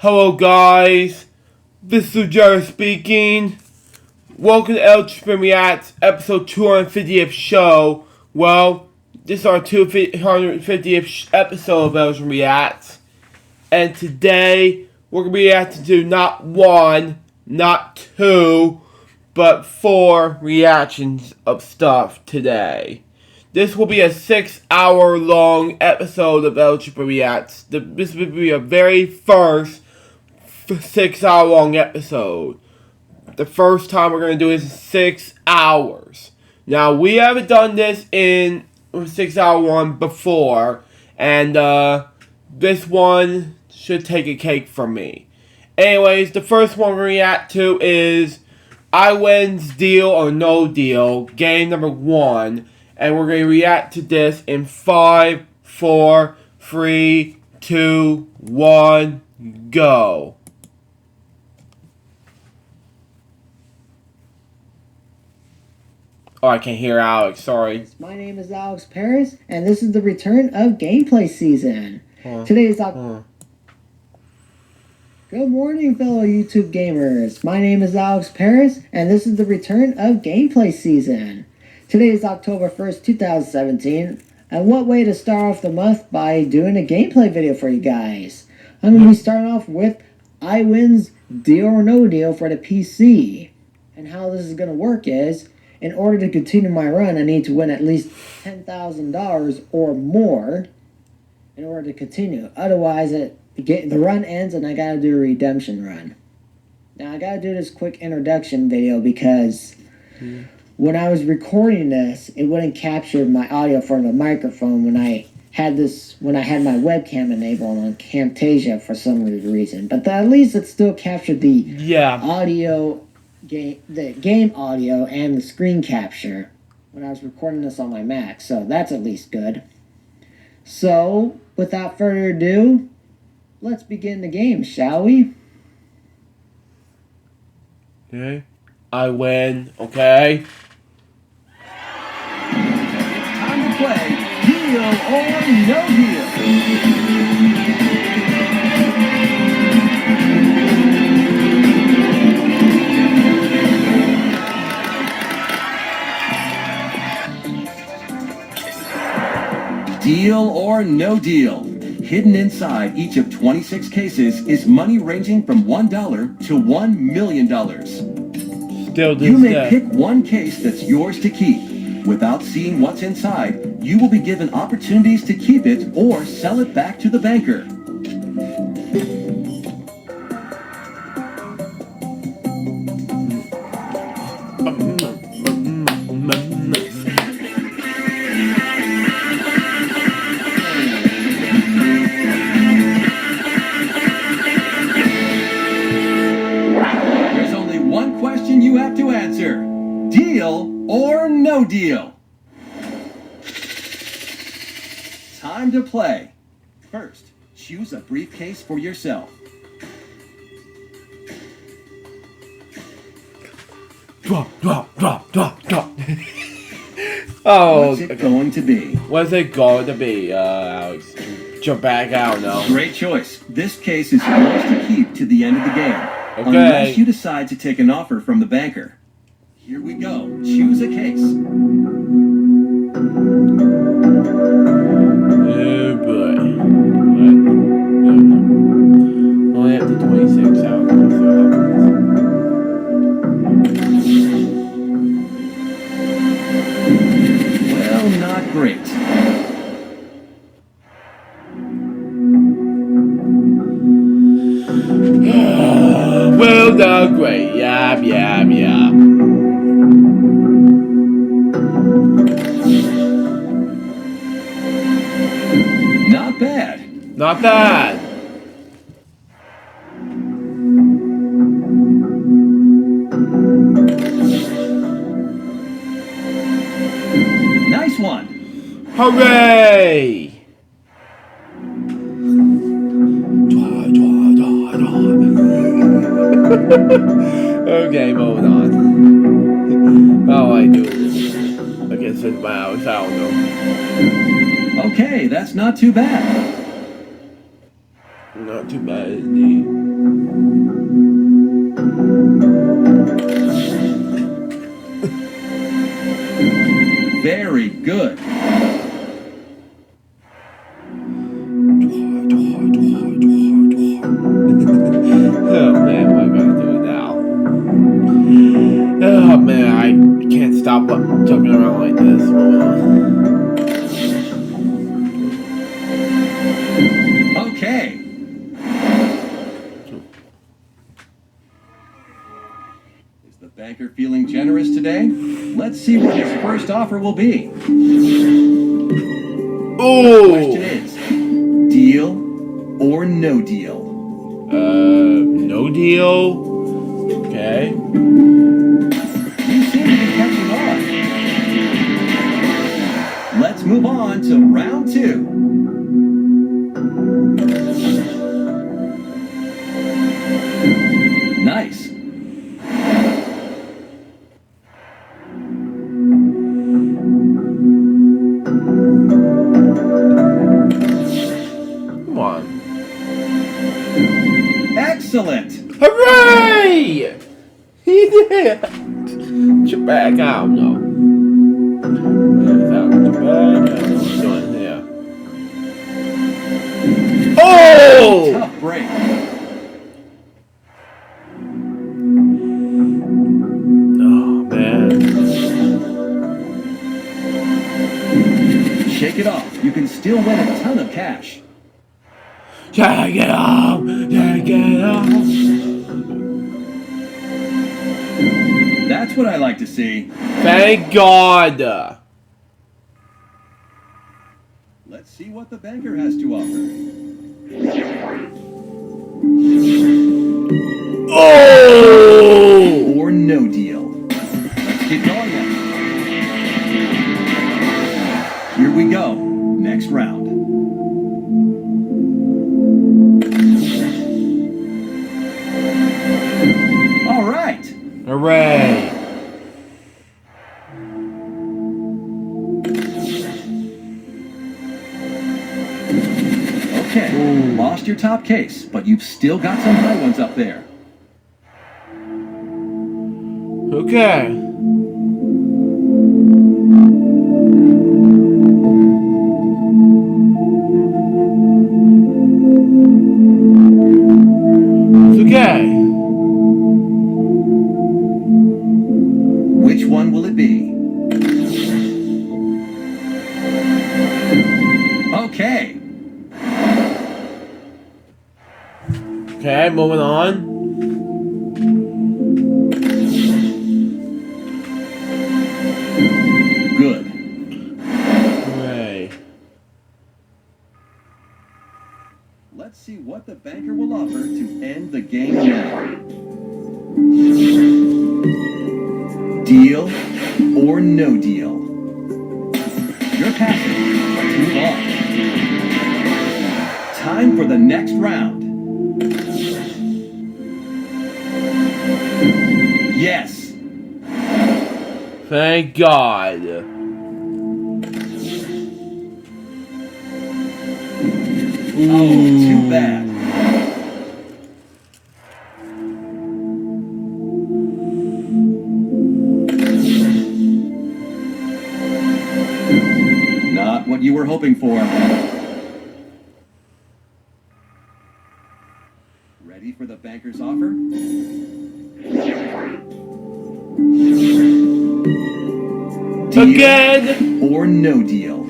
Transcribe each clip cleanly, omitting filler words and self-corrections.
Hello guys, this is Jared speaking. Welcome to LJPCBM Reacts episode 250th show. Well, this is our 250th episode of LJPCBM Reacts. And today, we're going to be reacting to not one, not two, but 4 reactions of stuff today. This will be a 6-hour long episode of LJPCBM Reacts. This will be a very first 6-hour long episode. The first time we're going to do is 6 hours. Now, we haven't done this in a 6-hour one before, and this one should take a cake from me. Anyways, the first one we're going to react to is I Wins Deal or No Deal, game number 1. And we're going to react to this in 5, 4, 3, 2, 1, go. Oh, I can't hear Alex, sorry. My name is Alex Paris, and this is the return of gameplay season. Today is Good morning, fellow YouTube gamers. My name is Alex Paris, and this is the return of gameplay season. Today is October 1st, 2017, and what way to start off the month by doing a gameplay video for you guys. I'm going to be starting off with I Wins Deal or No Deal for the PC. And how this is going to work is, in order to continue my run, I need to win at least $10,000 or more in order to continue. Otherwise, the run ends and I got to do a redemption run. Now, I got to do this quick introduction video because when I was recording this, it wouldn't capture my audio from the microphone when I had my webcam enabled on Camtasia for some reason. But at least it still captured the audio, the game audio and the screen capture when I was recording this on my Mac. So that's at least good. So without further ado, let's begin the game, shall we? Okay. I win, okay? Time to play Deal or No Deal. Deal or No Deal. Hidden inside each of 26 cases is money ranging from $1 to $1 million. You may pick one case that's yours to keep. Without seeing what's inside, you will be given opportunities to keep it or sell it back to the banker. There's only one question you have to answer. Deal or no deal? Time to play. First, choose a briefcase for yourself. Drop. Oh, what's it going to be? What's it going to be, Alex? Jump back out now. Great choice. This case is yours to keep to the end of the game. Okay. Unless you decide to take an offer from the banker. Here we go. Choose a case. Oh boy. What? Only up to 26 hours. Well, not great. Well, not great. Yeah. Not bad. Not bad. Nice one. Hooray! Okay, moving on. Oh, I do. I guess it's my house. I don't know. Okay, that's not too bad. Not too bad indeed. good. Oh man, what am I gonna do now? Oh man, I can't stop jumping around like this. Okay. Is the banker feeling generous today? Let's see what his first offer will be. Oh! The question is, deal or no deal? No deal. Okay. You seem to be catching on. Let's move on to round 2. Nice. Come on. Excellent. Hooray! He did. Get your bag out, no. Get out your bag. What's going here? Oh! Tough break. Oh man. Shake it off. You can still win a ton of cash. Shake it off. Shake it off. That's what I like to see. Thank God. Let's see what the banker has to offer. Oh! Or no deal. Let's keep going then. Here we go. Next round. All right. Hooray! Okay, lost your top case, but you've still got some high ones up there. Okay. It's okay. Which one will it be? Okay. Okay, moving on. Good. Hooray. Let's see what the banker will offer to end the game now. Deal or no deal? You're passing. Let's move on. Time for the next round. Yes. Thank God. Oh, too bad. Not what you were hoping for. Ready for the banker's offer? Deal Again? or no deal?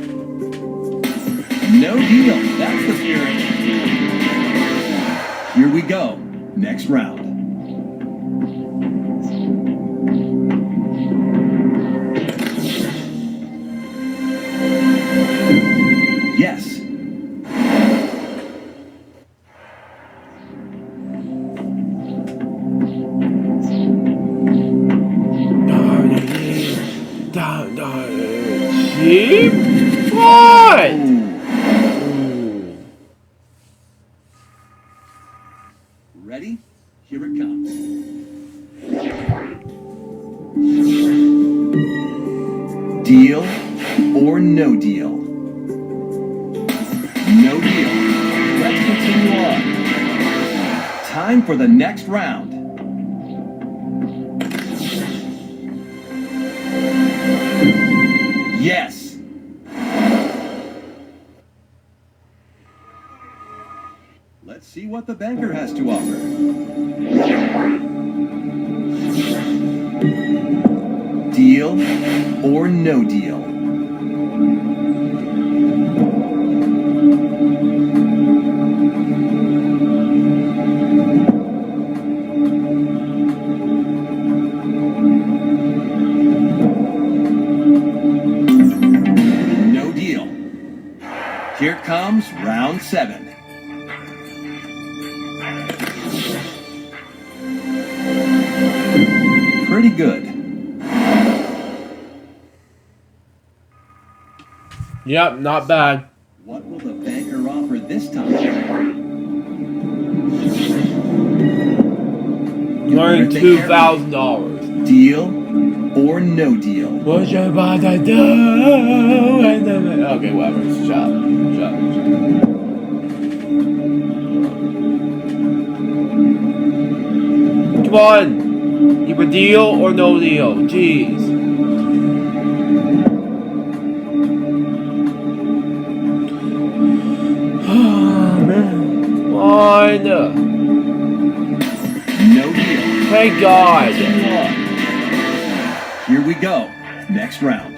No deal. That's the spirit. Here we go. Next round. Yes. Cheap? What? Ready? Here it comes. Deal or no deal? No deal. Let's continue on. Time for the next round. Yes. Let's see what the banker has to offer. Deal or no deal? No deal. Here comes round 7. Pretty good. Yep, not bad. What will the banker offer this time? Learn $2,000. Deal or no deal? What you about to do? Okay, whatever. Shut up. Come on. Either deal or no deal. Jeez. Oh, man. Come on. No deal. Thank God. Here we go. Next round.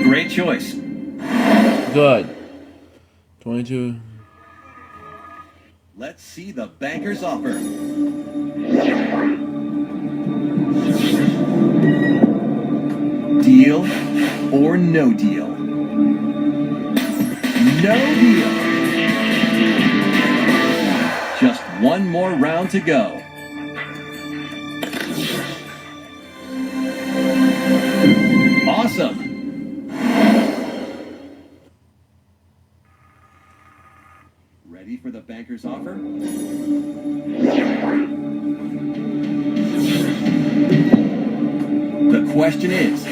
Great choice. Good. 22. Let's see the banker's offer. Deal or no deal? No deal. Just one more round to go. Awesome. Ready for the banker's offer? The question is,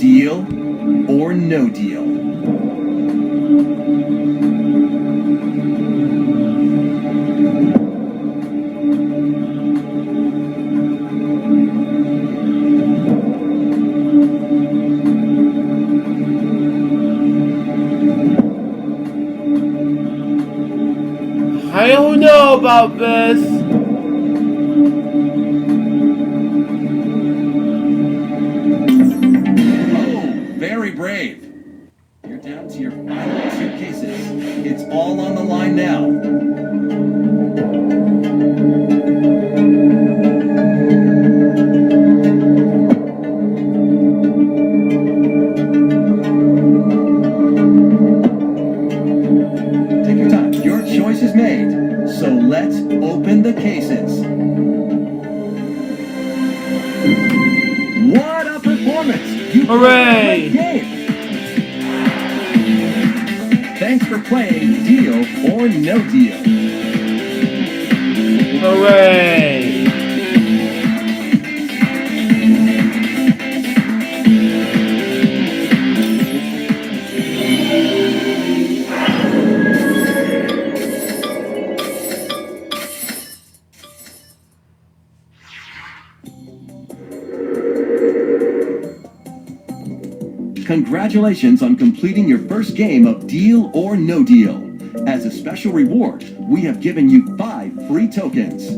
deal or no deal? I don't know about this. Oh, very brave. You're down to your final 2 cases. It's all on the line now. Take your time. Your choice is made. So let's open the cases. What a performance! You Hooray! played a great game. Thanks for playing Deal or No Deal. Hooray! Congratulations on completing your first game of Deal or No Deal. As a special reward, we have given you 5 free tokens.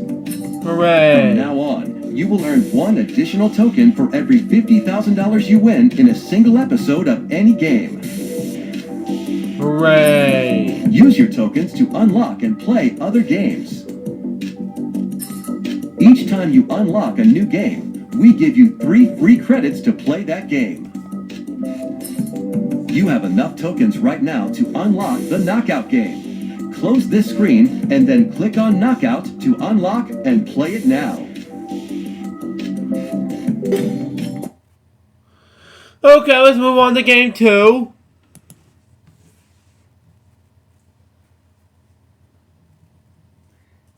Hooray! From now on, you will earn 1 additional token for every $50,000 you win in a single episode of any game. Hooray! Use your tokens to unlock and play other games. Each time you unlock a new game, we give you 3 free credits to play that game. You have enough tokens right now to unlock the Knockout game. Close this screen and then click on Knockout to unlock and play it now. Okay, let's move on to game 2.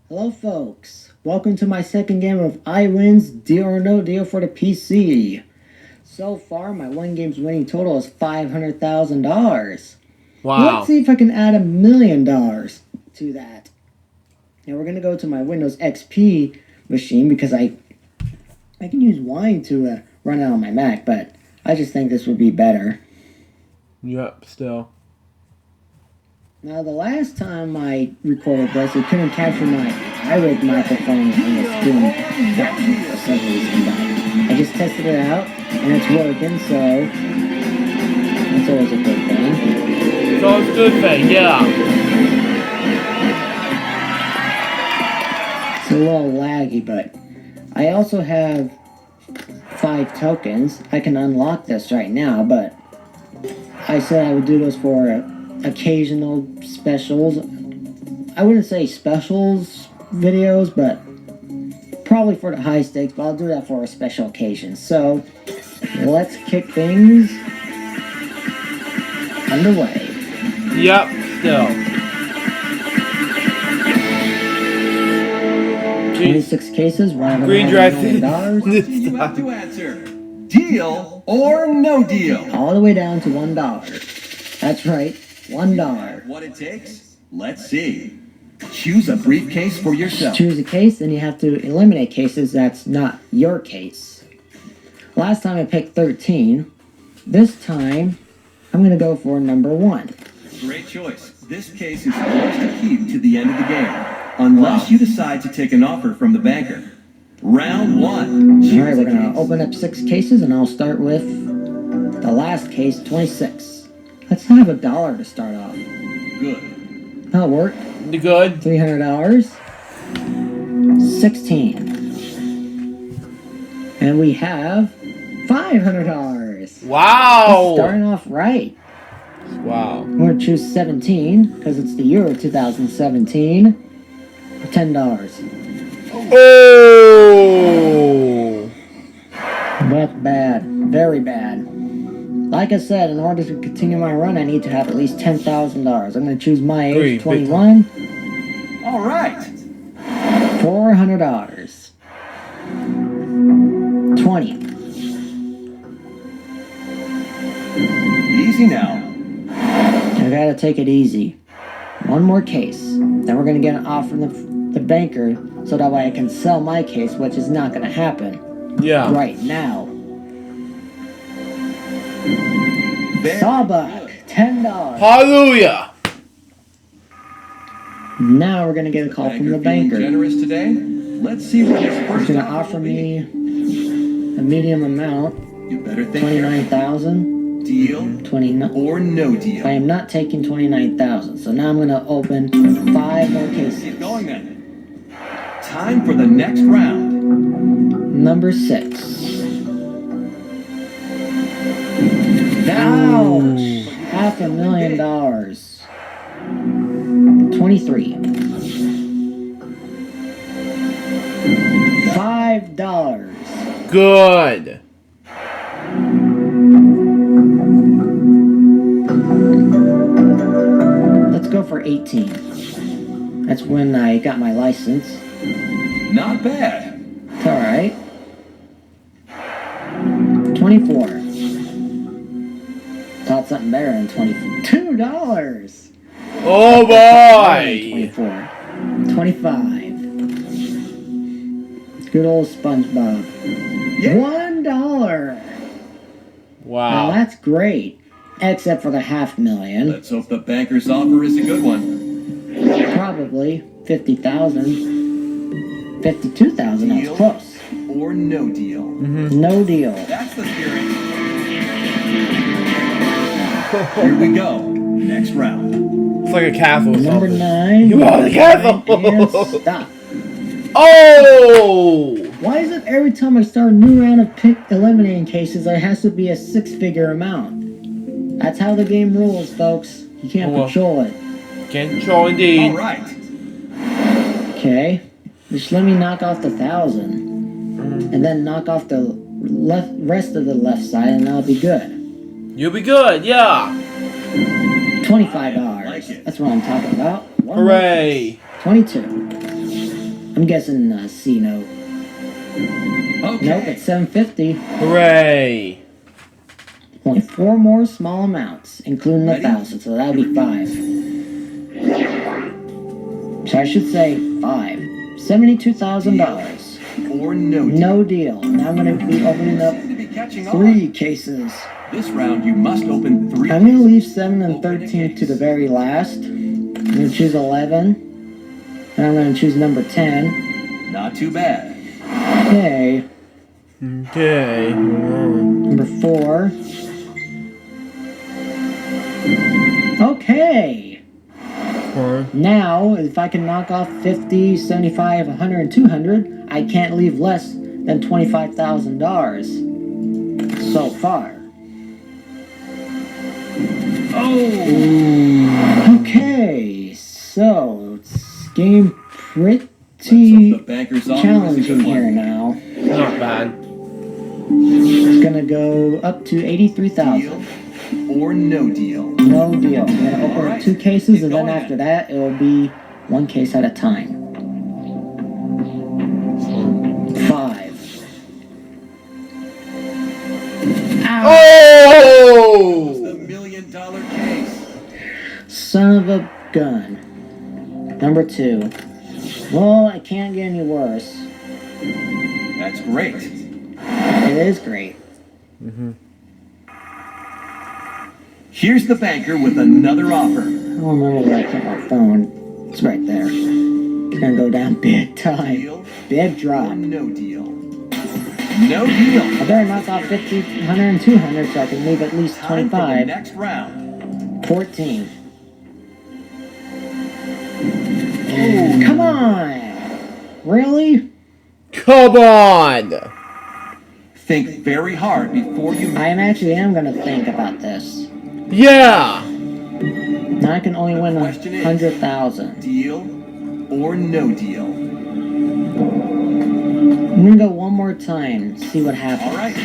Hello folks, welcome to my second game of iWin's Deal or No Deal for the PC. So far, my one game's winning total is $500,000. Wow. Let's see if I can add $1 million to that. Now we're gonna go to my Windows XP machine because I can use Wine to run it on my Mac, but I just think this would be better. Yep, still. Now, the last time I recorded this, it couldn't capture my Airdate microphone on the screen for some reason, but I just tested it out, and it's working, so that's always a good thing. It's always a good thing, yeah. It's a little laggy, but I also have 5 tokens. I can unlock this right now, but I said I would do those for occasional specials. I wouldn't say specials videos, but probably for the high stakes, but I'll do that for a special occasion. So let's kick things underway. Yep, still. 26 cases, Green dresses. What do you have to answer? Deal or no deal? All the way down to $1. That's right, $1. What it takes? Let's see. Choose a briefcase for yourself. Choose a case, then you have to eliminate cases that's not your case. Last time I picked 13. This time, I'm going to go for number 1. Great choice. This case is yours to keep to the end of the game, unless you decide to take an offer from the banker. Round 1. Alright, we're going to open up 6 cases, and I'll start with the last case, 26. Let's have $1 to start off. Good. That'll work. Good. $300. 16. And we have $500. Wow. Starting off right. Wow. I'm going to choose 17 because it's the year of 2017. $10. Oh. That's bad. Very bad. Like I said, in order to continue my run, I need to have at least $10,000. I'm going to choose my age, 21. All right. $400. 20. Easy now. I gotta take it easy. One more case. Then we're gonna get an offer from the banker so that way I can sell my case, which is not gonna happen Yeah. right now. Very Sawbuck, $10. Hallelujah. Now we're gonna get a call from the feeling banker. Generous today? Let's see what his He's first gonna offer me a medium amount, You better think 29,000. deal 29. or no deal. I am not taking 29,000, so now I'm gonna open 5 more cases. Keep going then. Time for the next round. Number 6. Ouch! $500,000. 23. $5. Good. Let's go for 18. That's when I got my license. Not bad. It's alright. 24. Thought something better than 24. $2. Oh boy. 24. 25. Good old SpongeBob. Yeah. $1. Now Wow. that's great. Except for the $500,000. Let's hope the banker's offer is a good one. Probably 50,000. 52,000. That's Deal close. or no deal. No deal. That's the spirit. Here we go. Next round. It's like a castle or Number something. 9. You want the castle? And stop. Oh! Why is it every time I start a new round of eliminating cases, there has to be a 6-figure amount? That's how the game rules, folks. You can't Oh, well. control it. Control indeed. All right. Okay. Just let me knock off the 1,000. And then knock off the rest of the left side, and I'll be good. You'll be good, yeah. $25. Like it. That's what I'm talking about. One more Hooray. case. 22. I'm guessing C note. Okay. Nope, it's 750. Hooray. Only 4 more small amounts, including the Ready? 1,000, so that'd be 5. So I should say 5. $72,000. Or no deal. No deal. Now I'm going to be opening up catching on. 3 cases. This round, you must open 3. I'm going to leave 7 and 13 to the very last. I'm going to choose 11. And I'm going to choose number 10. Not too bad. Okay. Okay. Number 4. Okay. Now, if I can knock off 50, 75, 100, and 200, I can't leave less than $25,000 so far. Oh! Okay, so it's game pretty challenging here now. Not bad. It's gonna go up to 83,000. Deal or no deal? No deal. I'm gonna open Alright, 2 cases, keep and then going after then. that, it'll be 1 case at a time. 5. Ow! Oh! The $1 million case. Son of a gun. Number 2. Well, it can't get any worse. That's great. It is great. Here's the banker with another offer. I don't remember where I kept my phone. It's right there. It's gonna go down big time. Deal Big or drop. no deal? No deal. I better knock off 50, 100, and 200 so I can leave at least Time for the 25. next round. 14. Oh, Come on! Really? Come on! think very hard before you. I am gonna think about this. Yeah! Now I can only win Question is- 100,000. Deal or no deal? I'm gonna go one more time, see what happens. All right,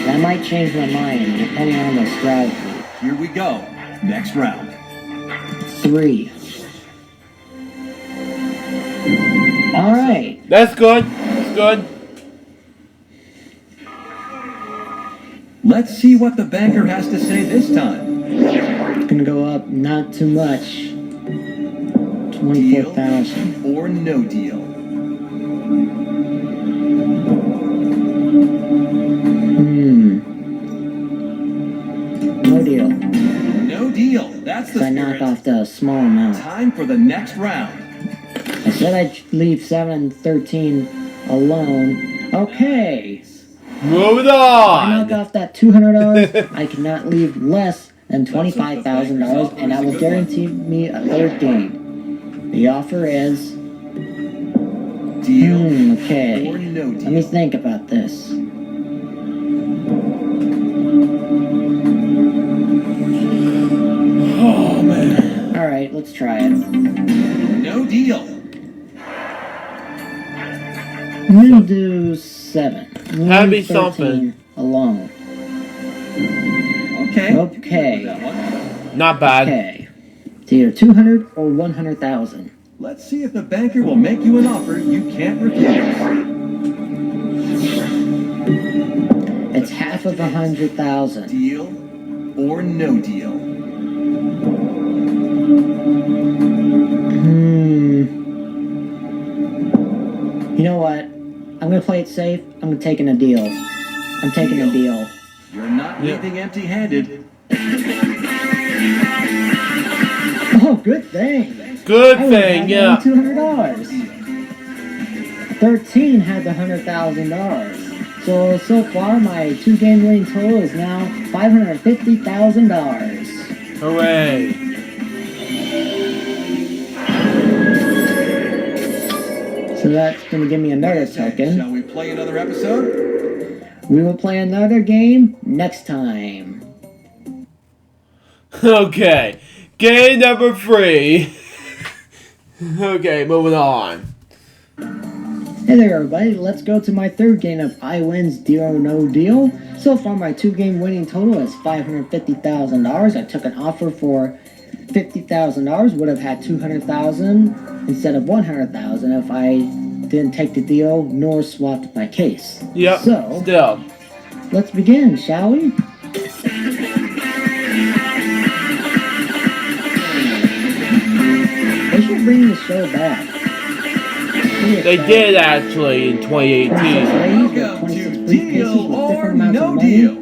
I might change my mind depending on the strategy. here we go. Next round. 3. Alright. That's good. That's good. Let's see what the banker has to say this time. Gonna go up not too much. Deal 24,000. or no deal? No deal. No deal. That's the So I knock spirit. off the small amount. Time for the next round. I said I'd leave 7 and 13 alone. Okay. Move it I knock on! off that $200. I cannot leave less than $25,000, and that will guarantee me a 3rd game. The offer is... Deal okay. or no Let me deal? think about this. Oh, man. Alright, let's try it. No deal. I'm gonna do 7. That'd be Leave 13 something. alone. Okay. Okay. You can live with that one. Not bad. Okay. It's either 200 or 100,000. Let's see if the banker will make you an offer you can't refuse. It's half of 100,000. Deal or no deal? You know what? I'm gonna play it safe. I'm taking a deal. I'm taking a deal. You're not Yeah. leaving empty-handed. Oh, good thing. Good I thing, yeah. $200. 13 had the $100,000. So far, my 2-game winning total is now $550,000. Hooray. So that's gonna give me another token. Shall we play another episode? We will play another game next time. Okay. Game number 3. Okay, moving on. Hey there everybody, let's go to my 3rd game of I wins deal or no deal. So far my 2-game winning total is $550,000. I took an offer for $50,000, would have had $200,000 instead of $100,000 if I didn't take the deal nor swapped my case. Yep. So, Still. let's begin, shall we? They should bring the show back. They did actually in 2018. Raise the Welcome to 26 briefcases with different amounts of money, up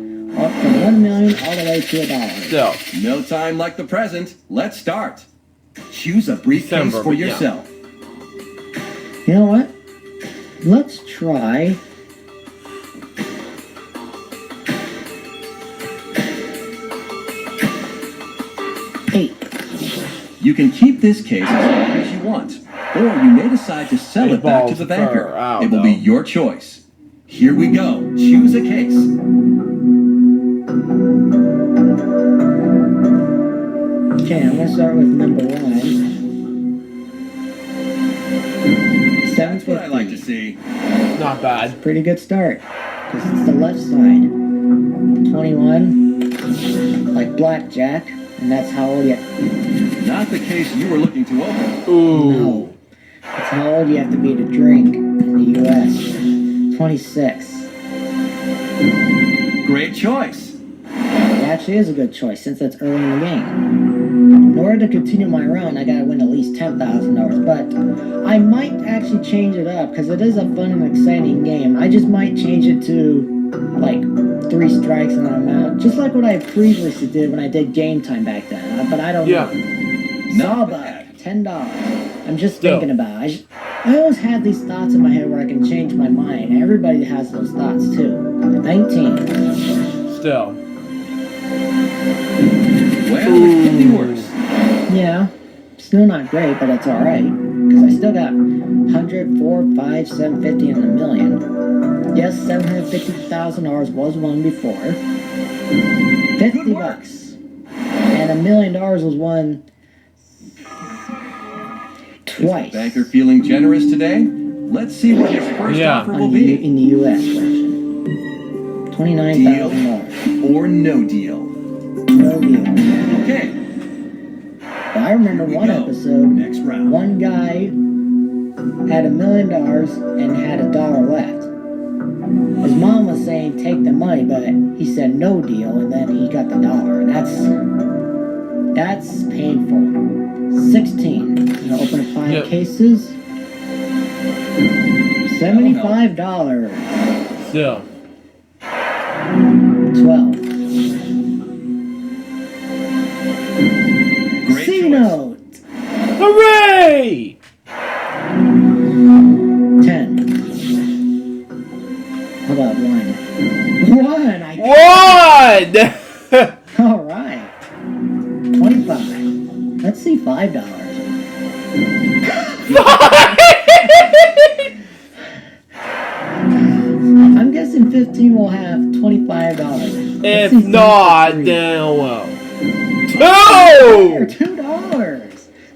from $1 million all the way to $1. Still. No time like the present. Let's start. Choose a briefcase for yourself. You know what? Let's try... You can keep this case as long as you want, or you may decide to sell it back to the banker. It will be your choice. Here we go. Choose a case. Okay, I'm going to start with number 1. That's what I like to see. Not bad. Pretty good start, because it's the left side. 21, like blackjack, and that's how old you... Not the case you were looking to open. Ooh. No. That's how old you have to be to drink in the U.S. 26. Great choice. It actually is a good choice, since it's early in the game. In order to continue my run, I gotta win at least $10,000, but I might actually change it up, because it is a fun and exciting game. I just might change it to, like, 3 strikes and I'm out. Just like what I previously did when I did game time back then. But I don't know. Sawbuck, $10. I'm just thinking about it. I always had these thoughts in my head where I can change my mind. Everybody has those thoughts too. 19. Still. Well, it could be worse. Yeah. Still not great, but it's alright. Because I still got 100, 4, 5, 750, and a million. Yes, $750,000 was won before. 50 bucks. And $1 million was won twice. Is the banker feeling generous today? Let's see what his first offer will be. In the U.S. version. $29,000. Deal or no deal? No deal. Okay. Well, I remember one episode, Next round. one guy had $1 million and had $1 left. His mom was saying take the money, but he said no deal, and then he got the $1. And that's painful. 16. I'm gonna open up 5 cases. $75. Still. 12. Great C-note. Hooray! 10. How about 1? 1! Alright. 25. Let's see $5. I'm guessing 15 will have $25. If not, then well. $2!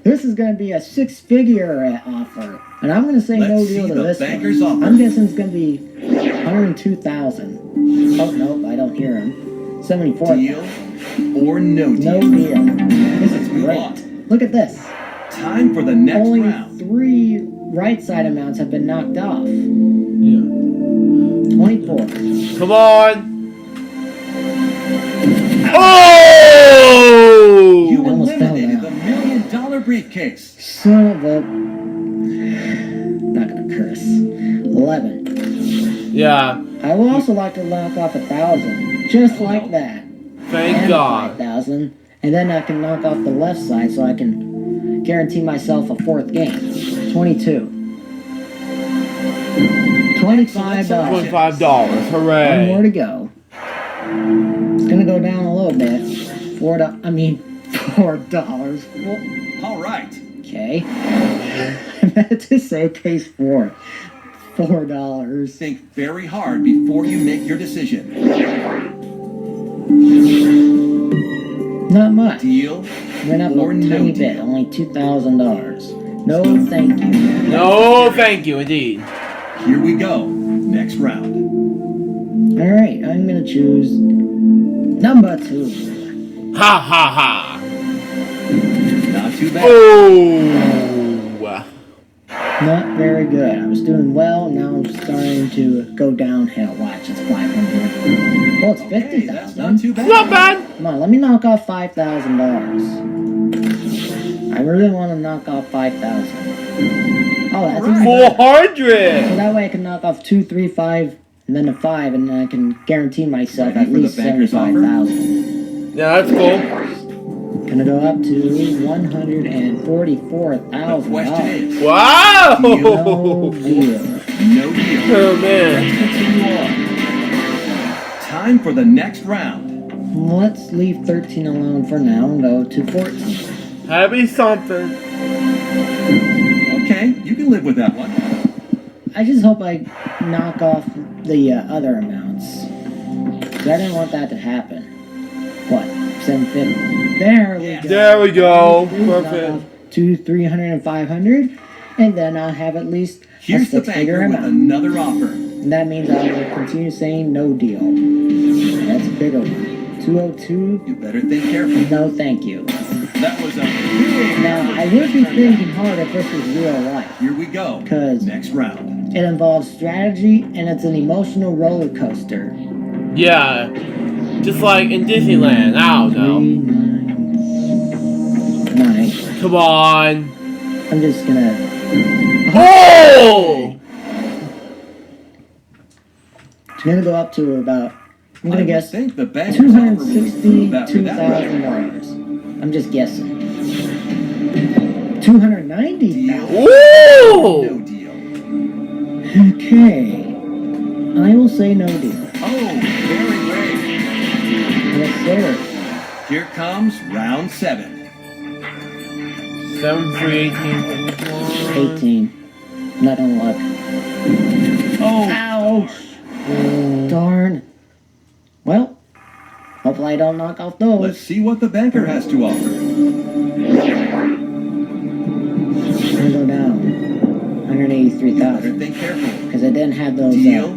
This is going to be a 6-figure offer. And I'm going to say no deal to this one. I'm guessing it's going to be $102,000. Oh, nope, I don't hear him. $74,000. Deal or no deal? No deal. This is great. Look at this. Time for the next Only round. 3 right side amounts have been knocked off. Yeah. 24. Come on. Oh! You almost fell eliminated down. the $1 million briefcase. Son of a... Not gonna curse. 11. Yeah. I would also like to knock off 1,000. Just like that. Thank And God. 5,000. And then I can knock off the left side so I can guarantee myself a 4th game. 22. $25. $25. Hooray. 1 more to go. It's gonna go down a little bit. $4. All right. Okay. I meant to say case 4. $4. Think very hard before you make your decision. Not much. Deal Went up a or no tiny bit. deal? Only $2,000. No, thank you. No, thank you, indeed. Here we go. Next round. Alright, I'm gonna choose number 2. Ha ha ha. Not too bad. Oh. Not very good. I was doing well, now I'm starting to go downhill. Watch, it's 500. Well, it's Okay, that's 50,000. not too bad. Not bad. Come on, let me knock off $5,000. I really want to knock off 5,000. Oh, that's easy. 400. So that way I can knock off 2, 3, 5, and then a 5, and then I can guarantee myself Ready at for the least banker's offer? 75,000. Yeah, that's cool. Gonna go up to $144,000. The question is, Wow! No deal. no deal. Oh, man. Let's continue on. Time for the next round. Let's leave 13 alone for now and go to 14. Happy something. Okay, you can live with that one. I just hope I knock off the other amounts. 'Cause I didn't want that to happen. What? 750. There we go. There we go. Knock Perfect. off to 300 and 500, and then I'll have at least a Here's the six-figure banker with amount. another offer. And that means I will continue saying no deal. That's a bigger one. 202. You better think carefully. No, thank you. That was a big... Now, I would be thinking hard if this was real life. Here we go. 'Cause Next round. it involves strategy, and it's an emotional roller coaster. Yeah. Just like in Disneyland. I don't know. 9. Come on. I'm just gonna... Oh! It's gonna go up to about... I'm gonna guess think the banker's offer was approved after that round. $262,000. I'm just guessing. $290,000. Ooh! No deal. Okay. I will say no deal. Oh, very brave. Yes, sir. Here comes round 7. 7 for 18. 18. Not gonna luck. Oh, Ouch! Darn. Well, hopefully I don't knock off those. let's see what the banker has to offer. It's gonna go down. Better 183,000. think carefully. Because I didn't have those Deal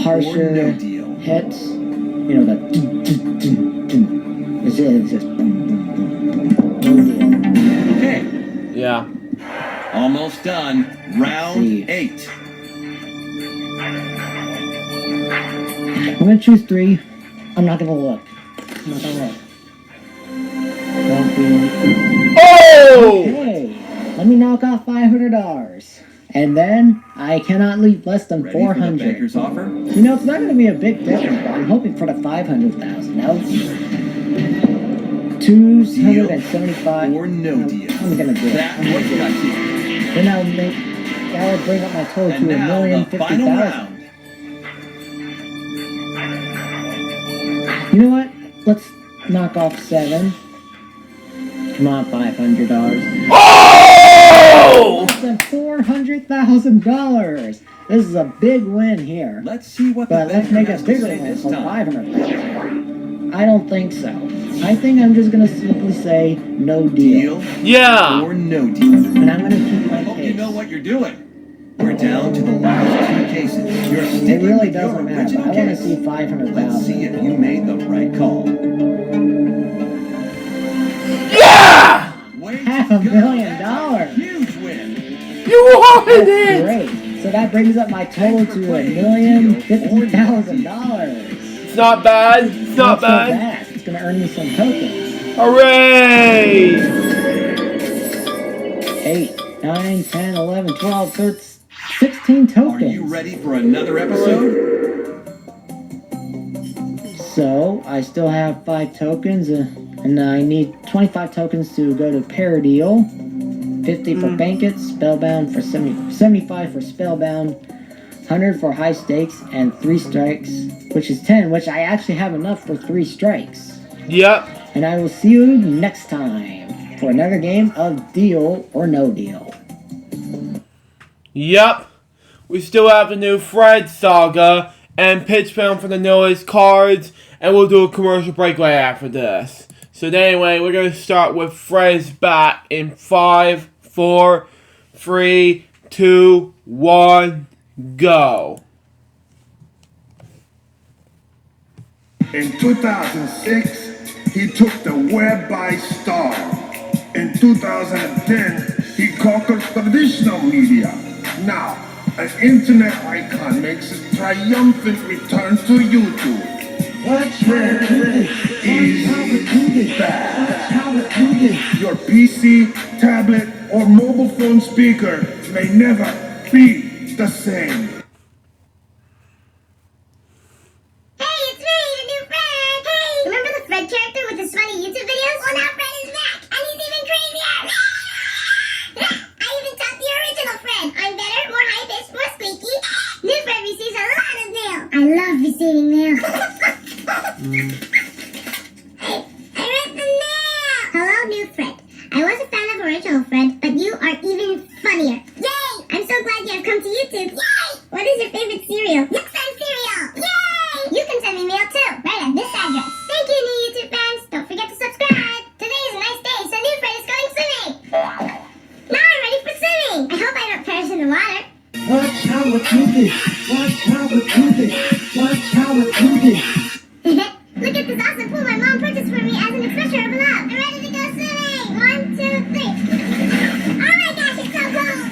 harsher or no deal? hits. You know, the dun, dun, dun, dun. It's just no deal. Okay, Yeah. almost done. Round See. 8. I'm gonna choose 3. I'm not gonna look. I'm not gonna look. Don't be... Oh! Okay, let me knock off $500. And then I cannot leave less than Ready for the 400. banker's offer? You know, it's not going to be a big difference, but I'm hoping for the 500,000. No. 275. Or no deal? I'm going to do it. That was lucky. Then that would bring up my total And to now the final $1,050,000. round. You know what? Let's knock off 7. Come on, $500. Oh! Less than $400,000. This is a big win here. Let's see what the But let's banker make a has to bigger say one this for time. 500,000. I don't think so. I think I'm just gonna simply say no deal. Deal Yeah. or no deal? And I'm gonna keep I my hope you case. know what you're doing. We're down to the last 2 cases. You're It sticking really with your doesn't matter. original I wanna case. see Let's 500,000. see if you made the right call. Yeah! Way to $500,000. go. Huge win. You won That's it! great. So that brings up my total to $1,050,000. It's not bad. It's not bad. It's gonna earn me some tokens. Hooray! 8, 9, 10, 11, 12, 13, 16 tokens. Are you ready for another episode? So I still have 5 tokens, and I need 25 tokens to go to Paradeal, 50 for Bankit, Spellbound for 75 for Spellbound, 100 for High Stakes, and 3 strikes, which is 10, which I actually have enough for 3 strikes. Yep. And I will see you next time for another game of Deal or No Deal. Yep. We still have the new Fred saga and pitch film for the newest cards, and we'll do a commercial break right after this. So anyway, we're going to start with Fred's back in 5, 4, 3, 2, 1, go. In 2006, he took the web by storm. In 2010, he conquered traditional media. Now, an internet icon makes his triumphant return to YouTube. What's Fred is back. Your PC, tablet, or mobile phone speaker may never be the same. Hello, new Fred. I was a fan of original Fred, but you are even funnier. Yay! I'm so glad you have come to YouTube. Yay! What is your favorite cereal? Next time cereal! Yay! You can send me mail too, right at this address. Thank you, new YouTube fans. Don't forget to subscribe. Today is a nice day, so new Fred is going swimming. Now I'm ready for swimming. I hope I don't perish in the water. Watch how we do this. Watch how we do this. Watch how we do this. Look at this awesome pool my mom purchased for me as an expression of love. I'm ready to go swimming. 1, 2, 3. Oh my gosh, it's so cold.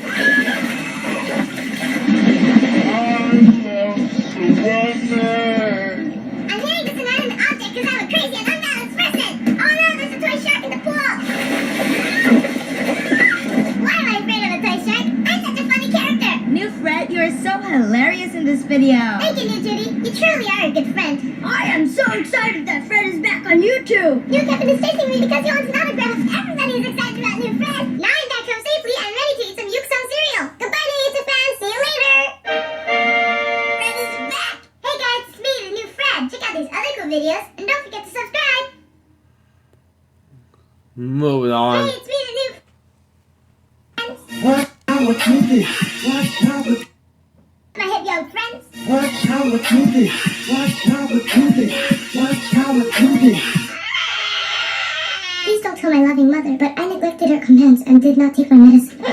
I'm hearing this inanimate object because I'm a crazy and unbalanced person. Oh no, there's a toy shark in the pool. Why am I afraid of a toy shark? I'm such a funny character. New Fred, you are so hilarious in this video. Thank you, new Judy. You truly are a good friend. I am so excited that Fred is back on YouTube. New Kevin is chasing me because he wants an autograph. Everybody is excited about new Fred. Now I'm back home safely and ready to eat some Yuksum cereal. Goodbye, new YouTube fans. See you later. Fred is back. Hey guys, it's me, the new Fred. Check out these other cool videos and don't forget to subscribe. Moving on. Hey, it's me, the new Watch how we do this. Watch how we my hip young friends. Watch how we do this. Watch how we do this. Watch how we do this. Please don't tell my loving mother, but I neglected her commands and did not take my medicine.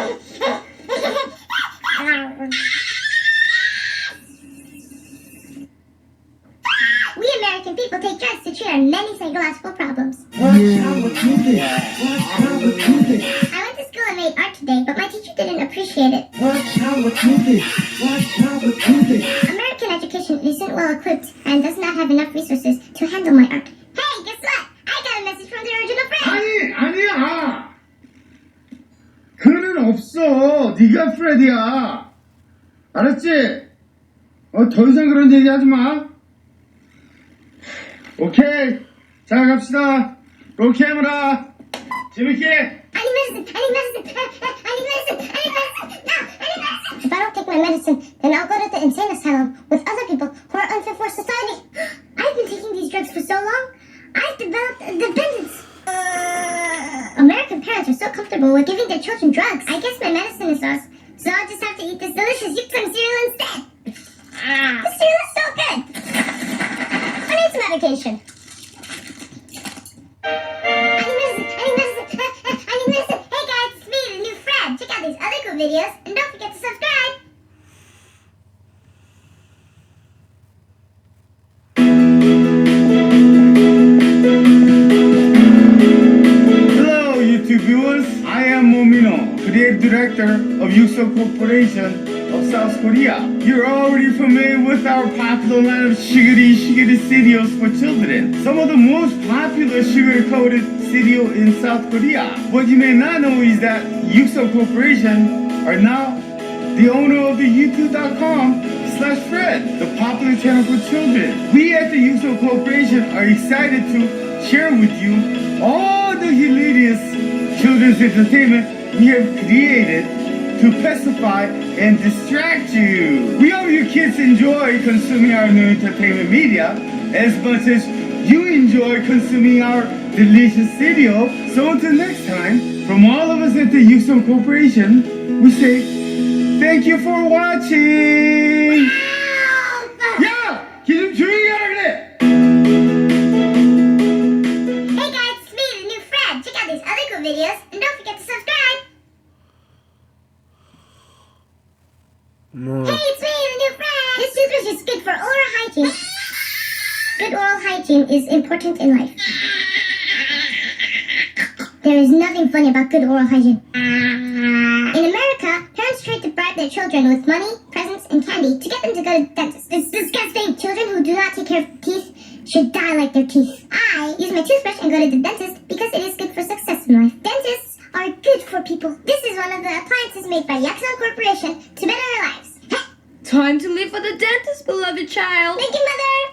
We American people take drugs to treat our many psychological problems. Watch how we do this. Watch how we do this. I went to school and made art today, but my teacher didn't appreciate it. Watch how we do this. Watch how we do this. American education isn't well equipped and does not have enough resources to handle my art. Hey, guess what? I got a message from the original friend. 아니야. 그는 없어. 네가 프레디야. 알았지? 더 이상 그런 얘기 하지 마. 오케이. 자, 갑시다. 롤 카메라. 재밌게. I need medicine. I need medicine. I need medicine. I need medicine. No, I need medicine. If I don't take my medicine, then I'll go to the insane asylum with other people who are unfit for society. I've been taking these drugs for so long, I've developed a dependence. American parents are so comfortable with giving their children drugs. I guess my medicine is lost, so I'll just have to eat this delicious Yuksum cereal instead. This cereal is so good. I need some medication. I need medicine. I need medicine. I need medicine. Hey guys, it's me, the new Fred. Check out these other cool videos and don't forget to subscribe. Hello, YouTube viewers. I am Momino, Creative Director of Yuksum Corporation of South Korea. You're already familiar with our popular line of sugary cereals for children. Some of the most popular sugar-coated cereal in South Korea. What you may not know is that Yuksum Corporation are now the owner of the YouTube.com/Fred, the popular channel for children. We at the Yuksum Corporation are excited to share with you all the hilarious children's entertainment we have created to pacify and distract you. We hope you kids enjoy consuming our new entertainment media as much as you enjoy consuming our delicious cereal. So until next time, from all of us at the Yuksum Corporation, we say thank you for watching. 야! 걔 좀 조용히 하라 그래! Hey guys, it's me, the new Fred. Check out these other cool videos and don't forget to subscribe. Hey, it's me, the new Fred. This toothbrush is good for oral hygiene. Good oral hygiene is important in life. There is nothing funny about good oral hygiene. In America, parents try to bribe their children with money, presents, and candy to get them to go to the dentist. It's disgusting. Children who do not take care of teeth should die like their teeth. I use my toothbrush and go to the dentist because it is good for success in life. Dentists are good for people. This is one of the appliances made by Yuksum Corporation to better our lives. Hey, Time to leave for the dentist, beloved child. thank you, Mother.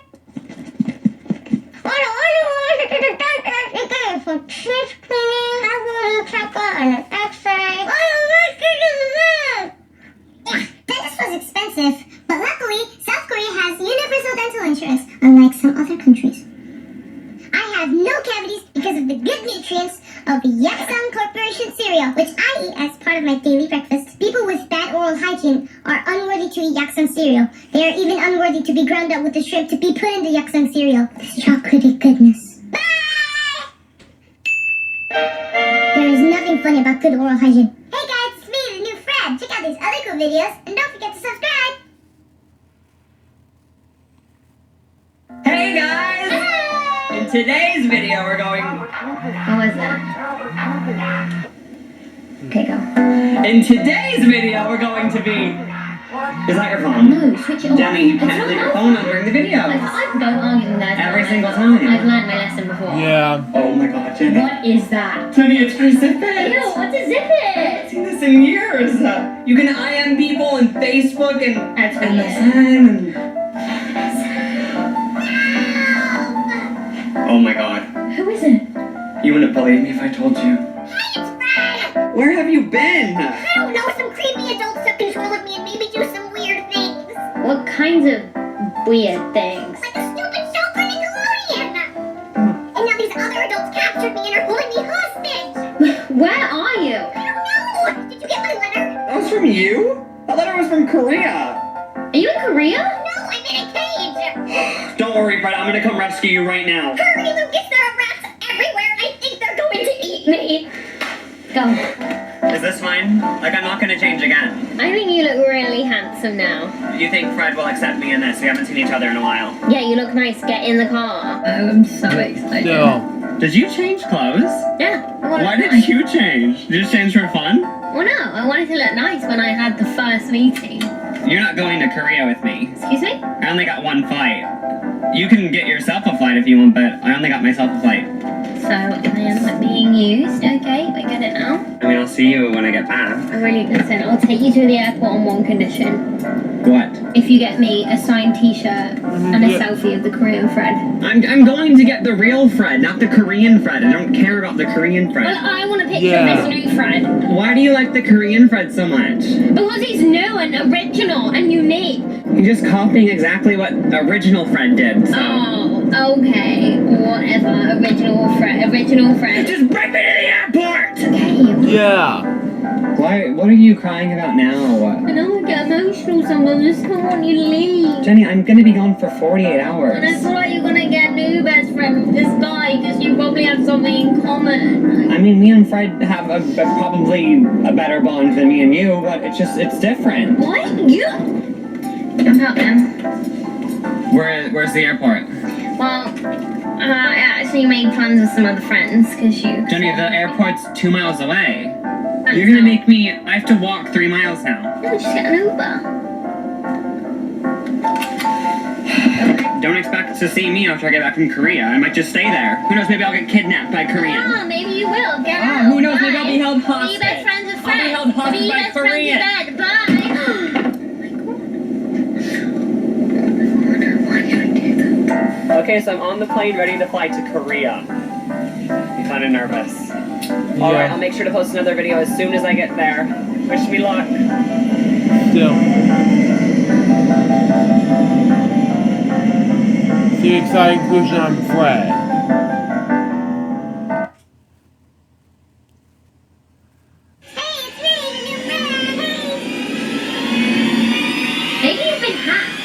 I don't want to go to the dentist again for teeth cleaning, a checkup, and an x-ray. I don't want to go to the vet. Yeah, dentist was expensive, but luckily, South Korea has universal dental insurance, unlike some other countries. have no cavities because of the good nutrients of Yaxon Corporation cereal, which I eat as part of my daily breakfast. People with bad oral hygiene are unworthy to eat Yaxon cereal. They are even unworthy to be ground up with the shrimp to be put in the Yaxon cereal. This chocolatey goodness. Bye! There is nothing funny about good oral hygiene. Hey guys, it's me, the new Fred. Check out these other cool videos, and don't forget to subscribe. Hey guys! In today's video we're going... What was that? Okay, go. In today's video we're going to be... Is that your phone? No, switch it off. Jenny, you can't leave your phone on during the video. I don't argue with that. Every single time. I've learned my lesson before. Yeah. Oh my god, Jenny. What is that? Jenny, it's for zip it. Ew, what's a zip I it? haven't seen this in years. You can IM people on Facebook and... That's and weird. listen and... Oh my god. Who is it? You wouldn't believe me if I told you. Hey, it's Fred! Where have you been? I don't know, some creepy adults took control of me and made me do some weird things. What kinds of weird things? Like a stupid show for Nickelodeon. And now these other adults captured me and are holding me hostage. Where are you? I don't know. Did you get my letter? That was from you? That letter was from Korea. Are you in Korea? No, I'm in a cage. Don't worry, Fred. I'm gonna come rescue you right now. Hurry, Lucas, there are rats everywhere and I think they're going to eat me. Go. Is this fine? Like, I'm not gonna change again. I think you look really handsome now. You think Fred will accept me in this? We haven't seen each other in a while. Yeah, you look nice. Get in the car. I'm so excited. Still. Did you change clothes? Yeah. I wanna Why look did nice. you change? Did you just change for fun? Well, no. I wanted to look nice when I had the first meeting. You're not going to Korea with me. Excuse me? I only got one flight. You can get yourself a flight if you want, but I only got myself a flight. So I am like being used. Okay, I get it now. I mean, I'll see you when I get back. I really listen. I'll take you to the airport on one condition. What? If you get me a signed T-shirt and a selfie of the Korean Fred. I'm going to get the real Fred, not the Korean Fred. I don't care about the Korean Fred. Well, I want a picture Yeah. of this new Fred Why do you like the Korean Fred so much? because he's new and original and unique. You're just copying exactly what original Fred did, so... Oh, okay, whatever. Original Fred. Original Fred. Just bring me to the airport! Okay. Yeah. Why? What are you crying about now? I don't get emotional sometimes. I just don't want you to leave. Jenny, I'm gonna be gone for 48 hours. And I feel like you're gonna get a new best friend with this guy because you probably have something in common. I mean, me and Fred have probably a better bond than me and you, but it's different. What? You? Jump out then. Where's the airport? Well, I actually made plans with some other friends because you... Jenny, the airport's 2 miles away. You're gonna make me... I have to walk 3 miles now. No, just get an Uber. Don't expect to see me after I get back from Korea. I might just stay there. Who knows, maybe I'll get kidnapped by Koreans. Oh, maybe you will. Get out. Who knows, maybe I'll be held Be hostage. best friends with I'll friends. be held hostage Be by best friends Koreans. in bed. Bye. Okay, so I'm on the plane ready to fly to Korea. I'm kind of nervous. Alright, I'll make sure to post another video as soon as I get there. Wish me luck. Still. The exciting conclusion on Fred. Hey, it's me, the new Fred. Maybe you've been hacked.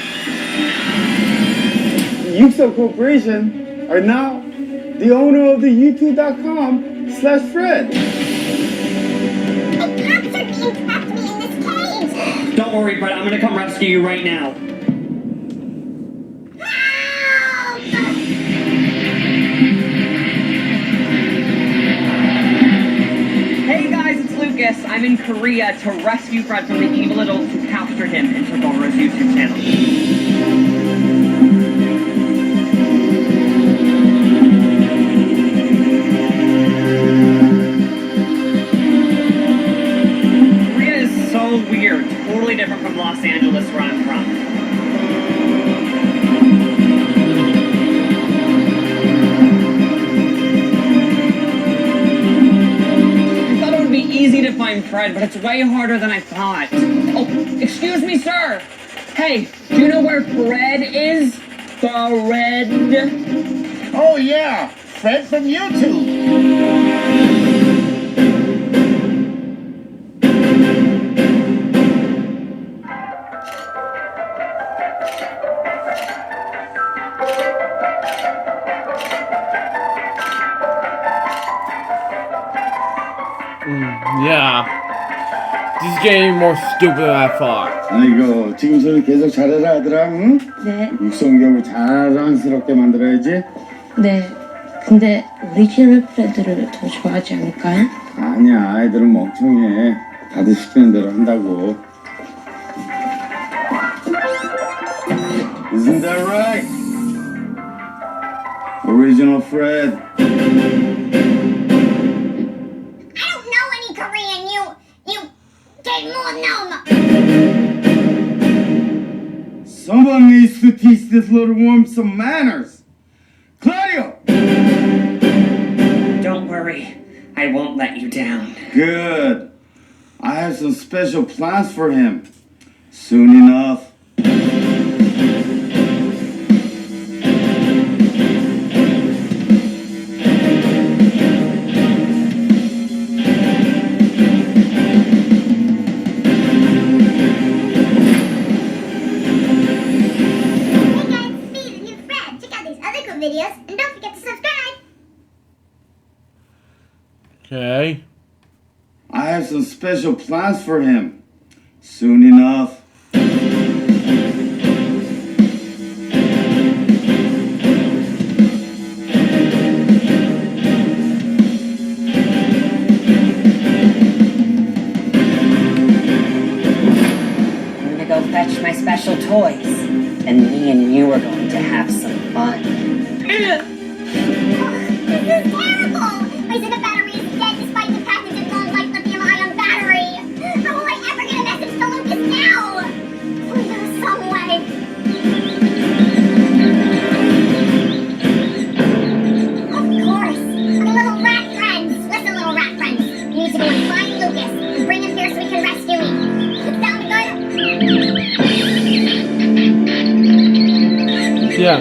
Yuxo Corporation are now the owner of the YouTube.com/Fred. Hey, they captured me and trapped me in this cage. Don't worry, Brett, I'm gonna come rescue you right now. Help! Hey guys, it's Lucas. I'm in Korea to rescue Fred from the evil adults who captured him and took over his YouTube channel. Korea is so weird, totally different from Los Angeles where I'm from. Easy to find Fred, but it's way harder than I thought. Oh, excuse me, sir. Hey, do you know where Fred is? Fred? Oh yeah, Fred from YouTube. Yeah. This is getting more stupid than I thought. 아이고, 지금 소리 계속 잘해라 아들아, 응? 네. 육성경을 자랑스럽게 만들어야지. 네. 근데 오리지널 프레드를 더 좋아하지 않을까요? 아니야, 아이들은 멍청해. 다들 시키는 대로 한다고. Isn't that right? Original Fred. I don't know any Korean. You get more numb. Someone needs to teach this little worm some manners. Claudio! Don't worry. I won't let you down. Good. I have some special plans for him. Soon enough. Videos, and don't forget to subscribe. Okay. I have some special plans for him. Soon enough. I'm gonna go fetch my special toys, and me and you are going to have some fun. This is terrible! My Zipper battery is dead despite the patented long-life lithium-ion battery! How will I ever get a message to Lucas now? Please, there's some way. Of course! My little rat friends! Listen, little rat friends. You need to go and find Lucas and bring him here so we can rescue me. Sound good? Yeah.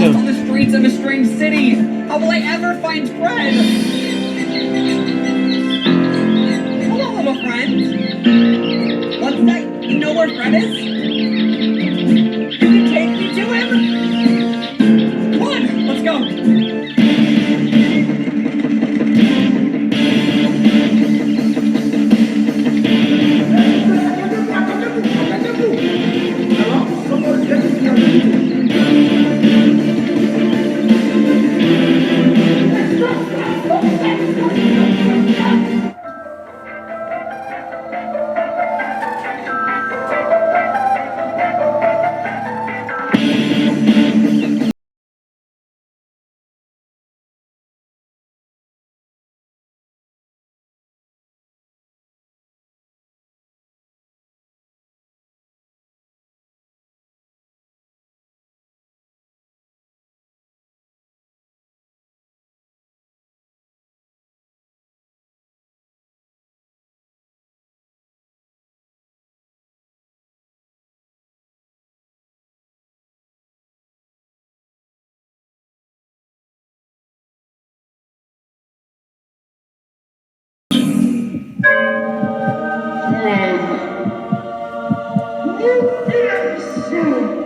On the streets of a strange city. How will I ever find Fred? Hello, little friend. What's that? You know where Fred is? You can take me to him? Come on, let's go.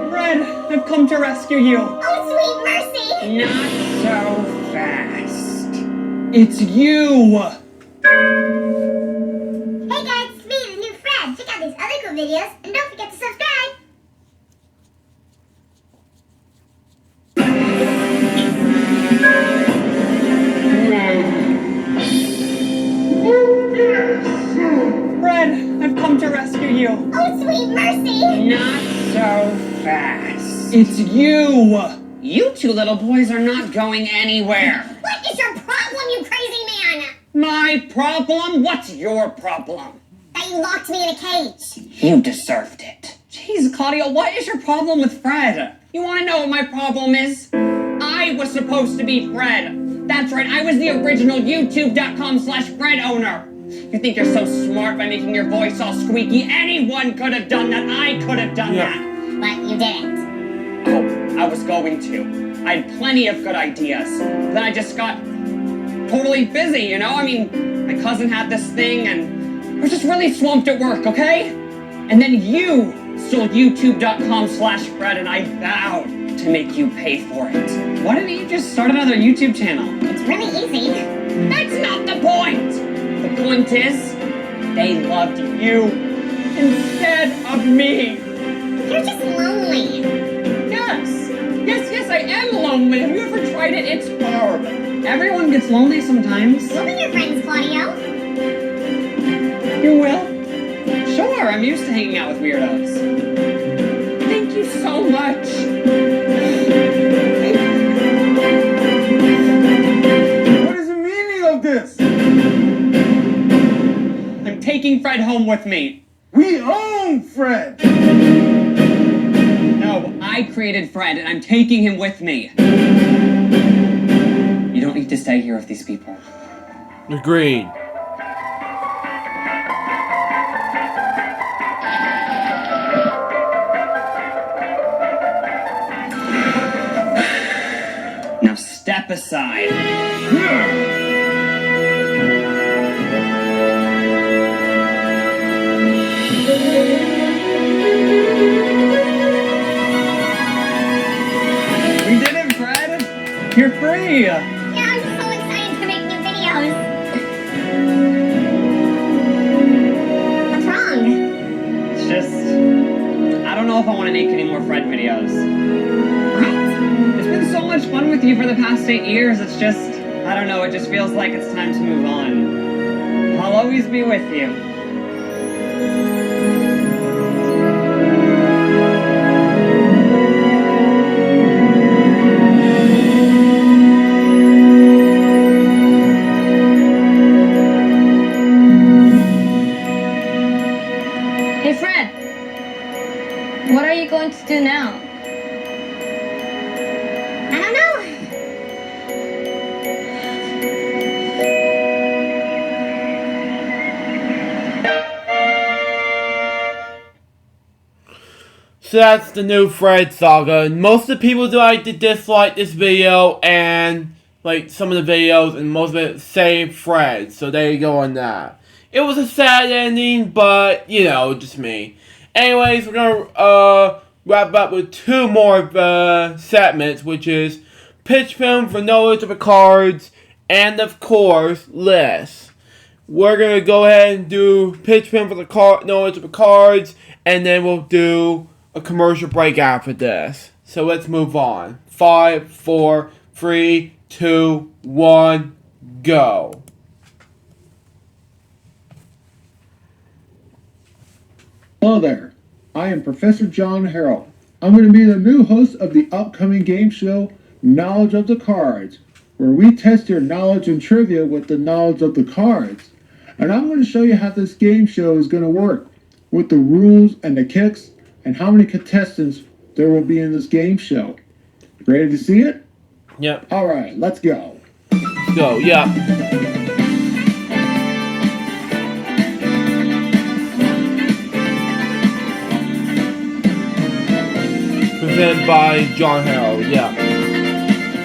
Fred, I've come to rescue you. Oh, sweet mercy! Not so fast. It's you! Hey guys, it's me, the new Fred. Check out these other cool videos, and don't forget to subscribe. Fred, I've come to rescue you. Oh, sweet mercy! Not so fast. It's you! You two little boys are not going anywhere. What is your problem, you crazy man? My problem? What's your problem? That you locked me in a cage. You deserved it. Jeez, Claudia, what is your problem with Fred? You want to know what my problem is? I was supposed to be Fred. That's right, I was the original YouTube.com/Fred owner. You think you're so smart by making your voice all squeaky? Anyone could have done that. I could have done that. But you didn't. Oh, I was going to. I had plenty of good ideas. Then I just got totally busy, you know? I mean, my cousin had this thing and I was just really swamped at work, okay? And then you stole youtube.com/Fred and I vowed to make you pay for it. Why didn't you just start another YouTube channel? It's really easy. That's not the point! The point is, they loved you instead of me. You're just lonely. Yes, I am lonely. Have you ever tried it? It's hard. Everyone gets lonely sometimes. We'll be your friends, Claudio. You will? Sure, I'm used to hanging out with weirdos. Thank you so much. What is the meaning of this? I'm taking Fred home with me. We own Fred! No, I created Fred and I'm taking him with me. You don't need to stay here with these people. Agreed. Now step aside. We did it, Fred! You're free! Yeah, I'm so excited to make new videos. What's wrong? It's just... I don't know if I want to make any more Fred videos. What? It's been so much fun with you for the past 8 years, it's just... I don't know, it just feels like it's time to move on. I'll always be with you. Hey, Fred. What are you going to do now? I don't know. So that's the new Fred saga. And most of the people do like to dislike this video and like some of the videos, and most of it say Fred. So there you go on that. It was a sad ending, but you know, just me. Anyways, we're gonna wrap up with two more segments, which is pitch film for knowledge of the cards, and of course lists. We're gonna go ahead and do pitch film for the knowledge of the cards, and then we'll do a commercial break after this. So let's move on. 5, 4, 3, 2, 1, go. Hello there, I am Professor John Harrell. I'm going to be the new host of the upcoming game show, Knowledge of the Cards, where we test your knowledge and trivia with the knowledge of the cards. And I'm going to show you how this game show is going to work, with the rules and the kicks, and how many contestants there will be in this game show. Ready to see it? Yep. Alright, let's go. Go, yeah. Presented by John Harrell, yeah.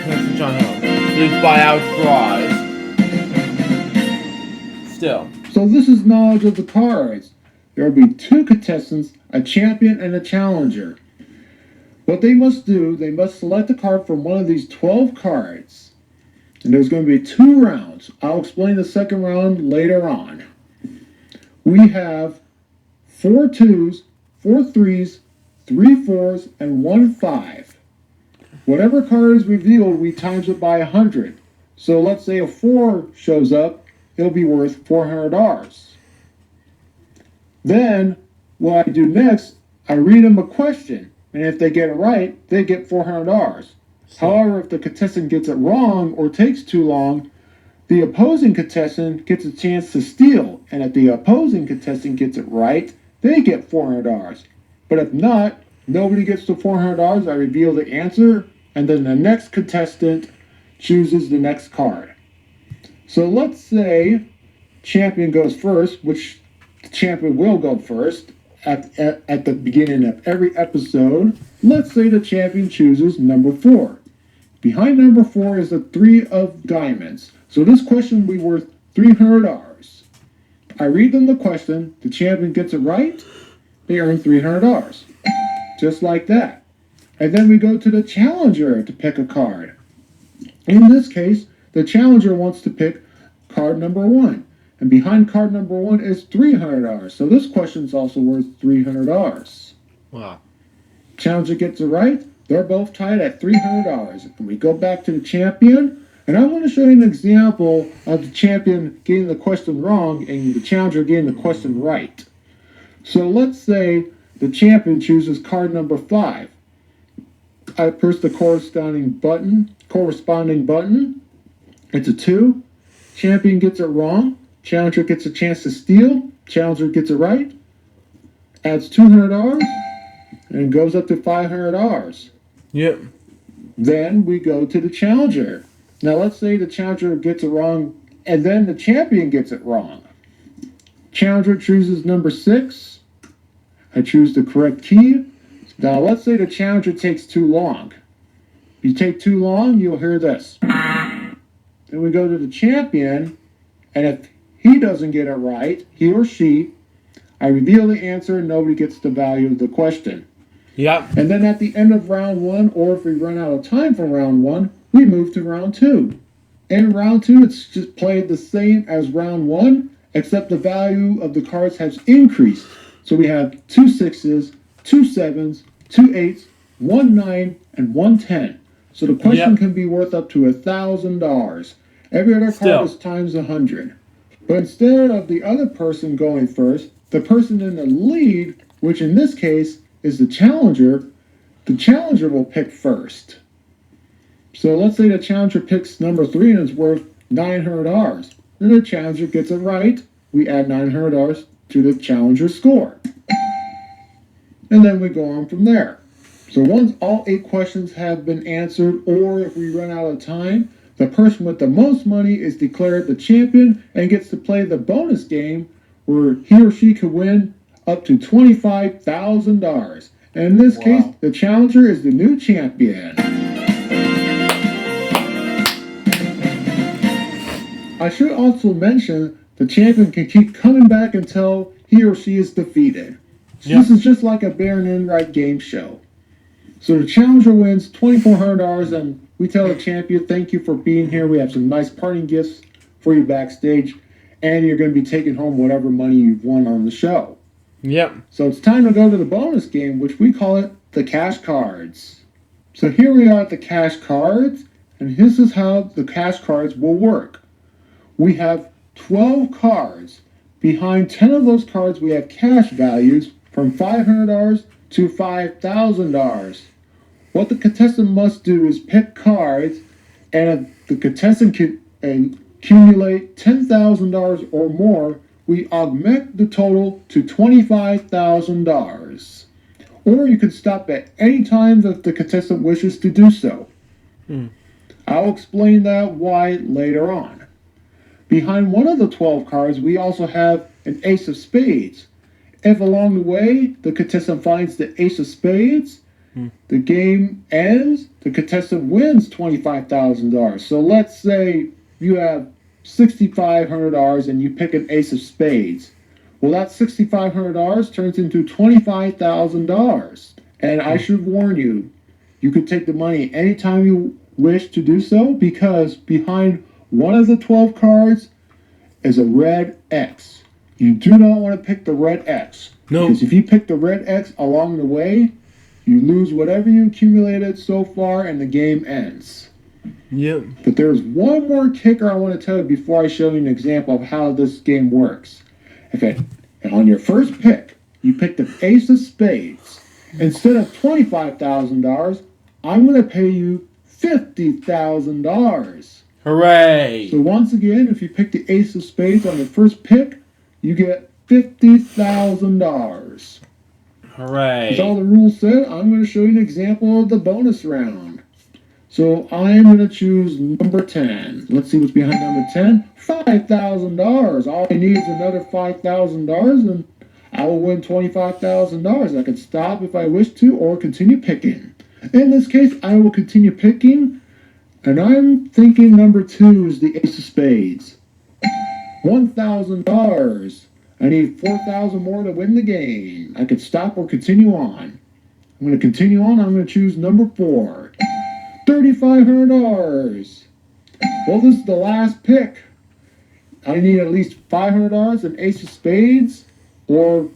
Presented by John Harrell. Produced by Alex Fries. Still. So this is Knowledge of the Cards. There will be 2 contestants, a champion and a challenger. What they must do, they must select a card from one of these 12 cards. And there's going to be 2 rounds. I'll explain the second round later on. We have 4 2s, 4 3s, 3 4s, and 1 5. Whatever card is revealed, we times it by 100. So let's say a 4 shows up, it'll be worth $400. Then, what I do next, I read them a question, and if they get it right, they get $400. However, if the contestant gets it wrong or takes too long, the opposing contestant gets a chance to steal, and if the opposing contestant gets it right, they get $400. But if not, nobody gets the $400. I reveal the answer, and then the next contestant chooses the next card. So let's say champion goes first, which the champion will go first at the beginning of every episode. Let's say the champion chooses number 4. Behind number 4 is the 3 of diamonds. So this question will be worth $300. I read them the question, the champion gets it right, they earn $300. Just like that. And then we go to the challenger to pick a card. In this case, the challenger wants to pick card number 1. And behind card number 1 is $300. So this question is also worth $300. Wow. Challenger gets it right. They're both tied at $300. And we go back to the champion. And I want to show you an example of the champion getting the question wrong and the challenger getting the question right. So let's say the champion chooses card number 5. I press the corresponding button. It's a 2. Champion gets it wrong. Challenger gets a chance to steal. Challenger gets it right. Adds $200 and goes up to $500. Yep. Then we go to the challenger. Now let's say the challenger gets it wrong and then the champion gets it wrong. Challenger chooses number 6. I choose the correct key. Now let's say the challenger takes too long. If you take too long, you'll hear this. Then we go to the champion, and if he doesn't get it right, he or she, I reveal the answer and nobody gets the value of the question. Yep. And then at the end of round 1, or if we run out of time for round 1, we move to round 2. In round 2, it's just played the same as round 1, except the value of the cards has increased. So we have 2 6s, 2 7s, 2 8s, 1 9, and 1 10. So the question can be worth up to $1,000. Every other card is times 100. But instead of the other person going first, the person in the lead, which in this case is the challenger will pick first. So let's say the challenger picks number 3 and it's worth $900. Then the challenger gets it right. We add $900 to the challenger's score. And then we go on from there. So once all 8 questions have been answered, or if we run out of time, the person with the most money is declared the champion and gets to play the bonus game where he or she could win up to $25,000. And in this case, the challenger is the new champion. I should also mention the champion can keep coming back until he or she is defeated. So this is just like a Bear and Enright game show. So the challenger wins $2,400 and we tell the champion, thank you for being here. We have some nice parting gifts for you backstage. And you're going to be taking home whatever money you've won on the show. Yep. So it's time to go to the bonus game, which we call it the cash cards. So here we are at the cash cards. And this is how the cash cards will work. We have 12 cards. Behind 10 of those cards, we have cash values from $500 to $5,000. What the contestant must do is pick cards, and if the contestant can accumulate $10,000 or more, we augment the total to $25,000. Or you can stop at any time that the contestant wishes to do so. I'll explain that why later on. Behind one of the 12 cards, we also have an ace of spades. If along the way the contestant finds the ace of spades, the game ends, the contestant wins $25,000. So let's say you have $6,500 and you pick an ace of spades. Well, that $6,500 turns into $25,000. And I should warn you, you could take the money anytime you wish to do so, because behind one of the 12 cards is a red X. You do not want to pick the red X. No. Because if you pick the red X along the way, you lose whatever you accumulated so far and the game ends. Yep. But there's one more kicker I want to tell you before I show you an example of how this game works. On your first pick, you pick the ace of spades. Instead of $25,000, I'm going to pay you $50,000. Hooray! So once again, if you pick the ace of spades on the first pick, you get $50,000. Hooray! As all the rules said, I'm going to show you an example of the bonus round. So I'm going to choose number 10. Let's see what's behind number 10. $5,000. All I need is another $5,000 and I will win $25,000. I can stop if I wish to or continue picking. In this case, I will continue picking, and I'm thinking number 2 is the Ace of Spades. $1,000. I need 4,000 more to win the game. I could stop or continue on. I'm going to continue on. I'm going to choose number 4. $3,500. Well, this is the last pick. I need at least $500 and Ace of Spades, or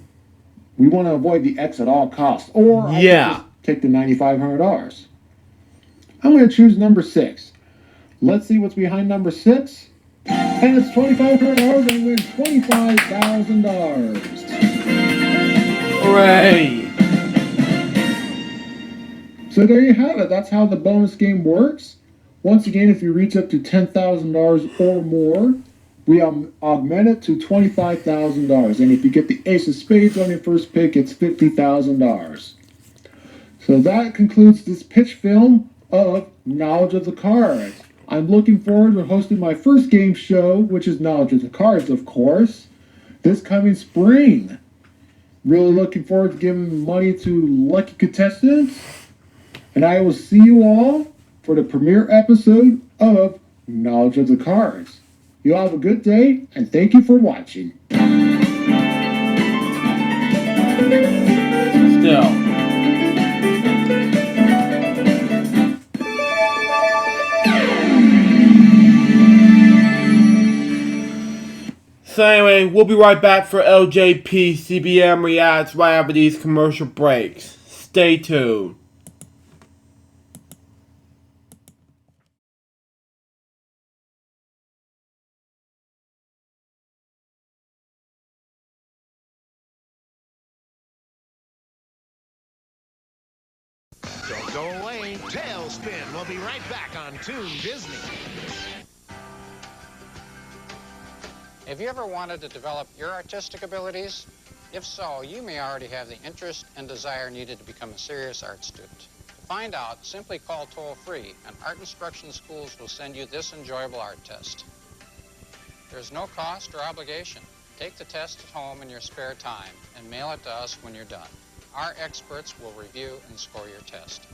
we want to avoid the X at all costs. Or I can just take the $9,500. I'm going to choose number 6. Let's see what's behind number 6. And it's $2,500 and win $25,000. Hooray! So there you have it. That's how the bonus game works. Once again, if you reach up to $10,000 or more, we augment it to $25,000. And if you get the Ace of Spades on your first pick, it's $50,000. So that concludes this pitch film of Knowledge of the Cards. I'm looking forward to hosting my first game show, which is Knowledge of the Cards, of course, this coming spring. Really looking forward to giving money to lucky contestants. And I will see you all for the premiere episode of Knowledge of the Cards. You all have a good day, and thank you for watching. Still. So anyway, we'll be right back for LJPCBM Reacts right after these commercial breaks. Stay tuned. Don't go away. Tailspin. We'll be right back on Toon Disney. Have you ever wanted to develop your artistic abilities? If so, you may already have the interest and desire needed to become a serious art student. To find out, simply call toll-free, and Art Instruction Schools will send you this enjoyable art test. There's no cost or obligation. Take the test at home in your spare time and mail it to us when you're done. Our experts will review and score your test.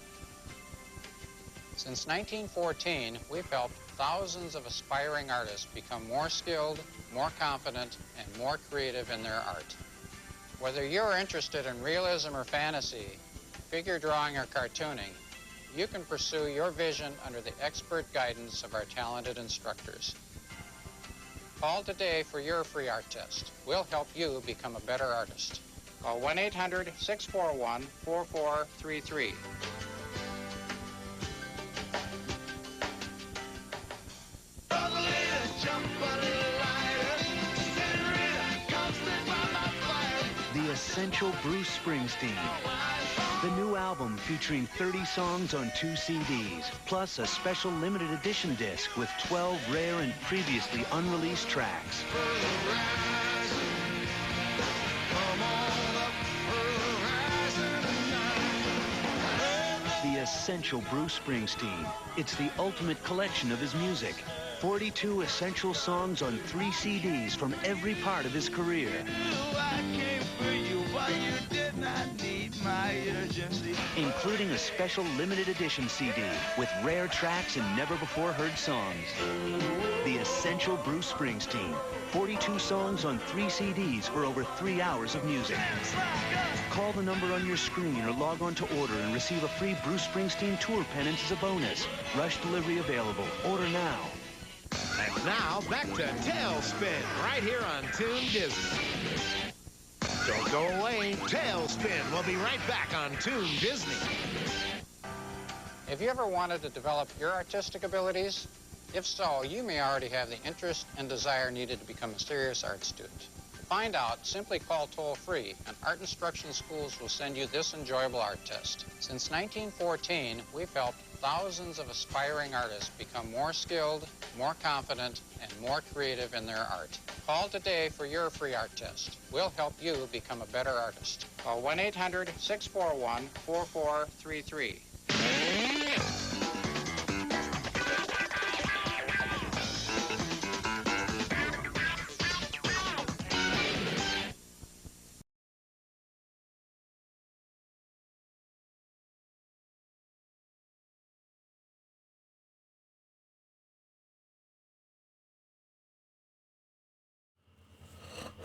Since 1914, we've helped thousands of aspiring artists become more skilled, more confident, and more creative in their art. Whether you're interested in realism or fantasy, figure drawing or cartooning, you can pursue your vision under the expert guidance of our talented instructors. Call today for your free art test. We'll help you become a better artist. Call 1-800-641-4433. The Essential Bruce Springsteen. The new album featuring 30 songs on 2 CDs, plus a special limited edition disc with 12 rare and previously unreleased tracks. The Essential Bruce Springsteen. It's the ultimate collection of his music. 42 essential songs on 3 CDs from every part of his career. Including a special limited edition CD with rare tracks and never-before-heard songs. The Essential Bruce Springsteen. 42 songs on 3 CDs for over 3 hours of music. Call the number on your screen or log on to order and receive a free Bruce Springsteen tour pennant as a bonus. Rush delivery available. Order now. And now, back to Tailspin, right here on Toon Disney. Don't go away. Tailspin. We'll be right back on Toon Disney. Have you ever wanted to develop your artistic abilities? If so, you may already have the interest and desire needed to become a serious art student. To find out, simply call toll-free, and Art Instruction Schools will send you this enjoyable art test. Since 1914, we've helped thousands of aspiring artists become more skilled, more confident, and more creative in their art. Call today for your free art test. We'll help you become a better artist. Call 1-800-641-4433.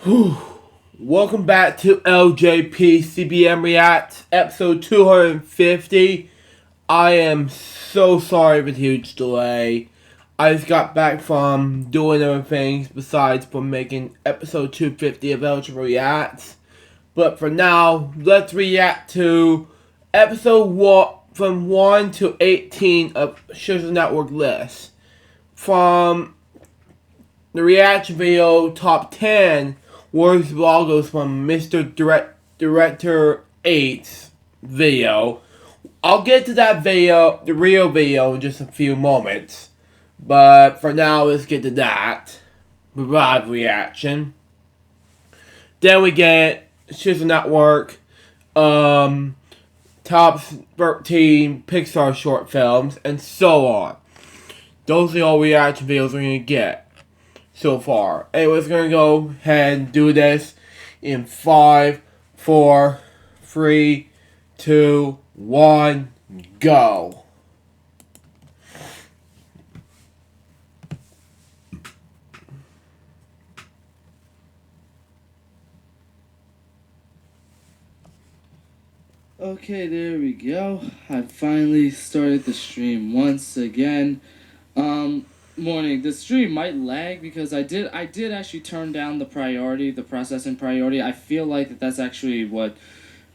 Welcome back to LJPCBM Reacts, episode 250. I am so sorry for the huge delay. I just got back from doing other things besides from making episode 250 of LJ Reacts. But for now, let's react to episode 1 from 1 to 18 of Social Network list. From the reaction video top 10, worst vloggers from Mr. Director 8's video. I'll get to that video, the real video, in just a few moments. But for now, let's get to that. Live reaction. Then we get Social Network, top 13 Pixar short films, and so on. Those are all reaction videos we're going to get so far. Anyways, we're going to go ahead and do this in 5, 4, 3, 2, 1, go. Okay, there we go. I finally started the stream once again. Morning. The stream might lag because I did actually turn down the processing priority. I feel like that's actually what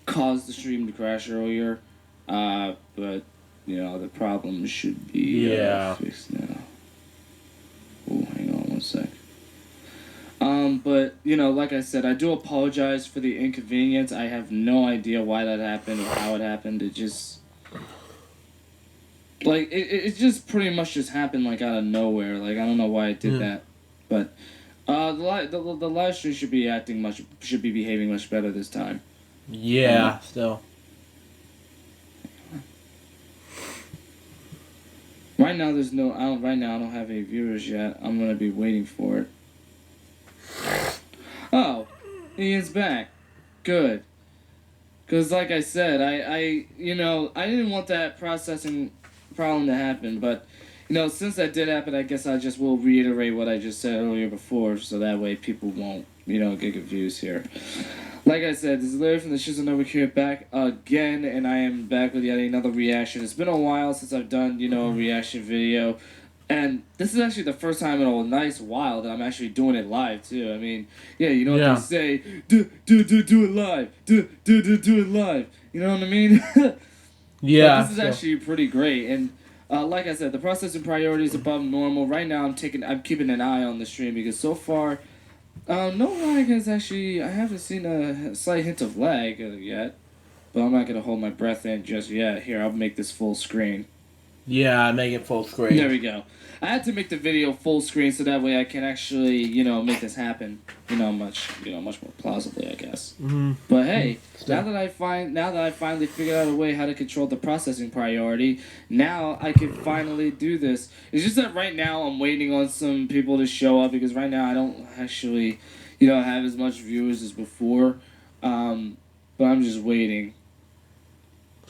caused the stream to crash earlier. But you know, the problem should be fixed now. Oh, hang on one sec. But, you know, like I said, I do apologize for the inconvenience. I have no idea why that happened or how it happened. It just... Like, it just pretty much just happened, like, out of nowhere. Like, I don't know why it did that. But, the live stream should be behaving much better this time. Yeah, still. Right now, right now, I don't have any viewers yet. I'm gonna be waiting for it. Oh, Ian's back. Good. Because, like I said, I didn't want that processing problem to happen, but, you know, since that did happen, I guess I just will reiterate what I just said earlier before, so that way people won't, you know, get confused here. Like I said, this is Larry from the Shizzle Network here, back again, and I am back with yet another reaction. It's been a while since I've done, you know, a reaction video. And this is actually the first time in a nice while that I'm actually doing it live too. I mean, yeah, you know what they say, do it live, do it live. You know what I mean? Yeah. But this is actually pretty great. And like I said, the processing priority is above normal. Right now, I'm keeping an eye on the stream because so far, no lag has actually. I haven't seen a slight hint of lag yet. But I'm not gonna hold my breath in just yet. Here, I'll make this full screen. Yeah, make it full screen. There we go. I had to make the video full screen so that way I can actually, you know, make this happen, much more plausibly, I guess. Mm-hmm. But hey, now that I finally figured out a way how to control the processing priority, now I can finally do this. It's just that right now I'm waiting on some people to show up because right now I don't actually, have as much viewers as before. But I'm just waiting.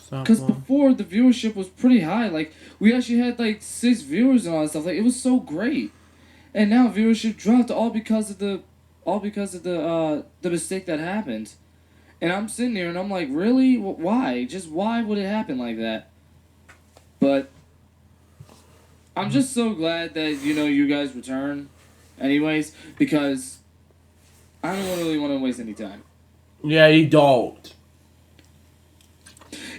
Because before, the viewership was pretty high. Like, we actually had, like, 6 viewers and all that stuff. Like, it was so great. And now viewership dropped all because of the mistake that happened. And I'm sitting there and I'm like, really? Why? Just why would it happen like that? But I'm just so glad that, you guys return anyways. Because I don't really want to waste any time. Yeah, you don't.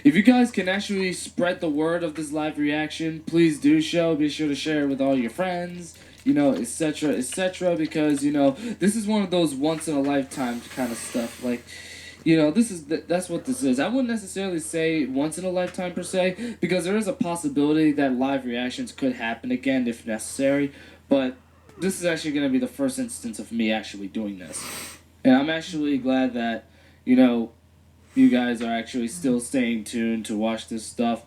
If you guys can actually spread the word of this live reaction, please do so. Be sure to share it with all your friends, etc., etc. Because, this is one of those once-in-a-lifetime kind of stuff. Like, that's what this is. I wouldn't necessarily say once-in-a-lifetime per se, because there is a possibility that live reactions could happen again if necessary. But this is actually going to be the first instance of me actually doing this. And I'm actually glad that, you guys are actually still staying tuned to watch this stuff.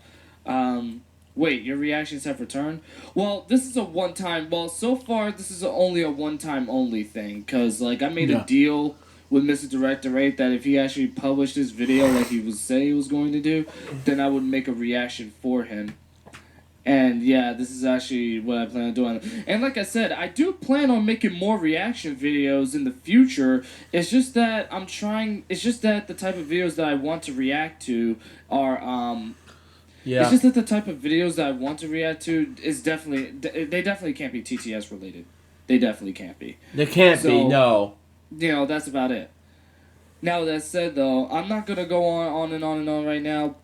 Wait, your reactions have returned? Well, this is a one-time... Well, so far, this is only a one-time only thing. Because, like, I made a deal with Mr. Director 8 that if he actually published this video like he was saying he was going to do, then I would make a reaction for him. And yeah, this is actually what I plan on doing. And like I said, I do plan on making more reaction videos in the future. It's just that the type of videos that I want to react to are it's just that the type of videos that I want to react to is they definitely can't be TTS related. They definitely can't be. They can't be, no. You know, that's about it. Now that said, though, I'm not going to go on and on and on right now.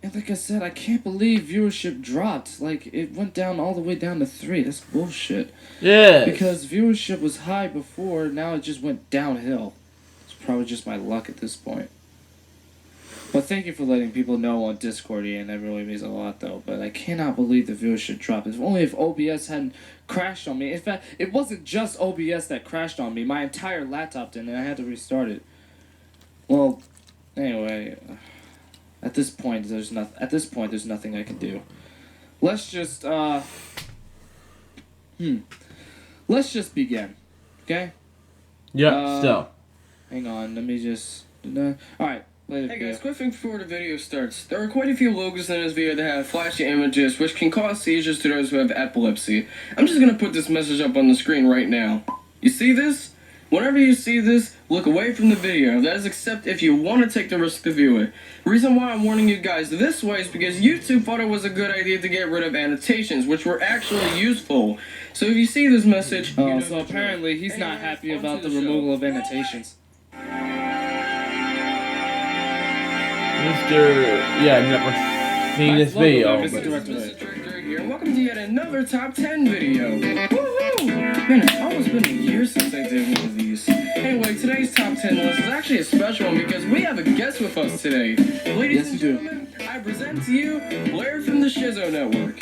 And like I said, I can't believe viewership dropped. Like, it went down all the way down to 3. That's bullshit. Yeah. Because viewership was high before, now it just went downhill. It's probably just my luck at this point. But thank you for letting people know on Discord, Ian. That really means a lot, though. But I cannot believe the viewership dropped. If only if OBS hadn't crashed on me. In fact, it wasn't just OBS that crashed on me. My entire laptop did, and I had to restart it. Well, anyway... At this point, there's nothing I can do. Let's just begin, okay? Yeah. Still. Hang on, let me just. All right. Hey guys, quick thing before the video starts. There are quite a few logos in this video that have flashy images, which can cause seizures to those who have epilepsy. I'm just gonna put this message up on the screen right now. You see this? Whenever you see this, look away from the video. That is except if you want to take the risk to view it. Reason why I'm warning you guys this way is because YouTube thought it was a good idea to get rid of annotations, which were actually useful. So if you see this message... Oh, so apparently he's not happy about the removal of annotations. Never seen this video. Mr. Director here, and welcome to yet another Top 10 video. Woohoo! Man, it's almost been a year since I did one of these. Anyway, today's Top 10 list is actually a special one because we have a guest with us today. Ladies and gentlemen, I present to you Larry from the Shizzo Network.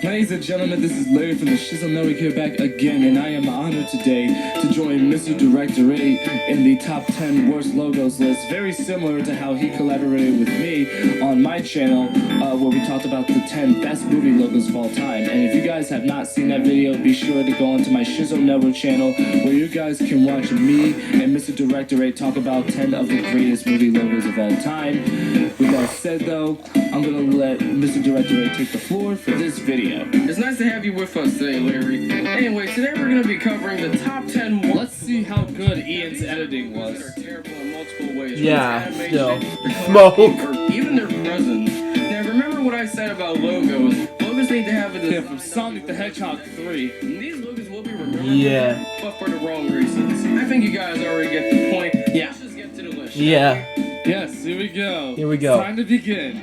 Ladies and gentlemen, this is Larry from the Shizzo Network here back again, and I am honored today to join Mr. Director 8 in the top 10 worst logos list, very similar to how he collaborated with me on my channel, where we talked about the 10 best movie logos of all time. And if you guys have not seen that video, be sure to go onto my Shizzo Network channel, where you guys can watch me and Mr. Director 8 talk about 10 of the greatest movie logos of all time. With that said, though, I'm going to let Mr. Director 8 take the floor for this video. It's nice to have you with us today, Larry. Anyway, today we're going to be covering the top 10... Let's see how good Ian's editing was. ...that are terrible in multiple ways. Yeah, still. Smoke. Or even their presence. Now, remember what I said about logos. Logos need to have a... Yeah, from Sonic the Hedgehog 3. And these logos will be remembered, but for the wrong reasons. I think you guys already get the point. Yeah. Let's just get to the list. Yeah. Yes, here we go. Here we go. Time to begin.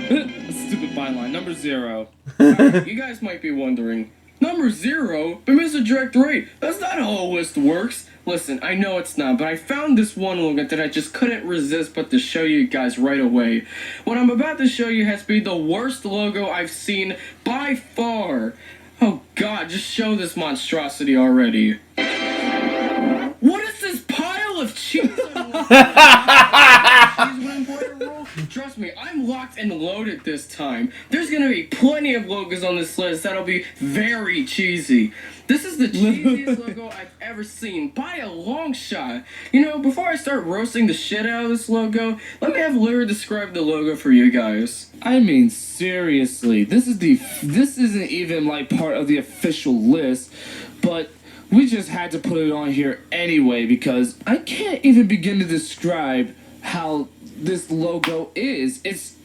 A stupid byline. Number 0. You guys might be wondering, number 0? But Mr. Director 8, that's not how a list works. Listen, I know it's not, but I found this one logo that I just couldn't resist but to show you guys right away. What I'm about to show you has to be the worst logo I've seen by far. Oh god, just show this monstrosity already. What is this pile of cheese? Trust me, I'm locked and loaded this time. There's gonna be plenty of logos on this list that'll be very cheesy. This is the cheesiest logo I've ever seen, by a long shot. You know, before I start roasting the shit out of this logo, let me have Larry describe the logo for you guys. I mean, seriously, this isn't even like part of the official list, but we just had to put it on here anyway because I can't even begin to describe how this logo is. It's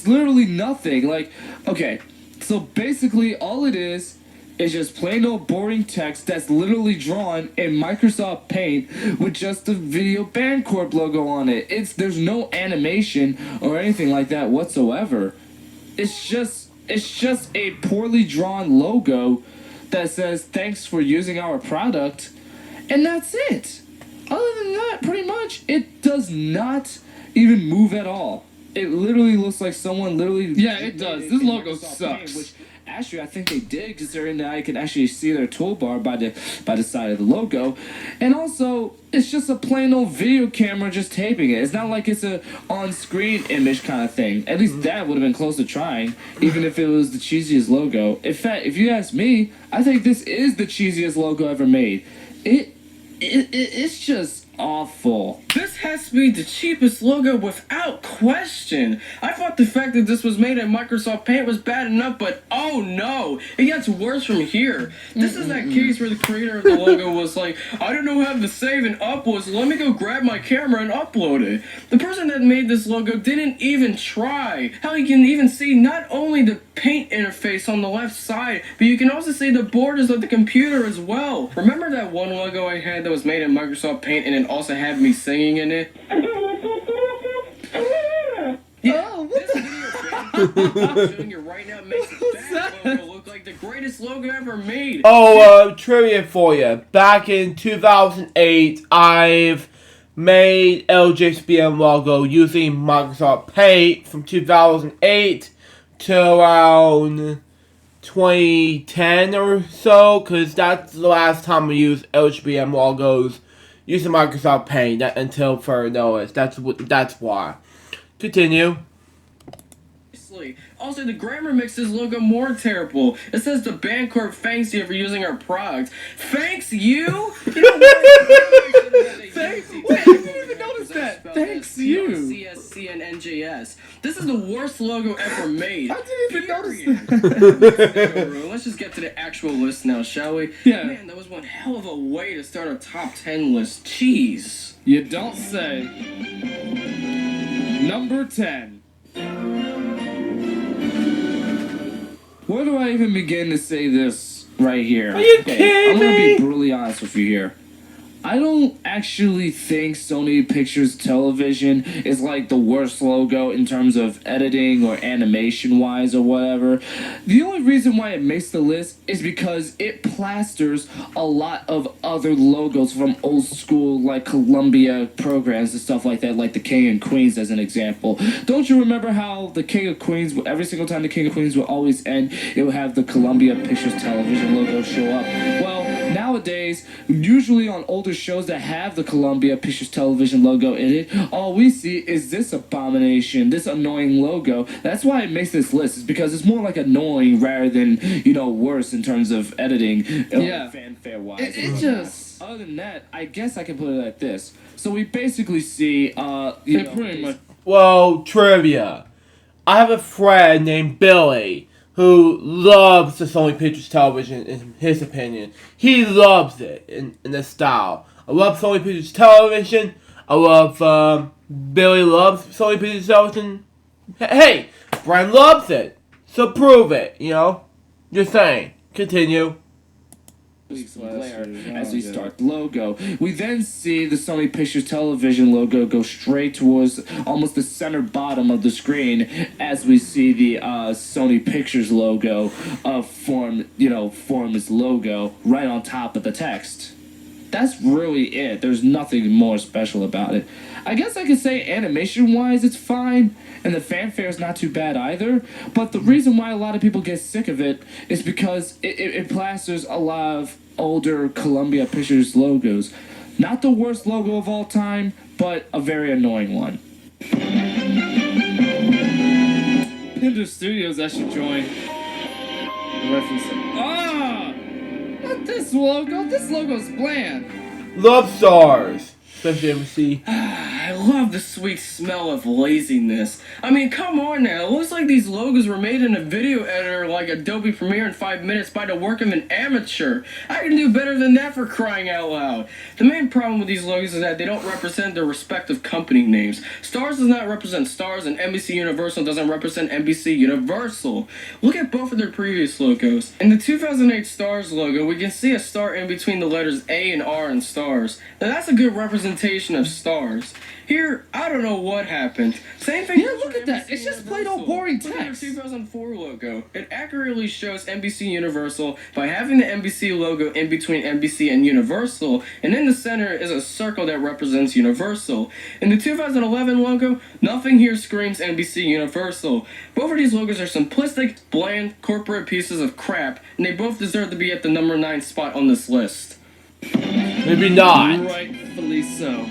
literally nothing. Like, okay, so basically all it is just plain old boring text that's literally drawn in Microsoft Paint with just the Video Bancorp logo on it. There's no animation or anything like that whatsoever. It's just a poorly drawn logo that says thanks for using our product, and that's it. Other than that, pretty much, it does not even move at all. It literally looks like someone literally... Yeah, it does. This logo sucks. Which, actually, I think they did, considering that I can actually see their toolbar by the side of the logo. And also, it's just a plain old video camera just taping it. It's not like it's a on-screen image kind of thing. At least that would have been close to trying, even if it was the cheesiest logo. In fact, if you ask me, I think this is the cheesiest logo ever made. It's just awful. This has to be the cheapest logo without question. I thought the fact that this was made in Microsoft Paint was bad enough, but oh no, it gets worse from here. This is that case where the creator of the logo was like, I don't know how to save and upload, so let me go grab my camera and upload it. The person that made this logo didn't even try. Hell, you can even see not only the paint interface on the left side, but you can also see the borders of the computer as well. Remember that one logo I had that was made in Microsoft Paint and it also had me singing in it? Yeah, this video I'm showing you right now makes that logo look like the greatest logo ever made. Oh, trivia for you. Back in 2008, I've made LJPCBM logo using Microsoft Paint from 2008 to around 2010 or so, because that's the last time we used LJPCBM logos using Microsoft Paint until further notice. That's why. Continue. Also, the grammar makes this logo more terrible. It says the Bancorp thanks you for using our product. Thanks you? You know what? Wait, I didn't even notice that. Thanks you. CSCNNJS. This is the worst logo ever made. I didn't even notice that. Let's just get to the actual list now, shall we? Yeah. Man, that was one hell of a way to start a top 10 list. Jeez. You don't say. Number 10. Where do I even begin to say this right here? Are you kidding I'm gonna me? be brutally honest with you here. I don't actually think Sony Pictures Television is like the worst logo in terms of editing or animation wise or whatever. The only reason why it makes the list is because it plasters a lot of other logos from old school like Columbia programs and stuff like that, like the King and Queens as an example. Don't you remember how the King of Queens, every single time the King of Queens would always end, it would have the Columbia Pictures Television logo show up? Well, nowadays, usually on older shows that have the Columbia Pictures Television logo in it, all we see is this abomination, this annoying logo. That's why it makes this list, is because it's more like annoying rather than, you know, worse in terms of editing, fanfare wise. It just, other than that, I guess I can put it like this. So we basically see, pretty much. Well, trivia. I have a friend named Billy who loves the Sony Pictures Television, in his opinion. He loves it in this style. I love Sony Pictures Television. I love, Billy loves Sony Pictures Television. Hey, Brian loves it. So prove it, you know? Just saying. Continue. As we start the logo, we then see the Sony Pictures Television logo go straight towards almost the center bottom of the screen as we see the Sony Pictures logo form its logo right on top of the text. That's really it. There's nothing more special about it. I guess I could say animation-wise it's fine, and the fanfare is not too bad either, but the reason why a lot of people get sick of it is because it plasters a lot of older Columbia Pictures logos. Not the worst logo of all time, but a very annoying one. Pinder Studios, I should join. Not this logo. This logo's bland. Love stars. Especially MC. I love the sweet smell of laziness. I mean, come on now. It looks like these logos were made in a video editor like Adobe Premiere in 5 minutes by the work of an amateur. I can do better than that, for crying out loud. The main problem with these logos is that they don't represent their respective company names. Stars does not represent Stars, and NBC Universal doesn't represent NBC Universal. Look at both of their previous logos. In the 2008 Stars logo, we can see a star in between the letters A and R in Stars. Now that's a good representation of Stars. Here, I don't know what happened. Same thing. Yeah, look at that. It's just plain old boring text. Look at their 2004 logo. It accurately shows NBC Universal by having the NBC logo in between NBC and Universal, and in the center is a circle that represents Universal. In the 2011 logo, nothing here screams NBC Universal. Both of these logos are simplistic, bland, corporate pieces of crap, and they both deserve to be at the number 9 spot on this list. Maybe not. Rightfully so.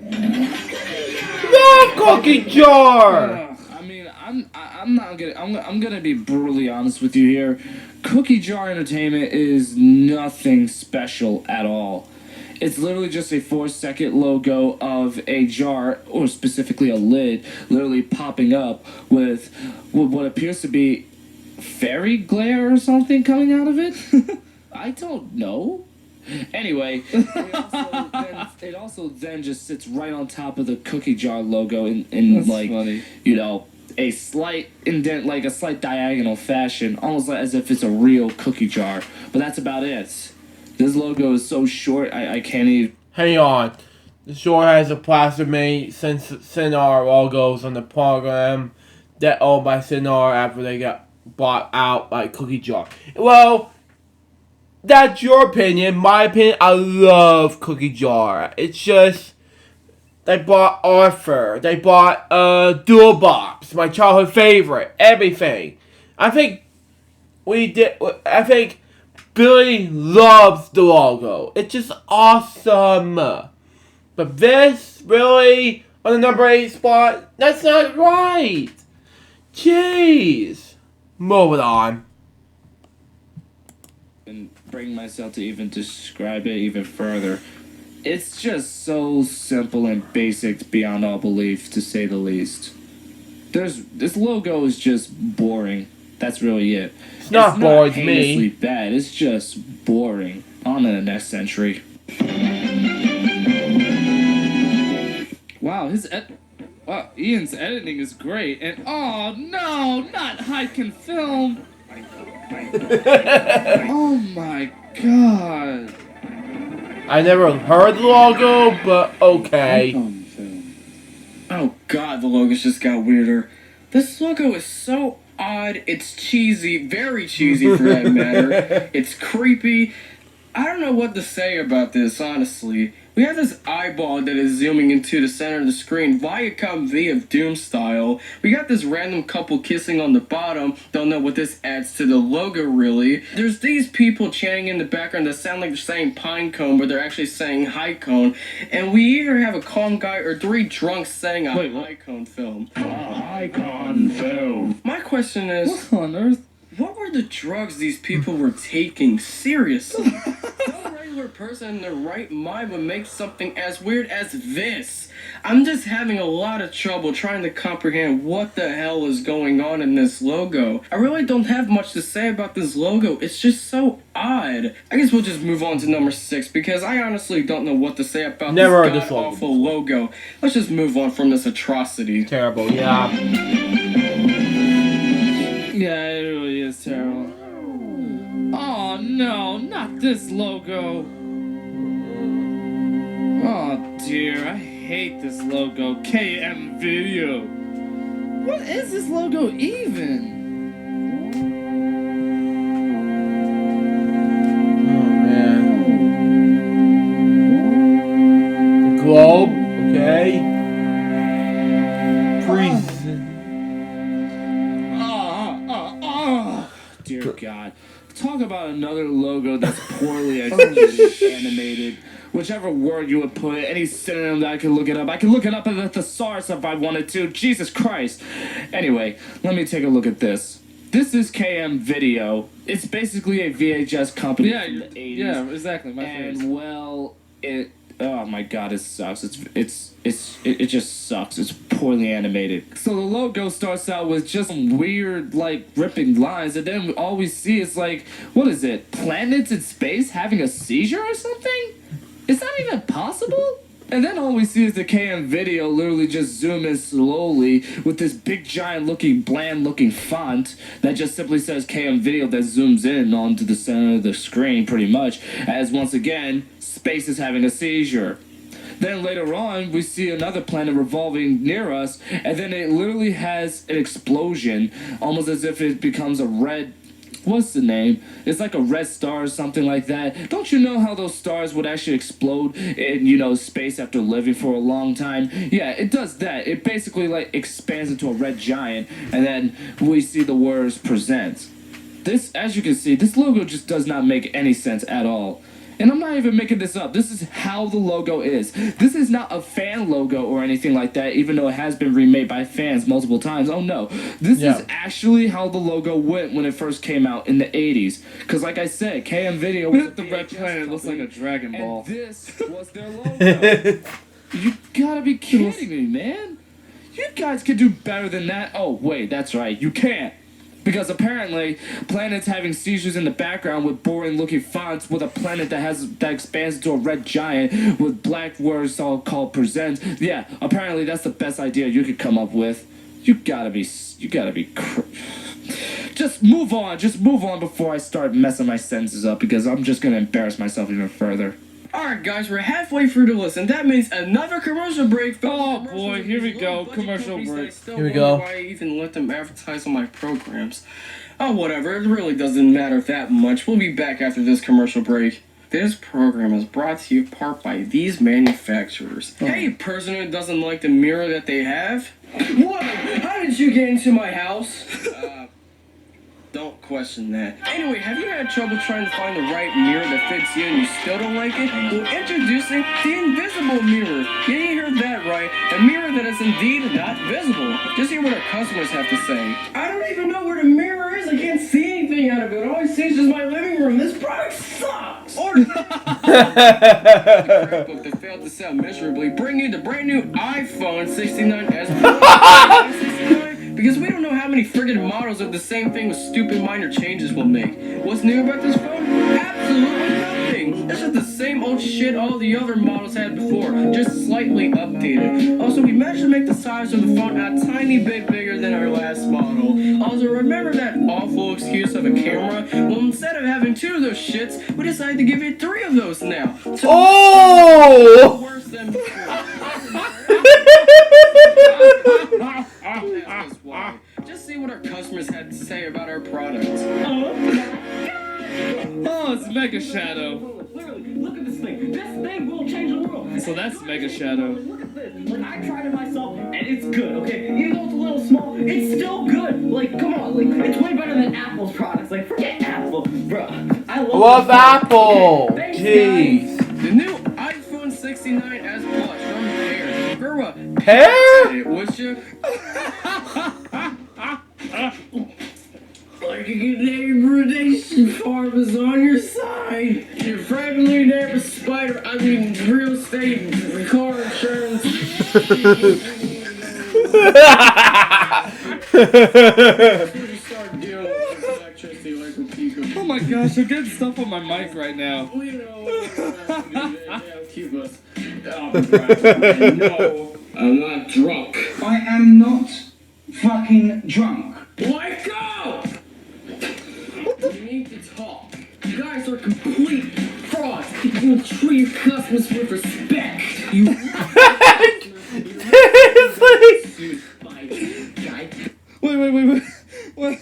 No, cookie jar. I mean, I'm gonna be brutally honest with you here. Cookie Jar Entertainment is nothing special at all. It's literally just a 4-second logo of a jar, or specifically a lid, literally popping up with what appears to be fairy glare or something coming out of it. I don't know. Anyway, it also then just sits right on top of the cookie jar logo in like, funny. You know, a slight indent, like a slight diagonal fashion, almost like as if it's a real cookie jar. But that's about it. This logo is so short, I can't even... Hang on. The store has a plastic made Cinar logos on the program that owned by Cinar after they got bought out by Cookie Jar. Well, that's your opinion. My opinion, I love Cookie Jar. It's just... They bought Arthur. They bought Dual Bops, my childhood favorite. Everything. I think Billy loves the logo. It's just awesome. But this, really, on the number 8 spot, that's not right. Jeez. Moving on. And bring myself to even describe it even further. It's just so simple and basic beyond all belief, to say the least. This logo is just boring. That's really it. It's not boring to me. Heinously bad. It's just boring. On to the next century. Wow, Ian's editing is great. And oh no, not Hyken Film. Oh my god. I never heard the logo, but okay. Oh god, the logos just got weirder. This logo is so odd, it's cheesy, very cheesy for that matter. It's creepy. I don't know what to say about this, honestly. We have this eyeball that is zooming into the center of the screen, Viacom V of Doom style. We got this random couple kissing on the bottom. Don't know what this adds to the logo, really. There's these people chanting in the background that sound like they're saying pine cone, but they're actually saying high cone. And we either have a calm guy or 3 drunks saying a high cone film. High cone film. My question is... What on earth? What were the drugs these people were taking? Seriously. No regular person in their right mind would make something as weird as this. I'm just having a lot of trouble trying to comprehend what the hell is going on in this logo. I really don't have much to say about this logo. It's just so odd. I guess we'll just move on to number 6 because I honestly don't know what to say about this god-awful logo. Let's just move on from this atrocity. Terrible, yeah. Yeah, it really is terrible. Oh no, not this logo. Oh dear, I hate this logo. KM Video. What is this logo even? Oh man. The globe, okay. Prison. Dear God. Talk about another logo that's poorly animated. Whichever word you would put it, any synonym that I could look it up. I could look it up at the thesaurus if I wanted to. Jesus Christ. Anyway, let me take a look at this. This is KM Video. It's basically a VHS company from the 80s. Yeah, exactly. My and face. well, oh my god, it sucks. It just sucks. It's poorly animated. So the logo starts out with just some weird, like, ripping lines, and then all we see is, like, what is it? Planets in space having a seizure or something? Is that even possible? And then all we see is the KM Video literally just zoom in slowly with this big giant looking bland looking font that just simply says KM Video that zooms in onto the center of the screen pretty much as once again space is having a seizure. Then later on we see another planet revolving near us and then it literally has an explosion almost as if it becomes a red... What's the name? It's like a red star or something like that. Don't you know how those stars would actually explode in, you know, space after living for a long time? Yeah, it does that. It basically, like, expands into a red giant, and then we see the words present. This, as you can see, this logo just does not make any sense at all. And I'm not even making this up. This is how the logo is. This is not a fan logo or anything like that, even though it has been remade by fans multiple times. Oh no. This is actually how the logo went when it first came out in the 80s. Because like I said, KM Video was The red planet looks like a Dragon Ball. and this was their logo. You gotta be kidding me, man. You guys could do better than that. Oh, wait, that's right. You can't. Because apparently, planets having seizures in the background with boring-looking fonts with a planet that expands into a red giant with black words all called present. Yeah, apparently that's the best idea you could come up with. You gotta be Just move on before I start messing my sentences up because I'm just gonna embarrass myself even further. Alright guys, we're halfway through the list, and that means another commercial break. Oh boy, here we go, commercial break. Here we go. Why I even let them advertise on my programs. Oh, whatever, it really doesn't matter that much. We'll be back after this commercial break. This program is brought to you in part by these manufacturers. Hey, person who doesn't like the mirror that they have. What? How did you get into my house? Don't question that. Anyway, have you had trouble trying to find the right mirror that fits you and you still don't like it? Well, introducing the invisible mirror. Yeah, you heard that right. A mirror that is indeed not visible. Just hear what our customers have to say. I don't even know where the mirror is. I can't see anything out of it. All I see is just my living room. This product sucks. Order the crap book that failed to sell miserably. Bring you the brand new iPhone 69s Plus. Because we don't know how many friggin' models of the same thing with stupid minor changes we'll make. What's new about this phone? Absolutely nothing. It's just the same old shit all the other models had before, just slightly updated. Also, we managed to make the size of the phone a tiny bit bigger than our last model. Also, remember that awful excuse of a camera? Well, instead of having 2 of those shits, we decided to give you 3 of those now. So worse than before. Just see what our customers had to say about our products. Oh, it's Mega Shadow. Look at this thing. This thing will change the world. So that's Mega Shadow. Look at this. Like, I tried it myself, and it's good, okay? Even though it's a little small, it's still good. Like, come on. Like, it's way better than Apple's products. Like, forget Apple. Bruh, I love Apple. Thanks, Jeez. The new iPhone 69s Plus from Pear. Grow up. Pear? Would you? Like a good degradation farm is on your side. Your friendly neighbor spider, real estate, car insurance. Oh my gosh, I'm getting stuff on my mic right now. Keep us. No, I'm not drunk. I am not fucking drunk. Let go! You need to talk. You guys are complete frauds. You don't treat your customers with respect. You. Wait. What?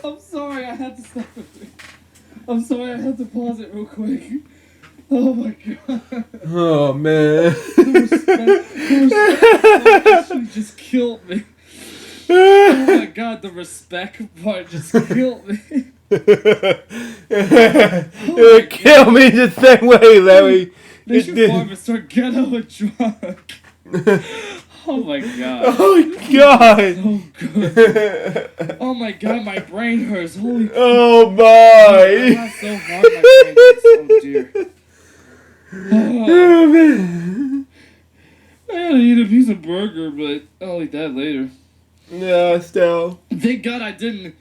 I'm sorry, I had to stop it. I'm sorry, I had to pause it real quick. Oh my god. Oh man. The respect part just killed me. Oh my god, the respect part just killed me. It killed me the same way, Larry. They should farm and start ghetto and drunk. Oh my god. Oh god. So good. Oh my god, my brain hurts. Holy Oh my. I laughed so hard, my brain hurts. Oh dear. Oh man. I gotta eat a piece of burger, but I'll eat that later. Yeah, still. Thank God I didn't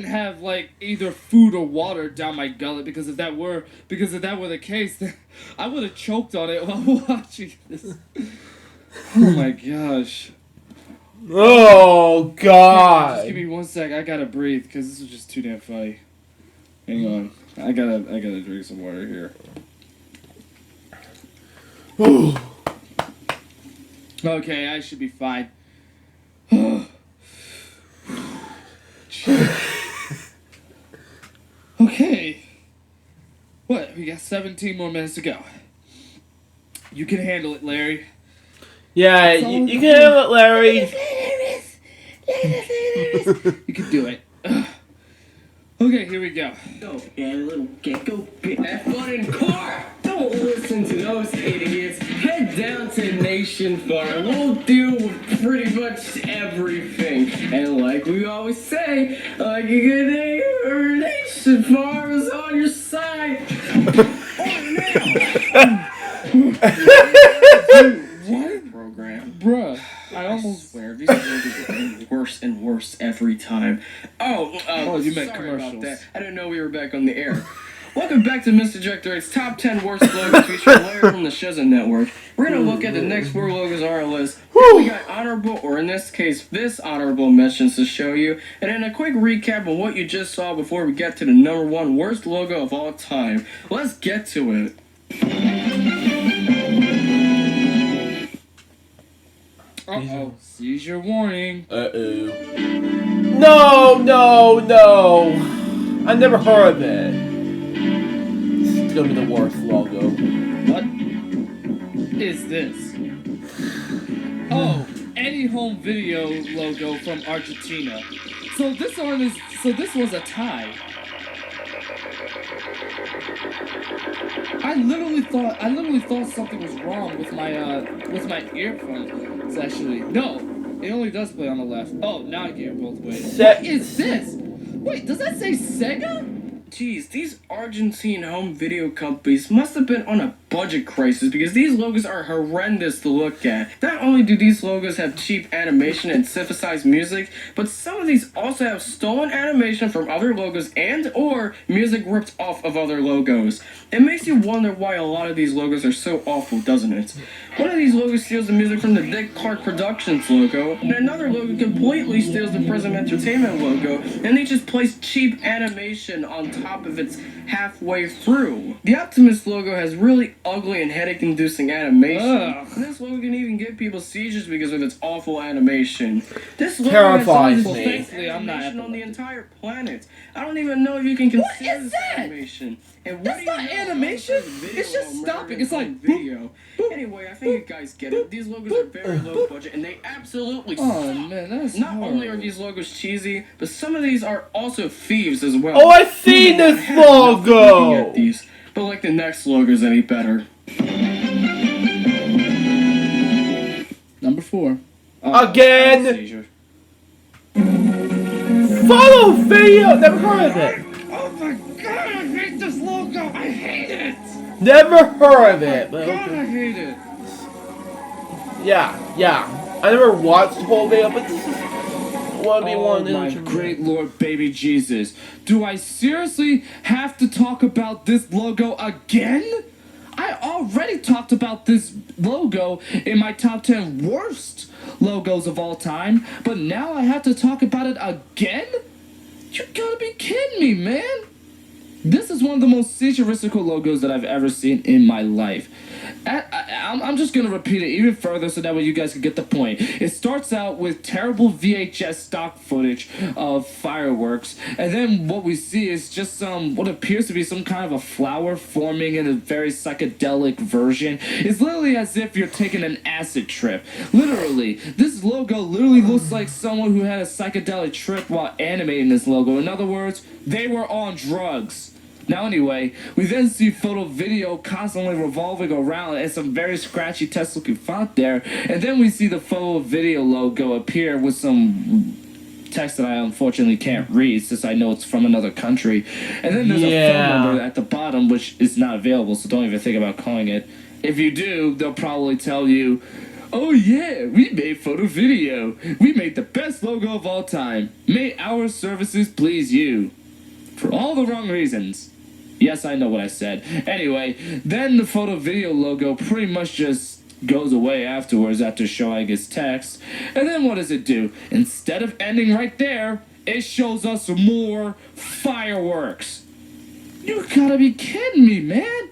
have like either food or water down my gullet because if that were the case, then I would have choked on it while watching this. Oh my gosh. Oh god. Just give me 1 sec. I gotta breathe because this is just too damn funny. Hang on. I gotta drink some water here. Okay, I should be fine. Okay. What? We got 17 more minutes to go. You can handle it, Larry. Yeah, you can have it, Larry. You can do it. Okay, here we go. Oh, yeah, little gecko bit that fun in car. Don't listen to those idiots. Head down to Nation Farm. We'll deal with pretty much everything. And like we always say, like a good neighbor, Nation Farm is on your side. What? Program. Bruh, I almost swear these movies are getting worse and worse every time. Oh, you meant sorry commercials. about that. I didn't know we were back on the air. Welcome back to Mr. Directorate's Top 10 Worst Logos featuring Larry from the Shizza Network. We're going to look at the next 4 logos on our list. We got honorable, or in this case, dishonorable mentions to show you. And then a quick recap of what you just saw before we get to the number 1 worst logo of all time. Let's get to it. Uh-oh. Seizure warning. Uh-oh. No! I never heard of it. This is gonna be the worst logo. What is this? Oh, any home video logo from Argentina. So this was a tie. I literally thought something was wrong with my earphones. Actually, no, it only does play on the left. Oh, now I can hear both ways. What is this? Wait, does that say Sega? Jeez, these Argentine home video companies must have been on a budget crisis because these logos are horrendous to look at. Not only do these logos have cheap animation and synthesized music, but some of these also have stolen animation from other logos and or music ripped off of other logos. It makes you wonder why a lot of these logos are so awful, doesn't it? One of these logos steals the music from the Dick Clark Productions logo, and another logo completely steals the Prism Entertainment logo, and they just place cheap animation on top of it halfway through. The Optimus logo has really ugly and headache-inducing animation. And this logo can even give people seizures because of its awful animation. This logo terrifies has me. Thankfully, animation on the entire planet. I don't even know if you can consider this animation. And what That's not animation. It's just stopping. It's like video. Anyway, I think you guys get it. These logos are very low budget, and they absolutely suck. Man, that's Not only are these logos cheesy, but some of these are also thieves as well. Oh, I've seen this logo! At these, but like the next logo's any better. Number 4. Again! Follow video! Never heard of it. Oh my god, I hate this logo! I hate it! Never heard of it. But God, I hate it! Yeah. I never watched the whole video, but this is one of Oh my great Lord, baby Jesus. Do I seriously have to talk about this logo again? I already talked about this logo in my top 10 worst logos of all time, but now I have to talk about it again? You gotta be kidding me, man! This is one of the most seizuristical logos that I've ever seen in my life. I'm just gonna repeat it even further so that way you guys can get the point. It starts out with terrible VHS stock footage of fireworks, and then what we see is just what appears to be some kind of a flower forming in a very psychedelic version. It's literally as if you're taking an acid trip. Literally, this logo literally looks like someone who had a psychedelic trip while animating this logo. In other words, they were on drugs. Now anyway, we then see photo video constantly revolving around and some very scratchy text looking font there, and then we see the photo video logo appear with some text that I unfortunately can't read since I know it's from another country, and then there's a phone number at the bottom which is not available, so don't even think about calling it. If you do, they'll probably tell you, oh yeah, we made photo video. We made the best logo of all time. May our services please you. For all the wrong reasons. Yes, I know what I said. Anyway, then the photo video logo pretty much just goes away afterwards after showing its text. And then what does it do? Instead of ending right there, it shows us more fireworks. You gotta be kidding me, man.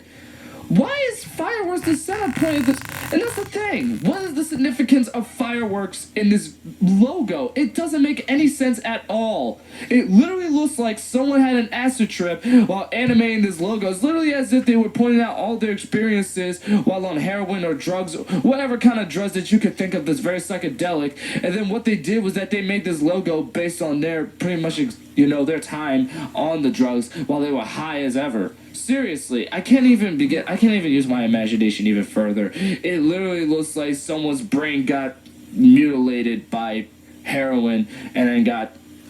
Why is fireworks the center point of this? And that's the thing. What is the significance of fireworks in this logo. It doesn't make any sense at all. It literally looks like someone had an acid trip while animating this logo. It's literally as if they were pointing out all their experiences while on heroin or drugs, whatever kind of drugs that you could think of that's very psychedelic. And then what they did was that they made this logo based on their pretty much, their time on the drugs while they were high as ever. Seriously, I can't even use my imagination even further. It literally looks like someone's brain got mutilated by heroin and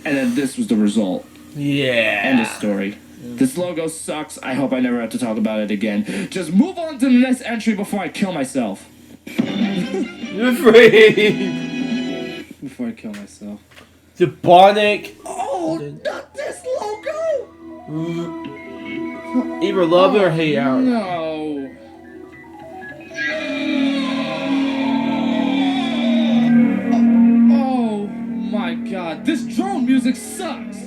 then this was the result. Yeah. End of story. This logo sucks. I hope I never have to talk about it again. Just move on to the next entry before I kill myself. You're afraid. Before I kill myself. Demonic. Oh, not this logo! Either love it or hate out. No. Oh my god, this drone music sucks!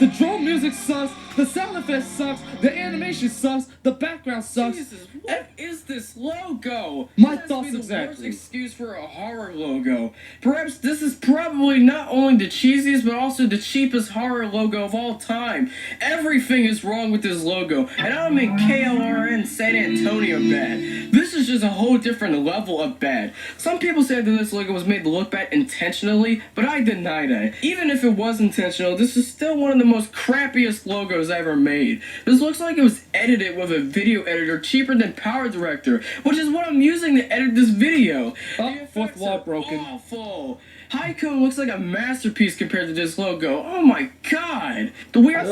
The drone music sucks, the sound effects sucks, the animation sucks, the background sucks. Jesus, what is this logo? My That thoughts must be the exactly. worst excuse for a horror logo. Perhaps this is probably not only the cheesiest, but also the cheapest horror logo of all time. Everything is wrong with this logo, and I don't mean KLRN San Antonio bad. This is just a whole different level of bad. Some people say that this logo was made to look bad intentionally, but I deny that. Even if it was intentional, this is still one of the most crappiest logos ever made. This looks like it was edited with a video editor cheaper than Power Director, which is what I'm using to edit this video. Oh, fourth wall broken. Awful. Haiku looks like a masterpiece compared to this logo. Oh my god! The weird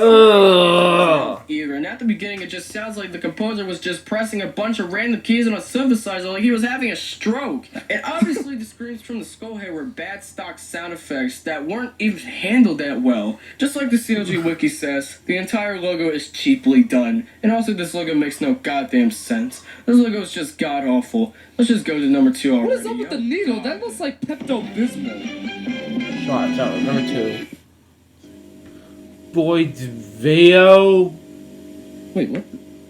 either, and at the beginning it just sounds like the composer was just pressing a bunch of random keys on a synthesizer like he was having a stroke. And obviously the screams from the skull head were bad stock sound effects that weren't even handled that well. Just like the CLG wiki says, the entire logo is cheaply done. And also this logo makes no goddamn sense. This logo is just god awful. Let's just go to number 2 already. What is up with the needle? That looks like Pepto-Bismol. Sorry, number 2. Boyd's Veo. Wait, what?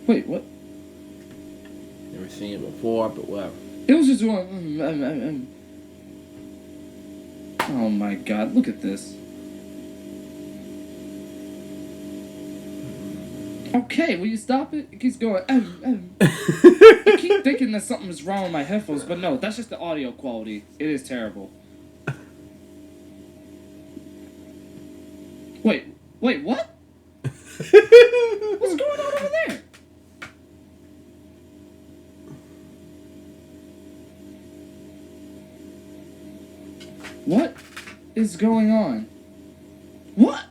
Wait, what? Never seen it before, but whatever. It was just going. Oh my god, look at this. Okay, will you stop it? It keeps going. I keep thinking that something is wrong with my headphones, but no, that's just the audio quality. It is terrible. Wait, what? What's going on over there? What is going on? What?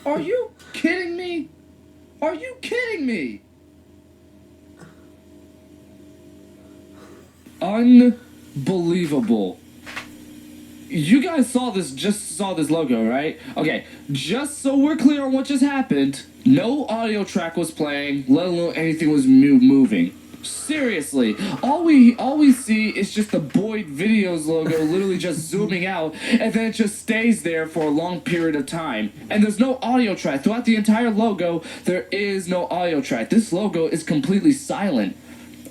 Are you kidding me? Are you kidding me? Unbelievable. You guys just saw this logo, right? Okay, just so we're clear on what just happened, no audio track was playing, let alone anything was moving. Seriously, all we see is just the Boyd Videos logo literally just zooming out, and then it just stays there for a long period of time. And there's no audio track. Throughout the entire logo, there is no audio track. This logo is completely silent.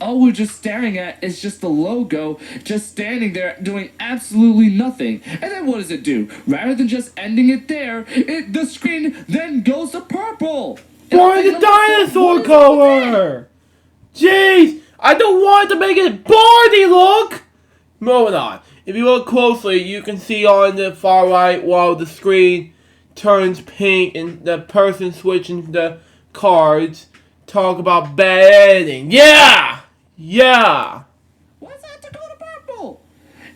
All we're just staring at is just the logo just standing there doing absolutely nothing. And then what does it do? Rather than just ending it there, the screen then goes to purple. Why the dinosaur color? Jeez, I don't want to make it Barney look! Moving on. If you look closely, you can see on the far right while the screen turns pink and the person switching the cards talk about bad editing. Yeah! Why does it have to go to purple?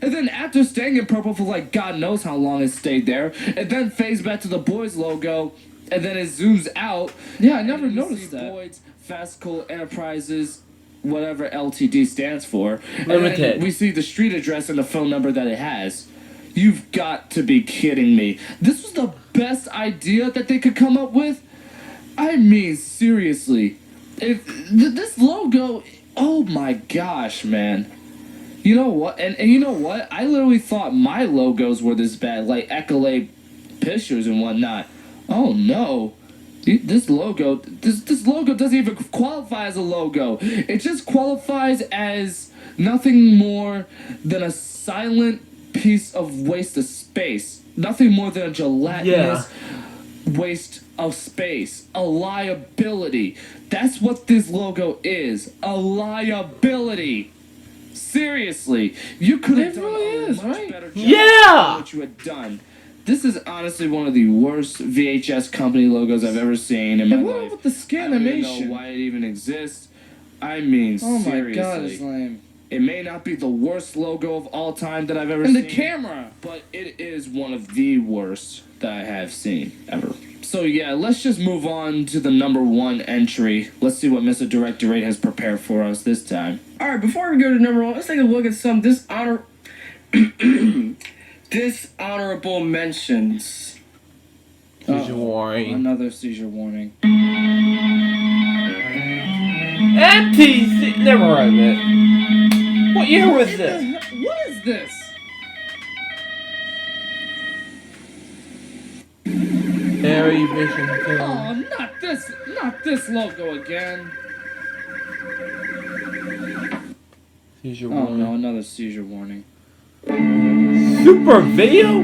And then after staying in purple for like God knows how long it stayed there, it then fades back to the Boys logo, and then it zooms out. Yeah, I never noticed that. Boyd's Fast Cool Enterprises, whatever LTD stands for. Limited. And then we see the street address and the phone number that it has. You've got to be kidding me. This was the best idea that they could come up with? I mean, seriously. If this logo, oh my gosh, man. You know what? And you know what? I literally thought my logos were this bad, like Echolate pictures and whatnot. Oh no. This logo doesn't even qualify as a logo. It just qualifies as nothing more than a silent piece of waste of space. Nothing more than a gelatinous waste of space. A liability. That's what this logo is. A liability. Seriously. You could have done a much better job than what you had done. This is honestly one of the worst VHS company logos I've ever seen in my life. What about the scan I don't animation? even know why it even exists. I mean, Oh seriously. my god, it's lame. It may not be the worst logo of all time that I've ever And seen. the camera! But it is one of the worst that I have seen ever. So yeah, let's just move on to the number 1 entry. Let's see what Mr. Directorate has prepared for us this time. Alright, before we go to number 1, let's take a look at some dishonorable mentions. Seizure warning. Another seizure warning. MTC. Never heard of it. What year was this? What is this? Airy Vision. Oh, not this logo again. Seizure Oh warning. no, another seizure warning. Super video?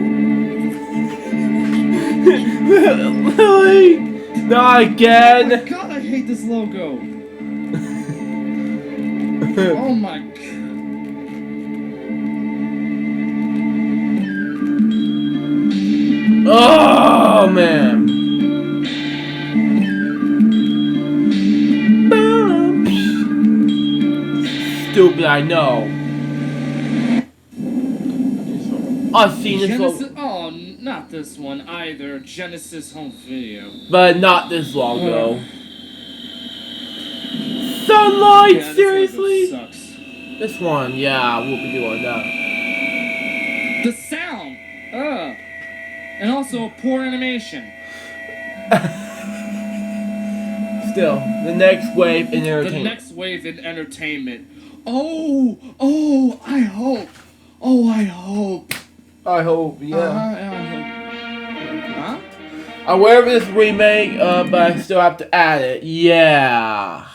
Really? Not again. Oh my god, I hate this logo. Oh my god. Oh man. Stupid, I know. I've seen this Genesis. logo, Oh, not this one either. Genesis home video. but not this logo. Sunlight, Yeah, this seriously? logo sucks. This one, yeah, we'll be doing that. The sound. And also poor animation. Still, the next wave in The entertainment. next wave in entertainment. Oh, I hope. I hope, yeah. Huh? I'm aware of this remake, but I still have to add it. Yeah.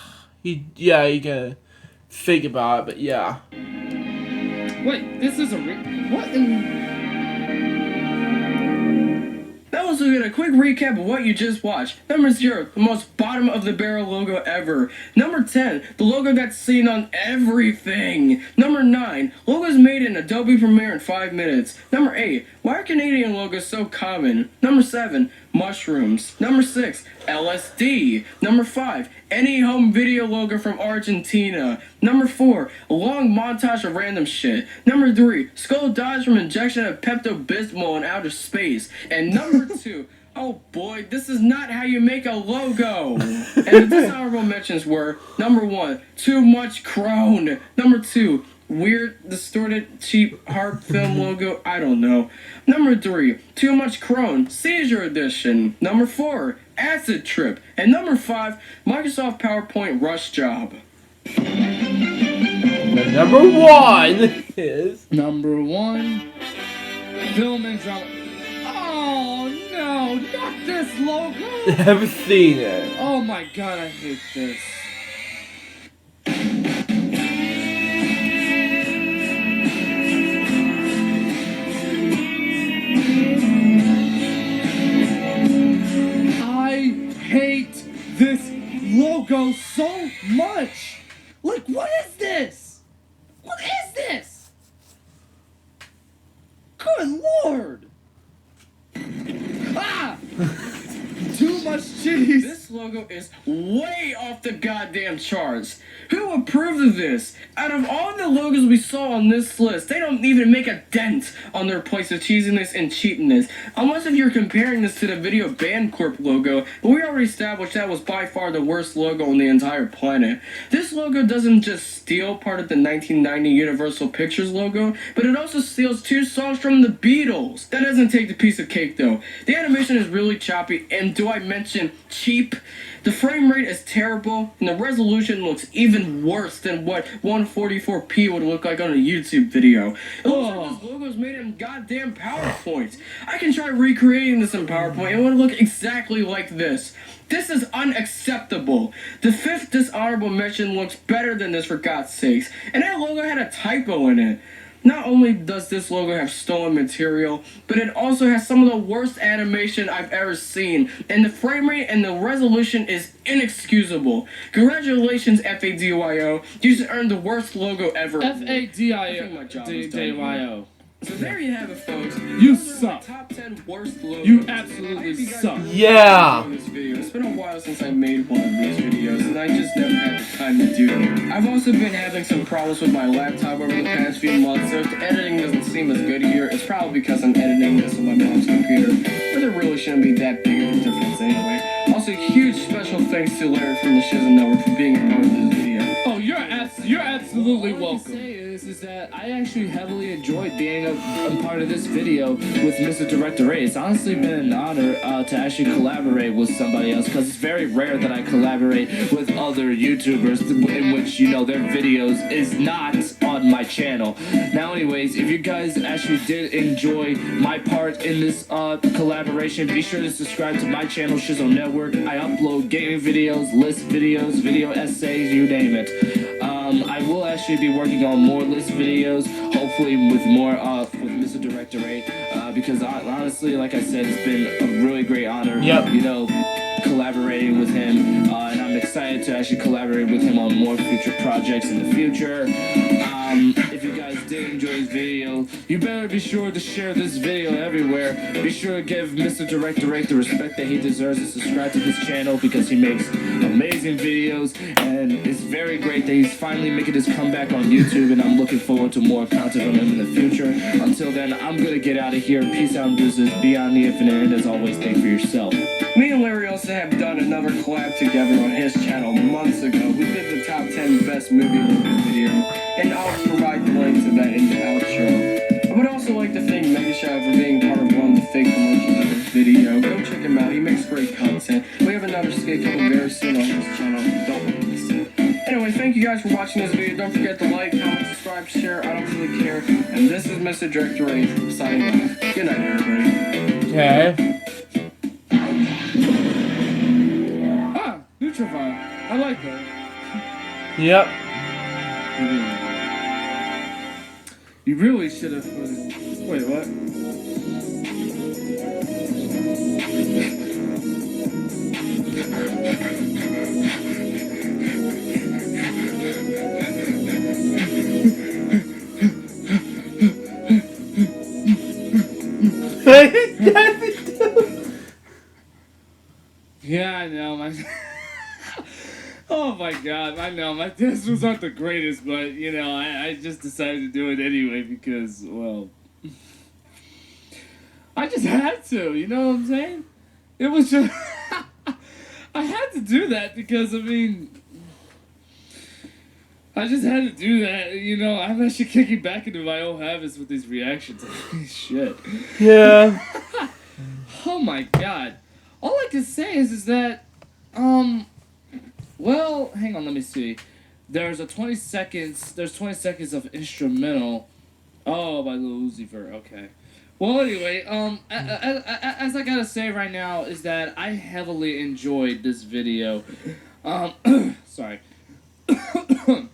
You can think about it, but yeah. Wait, this is a what in... That was a quick recap of what you just watched. Number 0, the most bottom of the barrel logo ever. Number 10, the logo that's seen on everything. Number 9, logos made in Adobe Premiere in 5 minutes. Number 8, why are Canadian logos so common? Number 7, mushrooms. Number 6, LSD. Number 5, any home video logo from Argentina. Number 4, a long montage of random shit. Number 3, Skull dies from injection of Pepto-Bismol in outer space. And number 2, oh boy, this is not how you make a logo. And the dishonorable mentions were, number 1, too much crone. Number 2, weird, distorted, cheap harp film logo, I don't know. Number 3, too much crone, seizure edition. Number 4, acid trip. And number 5, Microsoft PowerPoint rush job. The number 1 is... Number 1, film and drama. Oh no, not this logo! I haven't seen it. Oh my god, I hate this. I hate this logo so much! Like, what is this? What is this? Good lord! Ah! Too much cheese! This logo is way off the goddamn charts. Who approved of this? Out of all the logos we saw on this list, they don't even make a dent on their place of cheesiness and cheapness. Unless if you're comparing this to the Video Bandcorp logo, but we already established that was by far the worst logo on the entire planet. This logo doesn't just steal part of the 1990 Universal Pictures logo, but it also steals 2 songs from the Beatles. That doesn't take the piece of cake though. The animation is really choppy, and do I mention cheap? The frame rate is terrible, and the resolution looks even worse than what 144p would look like on a YouTube video. It looks like this logo is made in goddamn PowerPoint. I can try recreating this in PowerPoint, and it would look exactly like this. This is unacceptable. The 5th dishonorable mention looks better than this, for God's sakes, and that logo had a typo in it. Not only does this logo have stolen material, but it also has some of the worst animation I've ever seen, and the frame rate and the resolution is inexcusable. Congratulations, FADYO. You just earned the worst logo ever. FADYO. So there you have it, folks. You suck. Top 10 worst logos. You absolutely suck. Yeah. This video. It's been a while since I made one of these videos, and I just never had the time to do it. I've also been having some problems with my laptop over the past few months, so if the editing doesn't seem as good here, it's probably because I'm editing this on my mom's computer. But it really shouldn't be that big of a difference anyway. Also, huge special thanks to Larry from the Shizzle Network for being a part of this video. Oh, you're absolutely welcome. Is that I actually heavily enjoyed being a part of this video with Mr. Director Ray. It's honestly been an honor to actually collaborate with somebody else, because it's very rare that I collaborate with other YouTubers in which, you know, their videos is not on my channel. Now anyways, if you guys actually did enjoy my part in this collaboration, be sure to subscribe to my channel, Shizzle Network. I upload gaming videos, list videos, video essays, you name it. I will actually be working on more list videos, hopefully with more with Mr. Director Ray, because honestly, like I said, it's been a really great honor, you know, collaborating with him, and I'm excited to actually collaborate with him on more future projects in the future. If you guys did enjoy this video, you better be sure to share this video everywhere. Be sure to give Mr. Director Ray the respect that he deserves, and subscribe to his channel because he makes amazing videos, and it's very great that he's finally making his comeback on YouTube, and I'm looking forward to more content from him in the future. Until then, I'm gonna get out of here. Peace out and deuces. Be on the infinite, and as always, think for yourself. Me and Larry also have done another collab together on his channel months ago. We did the top 10 best movie movies video, and I'll provide the link to that in the outro. I would also like to thank Megashy for being part of one of the fake promotions of this video. Go check him out, he makes great content. We have another skate coming very soon on his channel. Don't miss it. Anyway, thank you guys for watching this video. Don't forget to like, comment, subscribe, share. I don't really care. And this is Mr. Director Ray signing off. Good night, everybody. Okay. Neutrovine. I like that. Yep. You really should have put it. Wait, what? Yeah, I know, my. Oh my god, I know, my tests aren't the greatest, but, you know, I just decided to do it anyway because, well, I just had to, you know what I'm saying? It was just, I had to do that because, I mean, I just had to do that, you know, I'm actually kicking back into my old habits with these reactions. Shit. Yeah. Oh my god. All I can say is that, well, hang on, let me see. There's 20 seconds of instrumental. Oh, by Lil Uzi Vert, okay. Well, anyway, as I gotta say right now is that I heavily enjoyed this video. Sorry. I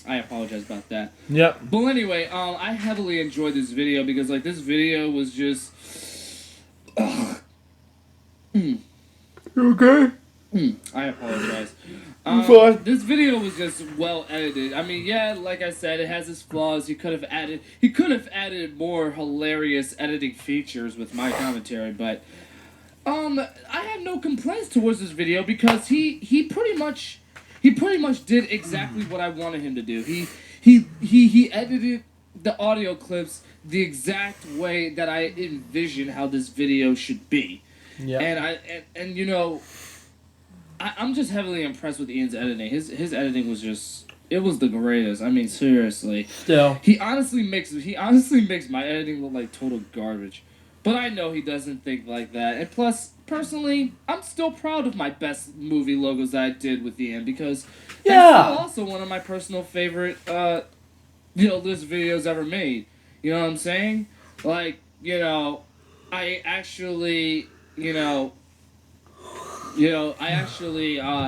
apologize about that. Yep. But anyway, I heavily enjoyed this video because, like, this video was just... You okay? I apologize. I'm fine. This video was just well edited. I mean, yeah, like I said, it has its flaws. He could have added more hilarious editing features with my commentary, but I have no complaints towards this video because he pretty much did exactly what I wanted him to do. He edited the audio clips the exact way that I envisioned how this video should be. Yeah. And you know, I'm just heavily impressed with Ian's editing. His editing was just, it was the greatest. I mean, seriously. Still. He honestly makes my editing look like total garbage. But I know he doesn't think like that. And plus, personally, I'm still proud of my best movie logos that I did with Ian because that's still also one of my personal favorite list videos ever made. You know what I'm saying? Like, you know, I actually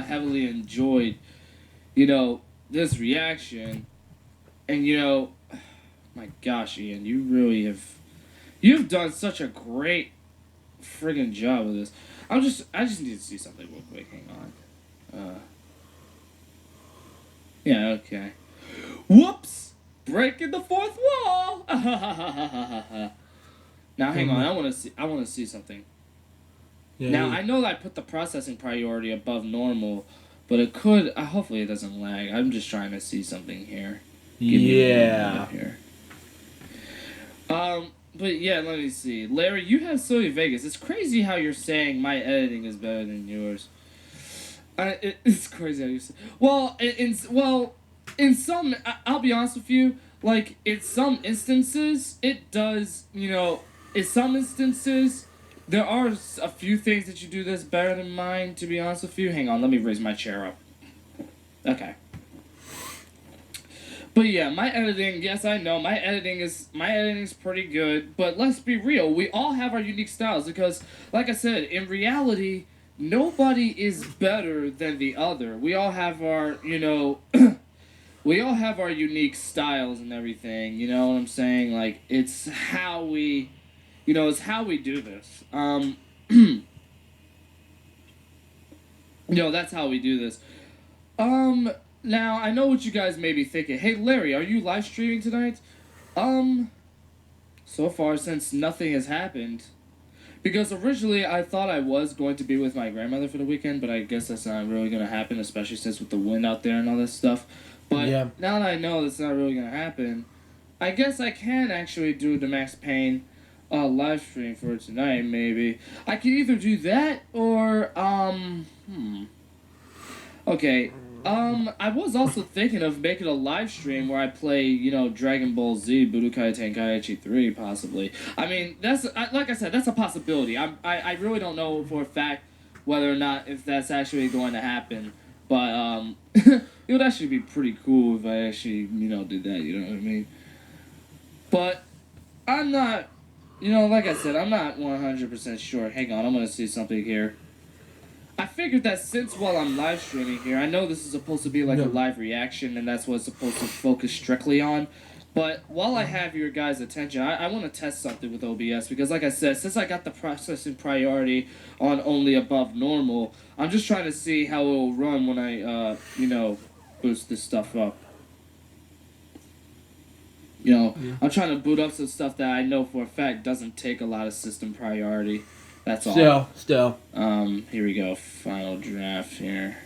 heavily enjoyed, this reaction, and My gosh, Ian, you've done such a great friggin' job with this. I just need to see something real quick. Hang on. Yeah, okay. Whoops! Breaking the fourth wall. Now hang on, I want to see something. Yeah, now I know that I put the processing priority above normal, but it could. Hopefully it doesn't lag. I'm just trying to see something here. Give me a moment here. But yeah, let me see. Larry, you have Sony Vegas. It's crazy how you're saying my editing is better than yours. It's crazy how you say. Well, in some, I'll be honest with you. Like in some instances, it does. You know, in some instances, there are a few things that you do that's better than mine. To be honest with you, hang on. Let me raise my chair up. Okay. But yeah, my editing, yes, I know, my editing's pretty good, but let's be real, we all have our unique styles, because, like I said, in reality, nobody is better than the other. We all have our, we all have our unique styles and everything, you know what I'm saying? Like, it's how we, it's how we do this. That's how we do this. Now, I know what you guys may be thinking. Hey, Larry, are you live streaming tonight? So far, since nothing has happened. Because originally, I thought I was going to be with my grandmother for the weekend, but I guess that's not really going to happen, especially since with the wind out there and all this stuff. But now that I know that's not really going to happen, I guess I can actually do the Max Payne live stream for tonight, maybe. I could either do that, or, Okay, I was also thinking of making a live stream where I play, Dragon Ball Z, Budokai Tenkaichi 3, possibly. I mean, that's, like I said, that's a possibility. I really don't know for a fact whether or not if that's actually going to happen. But, it would actually be pretty cool if I actually, did that, you know what I mean? But, I'm not, like I said, I'm not 100% sure. Hang on, I'm going to see something here. I figured that since while I'm live streaming here, I know this is supposed to be like a live reaction, and that's what it's supposed to focus strictly on. But while I have your guys' attention, I want to test something with OBS, because like I said, since I got the processing priority on only above normal, I'm just trying to see how it will run when I, boost this stuff up. I'm trying to boot up some stuff that I know for a fact doesn't take a lot of system priority. That's all. Still. Here we go. Final draft here.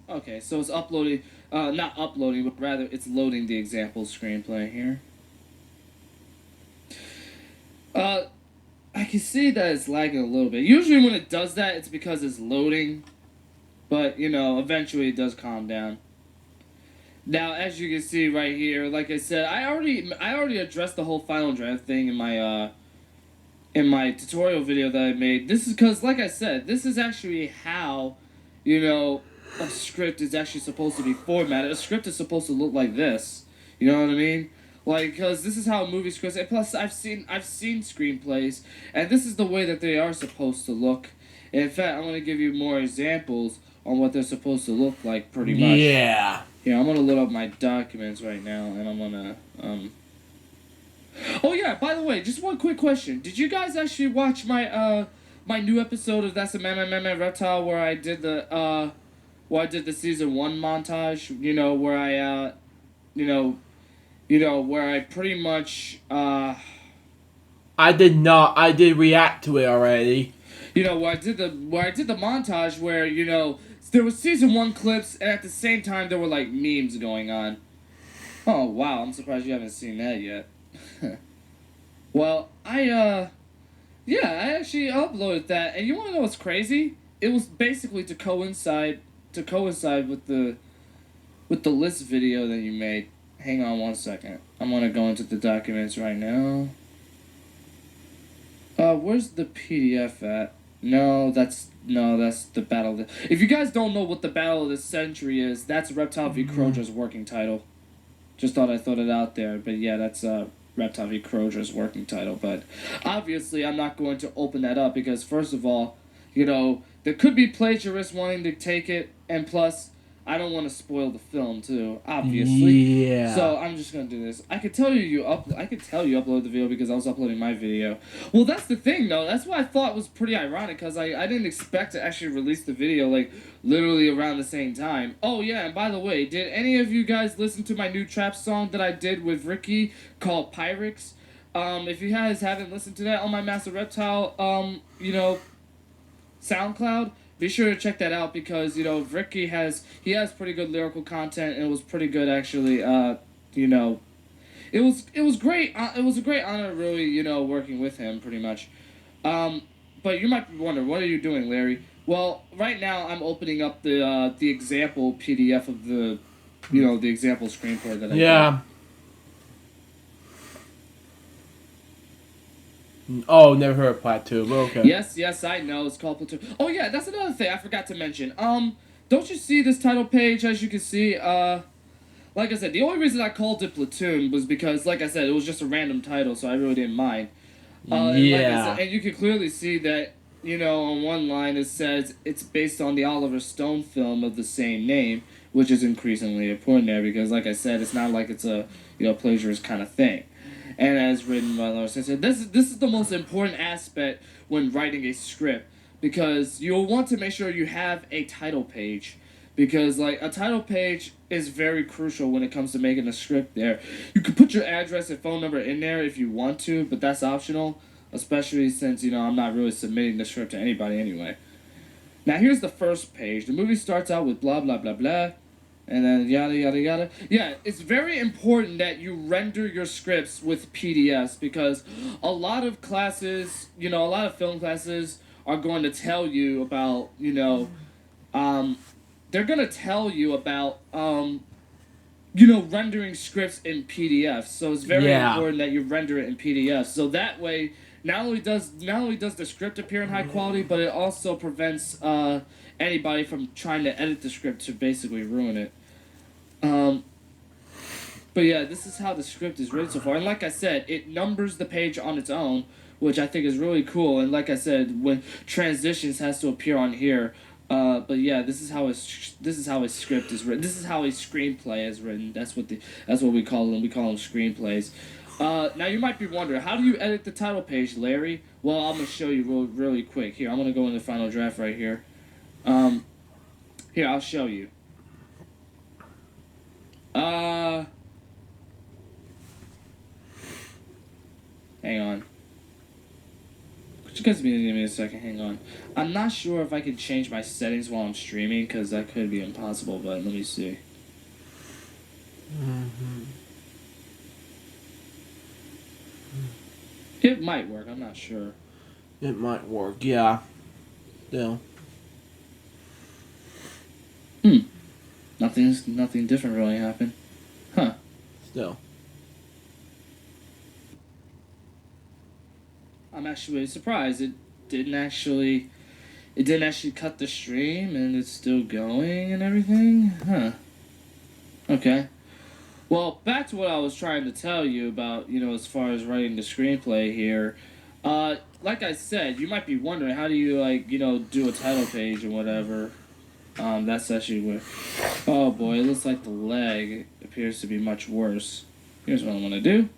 Okay, so it's uploading, not uploading, but rather it's loading the example screenplay here. I can see that it's lagging a little bit. Usually when it does that, it's because it's loading. But, eventually it does calm down. Now, as you can see right here, like I said, I already addressed the whole final draft thing in my tutorial video that I made. This is because, like I said, this is actually how, a script is actually supposed to be formatted. A script is supposed to look like this. You know what I mean? Like, because this is how movie scripts, and plus I've seen screenplays, and this is the way that they are supposed to look. And in fact, I'm going to give you more examples on what they're supposed to look like, pretty much. Yeah. Here, I'm going to load up my documents right now, and I'm going to, Oh yeah, by the way, just one quick question. Did you guys actually watch my my new episode of That's a Man Reptile where I did the season 1 montage, where I where I pretty much I did not. I did react to it already. Where I did the montage where, there was season 1 clips, and at the same time there were like memes going on. Oh wow, I'm surprised you haven't seen that yet. Well, I actually uploaded that, and you want to know what's crazy? It was basically to coincide with the list video that you made. Hang on one second. I'm gonna go into the documents right now. Where's the PDF at? No, that's the Battle. If you guys don't know what the Battle of the Century is, that's Reptile v. Croja's working title. Just thought I'd throw it out there, but yeah, that's Reptile v. Croja's working title. But obviously, I'm not going to open that up because, first of all, there could be plagiarists wanting to take it, and plus, I don't want to spoil the film too, obviously. Yeah. So I'm just gonna do this. I could tell you upload the video because I was uploading my video. Well, that's the thing though. That's what I thought was pretty ironic because I didn't expect to actually release the video like literally around the same time. Oh yeah, and by the way, did any of you guys listen to my new trap song that I did with Ricky called Pyrex? If you guys haven't listened to that on my Master Reptile, SoundCloud, be sure to check that out because Ricky has pretty good lyrical content and it was pretty good actually. It was great. It was a great honor really working with him pretty much. But you might be wondering, what are you doing, Larry? Well, right now I'm opening up the example PDF of the the example screenplay that I did. Oh, never heard of Platoon. Okay. Yes, I know. It's called Platoon. Oh yeah, that's another thing I forgot to mention. Don't you see this title page? As you can see, like I said, the only reason I called it Platoon was because, like I said, it was just a random title, so I really didn't mind. And you can clearly see that, on one line it says it's based on the Oliver Stone film of the same name, which is increasingly important there because, like I said, it's not like it's a plagiarist kind of thing. And as written by Lawrence said, this is the most important aspect when writing a script because you'll want to make sure you have a title page because like a title page is very crucial when it comes to making a script there. You can put your address and phone number in there if you want to, but that's optional, especially since I'm not really submitting the script to anybody anyway. Now here's the first page. The movie starts out with blah blah blah blah. And then yada yada yada. Yeah, it's very important that you render your scripts with PDFs because a lot of classes, a lot of film classes are going to tell you about, they're going to tell you about, rendering scripts in PDFs. So it's very important that you render it in PDFs. So that way, not only does the script appear in high quality, but it also prevents anybody from trying to edit the script to basically ruin it. But yeah, this is how the script is written so far. And like I said, it numbers the page on its own, which I think is really cool. And like I said, when transitions has to appear on here. But yeah, this is how a script is written. This is how a screenplay is written. That's what we call them. We call them screenplays. Now you might be wondering, how do you edit the title page, Larry? Well, I'm gonna show you really quick. Here, I'm gonna go in the final draft right here. Here, I'll show you. Hang on. Could you guys give me a second? Hang on. I'm not sure if I can change my settings while I'm streaming, because that could be impossible, but let me see. It might work, I'm not sure. It might work, yeah. Still. Nothing different really happened. Huh. Still. I'm actually surprised. It didn't actually cut the stream and it's still going and everything. Huh. Okay. Well, back to what I was trying to tell you about, as far as writing the screenplay here. Like I said, you might be wondering, how do you, do a title page or whatever? That's actually where... Oh boy, it looks like the leg appears to be much worse. Here's what I'm gonna do.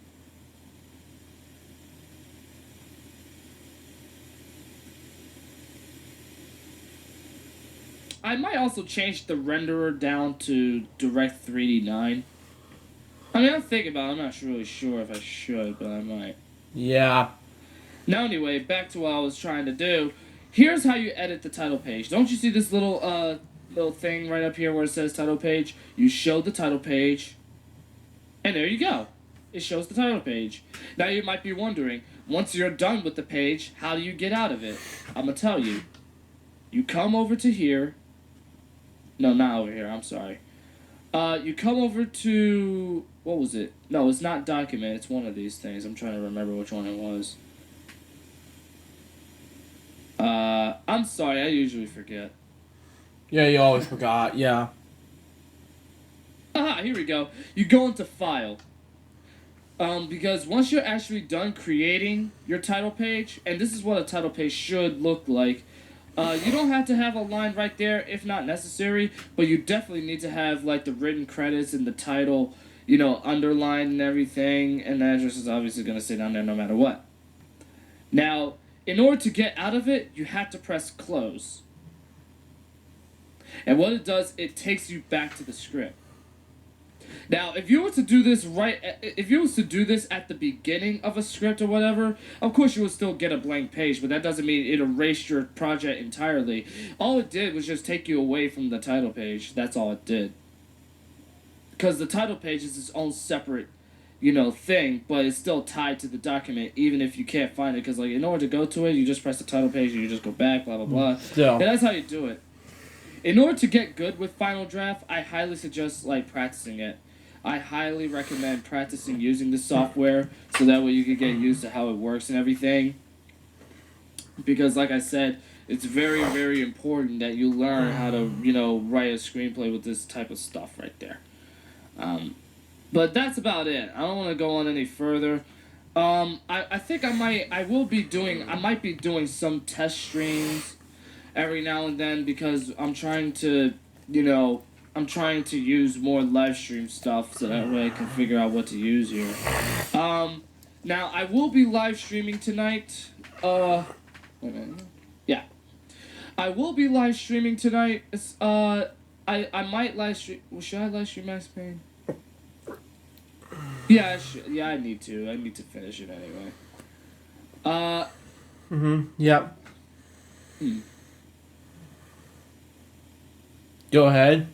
I might also change the renderer down to Direct 3D9. I mean, I'm thinking about it. I'm not really sure if I should, but I might. Yeah. Now, anyway, back to what I was trying to do. Here's how you edit the title page. Don't you see this little thing right up here where it says title page? You show the title page, and there you go. It shows the title page. Now, you might be wondering, once you're done with the page, how do you get out of it? I'm going to tell you. You come over to here. No, not over here. I'm sorry. You come over to... What was it? No, it's not document. It's one of these things. I'm trying to remember which one it was. I'm sorry. I usually forget. Yeah, you always forgot. Yeah. Aha, here we go. You go into File. Because once you're actually done creating your title page, and this is what a title page should look like, You don't have to have a line right there if not necessary, but you definitely need to have like the written credits and the title, you know, underlined and everything, and the address is obviously going to stay down there no matter what. Now, in order to get out of it, you have to press close. And what it does, it takes you back to the script. Now, if you were to do this at the beginning of a script or whatever, of course you would still get a blank page, but that doesn't mean it erased your project entirely. All it did was just take you away from the title page. That's all it did. Because the title page is its own separate, you know, thing, but it's still tied to the document, even if you can't find it. Because, like, in order to go to it, you just press the title page and you just go back, blah, blah, blah. Still. And that's how you do it. In order to get good with Final Draft, I highly suggest, like, practicing it. I highly recommend practicing using the software so that way you can get used to how it works and everything. Because, like I said, it's very, very important that you learn how to, you know, write a screenplay with this type of stuff right there. But that's about it. I don't want to go on any further. I think I might be doing some test streams every now and then because I'm trying to, you know, use more live stream stuff so that way I can figure out what to use here. Now I will be live streaming tonight. Yeah. I will be live streaming tonight. I might live stream. Should I live stream Max Payne? Yeah, I should. Yeah, I need to. I need to finish it anyway. Yep. Go ahead.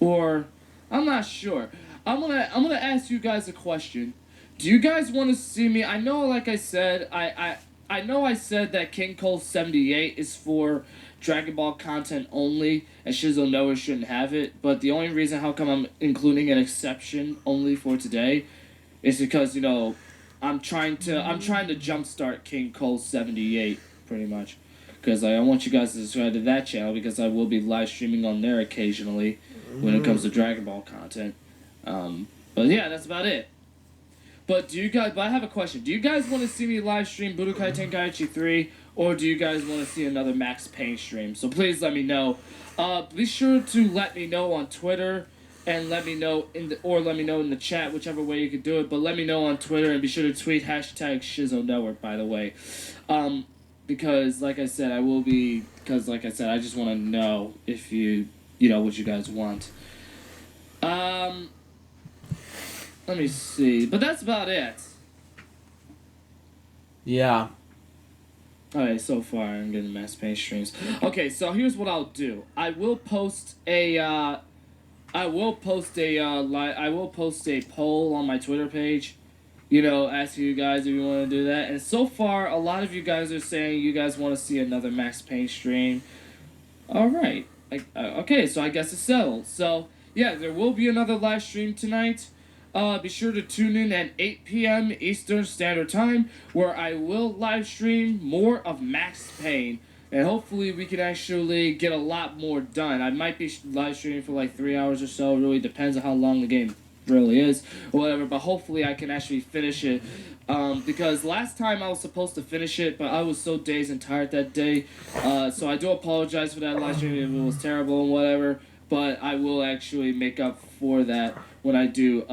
Or I'm not sure. I'm gonna ask you guys a question. Do you guys want to see me? I know, like I said, I know I said that King Cole 78 is for Dragon Ball content only, and Shizzle Noah shouldn't have it. But the only reason how come I'm including an exception only for today is because, you know, I'm trying to jumpstart King Cole 78 pretty much, because I want you guys to subscribe to that channel because I will be live streaming on there occasionally when it comes to Dragon Ball content. But yeah, that's about it. But I have a question. Do you guys want to see me live stream Budokai Tenkaichi 3, or do you guys want to see another Max Payne stream? So please let me know. Be sure to let me know on Twitter, and let me know in the chat, whichever way you could do it. But let me know on Twitter, and be sure to tweet hashtag ShizzleNetwork, by the way. Because like I said, I just want to know if you know what you guys want. Let me see. But that's about it. Yeah. Okay, so far I'm getting Max Payne streams. Okay, so here's what I'll do. I will post a poll on my Twitter page, you know, asking you guys if you want to do that. And so far, a lot of you guys are saying you guys want to see another Max Payne stream. All right. Okay, so I guess it's settled. So yeah, there will be another live stream tonight. Be sure to tune in at 8 p.m. Eastern Standard Time, where I will live stream more of Max Payne, and hopefully we can actually get a lot more done. I might be live streaming for like 3 hours or so. It really depends on how long the game really is, or whatever. But hopefully I can actually finish it, because last time I was supposed to finish it, but I was so dazed and tired that day. So I do apologize for that live stream if it was terrible and whatever. But I will actually make up for that when I do,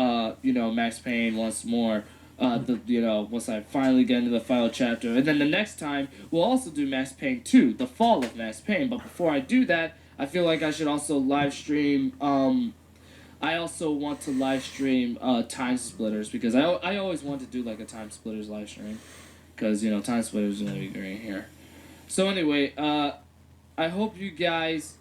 Max Payne once more. Once I finally get into the final chapter. And then the next time, we'll also do Max Payne 2, The Fall of Max Payne. But before I do that, I feel like I should also live stream, I also want to live stream Time Splitters, because I always want to do like a Time Splitters live stream. Because, Time Splitters is going to be great here. So anyway, I hope you guys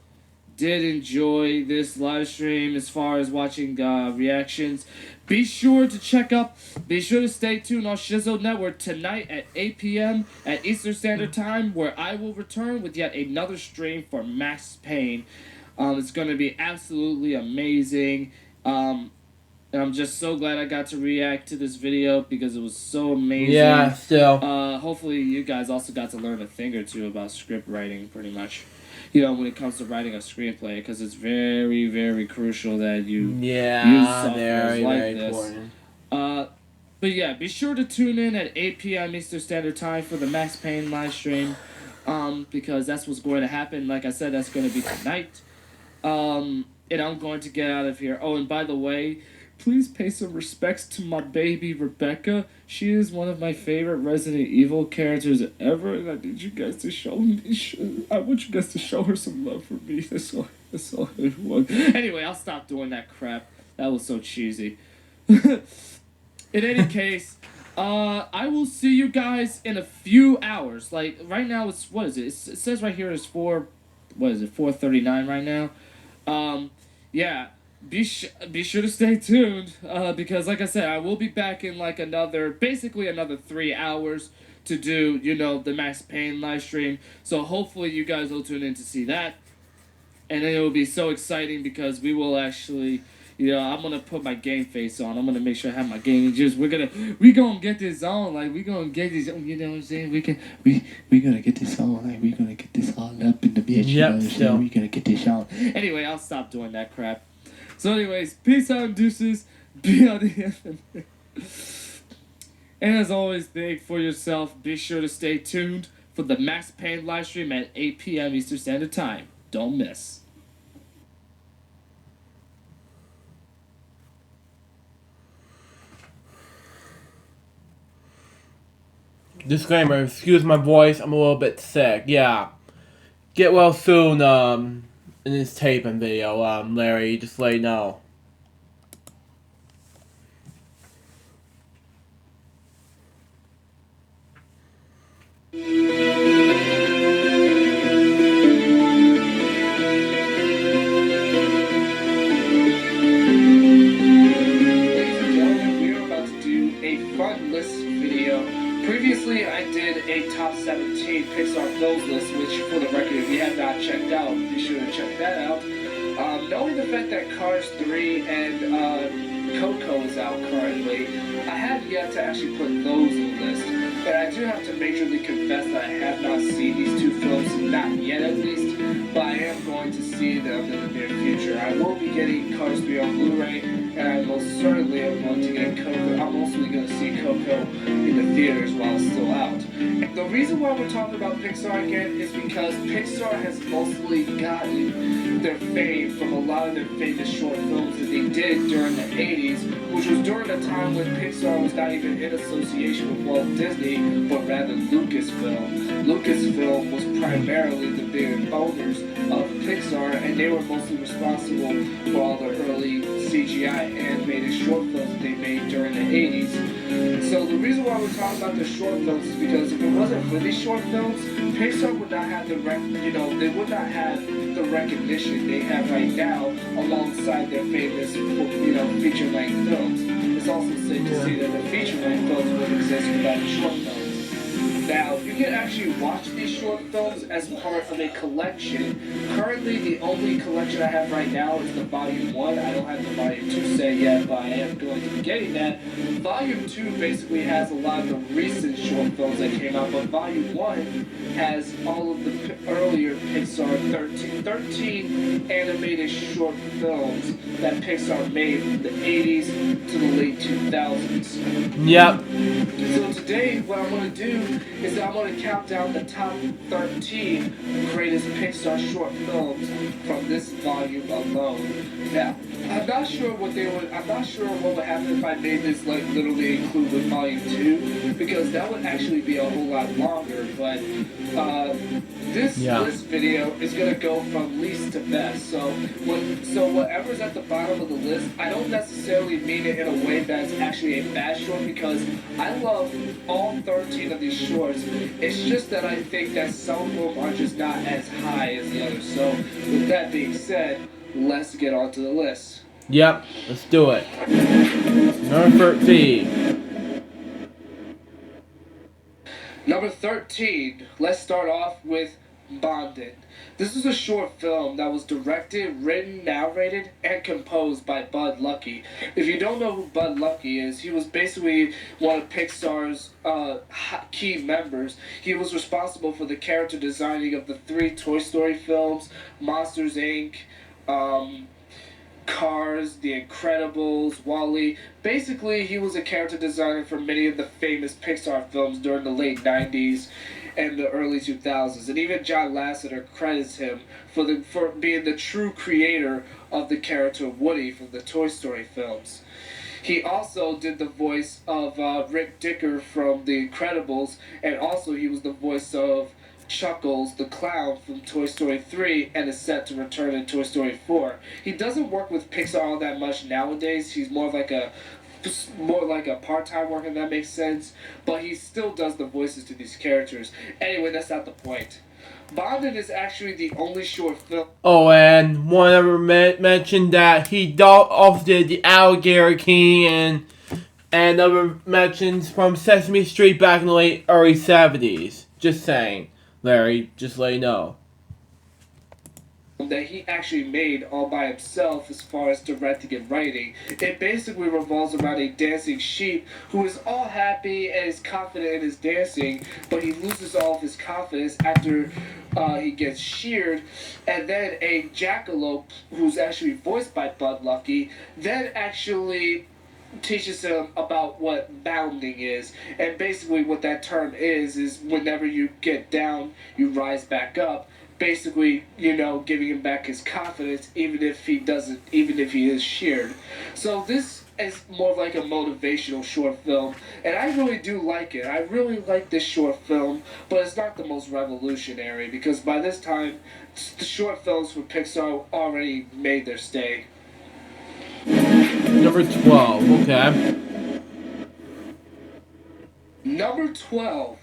did enjoy this live stream as far as watching reactions. Be sure to stay tuned on Shizzle Network tonight at 8 p.m. at Eastern Standard Time, where I will return with yet another stream for Max Payne. It's going to be absolutely amazing. And I'm just so glad I got to react to this video because it was so amazing. Yeah, still. Hopefully you guys also got to learn a thing or two about script writing, pretty much. When it comes to writing a screenplay, because it's very, very crucial that you use software like this. Important. But yeah, be sure to tune in at 8 p.m. Eastern Standard Time for the Max Payne live stream. because that's what's going to happen. Like I said, that's going to be tonight. And I'm going to get out of here. Oh, and by the way, please pay some respects to my baby Rebecca. She is one of my favorite Resident Evil characters ever, and I need you guys to show me. I want you guys to show her some love for me. That's all I want. Anyway, I'll stop doing that crap. That was so cheesy. In any case, I will see you guys in a few hours. Like right now, it's what is it? It says right here it's 4:39 right now. Yeah. Be sure to stay tuned, because like I said, I will be back in like basically another 3 hours to do, the Max Payne live stream. So hopefully you guys will tune in to see that. And then it will be so exciting because we will actually, I'm gonna put my game face on. I'm gonna make sure I have my gaming juice. We gonna get this on, like we gonna get this on, you know what I'm saying? We gonna get this on, like we gonna get this all up in the bitch, you know what I'm saying? We gonna get this on. Anyway, I'll stop doing that crap. So anyways, peace out, deuces. Be out of here. And as always, think for yourself. Be sure to stay tuned for the Max Payne live stream at 8 p.m. Eastern Standard Time. Don't miss. Disclaimer, excuse my voice, I'm a little bit sick. Yeah. Get well soon, in this tape and video, Larry, just let you know. Previously, I did a top 17 Pixar films list, which, for the record, if you have not checked out, be sure to check that out. Knowing the fact that Cars 3 and Coco is out currently, I have yet to actually put those in the list. But I do have to majorly confess that I have not seen these two films, not yet at least, but I am going to see them in the near future. I will be getting Cars 3 on Blu-ray, and I most certainly am going to get Coco. I'm mostly going to see Coco in the theaters while it's still out. And the reason why we're talking about Pixar again is because Pixar has mostly gotten their fame from a lot of their famous short films that they did during the 80s, which was during a time when Pixar was not even in association with Walt Disney, but rather Lucasfilm. Lucasfilm was primarily the big owners of Pixar, and they were mostly responsible for all the early CGI animated short films that they made during the 80s. So the reason why we're talking about the short films is because if it wasn't for these short films, Pixar would not have they would not have the recognition they have right now alongside their famous, feature-length films. It's also safe to say that the feature-length films would exist without the short films. Now, you can actually watch these short films as part of a collection. Currently, the only collection I have right now is the Volume 1. I don't have the Volume 2 set yet, but I am going to be getting that. Volume 2 basically has a lot of the recent short films that came out, but Volume 1 has all of the earlier Pixar 13 animated short films that Pixar made from the 80s to the late 2000s. Yep. So today, what I'm going to do is that I'm going to count down the top 13 greatest Pixar short films from this volume alone. Now, I'm not sure what would happen if I made this literally include with volume 2, because that would actually be a whole lot longer, but this video is going to go from least to best. So whatever's at the bottom of the list, I don't necessarily mean it in a way that's actually a bad short, because I love all 13 of these shorts. It's just that I think that some of them are just not as high as the others. So with that being said, let's get on to the list. Yep, let's do it. Number 13. Number 13, let's start off with Bonded. This is a short film that was directed, written, narrated, and composed by Bud Luckey. If you don't know who Bud Luckey is, he was basically one of Pixar's key members. He was responsible for the character designing of the 3 Toy Story films, Monsters, Inc., Cars, The Incredibles, Wall-E. Basically, he was a character designer for many of the famous Pixar films during the late 90s and the early 2000s. And even John Lasseter credits him for being the true creator of the character Woody from the Toy Story films. He also did the voice of Rick Dicker from The Incredibles, and also he was the voice of Chuckles the clown from Toy Story 3 and is set to return in Toy Story 4. He doesn't work with Pixar all that much nowadays. He's more like a part-time worker, if that makes sense, but he still does the voices to these characters. Anyway, that's not the point. Bonded is actually the only short film. Oh, and one ever mentioned that he also did the Alligator King and other mentions from Sesame Street back in the early 70s. Just saying. Larry, just let you know. That he actually made all by himself as far as directing and writing. It basically revolves around a dancing sheep who is all happy and is confident in his dancing, but he loses all of his confidence after he gets sheared, and then a jackalope, who's actually voiced by Bud Lucky, then actually teaches him about what bounding is. And basically what that term is whenever you get down, you rise back up. Basically, giving him back his confidence, even if he is sheared. So this is more of like a motivational short film, and I really do like it. I really like this short film, but it's not the most revolutionary, because by this time, the short films for Pixar already made their stay. Number 12, okay. Number 12,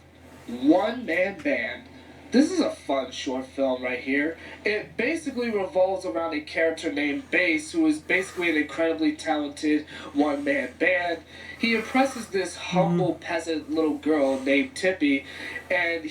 One Man Band. This is a fun short film right here. It basically revolves around a character named Bass, who is basically an incredibly talented one-man band. He impresses this humble peasant little girl named Tippy, and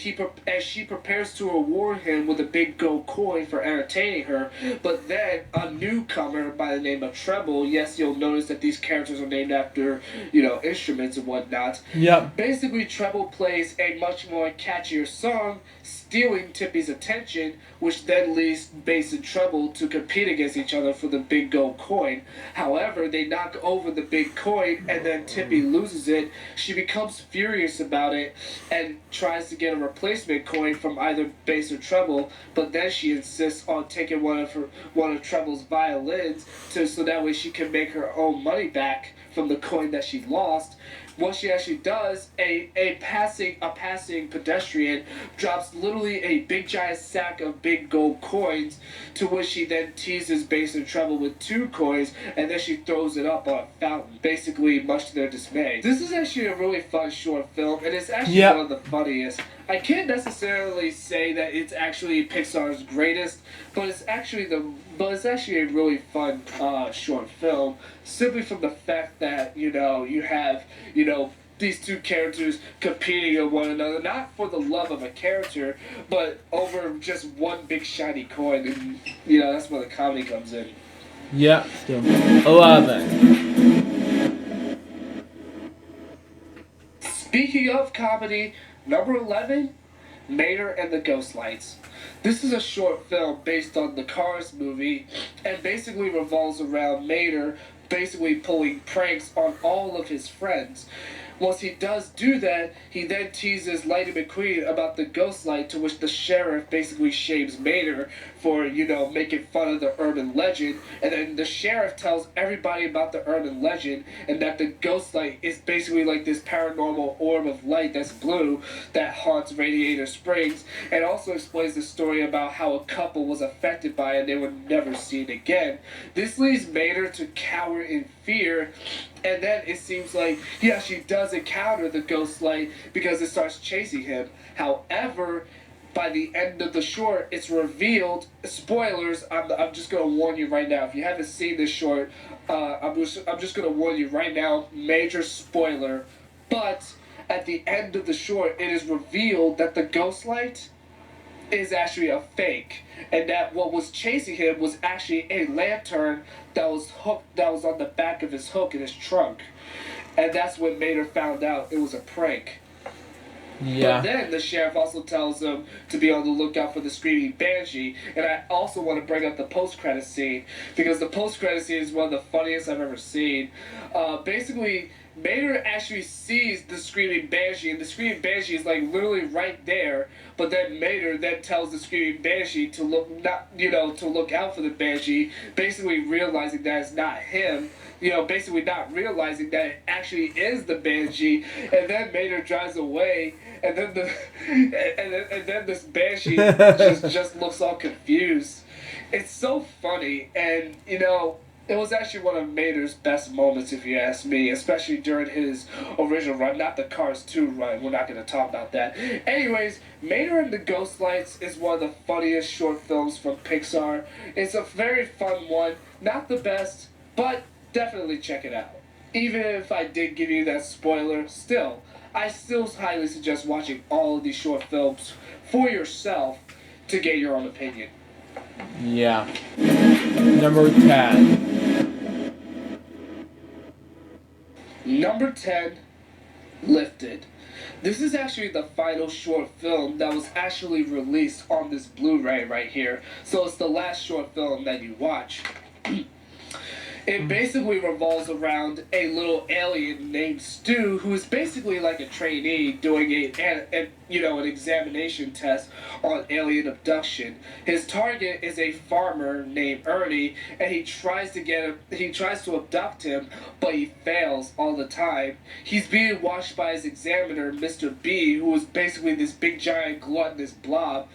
as she prepares to reward him with a big gold coin for entertaining her. But then a newcomer by the name of Treble, yes, you'll notice that these characters are named after, instruments and whatnot. Yep. Basically, Treble plays a much more catchier song, stealing Tippy's attention, which then leads Bass and Treble to compete against each other for the big gold coin. However, they knock over the big coin, and then Tippy loses it. She becomes furious about it and tries to get a replacement coin from either Bass or Treble, but then she insists on taking one of Treble's violins so that way she can make her own money back from the coin that she lost. What she actually does, a passing pedestrian drops literally a big giant sack of big gold coins, to which she then teases Bass and Treble with 2 coins, and then she throws it up on a fountain, basically much to their dismay. This is actually a really fun short film, and it's actually one of the funniest. I can't necessarily say that it's actually Pixar's greatest, but it's actually a really fun short film, simply from the fact that you have these two characters competing with one another, not for the love of a character, but over just one big shiny coin, and that's where the comedy comes in. Yeah, still 11. Speaking of comedy, number 11, Mater and the Ghost Lights. This is a short film based on the Cars movie, and basically revolves around Mater basically pulling pranks on all of his friends. Once he does do that, he then teases Lightning McQueen about the ghost light, to which the sheriff basically shames Mater for, making fun of the urban legend. And then the sheriff tells everybody about the urban legend, and that the ghost light is basically like this paranormal orb of light that's blue that haunts Radiator Springs, and also explains the story about how a couple was affected by it and they were never seen again. This leads Mater to cower in fear, and then it seems like he actually does encounter the ghost light because it starts chasing him. However, by the end of the short, it's revealed, spoilers, I'm just going to warn you right now, if you haven't seen this short, I'm just going to warn you right now, major spoiler, but at the end of the short, it is revealed that the ghost light is actually a fake, and that what was chasing him was actually a lantern that was on the back of his hook in his trunk. And that's when Mater found out it was a prank. But then the sheriff also tells him to be on the lookout for the screaming banshee. And I also want to bring up the post-credit scene, because the post-credit scene is one of the funniest I've ever seen. Basically, Mater actually sees the screaming banshee, and the screaming banshee is like literally right there. But then Mater then tells the screaming banshee to look out for the banshee, basically realizing that it's not him. Basically not realizing that it actually is the banshee, and then Mater drives away, and then then this banshee just looks all confused. It's so funny, and it was actually one of Mater's best moments, if you ask me, especially during his original run, not the Cars 2 run. We're not going to talk about that. Anyways, Mater and the Ghost Lights is one of the funniest short films from Pixar. It's a very fun one, not the best, but definitely check it out. Even if I did give you that spoiler, I still highly suggest watching all of these short films for yourself to get your own opinion. Yeah. Number 10. Number 10, Lifted. This is actually the final short film that was actually released on this Blu-ray right here. So it's the last short film that you watch. It basically revolves around a little alien named Stu, who is basically like a trainee doing an examination test on alien abduction. His target is a farmer named Ernie, and he tries to abduct him, but he fails all the time. He's being watched by his examiner, Mr. B, who is basically this big giant gluttonous blob.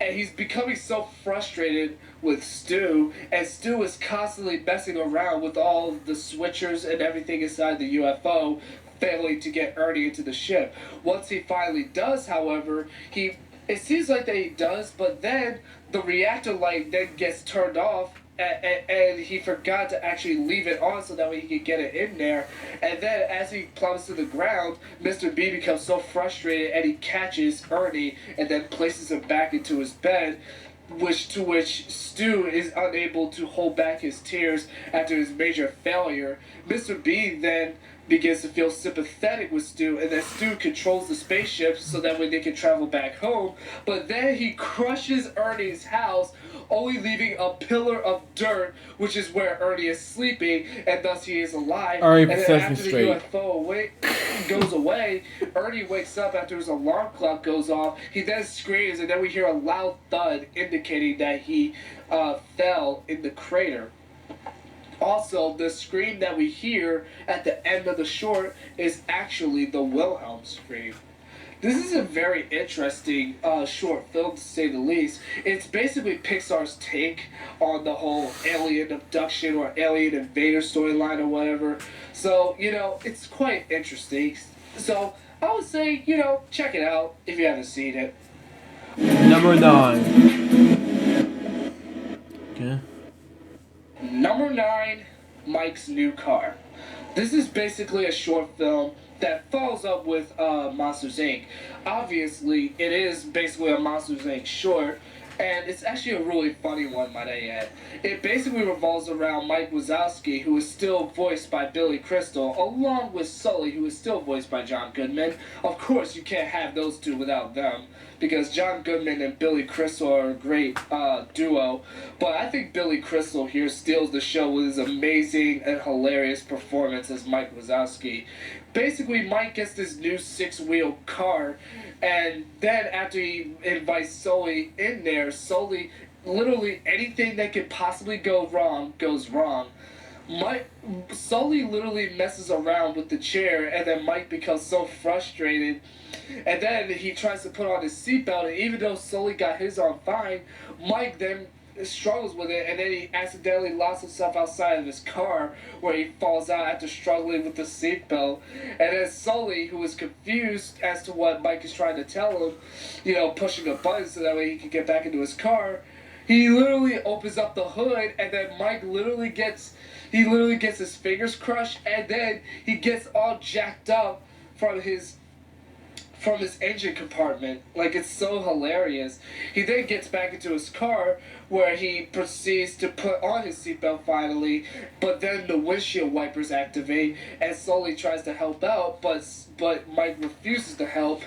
And he's becoming so frustrated with Stu, and Stu is constantly messing around with all the switchers and everything inside the UFO, failing to get Ernie into the ship. Once he finally does, however, it seems like that he does, but then the reactor light then gets turned off, and he forgot to actually leave it on so that way he could get it in there. And then as he plummets to the ground, Mr. B becomes so frustrated and he catches Ernie and then places him back into his bed, to which Stu is unable to hold back his tears after his major failure. Mr. B then begins to feel sympathetic with Stu, and then Stu controls the spaceship so that way they can travel back home. But then he crushes Ernie's house, only leaving a pillar of dirt, which is where Ernie is sleeping, and thus he is alive. And then after the UFO goes away, Ernie wakes up after his alarm clock goes off. He then screams, and then we hear a loud thud indicating that he fell in the crater. Also, the scream that we hear at the end of the short is actually the Wilhelm scream. This is a very interesting short film, to say the least. It's basically Pixar's take on the whole alien abduction or alien invader storyline or whatever. So, it's quite interesting. So, I would say, check it out if you haven't seen it. Number 9. Okay. Number 9, Mike's New Car. This is basically a short film that follows up with Monsters, Inc. Obviously, it is basically a Monsters, Inc. short, and it's actually a really funny one, might I add. It basically revolves around Mike Wazowski, who is still voiced by Billy Crystal, along with Sully, who is still voiced by John Goodman. Of course, you can't have those two without them, because John Goodman and Billy Crystal are a great duo. But I think Billy Crystal here steals the show with his amazing and hilarious performance as Mike Wazowski. Basically, Mike gets this new 6-wheel car, and then after he invites Sully in there, Sully, literally anything that could possibly go wrong goes wrong. Sully literally messes around with the chair, and then Mike becomes so frustrated, and then he tries to put on his seatbelt, and even though Sully got his on fine, Mike then struggles with it, and then he accidentally locks himself outside of his car, where he falls out after struggling with the seatbelt. And then Sully, who is confused as to what Mike is trying to tell him, pushing a button so that way he can get back into his car, he literally opens up the hood, and then Mike literally gets his fingers crushed, and then he gets all jacked up from his engine compartment. Like, it's so hilarious. He then gets back into his car, where he proceeds to put on his seatbelt finally, but then the windshield wipers activate, and Sully tries to help out, but Mike refuses to help.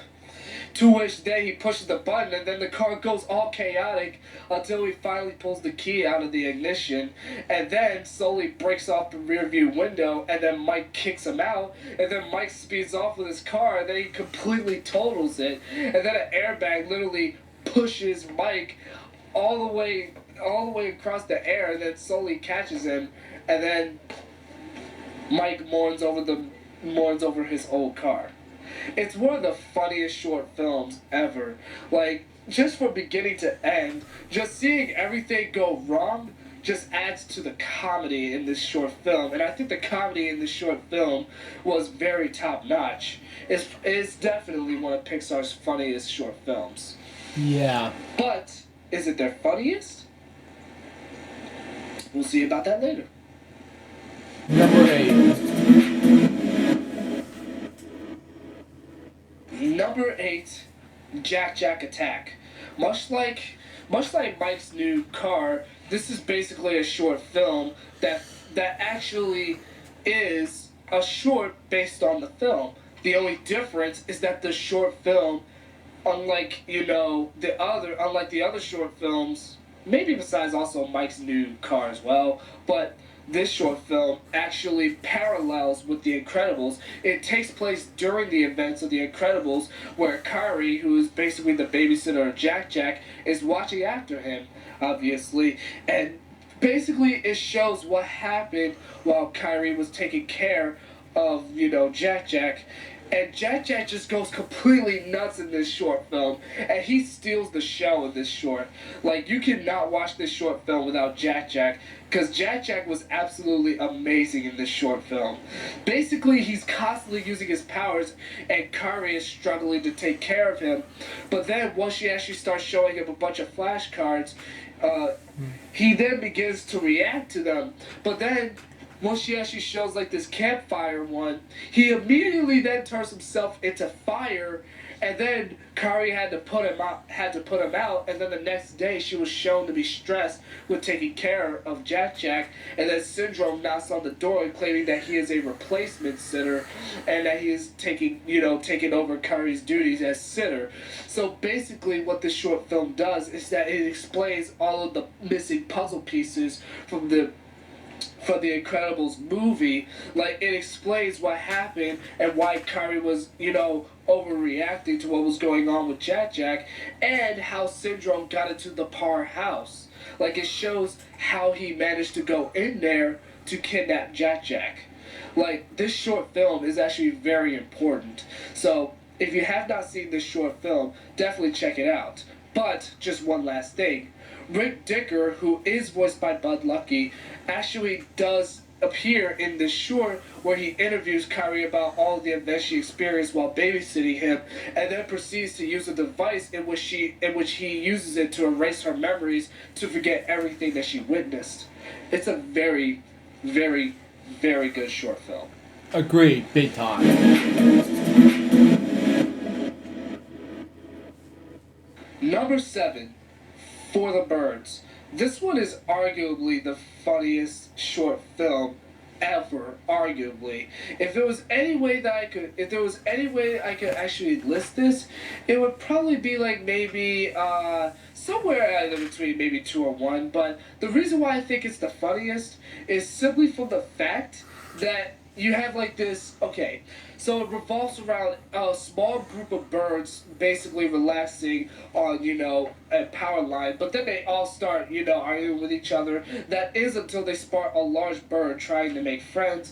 To which then he pushes the button and then the car goes all chaotic until he finally pulls the key out of the ignition and then slowly breaks off the rear view window, and then Mike kicks him out, and then Mike speeds off with his car and then he completely totals it, and then an airbag literally pushes Mike all the way across the air and then slowly catches him, and then Mike mourns over his old car. It's one of the funniest short films ever. Like, just from beginning to end, just seeing everything go wrong just adds to the comedy in this short film. And I think the comedy in this short film was very top notch. It's definitely one of Pixar's funniest short films. Yeah. But is it their funniest? We'll see about that later. Number 8. Number 8, Jack Jack Attack. Much like Mike's new car, this is basically a short film that actually is a short based on the film. The only difference is that the short film, unlike the other short films, maybe besides also Mike's new car as well, but this short film actually parallels with The Incredibles. It takes place during the events of The Incredibles, where Kyrie, who is basically the babysitter of Jack Jack, is watching after him, obviously, and basically it shows what happened while Kyrie was taking care of, Jack Jack. And Jack Jack just goes completely nuts in this short film, and he steals the show in this short. Like, you cannot watch this short film without Jack Jack, because Jack Jack was absolutely amazing in this short film. Basically, he's constantly using his powers, and Kari is struggling to take care of him. But then, once she actually starts showing him a bunch of flashcards, he then begins to react to them. But then, once she actually shows like this campfire one, he immediately then turns himself into fire, and then Kari had to put him out, and then the next day she was shown to be stressed with taking care of Jack Jack, and then Syndrome knocks on the door claiming that he is a replacement sitter, and that he is taking over Kari's duties as sitter. So basically what this short film does is that it explains all of the missing puzzle pieces from the Incredibles movie. Like, it explains what happened and why Kari was, overreacting to what was going on with Jack Jack, and how Syndrome got into the Parr house. Like, it shows how he managed to go in there to kidnap Jack Jack. Like, this short film is actually very important. So, if you have not seen this short film, definitely check it out. But, just one last thing. Rick Dicker, who is voiced by Bud Lucky, actually does appear in this short where he interviews Kyrie about all the events she experienced while babysitting him, and then proceeds to use a device in which he uses it to erase her memories to forget everything that she witnessed. It's a very, very, very good short film. Agreed, big time. Number 7. For the Birds. This one is arguably the funniest short film ever, arguably. If there was any way I could actually list this, it would probably be like maybe somewhere either between maybe 2 or 1, but the reason why I think it's the funniest is simply from the fact that you have like this, okay, so it revolves around a small group of birds basically relaxing on, a power line, but then they all start, arguing with each other. That is until they spot a large bird trying to make friends.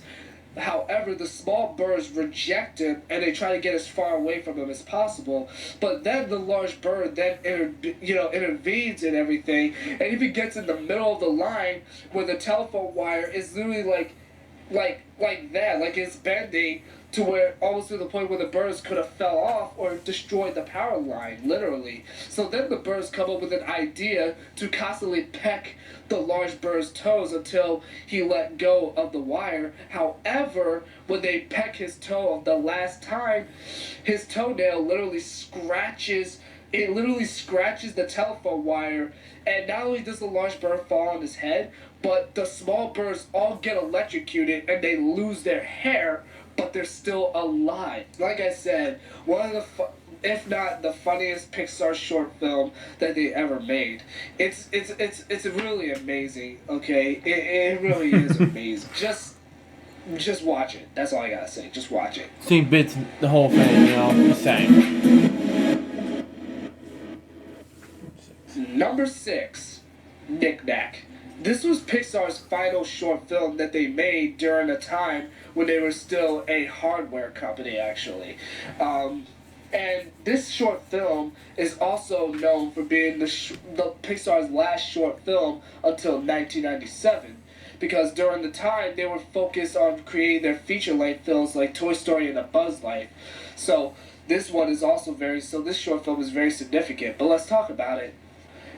However, the small birds reject him, and they try to get as far away from him as possible. But then the large bird then intervenes in everything, and even gets in the middle of the line where the telephone wire is literally like that, like it's bending to where almost to the point where the birds could have fell off or destroyed the power line, literally. So then the birds come up with an idea to constantly peck the large bird's toes until he let go of the wire. However, when they peck his toe the last time, his toenail literally scratches the telephone wire, and not only does the large bird fall on his head, but the small birds all get electrocuted and they lose their hair, but they're still alive. Like I said, one of if not the funniest Pixar short film that they ever made. It's really amazing. Okay, it really is amazing. Just watch it. That's all I gotta say. Just watch it. Seen bits, the whole thing, you know, the same. Number 6, Knick Knack. This was Pixar's final short film that they made during a time when they were still a hardware company, actually. And this short film is also known for being the Pixar's last short film until 1997. Because during the time, they were focused on creating their feature-length films like Toy Story and A Buzz Life. So this one is also this short film is very significant. But let's talk about it.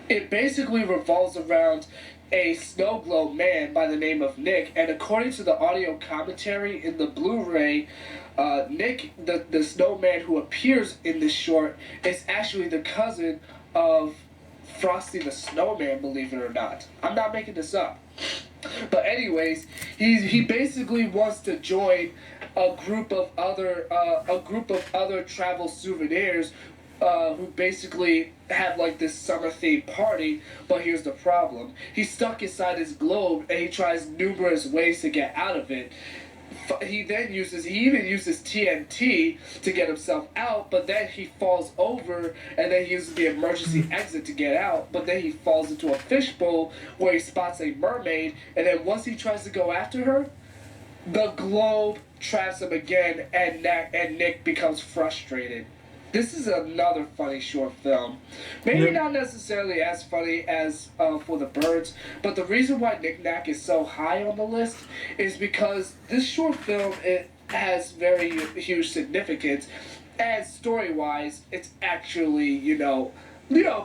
It basically revolves around a snow globe man by the name of Nick, and according to the audio commentary in the Blu-ray, Nick, the snowman who appears in this short, is actually the cousin of Frosty the Snowman, believe it or not. I'm not making this up. But anyways, he basically wants to join a group of other travel souvenirs who basically have like this summer themed party. But here's the problem: he's stuck inside his globe, and he tries numerous ways to get out of it. He even uses TNT to get himself out, but then he falls over, and then he uses the emergency exit to get out, but then he falls into a fishbowl where he spots a mermaid, and then once he tries to go after her, the globe traps him again, and Nick becomes frustrated. This is another funny short film. Maybe not necessarily as funny as For the Birds, but the reason why Knick Knack is so high on the list is because this short film, it has very huge significance, and story-wise, it's actually, you know,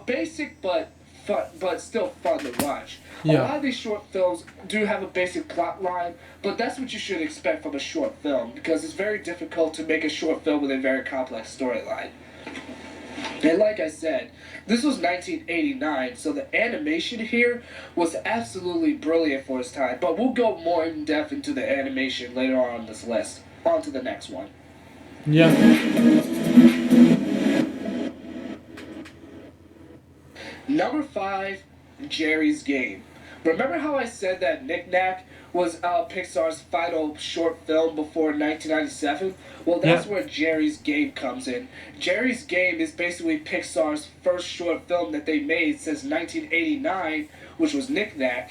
basic but fun, but still fun to watch. Yeah. A lot of these short films do have a basic plot line, but that's what you should expect from a short film, because it's very difficult to make a short film with a very complex storyline. And like I said, this was 1989, so the animation here was absolutely brilliant for its time, but we'll go more in depth into the animation later on this list. On to the next one. Yeah. Number 5, Jerry's Game. Remember how I said that Knick Knack was Pixar's final short film before 1997? Well, that's where Jerry's Game comes in. Jerry's Game is basically Pixar's first short film that they made since 1989, which was Knick Knack.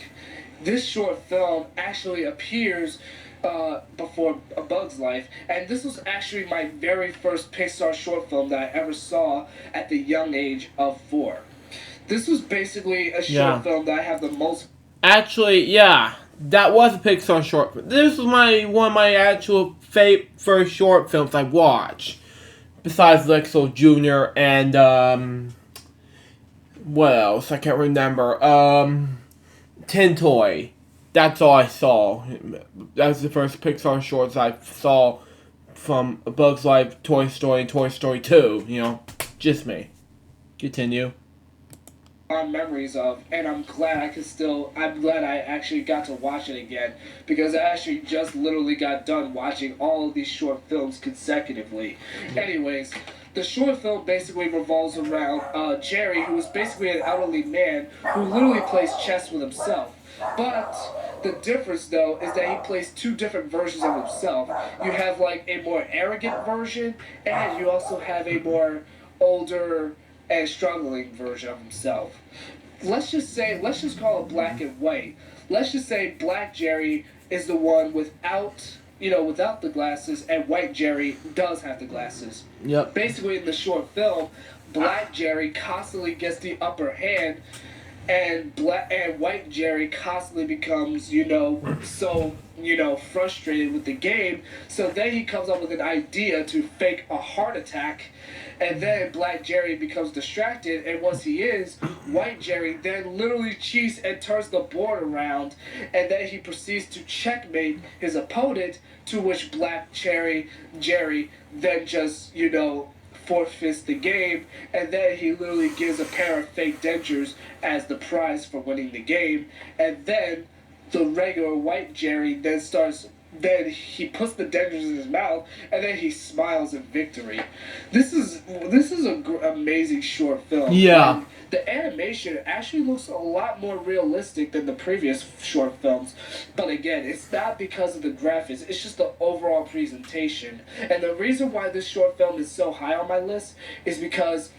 This short film actually appears before A Bug's Life, and this was actually my very first Pixar short film that I ever saw at the young age of 4. This was basically a short film that I have the most... Actually, yeah, that was a Pixar short film. This was one of my actual first short films I watched. Besides Lexo Jr. and, what else? I can't remember. Tin Toy. That's all I saw. That was the first Pixar shorts I saw from A Bug's Life, Toy Story, and Toy Story 2. You know, just me. Continue. Memories of, and I'm glad I actually got to watch it again, because I actually just literally got done watching all of these short films consecutively. Anyways, the short film basically revolves around Jerry, who is basically an elderly man who literally plays chess with himself. But the difference, though, is that he plays 2 different versions of himself. You have like a more arrogant version, and you also have a more older and struggling version of himself. Let's just call it black and white. Let's just say Black Jerry is the one without the glasses, and White Jerry does have the glasses. Yep. Basically, in the short film, Black Jerry constantly gets the upper hand, and White Jerry constantly becomes, frustrated with the game. So then he comes up with an idea to fake a heart attack, and then Black Jerry becomes distracted, and once he is, White Jerry then literally cheats and turns the board around, and then he proceeds to checkmate his opponent, to which Black Jerry then just, forfeits the game, and then he literally gives a pair of fake dentures as the prize for winning the game, and then the regular White Jerry then starts then he puts the dentures in his mouth, and then he smiles in victory. This is an amazing short film. Yeah. And the animation actually looks a lot more realistic than the previous short films. But again, it's not because of the graphics, it's just the overall presentation. And the reason why this short film is so high on my list is because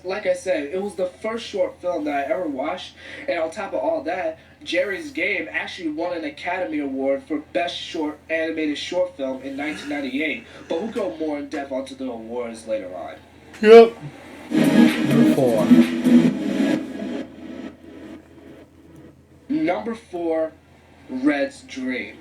like I said, it was the first short film that I ever watched, and on top of all that, Jerry's Game actually won an Academy Award for Best Animated Short Film in 1998. But we'll go more in depth onto the awards later on. Yep. Number 4. Number 4, Red's Dream.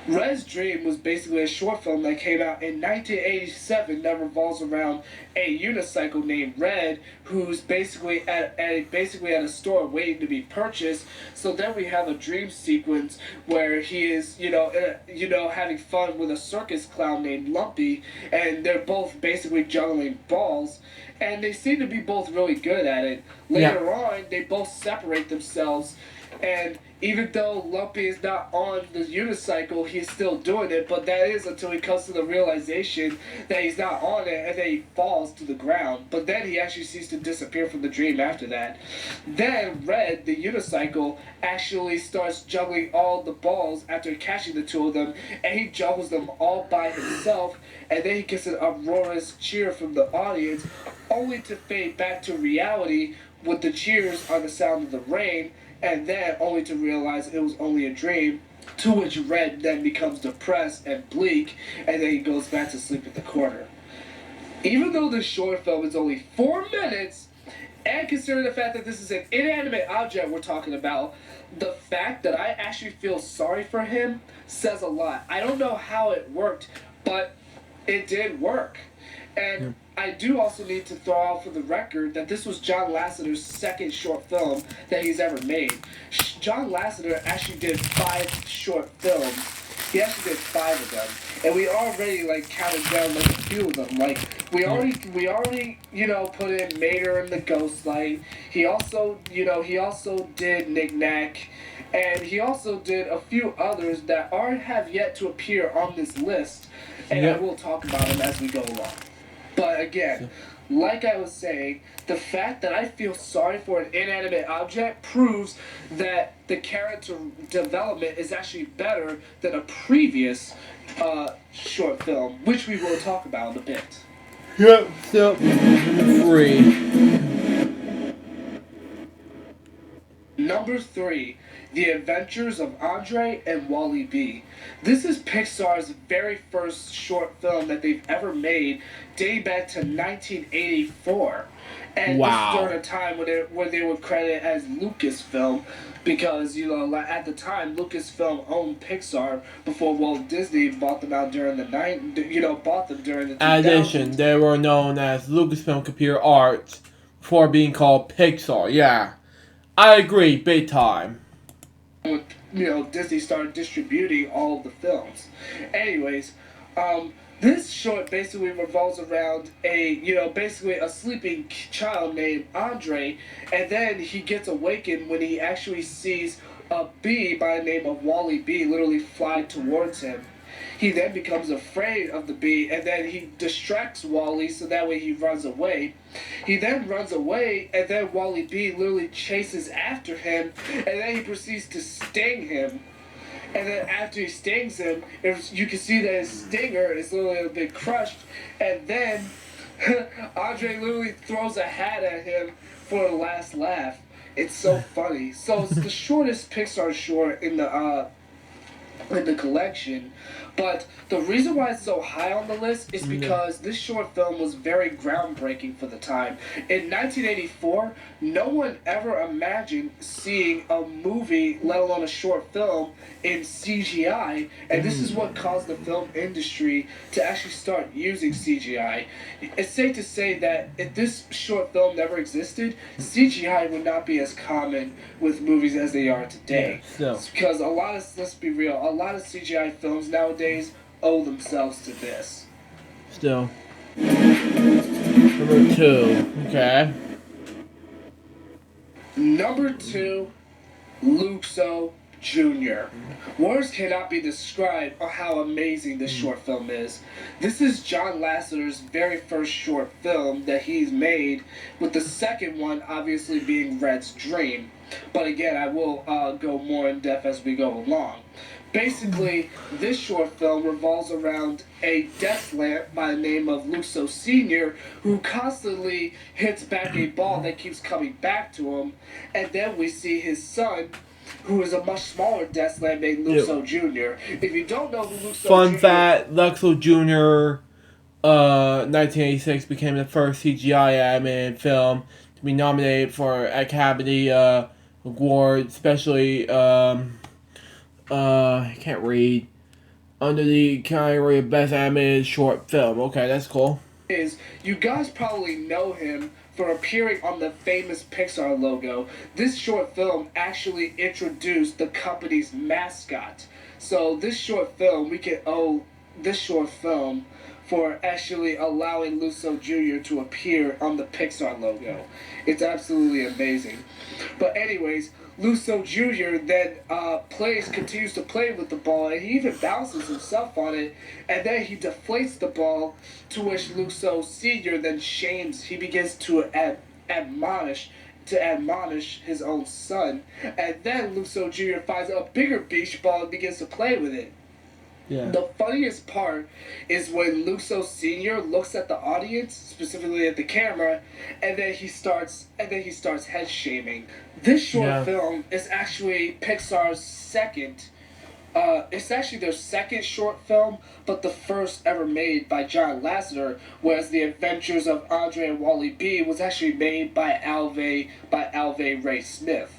Red's Dream was basically a short film that came out in 1987 that revolves around a unicycle named Red, who's basically at a store waiting to be purchased. So then we have a dream sequence where he is, having fun with a circus clown named Lumpy, and they're both basically juggling balls, and they seem to be both really good at it. Later on, they both separate themselves, and even though Lumpy is not on the unicycle, he's still doing it, but that is until he comes to the realization that he's not on it, and then he falls to the ground. But then he actually seems to disappear from the dream after that. Then Red, the unicycle, actually starts juggling all the balls after catching the two of them, and he juggles them all by himself, and then he gets an uproarious cheer from the audience, only to fade back to reality with the cheers on the sound of the rain, and then only to realize it was only a dream, to which Red then becomes depressed and bleak, and then he goes back to sleep in the corner. Even though this short film is only 4 minutes, and considering the fact that this is an inanimate object we're talking about, the fact that I actually feel sorry for him says a lot. I don't know how it worked, but it did work. And I do also need to throw out for the record that this was John Lasseter's second short film that he's ever made. John Lasseter actually did 5 short films. He actually did 5 of them, and we already counted down a few of them. We already put in Mater and the Ghost Light. He also did Knick Knack, and he also did a few others that have yet to appear on this list, and I will talk about them as we go along. But again, like I was saying, the fact that I feel sorry for an inanimate object proves that the character development is actually better than a previous short film, which we will talk about in a bit. Yep, so, number 3. Number 3, The Adventures of Andre and Wally B. This is Pixar's very first short film that they've ever made, dating back to 1984. And this is during a time where they were credited as Lucasfilm, because at the time Lucasfilm owned Pixar before Walt Disney bought them out during the bought them during the 2000s. In addition, they were known as Lucasfilm Computer Arts before being called Pixar. Yeah, I agree, big time. Disney started distributing all of the films. Anyways, this short basically revolves around a sleeping child named Andre, and then he gets awakened when he actually sees a bee by the name of Wally B literally fly towards him. He then becomes afraid of the bee, and then he distracts Wally so that way he runs away. He then runs away, and then Wally B literally chases after him, and then he proceeds to sting him. And then after he stings him, you can see that his stinger is literally a bit crushed, and then Andre literally throws a hat at him for the last laugh. It's so funny. So it's the shortest Pixar short in the collection, but the reason why it's so high on the list is because this short film was very groundbreaking for the time. In 1984, no one ever imagined seeing a movie, let alone a short film, in CGI, and this is what caused the film industry to actually start using CGI. It's safe to say that if this short film never existed, CGI would not be as common with movies as they are today. Because let's be real, a lot of CGI films nowadays owe themselves to this. Still. Number 2. Okay. Number 2, Luxo Jr. Words cannot be described on how amazing this short film is. This is John Lasseter's very first short film that he's made, with the second one obviously being Red's Dream. But again, I will go more in depth as we go along. Basically, this short film revolves around a desk lamp by the name of Luxo Sr., who constantly hits back a ball that keeps coming back to him, and then we see his son, who is a much smaller desk lamp named Luxo Jr. If you don't know who Luxo Fun Jr. fact, Luxo Jr. 1986 became the first CGI animated film to be nominated for Academy Award, especially I can't read, under the category of Best Animated Short Film. Okay, that's cool. You guys probably know him for appearing on the famous Pixar logo. This short film actually introduced the company's mascot. So this short film, we can owe this short film for actually allowing Luxo Jr. to appear on the Pixar logo. It's absolutely amazing. But anyways, Luxo Jr. then continues to play with the ball, and he even bounces himself on it, and then he deflates the ball, to which Luxo Sr. then shames. He begins to admonish his own son, and then Luxo Jr. finds a bigger beach ball and begins to play with it. Yeah. The funniest part is when Luxo Sr. looks at the audience, specifically at the camera, and then he starts head shaming. This short film is actually Pixar's second. It's actually their second short film, but the first ever made by John Lasseter, whereas The Adventures of Andre and Wally B was actually made by Alvy Ray Smith.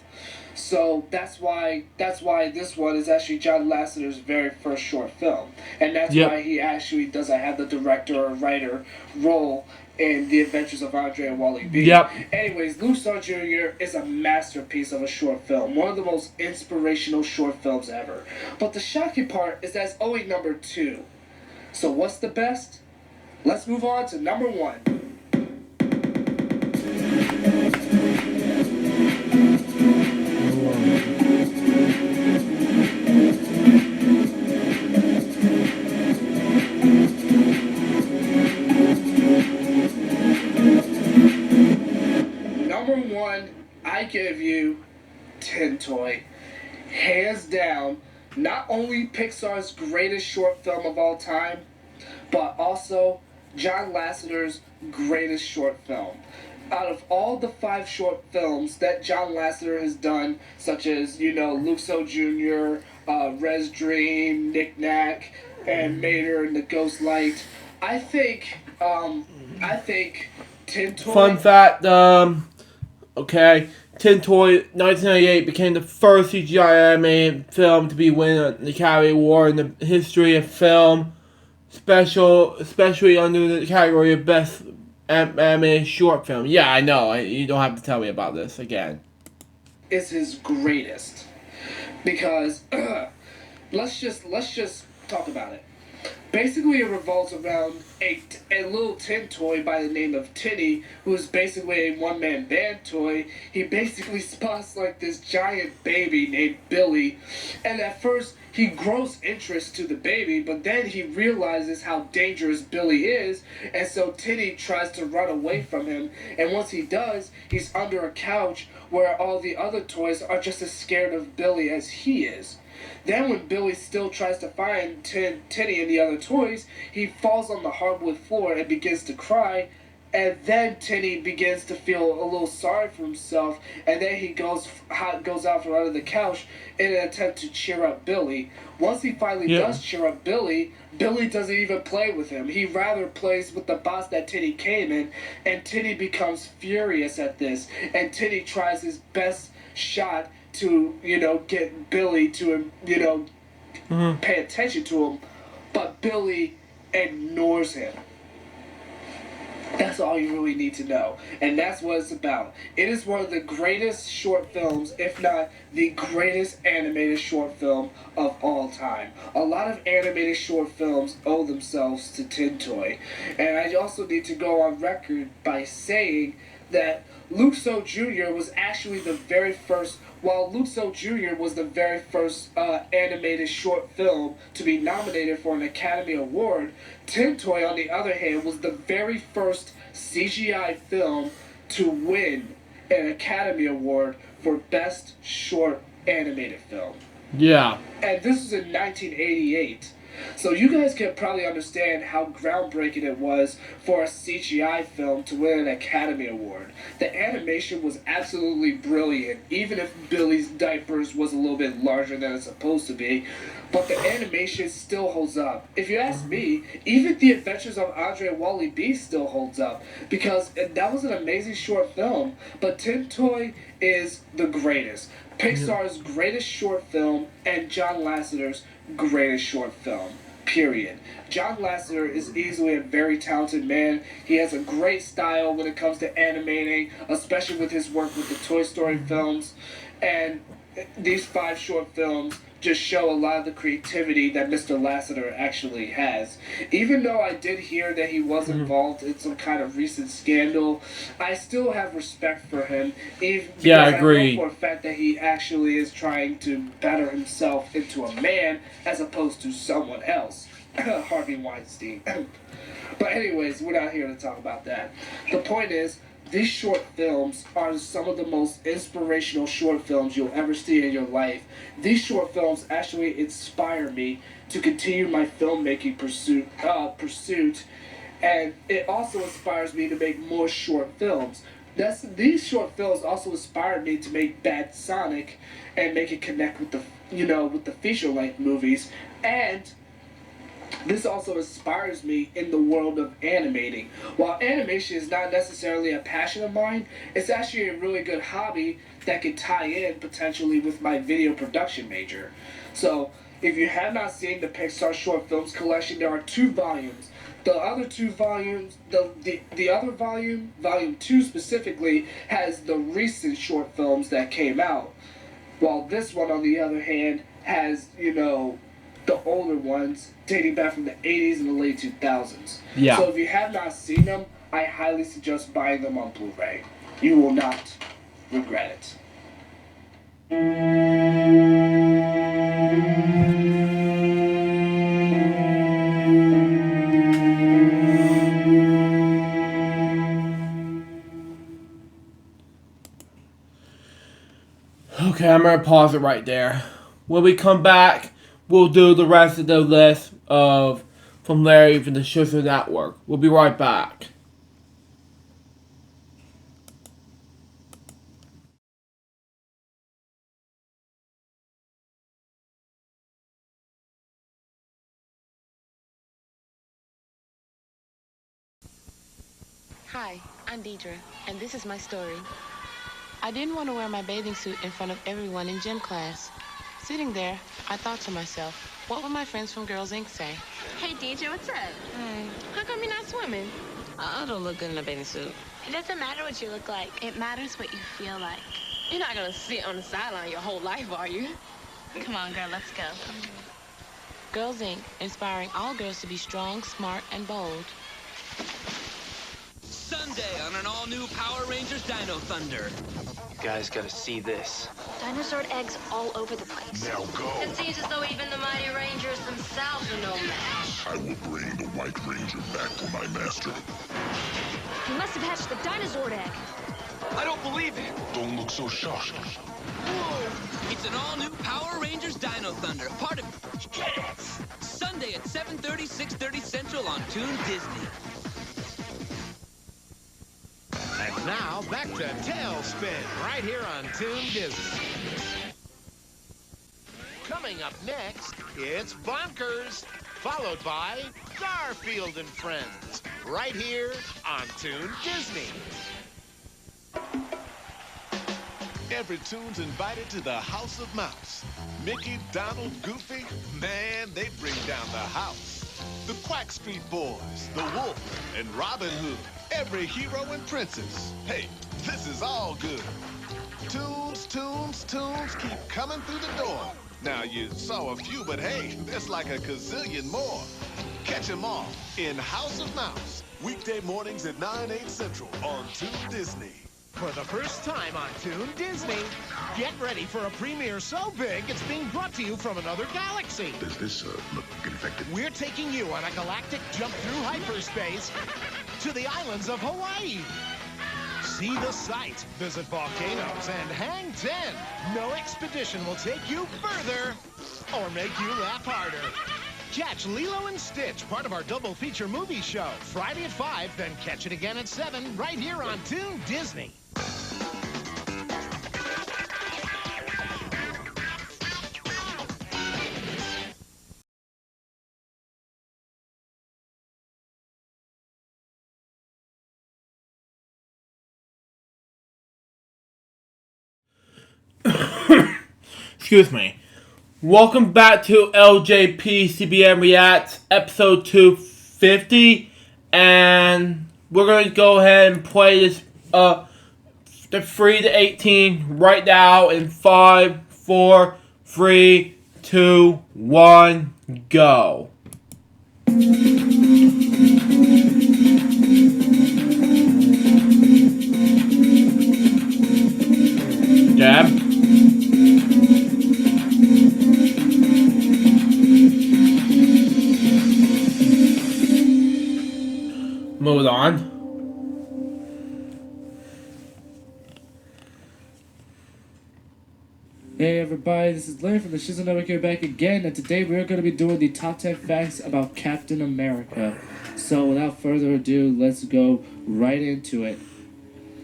So that's why this one is actually John Lasseter's very first short film, and that's why he actually doesn't have the director or writer role in The Adventures of Andre and Wally B. Anyways, Luxo Jr. is a masterpiece of a short film, one of the most inspirational short films ever. But the shocking part is that it's only number 2. So what's the best? Let's move on to number 1. Number 1, I give you Tin Toy. Hands down, not only Pixar's greatest short film of all time, but also John Lasseter's greatest short film. Out of all the 5 short films that John Lasseter has done, such as, Luxo Jr., Red's Dream, Knick Knack, and Mater and the Ghost Light, I think Tin Toy... Fun fact, Tin Toy 1998 became the first CGI animated film to be win the Academy Award in the history of film, especially under the category of Best Animated Short Film. Yeah, I know. You don't have to tell me about this again. Is his greatest, because let's just talk about it. Basically, it revolves around a little tin toy by the name of Tinny, who is basically a one-man band toy. He basically spots like this giant baby named Billy, and at first he grows interest to the baby, but then he realizes how dangerous Billy is, and so Tinny tries to run away from him, and once he does, he's under a couch where all the other toys are just as scared of Billy as he is. Then when Billy still tries to find Tinny and the other toys, he falls on the hardwood floor and begins to cry, and then Tinny begins to feel a little sorry for himself, and then he goes out from under the couch in an attempt to cheer up Billy. Once he finally does cheer up Billy, Billy doesn't even play with him. He rather plays with the box that Tinny came in, and Tinny becomes furious at this, and Tinny tries his best shot to, get Billy to, pay attention to him, but Billy ignores him. That's all you really need to know, and that's what it's about. It is one of the greatest short films, if not the greatest animated short film of all time. A lot of animated short films owe themselves to Tin Toy, and I also need to go on record by saying that Luxo Jr. was actually the very first while Lutzo Jr. was the very first animated short film to be nominated for an Academy Award, Tin Toy, on the other hand, was the very first CGI film to win an Academy Award for Best Short Animated Film. Yeah. And this was in 1988. So you guys can probably understand how groundbreaking it was for a CGI film to win an Academy Award. The animation was absolutely brilliant, even if Billy's diapers was a little bit larger than it's supposed to be. But the animation still holds up. If you ask me, even The Adventures of Andre and Wally B still holds up, because that was an amazing short film. But Tin Toy is the greatest. Pixar's greatest short film and John Lasseter's greatest short film, period. John Lasseter is easily a very talented man. He has a great style when it comes to animating, especially with his work with the Toy Story films. And these 5 short films just show a lot of the creativity that Mr. Lasseter actually has. Even though I did hear that he was involved in some kind of recent scandal, I still have respect for him. Because I know for a fact that he actually is trying to better himself into a man as opposed to someone else. Harvey Weinstein. But anyways, we're not here to talk about that. The point is, these short films are some of the most inspirational short films you'll ever see in your life. These short films actually inspire me to continue my filmmaking pursuit, and it also inspires me to make more short films. These short films also inspired me to make Bad Sonic and make it connect with the feature-length movies. And this also inspires me in the world of animating. While animation is not necessarily a passion of mine, it's actually a really good hobby that can tie in potentially with my video production major. So, if you have not seen the Pixar Short Films collection, there are 2 volumes. The other 2 volumes, the other volume, volume 2 specifically, has the recent short films that came out. While this one, on the other hand, has, the older ones dating back from the 80s and the late 2000s. Yeah. So if you have not seen them, I highly suggest buying them on Blu-ray. You will not regret it. Okay, I'm gonna pause it right there. When we come back, we'll do the rest of the list from Larry from the Social Network. We'll be right back. Hi, I'm Deidre, and this is my story. I didn't want to wear my bathing suit in front of everyone in gym class. Sitting there, I thought to myself, what would my friends from Girls Inc. say? Hey, DJ, what's up? Hi. How come you're not swimming? I don't look good in a bathing suit. It doesn't matter what you look like. It matters what you feel like. You're not going to sit on the sideline your whole life, are you? Come on, girl, let's go. Girls Inc., inspiring all girls to be strong, smart, and bold. Sunday on an all-new Power Rangers Dino Thunder. You guys gotta see this. Dinosaur eggs all over the place. Now go. It seems as though even the mighty Rangers themselves are no match. I will bring the White Ranger back to my master. You must have hatched the dinosaur egg. I don't believe it. Don't look so shocked. It's an all-new Power Rangers Dino Thunder, part of Yes! Sunday at 7:30, 6:30 Central on Toon Disney. And now, back to Tailspin, right here on Toon Disney. Coming up next, it's Bonkers, followed by Garfield and Friends, right here on Toon Disney. Every Toon's invited to the House of Mouse. Mickey, Donald, Goofy, man, they bring down the house. The Quack Street Boys, the Wolf, and Robin Hood. Every hero and princess. Hey, this is all good. Toons, Toons, Toons keep coming through the door. Now, you saw a few, but hey, there's like a gazillion more. Catch 'em all in House of Mouse. Weekday mornings at 9, 8 Central on Toon Disney. For the first time on Toon Disney, get ready for a premiere so big it's being brought to you from another galaxy. Does this look infected? We're taking you on a galactic jump through hyperspace to the islands of Hawaii. See the sights, visit volcanoes, and hang 10. No expedition will take you further or make you laugh harder. Catch Lilo and Stitch, part of our double feature movie show, Friday at 5, then catch it again at 7, right here on Toon Disney. Excuse me. Welcome back to LJPCBM Reacts, episode 250, and we're going to go ahead and play this, the 3 to 18 right now in 5, 4, 3, 2, 1, go. Jab. Move on. Hey everybody, this is Larry from the Shizzle Network here back again, and today we're going to be doing the top 10 facts about Captain America. So without further ado, let's go right into it.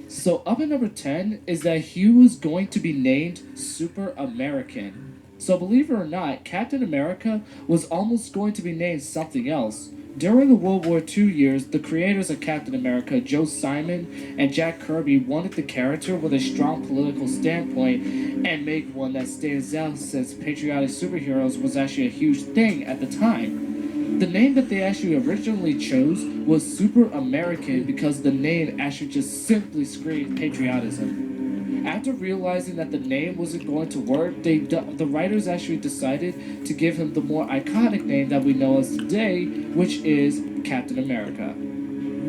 So up at number 10 is that he was going to be named Super American. So believe it or not, Captain America was almost going to be named something else. During the World War II years, the creators of Captain America, Joe Simon and Jack Kirby, wanted the character with a strong political standpoint and make one that stands out, since patriotic superheroes was actually a huge thing at the time. The name that they actually originally chose was Super American because the name actually just simply screamed patriotism. After realizing that the name wasn't going to work, the writers actually decided to give him the more iconic name that we know as today, which is Captain America.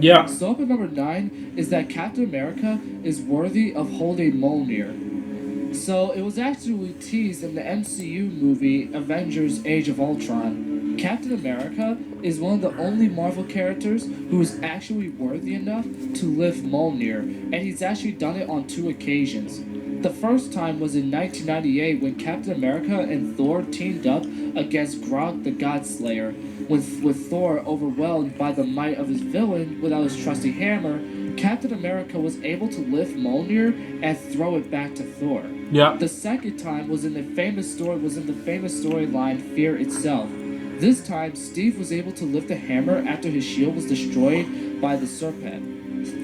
Yeah. So up at number 9 is that Captain America is worthy of holding Mjolnir. So it was actually teased in the MCU movie Avengers Age of Ultron. Captain America is one of the only Marvel characters who is actually worthy enough to lift Mjolnir, and he's actually done it on 2 occasions. The first time was in 1998 when Captain America and Thor teamed up against Grog the Godslayer. With Thor overwhelmed by the might of his villain without his trusty hammer, Captain America was able to lift Mjolnir and throw it back to Thor. Yeah. The second time was in the famous storyline Fear Itself. This time, Steve was able to lift the hammer after his shield was destroyed by the serpent.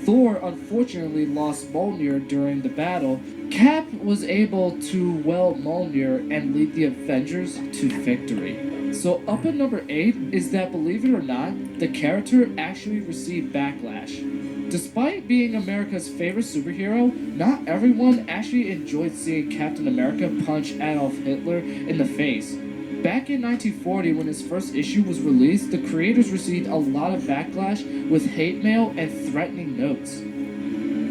Thor unfortunately lost Mjolnir during the battle. Cap was able to wield Mjolnir and lead the Avengers to victory. So up at number 8 is that, believe it or not, the character actually received backlash. Despite being America's favorite superhero, not everyone actually enjoyed seeing Captain America punch Adolf Hitler in the face. Back in 1940, when his first issue was released, the creators received a lot of backlash with hate mail and threatening notes.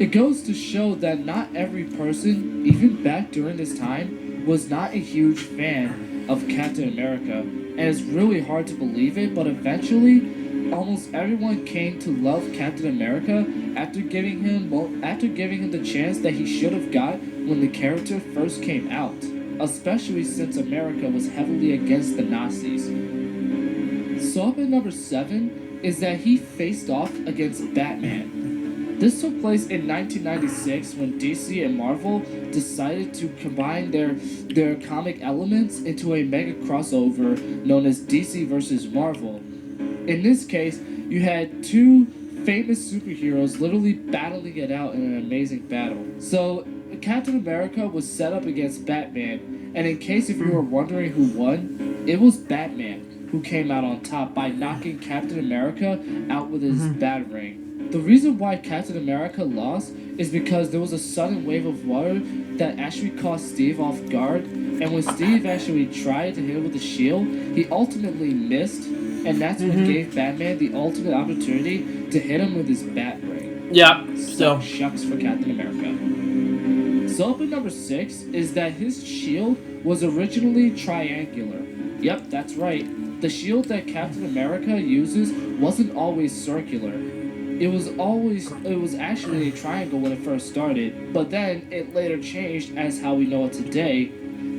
It goes to show that not every person, even back during this time, was not a huge fan of Captain America, and it's really hard to believe it, but eventually, almost everyone came to love Captain America after giving him the chance that he should have got when the character first came out, especially since America was heavily against the Nazis. So up at number 7 is that he faced off against Batman. This took place in 1996 when DC and Marvel decided to combine their comic elements into a mega crossover known as DC vs. Marvel. In this case, you had 2 famous superheroes literally battling it out in an amazing battle. So Captain America was set up against Batman, and in case if you were wondering who won, it was Batman who came out on top by knocking Captain America out with his batarang. The reason why Captain America lost is because there was a sudden wave of water that actually caught Steve off guard, and when Steve actually tried to hit him with the shield, he ultimately missed, and that's what gave Batman the ultimate opportunity to hit him with his batarang. Yeah, still. Shucks for Captain America. So up at number 6 is that his shield was originally triangular. Yep, that's right. The shield that Captain America uses wasn't always circular. It was actually a triangle when it first started, but then it later changed as how we know it today.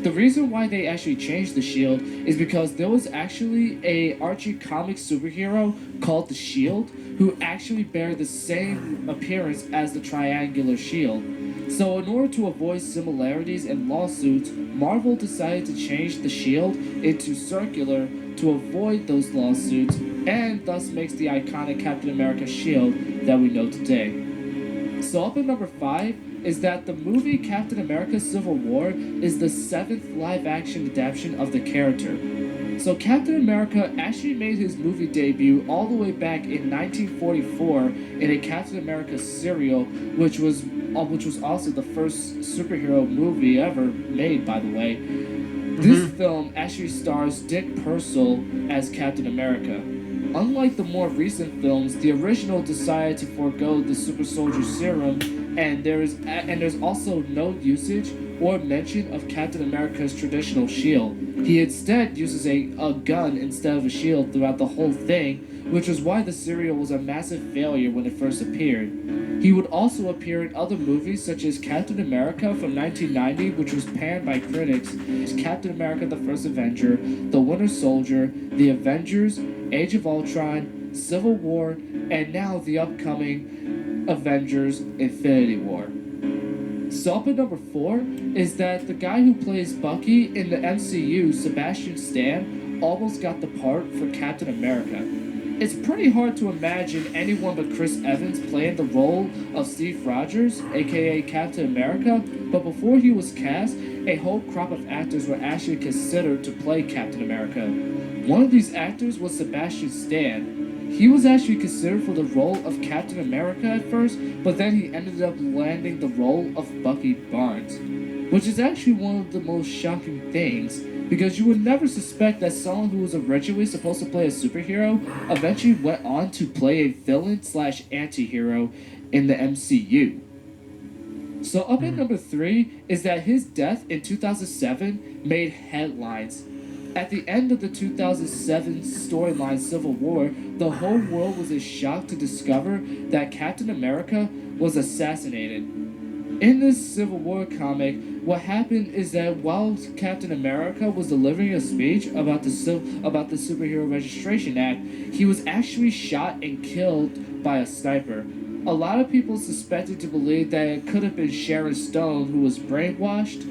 The reason why they actually changed the shield is because there was actually a Archie Comics superhero called the Shield who actually bear the same appearance as the triangular shield. So in order to avoid similarities and lawsuits, Marvel decided to change the shield into circular to avoid those lawsuits, and thus makes the iconic Captain America shield that we know today. So up at number 5 is that the movie Captain America Civil War is the 7th live-action adaptation of the character. So Captain America actually made his movie debut all the way back in 1944 in a Captain America serial, which was also the first superhero movie ever made, by the way. This film actually stars Dick Purcell as Captain America. Unlike the more recent films, the original decided to forego the super soldier serum, and there's also no usage or mention of Captain America's traditional shield. He instead uses a gun instead of a shield throughout the whole thing, which was why the serial was a massive failure when it first appeared. He would also appear in other movies such as Captain America from 1990, which was panned by critics, Captain America the First Avenger, The Winter Soldier, The Avengers, Age of Ultron, Civil War, and now the upcoming Avengers Infinity War. So up at number 4 is that the guy who plays Bucky in the MCU, Sebastian Stan, almost got the part for Captain America. It's pretty hard to imagine anyone but Chris Evans playing the role of Steve Rogers, aka Captain America, but before he was cast, a whole crop of actors were actually considered to play Captain America. One of these actors was Sebastian Stan. He was actually considered for the role of Captain America at first, but then he ended up landing the role of Bucky Barnes, which is actually one of the most shocking things, because you would never suspect that someone who was originally supposed to play a superhero eventually went on to play a villain/anti-hero in the MCU. So up at number 3 is that his death in 2007 made headlines. At the end of the 2007 storyline Civil War, the whole world was in shock to discover that Captain America was assassinated. In this Civil War comic, what happened is that while Captain America was delivering a speech about the Superhero Registration Act, he was actually shot and killed by a sniper. A lot of people suspected to believe that it could have been Sharon Stone who was brainwashed,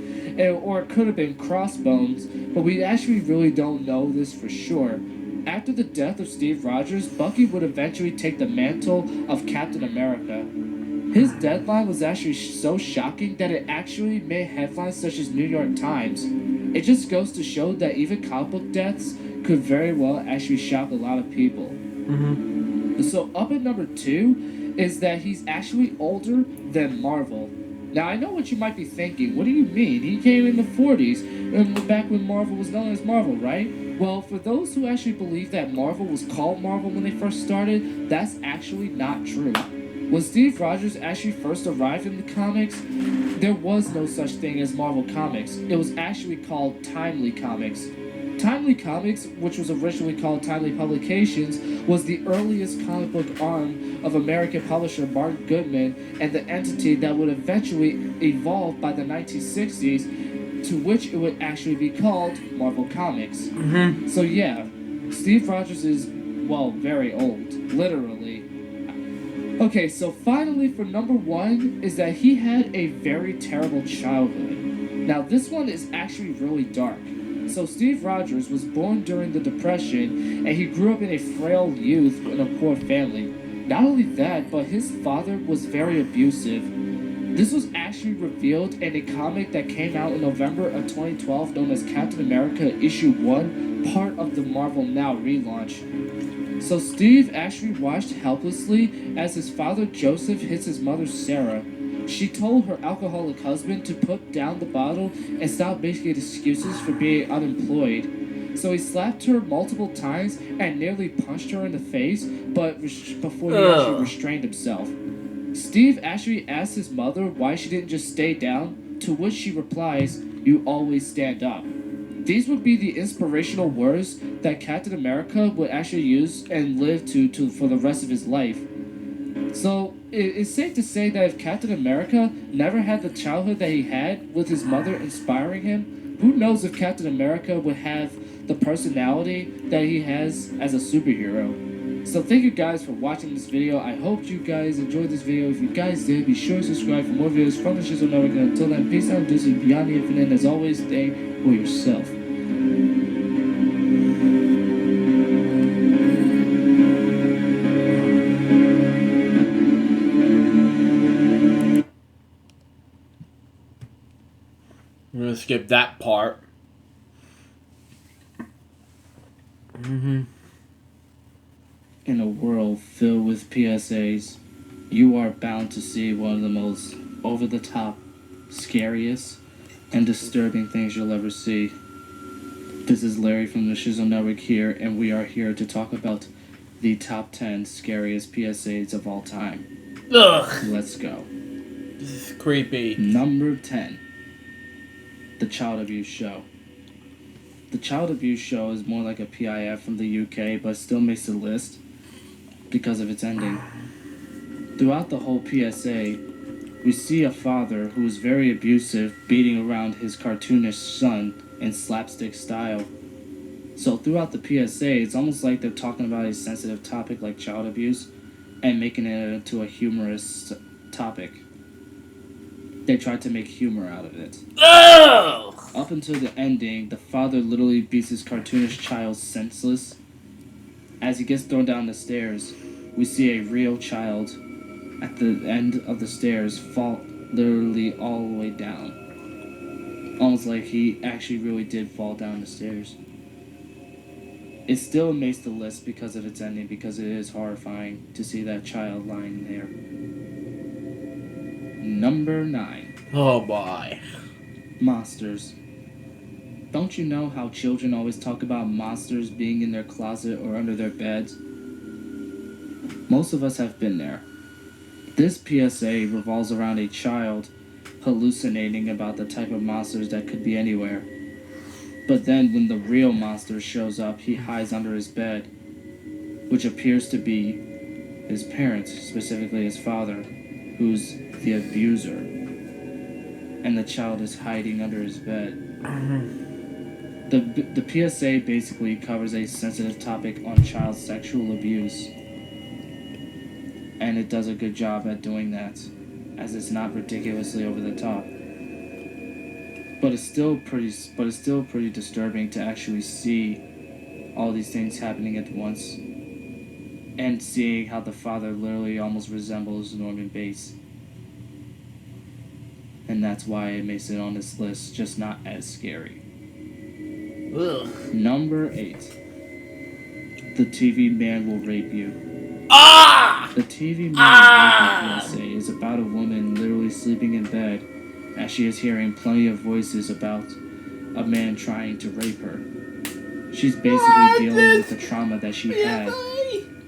or it could have been Crossbones, but we actually really don't know this for sure. After the death of Steve Rogers, Bucky would eventually take the mantle of Captain America. His deadline was actually so shocking that it actually made headlines such as New York Times. It just goes to show that even comic book deaths could very well actually shock a lot of people. So up at number 2 is that he's actually older than Marvel. Now I know what you might be thinking. What do you mean? He came in the 40s, back when Marvel was known as Marvel, right? Well, for those who actually believe that Marvel was called Marvel when they first started, that's actually not true. When Steve Rogers actually first arrived in the comics, there was no such thing as Marvel Comics. It was actually called Timely Comics. Timely Comics, which was originally called Timely Publications, was the earliest comic book arm of American publisher Martin Goodman, and the entity that would eventually evolve by the 1960s, to which it would actually be called Marvel Comics. So yeah, Steve Rogers is, well, very old, literally. Okay, so finally for number 1 is that he had a very terrible childhood. Now this one is actually really dark. So Steve Rogers was born during the Depression, and he grew up in a frail youth in a poor family. Not only that, but his father was very abusive. This was actually revealed in a comic that came out in November of 2012 known as Captain America Issue 1, part of the Marvel Now relaunch. So Steve actually watched helplessly as his father Joseph hits his mother Sarah. She told her alcoholic husband to put down the bottle and stop making excuses for being unemployed. So he slapped her multiple times and nearly punched her in the face, but before he actually restrained himself. Steve actually asks his mother why she didn't just stay down, to which she replies, "You always stand up." These would be the inspirational words that Captain America would actually use and live to for the rest of his life. So, it's safe to say that if Captain America never had the childhood that he had with his mother inspiring him, who knows if Captain America would have the personality that he has as a superhero. So thank you guys for watching this video. I hope you guys enjoyed this video. If you guys did, be sure to subscribe for more videos from the Shizzle Network. And until then, peace out. This is Beyond the Infinite. As always, stay for yourself. I'm gonna skip that part. In a world filled with PSAs, you are bound to see one of the most over-the-top, scariest, and disturbing things you'll ever see. This is Larry from the Shizzle Network here, and we are here to talk about the top 10 scariest PSAs of all time. Ugh! Let's go. This is creepy. Number 10. The Child Abuse Show. The Child Abuse Show is more like a PIF from the UK, but still makes the list because of its ending. Throughout the whole PSA, we see a father who is very abusive, beating around his cartoonish son in slapstick style. So throughout the PSA, it's almost like they're talking about a sensitive topic like child abuse and making it into a humorous topic. They tried to make humor out of it. Ugh! Up until the ending, the father literally beats his cartoonish child senseless. As he gets thrown down the stairs, we see a real child at the end of the stairs fall literally all the way down. Almost like he actually really did fall down the stairs. It still makes the list because of its ending, because it is horrifying to see that child lying there. Number 9. Oh boy. Monsters. Don't you know how children always talk about monsters being in their closet or under their beds? Most of us have been there. This PSA revolves around a child hallucinating about the type of monsters that could be anywhere. But then when the real monster shows up, he hides under his bed, which appears to be his parents, specifically his father, who's the abuser. And the child is hiding under his bed. The PSA basically covers a sensitive topic on child sexual abuse. And it does a good job at doing that, as it's not ridiculously over the top. But it's still pretty disturbing to actually see all these things happening at once, and seeing how the father literally almost resembles Norman Bates. And that's why it makes it on this list, just not as scary. Ugh. Number 8. The TV Man Will Rape You. Ah! The TV Man Will Rape You PSA is about a woman literally sleeping in bed as she is hearing plenty of voices about a man trying to rape her. She's basically dealing with the trauma that she had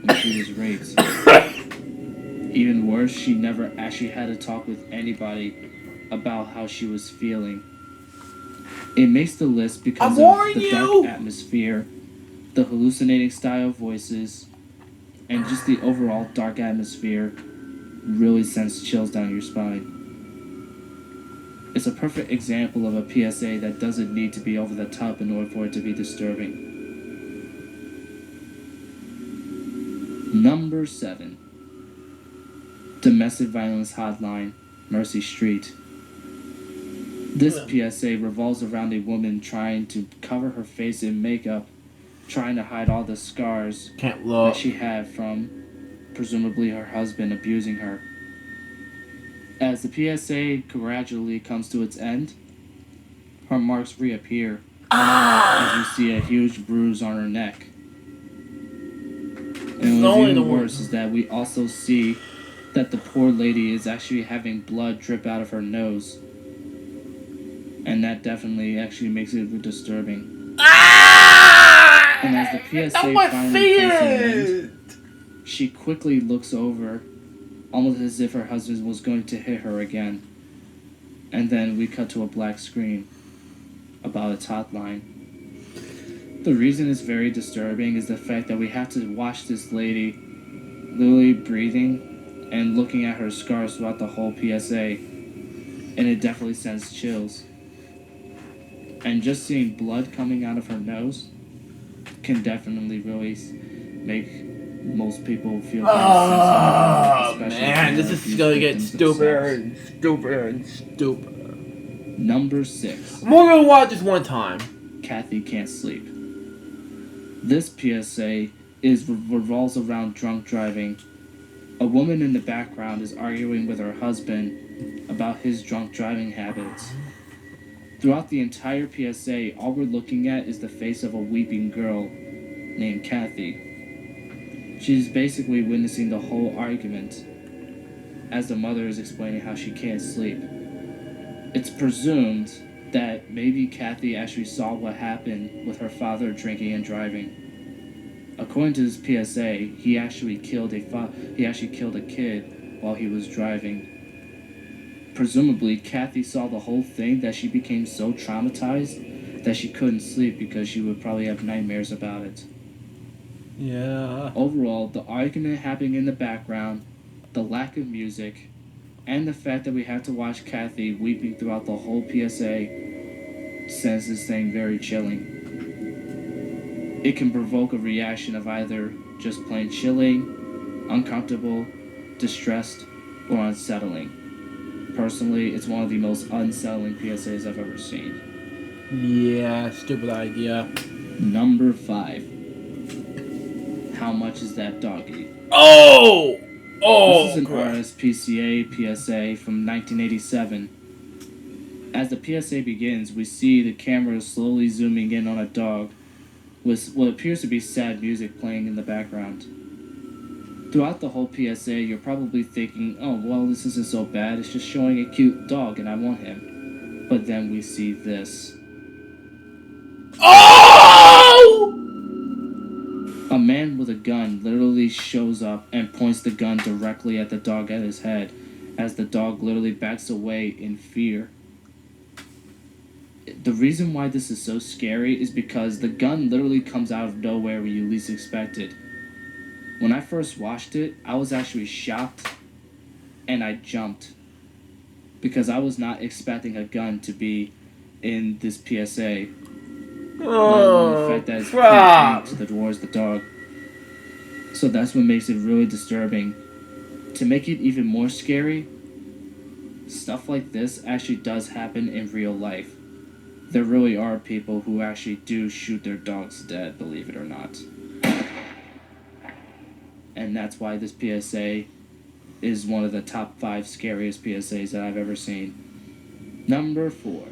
when she was raped. Even worse, she never actually had to talk with anybody about how she was feeling. It makes the list because of the dark atmosphere, the hallucinating style voices, and just the overall dark atmosphere really sends chills down your spine. It's a perfect example of a PSA that doesn't need to be over the top in order for it to be disturbing. Number 7. Domestic Violence Hotline, Mercy Street. This PSA revolves around a woman trying to cover her face in makeup, trying to hide all the scars that she had from, presumably, her husband abusing her. As the PSA gradually comes to its end, her marks reappear as you see a huge bruise on her neck. And what's even worse is that we also see that the poor lady is actually having blood drip out of her nose. And that definitely actually makes it disturbing. And as the PSA finally comes to an end, she quickly looks over almost as if her husband was going to hit her again. And then we cut to a black screen about its hotline. The reason it's very disturbing is the fact that we have to watch this lady literally breathing and looking at her scars throughout the whole PSA, and it definitely sends chills. And just seeing blood coming out of her nose can definitely really make most people feel very Oh, sensitive. man, this is gonna get stupider and stupider and stupider. Number 6. I'm only gonna watch this one time. Kathy can't sleep. This PSA revolves around drunk driving. A woman in the background is arguing with her husband about his drunk driving habits. Throughout the entire PSA, all we're looking at is the face of a weeping girl named Kathy. She's basically witnessing the whole argument as the mother is explaining how she can't sleep. It's presumed that maybe Kathy actually saw what happened with her father drinking and driving. According to this PSA, he actually killed a kid while he was driving. Presumably, Kathy saw the whole thing that she became so traumatized that she couldn't sleep because she would probably have nightmares about it. Yeah. Overall, the argument happening in the background, the lack of music, and the fact that we have to watch Kathy weeping throughout the whole PSA sends this thing very chilling. It can provoke a reaction of either just plain chilling, uncomfortable, distressed, or unsettling. Personally, it's one of the most unsettling PSAs I've ever seen. Yeah, stupid idea. Number 5. How much is that doggy? Oh! Oh! This is an crap. RSPCA PSA from 1987. As the PSA begins, we see the camera slowly zooming in on a dog with what appears to be sad music playing in the background. Throughout the whole PSA, you're probably thinking, oh, well, this isn't so bad. It's just showing a cute dog and I want him. But then we see this. Oh! A man with a gun literally shows up and points the gun directly at the dog at his head as the dog literally backs away in fear. The reason why this is so scary is because the gun literally comes out of nowhere when you least expect it. When I first watched it, I was actually shocked and I jumped because I was not expecting a gun to be in this PSA. Oh, the fact that it's crap. pointing towards the dog. So that's what makes it really disturbing. To make it even more scary, stuff like this actually does happen in real life. There really are people who actually do shoot their dogs dead, believe it or not. And that's why this PSA is one of the top 5 scariest PSAs that I've ever seen. Number 4.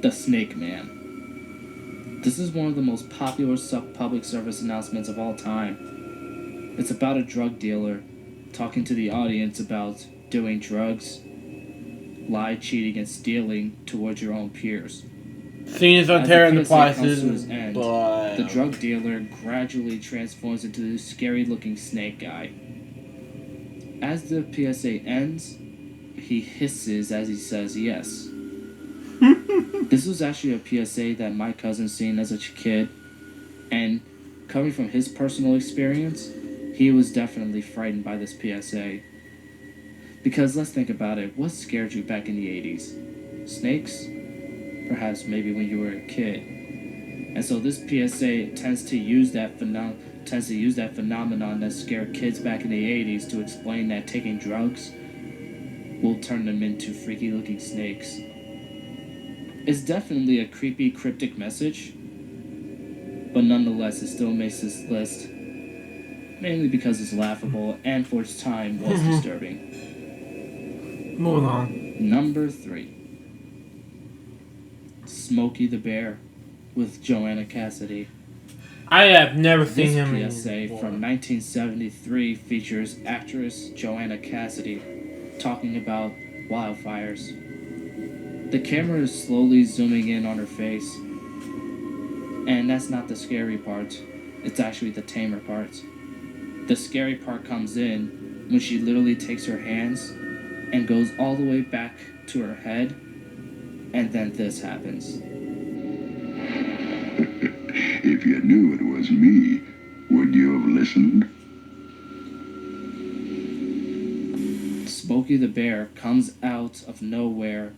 The Snake Man. This is one of the most popular public service announcements of all time. It's about a drug dealer talking to the audience about doing drugs, lie, cheating, and stealing towards your own peers. Scenes on As tearing the PSA comes to prices, his end, but the drug dealer gradually transforms into this scary-looking snake guy. As the PSA ends, he hisses as he says yes. This was actually a PSA that my cousin seen as a kid, and coming from his personal experience, he was definitely frightened by this PSA. Because let's think about it, what scared you back in the 80s? Snakes? Perhaps maybe when you were a kid. And so this PSA tends to use that phenomenon that scared kids back in the 80s to explain that taking drugs will turn them into freaky looking snakes. It's definitely a creepy, cryptic message, but nonetheless it still makes this list, mainly because it's laughable and for its time was disturbing. Moving on. Number 3. Smokey the Bear with Joanna Cassidy. I have never seen him This PSA before. from 1973 features actress Joanna Cassidy talking about wildfires. The camera is slowly zooming in on her face. And that's not the scary part. It's actually the tamer part. The scary part comes in when she literally takes her hands and goes all the way back to her head, and then this happens. If you knew it was me, would you have listened? Smokey the Bear comes out of nowhere,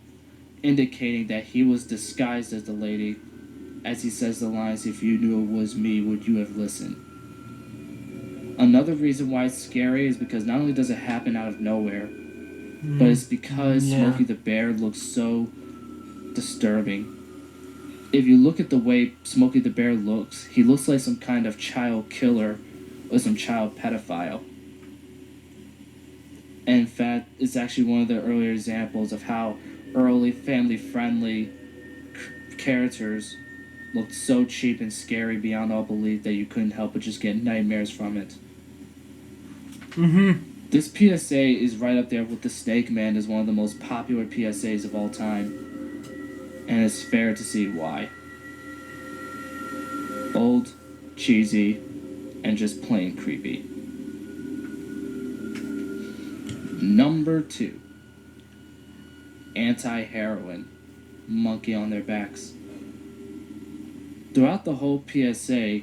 indicating that he was disguised as the lady, as he says the lines, "If you knew it was me, would you have listened?" Another reason why it's scary is because not only does it happen out of nowhere, but it's because Smokey the Bear looks so disturbing. If you look at the way Smokey the Bear looks, he looks like some kind of child killer or some child pedophile. And in fact, it's actually one of the earlier examples of how early family-friendly characters looked so cheap and scary beyond all belief that you couldn't help but just get nightmares from it. This PSA is right up there with the Snake Man as one of the most popular PSAs of all time. And it's fair to see why. Old, cheesy, and just plain creepy. Number 2. Anti-heroin. Monkey on their backs. Throughout the whole PSA,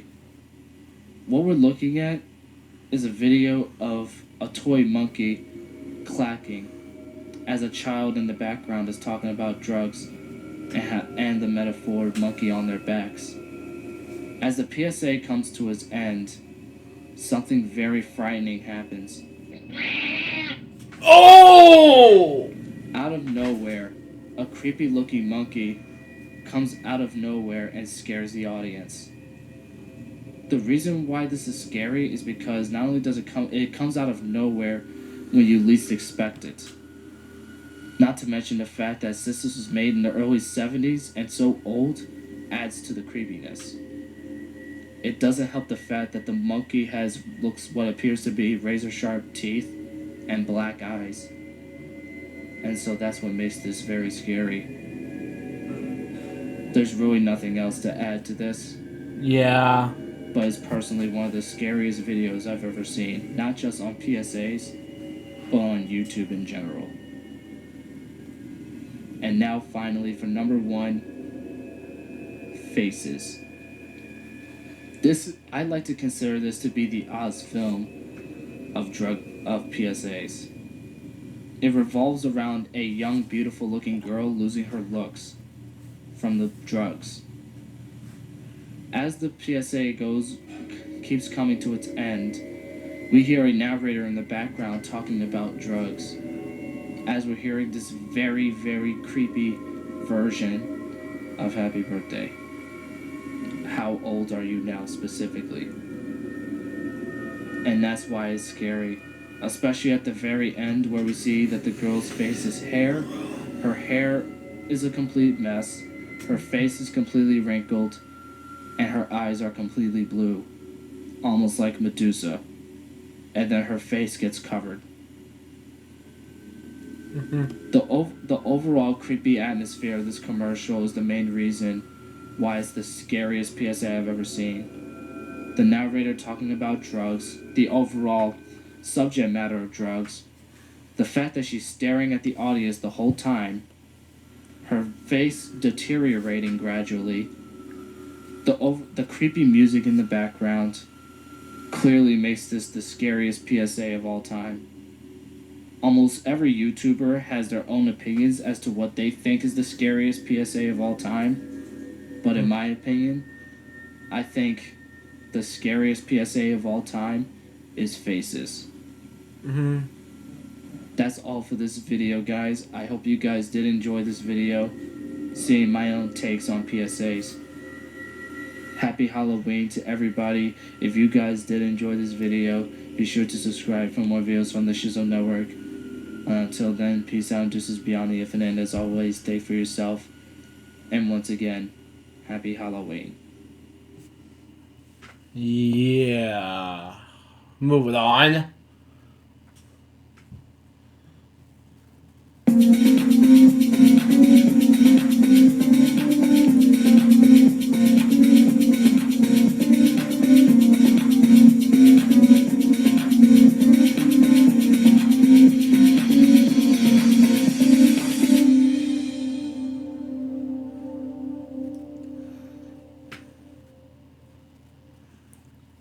what we're looking at is a video of a toy monkey clacking as a child in the background is talking about drugs and the metaphor monkey on their backs. As the PSA comes to its end, something very frightening happens. Oh! Out of nowhere, a creepy looking monkey comes out of nowhere and scares the audience. The reason why this is scary is because not only does it comes out of nowhere when you least expect it. Not to mention the fact that since this was made in the early 70s and so old, adds to the creepiness. It doesn't help the fact that the monkey looks what appears to be razor sharp teeth and black eyes. And so that's what makes this very scary. There's really nothing else to add to this. Yeah. But it's personally one of the scariest videos I've ever seen. Not just on PSAs, but on YouTube in general. And now finally for number 1, Faces. I'd like to consider this to be the Oz film of PSAs. It revolves around a young, beautiful looking girl losing her looks from the drugs. As the PSA keeps coming to its end, we hear a narrator in the background talking about drugs, as we're hearing this very, very creepy version of Happy Birthday. How old are you now, specifically? And that's why it's scary, especially at the very end where we see that the girl's face is hair. Her hair is a complete mess, her face is completely wrinkled, and her eyes are completely blue, almost like Medusa. And then her face gets covered. The overall creepy atmosphere of this commercial is the main reason why it's the scariest PSA I've ever seen. The narrator talking about drugs, the overall subject matter of drugs, the fact that she's staring at the audience the whole time, her face deteriorating gradually, the creepy music in the background clearly makes this the scariest PSA of all time. Almost every YouTuber has their own opinions as to what they think is the scariest PSA of all time, but in my opinion, I think the scariest PSA of all time is Faces. That's all for this video, guys. I hope you guys did enjoy this video, seeing my own takes on PSAs. Happy Halloween to everybody. If you guys did enjoy this video, be sure to subscribe for more videos from the Shizzle Network. Until then, peace out and deuces beyond the infinite. As always, stay for yourself. And once again, Happy Halloween. Yeah. Moving on.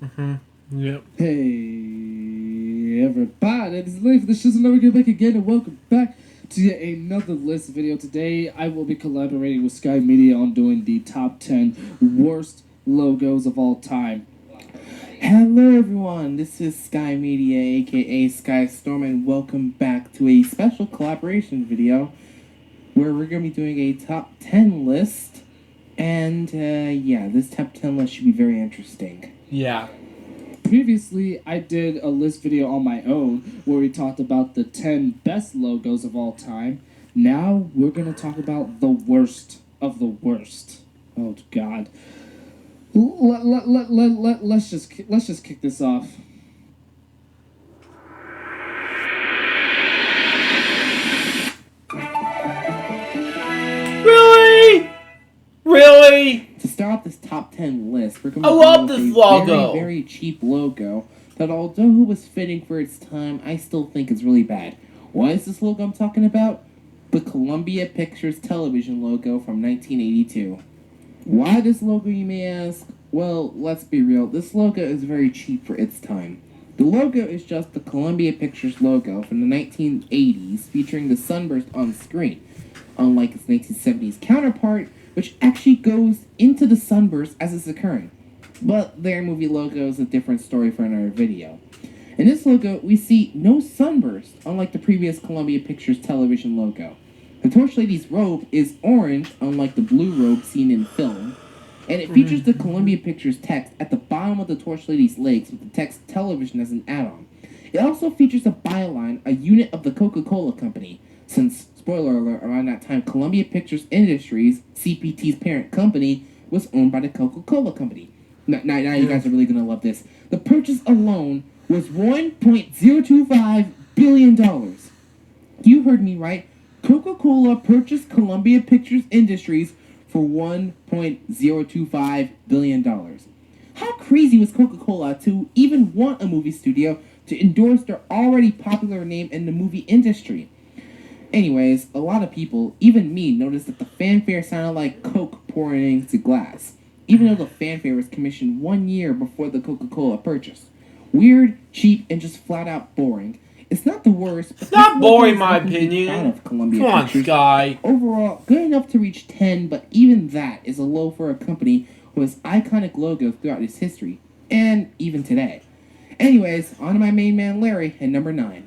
Yep. Hey everybody, this is Lee for the show, so now we're going back again and welcome back to yet another list video. Today I will be collaborating with Sky Media on doing the top 10 worst logos of all time. Hello everyone, this is Sky Media aka Sky Storm, and welcome back to a special collaboration video where we're going to be doing a top 10 list. And yeah, this top 10 list should be very interesting. Yeah. Previously, I did a list video on my own where we talked about the 10 best logos of all time. Now, we're going to talk about the worst of the worst. Oh, God. Let's just kick this off. Really? To start off this top 10 list, we're going I love this logo. Very cheap logo that, although it was fitting for its time, I still think is really bad. What is this logo I'm talking about? The Columbia Pictures television logo from 1982. Why this logo, you may ask? Well, let's be real. This logo is very cheap for its time. The logo is just the Columbia Pictures logo from the 1980s, featuring the sunburst on screen, unlike its 1970s counterpart, which actually goes into the sunburst as it's occurring. But their movie logo is a different story for another video. In this logo, we see no sunburst, unlike the previous Columbia Pictures television logo. The Torch Lady's robe is orange, unlike the blue robe seen in film, and it features the Columbia Pictures text at the bottom of the Torch Lady's legs with the text television as an add-on. It also features a byline, a unit of the Coca-Cola Company, since, spoiler alert, around that time, Columbia Pictures Industries, CPT's parent company, was owned by the Coca-Cola Company. Now you guys are really going to love this. The purchase alone was $1.025 billion. You heard me right. Coca-Cola purchased Columbia Pictures Industries for $1.025 billion. How crazy was Coca-Cola to even want a movie studio to endorse their already popular name in the movie industry? Anyways, a lot of people, even me, noticed that the fanfare sounded like Coke pouring into glass, even though the fanfare was commissioned 1 year before the Coca-Cola purchase. Weird, cheap, and just flat out boring. It's not the worst. It's not boring, in my opinion. Of Columbia Come on, Pictures. Sky. Overall, good enough to reach 10, but even that is a low for a company who has iconic logos throughout its history, and even today. Anyways, on to my main man Larry at number 9.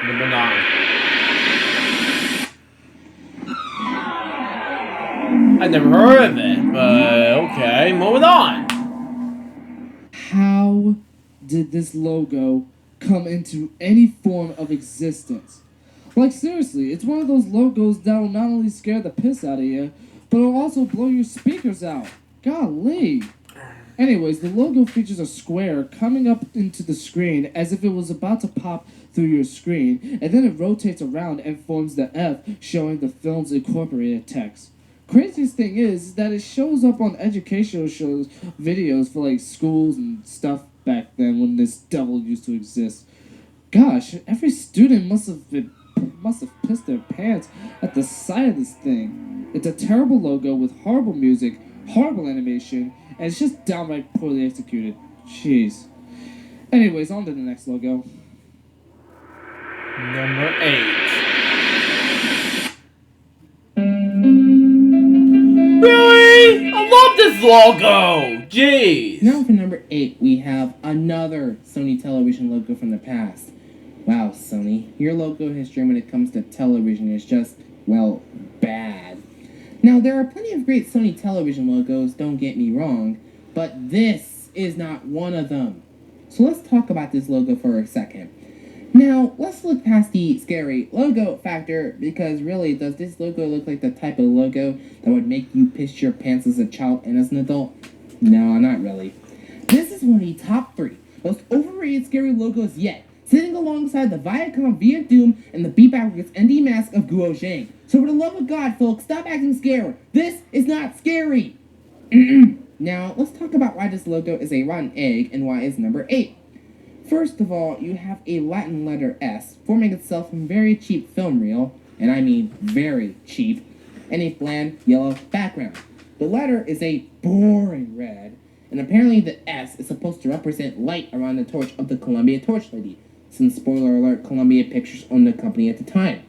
Number 9. I never heard of it, but okay, moving on. How did this logo come into any form of existence? Like, seriously, it's one of those logos that'll not only scare the piss out of you, but it'll also blow your speakers out. Golly. Anyways, the logo features a square coming up into the screen as if it was about to pop through your screen, and then it rotates around and forms the F, showing the film's incorporated text. Craziest thing is that it shows up on educational shows, videos for like schools and stuff back then when this devil used to exist. Gosh, every student must have pissed their pants at the sight of this thing. It's a terrible logo with horrible music, horrible animation, and it's just downright poorly executed. Jeez. Anyways, on to the next logo. Number 8. Really? I love this logo! Jeez! Now for number 8, we have another Sony television logo from the past. Wow, Sony, your logo history when it comes to television is just, well, bad. Now, there are plenty of great Sony television logos, don't get me wrong, but this is not one of them. So let's talk about this logo for a second. Now, let's look past the scary logo factor, because really, does this logo look like the type of logo that would make you piss your pants as a child and as an adult? No, not really. This is one of the top 3 most overrated scary logos yet, sitting alongside the Viacom Via Doom and the Beat Backwards ND Mask of Guo Zhang. So for the love of God, folks, stop acting scared. This is not scary. Now, let's talk about why this logo is a rotten egg and why it's number 8. First of all, you have a Latin letter S forming itself from very cheap film reel, and I mean very cheap, and a bland yellow background. The letter is a boring red, and apparently the S is supposed to represent light around the torch of the Columbia Torch Lady, since, spoiler alert, Columbia Pictures owned the company at the time.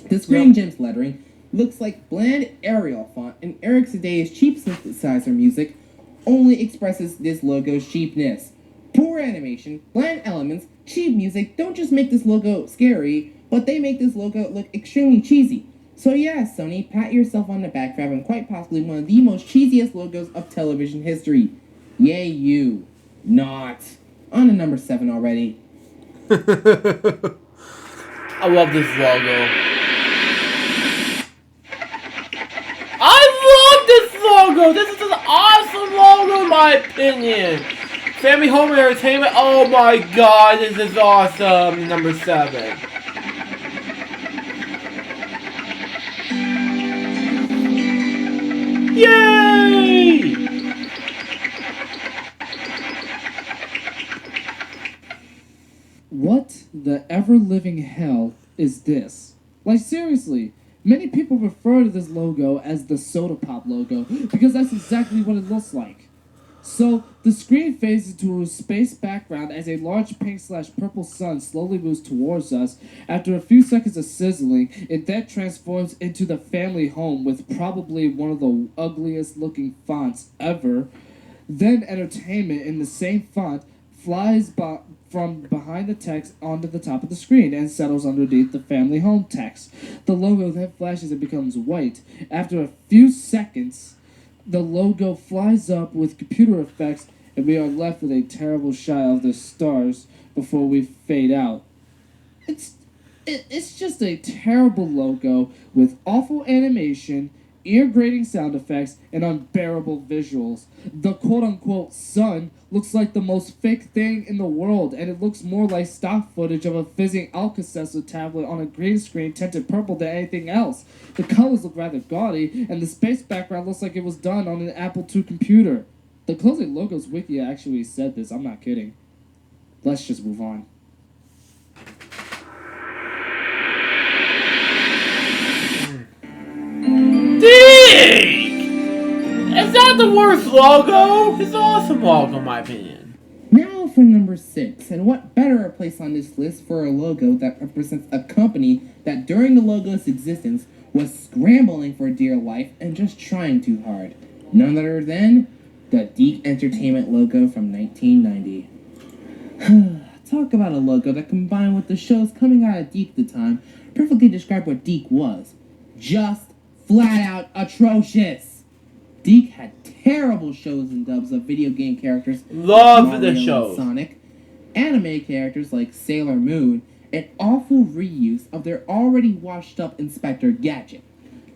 This Green Gems lettering looks like bland Arial font, and Eric Sadei's cheap synthesizer music only expresses this logo's cheapness. Poor animation, bland elements, cheap music don't just make this logo scary, but they make this logo look extremely cheesy. So yeah, Sony, pat yourself on the back for having quite possibly one of the most cheesiest logos of television history. Yay you. Not. On to number 7 already. I love this logo. I love this logo! This is an awesome logo in my opinion! Family Home Entertainment, oh my god, this is awesome! Number 7. Yay! What the ever-living hell is this? Like, seriously, many people refer to this logo as the Soda Pop logo because that's exactly what it looks like. So, the screen fades into a space background as a large pink/purple sun slowly moves towards us. After a few seconds of sizzling, it then transforms into the family home with probably one of the ugliest looking fonts ever. Then entertainment in the same font flies from behind the text onto the top of the screen and settles underneath the family home text. The logo then flashes and becomes white. After a few seconds, the logo flies up with computer effects and we are left with a terrible shot of the stars before we fade out. It's just a terrible logo with awful animation, ear-grating sound effects, and unbearable visuals. The quote-unquote sun looks like the most fake thing in the world, and it looks more like stock footage of a fizzing Alka-Seltzer tablet on a green screen tinted purple than anything else. The colors look rather gaudy, and the space background looks like it was done on an Apple II computer. The closing logos wiki actually said this, I'm not kidding. Let's just move on. Is that the worst logo? It's an awesome logo in my opinion. Now for number 6, and what better a place on this list for a logo that represents a company that during the logo's existence was scrambling for dear life and just trying too hard. None other than the Deke Entertainment logo from 1990. Talk about a logo that combined with the shows coming out of Deke at the time perfectly described what Deke was. Just flat out atrocious. Deke had terrible shows and dubs of video game characters Love like the Mario shows. and Sonic, anime characters like Sailor Moon, and awful reuse of their already washed up Inspector Gadget.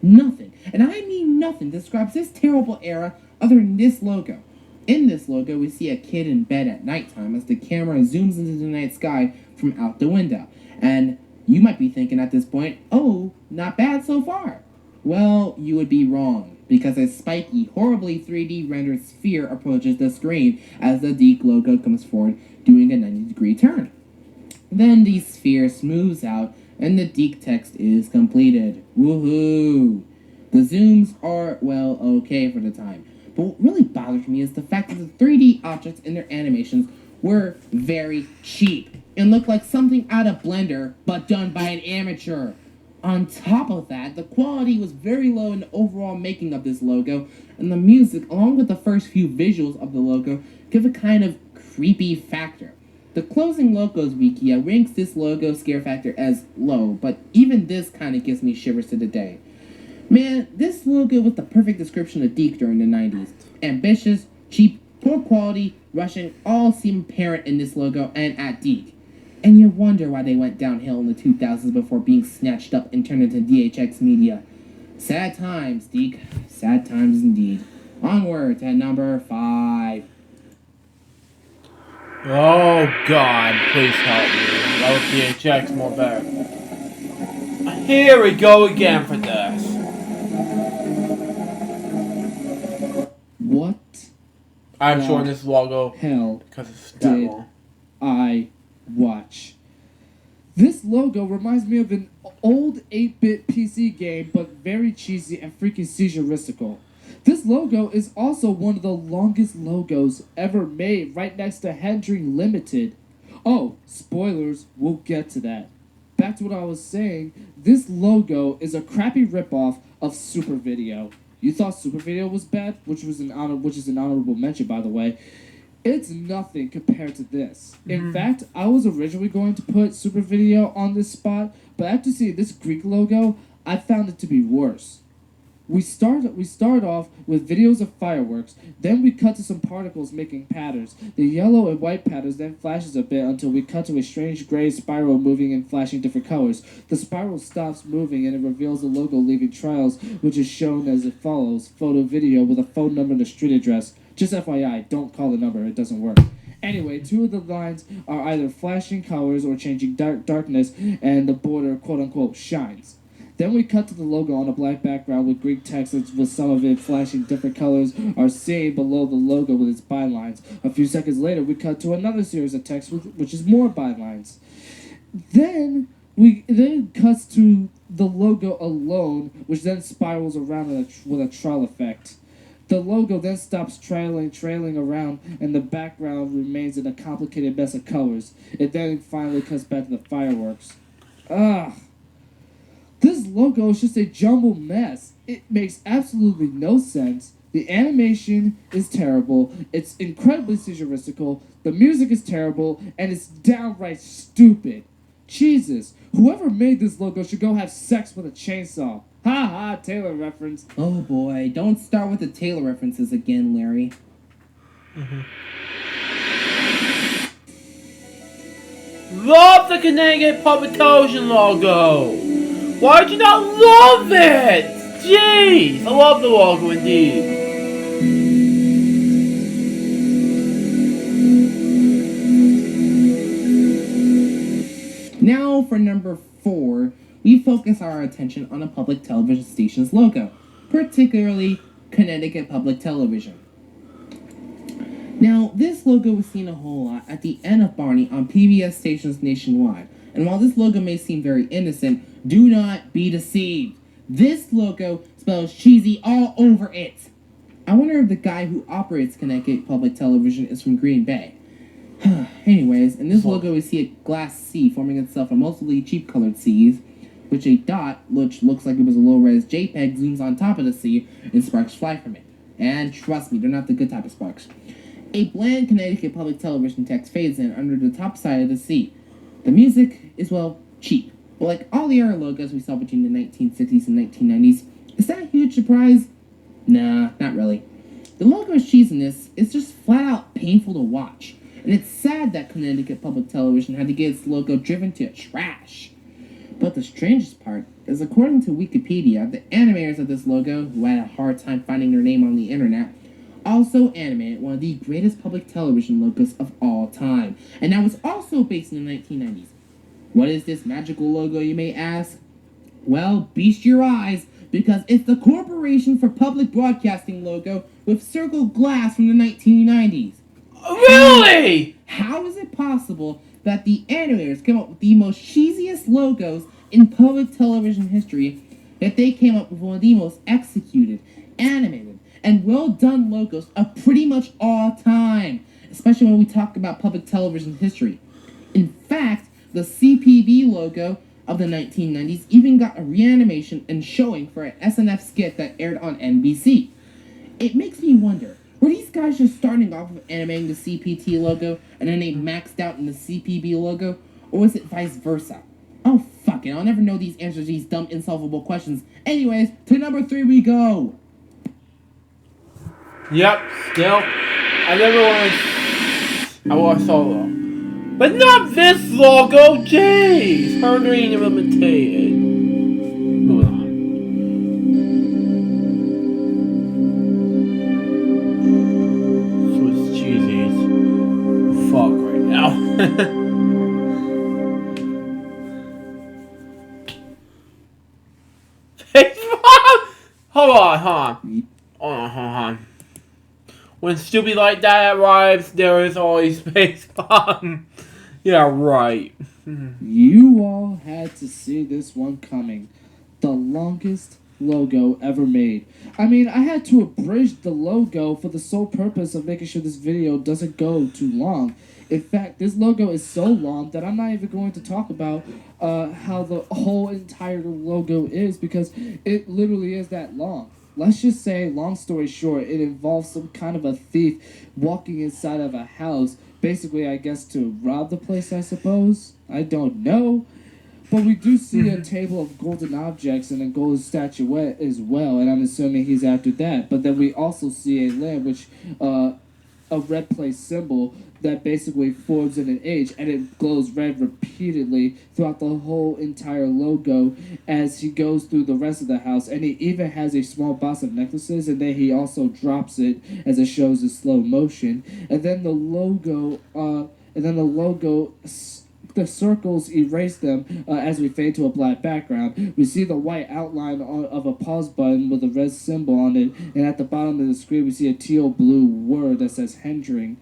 Nothing, and I mean nothing, describes this terrible era other than this logo. In this logo, we see a kid in bed at nighttime as the camera zooms into the night sky from out the window. And you might be thinking at this point, oh, not bad so far. Well, you would be wrong, because a spiky, horribly 3D rendered sphere approaches the screen as the Deke logo comes forward, doing a 90-degree turn. Then the sphere smooths out, and the Deke text is completed. Woohoo! The zooms are, well, okay for the time. But what really bothers me is the fact that the 3D objects in their animations were very cheap and looked like something out of Blender, but done by an amateur. On top of that, the quality was very low in the overall making of this logo, and the music, along with the first few visuals of the logo, give a kind of creepy factor. The closing logos wiki ranks this logo scare factor as low, but even this kind of gives me shivers to the day. Man, this logo was the perfect description of Deke during the 90s. Ambitious, cheap, poor quality, rushing all seem apparent in this logo and at Deke. And you wonder why they went downhill in the 2000s before being snatched up and turned into DHX Media. Sad times, Deke. Sad times indeed. Onward to number 5. Oh God, please help me. That would DHX more better. Here we go again for this. What? I'm showing this logo hell because it's that did long. I watch? This logo reminds me of an old 8-bit PC game, but very cheesy and freaking seizure-ristical. This logo is also one of the longest logos ever made, right next to Hendry Limited. Oh, spoilers, we'll get to that. Back to what I was saying, this logo is a crappy ripoff of Super Video. You thought Super Video was bad, which is an honorable mention, by the way. It's nothing compared to this. In fact, I was originally going to put Super Video on this spot, but after seeing this Greek logo, I found it to be worse. We start off with videos of fireworks, then we cut to some particles making patterns. The yellow and white patterns then flashes a bit until we cut to a strange gray spiral moving and flashing different colors. The spiral stops moving and it reveals the logo leaving trials, which is shown as it follows. Photo video with a phone number and a street address. Just FYI, don't call the number, it doesn't work. Anyway, two of the lines are either flashing colors or changing darkness, and the border quote-unquote shines. Then we cut to the logo on a black background with Greek text with some of it flashing different colors are seen below the logo with its bylines. A few seconds later, we cut to another series of text which is more bylines. Then cuts to the logo alone, which then spirals around with a trail effect. The logo then stops trailing around, and the background remains in a complicated mess of colors. It then finally cuts back to the fireworks. Ugh. This logo is just a jumbled mess. It makes absolutely no sense. The animation is terrible. It's incredibly surrealistical. The music is terrible, and it's downright stupid. Jesus, whoever made this logo should go have sex with a chainsaw. Ha ha, Taylor reference. Oh boy, don't start with the Taylor references again, Larry. Love the Connecticut Public Television logo! Why do you not love it? Jeez! I love the logo indeed. Now for number 4, we focus our attention on a public television station's logo, particularly Connecticut Public Television. Now, this logo was seen a whole lot at the end of Barney on PBS stations nationwide, and while this logo may seem very innocent, do not be deceived. This logo spells cheesy all over it. I wonder if the guy who operates Connecticut Public Television is from Green Bay. Anyways, in this logo we see a glass C forming itself from mostly cheap-colored C's, which a dot, which looks like it was a low-res JPEG, zooms on top of the C, and sparks fly from it. And trust me, they're not the good type of sparks. A bland Connecticut Public Television text fades in under the top side of the C. The music is, well, cheap. But like all the other logos we saw between the 1960s and 1990s, is that a huge surprise? Nah, not really. The logo's cheesiness is just flat-out painful to watch. And it's sad that Connecticut Public Television had to get its logo driven to trash. But the strangest part is, according to Wikipedia, the animators of this logo, who had a hard time finding their name on the internet, also animated one of the greatest public television logos of all time. And that was also based in the 1990s. What is this magical logo, you may ask? Well, beast your eyes, because it's the Corporation for Public Broadcasting logo with circled glass from the 1990s. Really? How is it possible that the animators came up with the most cheesiest logos in public television history, that they came up with one of the most executed, animated, and well-done logos of pretty much all time, especially when we talk about public television history? In fact, the CPB logo of the 1990s even got a reanimation and showing for an SNF skit that aired on NBC. It makes me wonder, were these guys just starting off with animating the CPT logo and then they maxed out in the CPB logo? Or was it vice versa? Oh, fuck it, I'll never know these answers to these dumb, insolvable questions. Anyways, to number 3 we go! Yep, still, I want solo. But not this logo, jeez! Hungry and limited. Moving on. Swiss cheesies. Fuck right now. Hold on. When stupid like that arrives, there is always space bomb. Yeah, right. You all had to see this one coming. The longest logo ever made. I mean, I had to abridge the logo for the sole purpose of making sure this video doesn't go too long. In fact, this logo is so long that I'm not even going to talk about how the whole entire logo is, because it literally is that long. Let's just say, long story short, it involves some kind of a thief walking inside of a house, basically, I guess, to rob the place, I suppose. I don't know. But we do see a table of golden objects and a golden statuette as well, and I'm assuming he's after that. But then we also see a lamp, which, a red place symbol that basically forms in an H, and it glows red repeatedly throughout the whole entire logo as he goes through the rest of the house. And he even has a small box of necklaces, and then he also drops it as it shows in slow motion. And then the logo, the circles erase them as we fade to a black background. We see the white outline of a pause button with a red symbol on it, and at the bottom of the screen we see a teal blue word that says Hendring.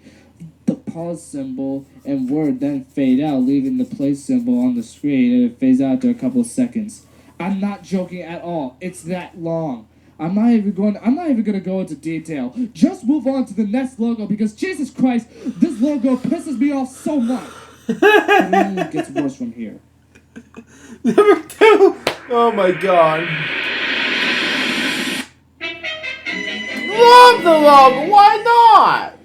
The pause symbol and word then fade out, leaving the play symbol on the screen, and it fades out after a couple of seconds. I'm not joking at all. It's that long. I'm not even gonna go into detail. Just move on to the next logo, because Jesus Christ, this logo pisses me off so much. It gets worse from here. Number 2. Oh my god. Love the logo. Why not?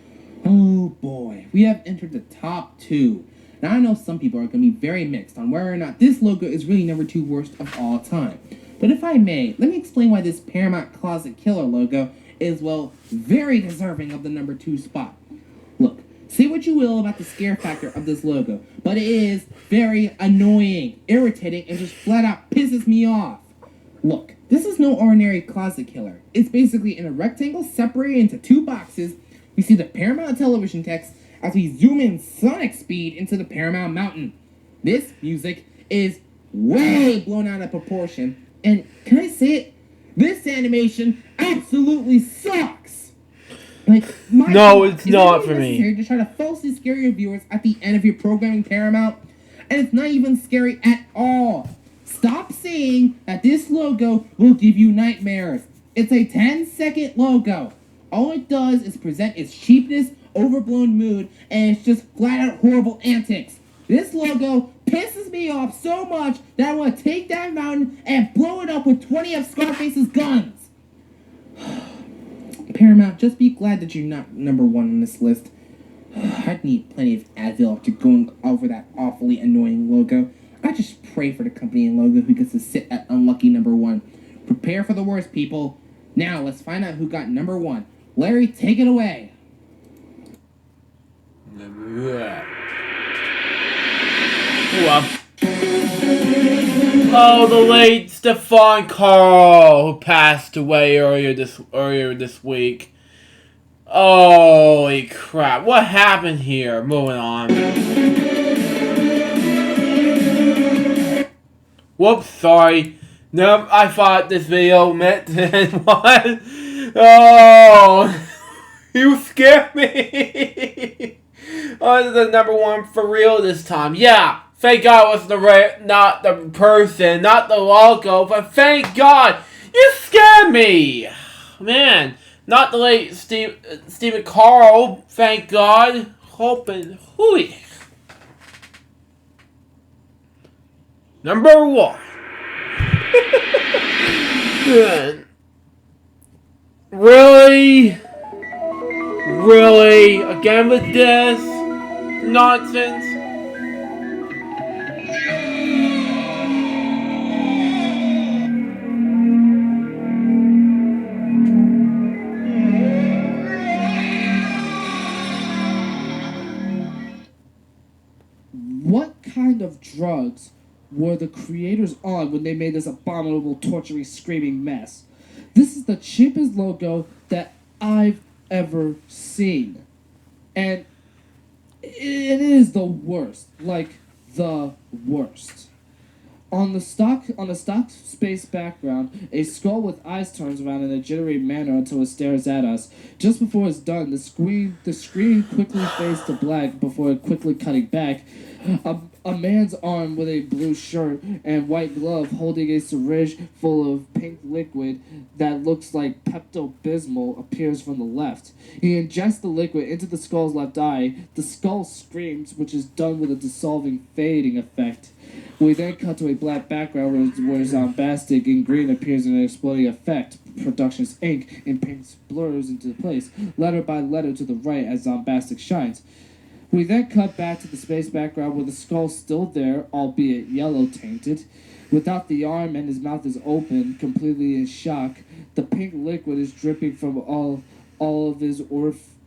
Oh boy, we have entered the top 2. Now I know some people are going to be very mixed on whether or not this logo is really number 2 worst of all time. But if I may, let me explain why this Paramount Closet Killer logo is, well, very deserving of the number 2 spot. Look, say what you will about the scare factor of this logo, but it is very annoying, irritating, and just flat out pisses me off. Look, this is no ordinary closet killer. It's basically in a rectangle separated into 2 boxes. We see the Paramount television text as we zoom in sonic speed into the Paramount Mountain. This music is way blown out of proportion, and can I say it? This animation absolutely sucks! Like, no, it's not for me. To try to falsely scare your viewers at the end of your programming, Paramount, and it's not even scary at all. Stop saying that this logo will give you nightmares. It's a 10-second logo. All it does is present its cheapness, overblown mood, and it's just flat-out horrible antics. This logo pisses me off so much that I want to take that mountain and blow it up with 20 of Scarface's guns. Paramount, just be glad that you're not number 1 on this list. I'd need plenty of Advil after going over that awfully annoying logo. I just pray for the company and logo who gets to sit at unlucky number 1. Prepare for the worst, people. Now, let's find out who got number 1. Larry, take it away. Oh, the late Stefan Carl, who passed away earlier this week. Holy crap! What happened here? Moving on. Whoops, sorry. No, I thought this video meant what? Oh, you scared me. Oh, this is the number 1 for real this time. Yeah, thank God it was not the person, not the logo, but thank God you scared me. Man, not the late Stephen Carl, thank God. Hoping, hooey. Number 1. Really? Really? Again with this nonsense? What kind of drugs were the creators on when they made this abominable, torturing, screaming mess? This is the cheapest logo that I've ever seen. And it is the worst. Like, the worst. On the stock space background, a skull with eyes turns around in a jittery manner until it stares at us. Just before it's done, the screen quickly fades to black before quickly cutting back. A man's arm with a blue shirt and white glove holding a syringe full of pink liquid that looks like Pepto-Bismol appears from the left. He injects the liquid into the skull's left eye. The skull screams, which is done with a dissolving fading effect. We then cut to a black background where Zombastic in green appears in an exploding effect. Productions Inc. in pink blurs into place, letter by letter to the right as Zombastic shines. We then cut back to the space background where the skull's still there, albeit yellow tainted. Without the arm and his mouth is open, completely in shock. The pink liquid is dripping from all of his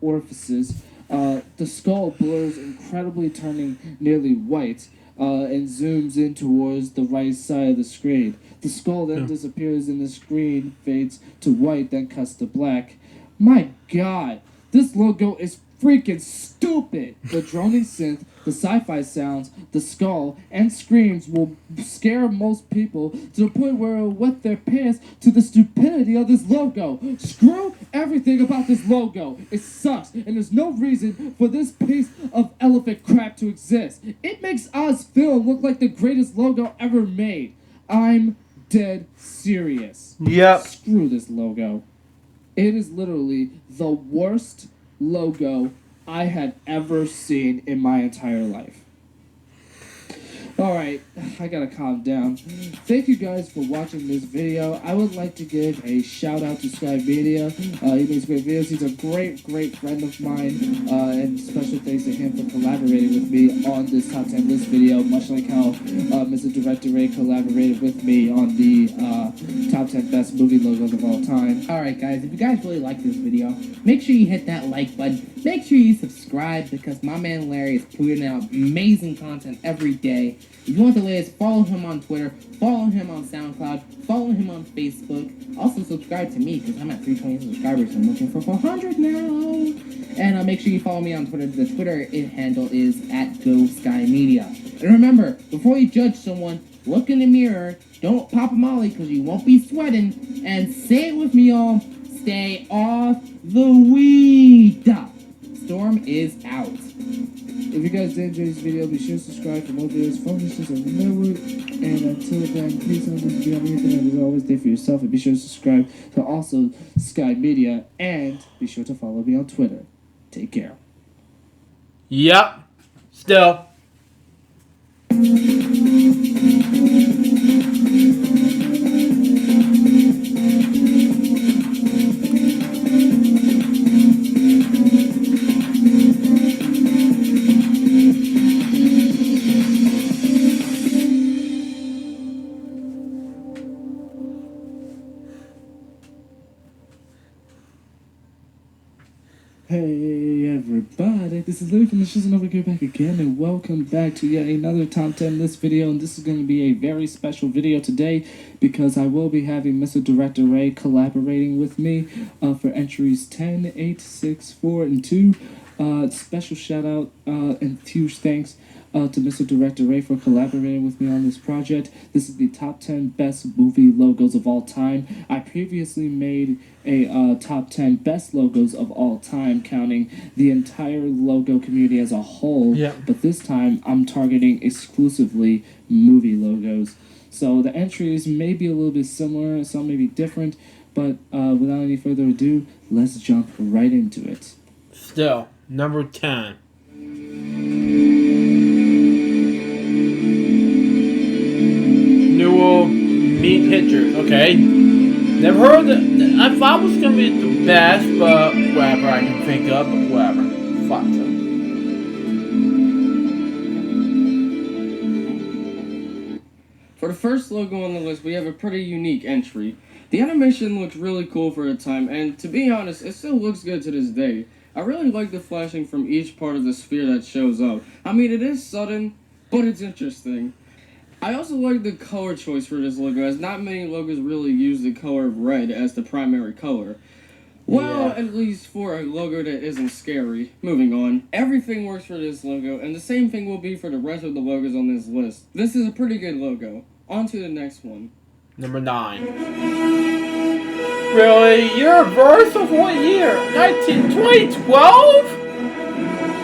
orifices. The skull blurs incredibly, turning nearly white, and zooms in towards the right side of the screen. The skull then disappears and the screen fades to white, then cuts to black. My God, this logo is freaking stupid! The droning synth, the sci-fi sounds, the skull, and screams will scare most people to the point where it'll wet their pants to the stupidity of this logo. Screw everything about this logo. It sucks, and there's no reason for this piece of elephant crap to exist. It makes Oz Film look like the greatest logo ever made. I'm dead serious. Yep. Screw this logo. It is literally the worst logo I had ever seen in my entire life. Alright, I gotta calm down. Thank you guys for watching this video. I would like to give a shout out to Sky Media. He makes great videos. He's a great friend of mine. And special thanks to him for collaborating with me on this top 10 list video, much like how Mr. Director Ray collaborated with me on the top 10 best movie logos of all time. Alright guys, if you guys really like this video, make sure you hit that like button. Make sure you subscribe because my man Larry is putting out amazing content every day. If you want the latest, follow him on Twitter, follow him on SoundCloud, follow him on Facebook. Also subscribe to me because I'm at 320 subscribers. I'm looking for 400 now. And make sure you follow me on Twitter. The Twitter handle is @GoSkyMedia. And remember, before you judge someone, look in the mirror, don't pop a molly because you won't be sweating, and say it with me all, stay off the weed. Storm is out. If you guys did enjoy this video, be sure to subscribe for more videos from this on the network. And until then, please don't forget to do anything that is always there for yourself. And be sure to subscribe to also Sky Media. And be sure to follow me on Twitter. Take care. Yep. Still. Hey everybody, this is Louis from the Shizzle Over here back again, and welcome back to yet another top 10 list video. And this is going to be a very special video today because I will be having Mr. Director Ray collaborating with me for entries 10, 8, 6, 4, and 2. Special shout out and huge thanks to Mr. Director Ray for collaborating with me on this project. This is the top 10 best movie logos of all time. I previously made a top 10 best logos of all time, counting the entire logo community as a whole. Yeah. But this time, I'm targeting exclusively movie logos. So the entries may be a little bit similar, some may be different, but without any further ado, let's jump right into it. Still, number 10. Newell Meat Pictures. Okay. Never heard of it. I thought it was going to be the best, but whatever I can think of, but whatever. Fuck them. For the first logo on the list, we have a pretty unique entry. The animation looks really cool for a time, and to be honest, it still looks good to this day. I really like the flashing from each part of the sphere that shows up. I mean, it is sudden, but it's interesting. I also like the color choice for this logo, as not many logos really use the color of red as the primary color. Well, at least for a logo that isn't scary. Moving on. Everything works for this logo, and the same thing will be for the rest of the logos on this list. This is a pretty good logo. On to the next one. Number 9. Really? You're a verse of what year? 2012?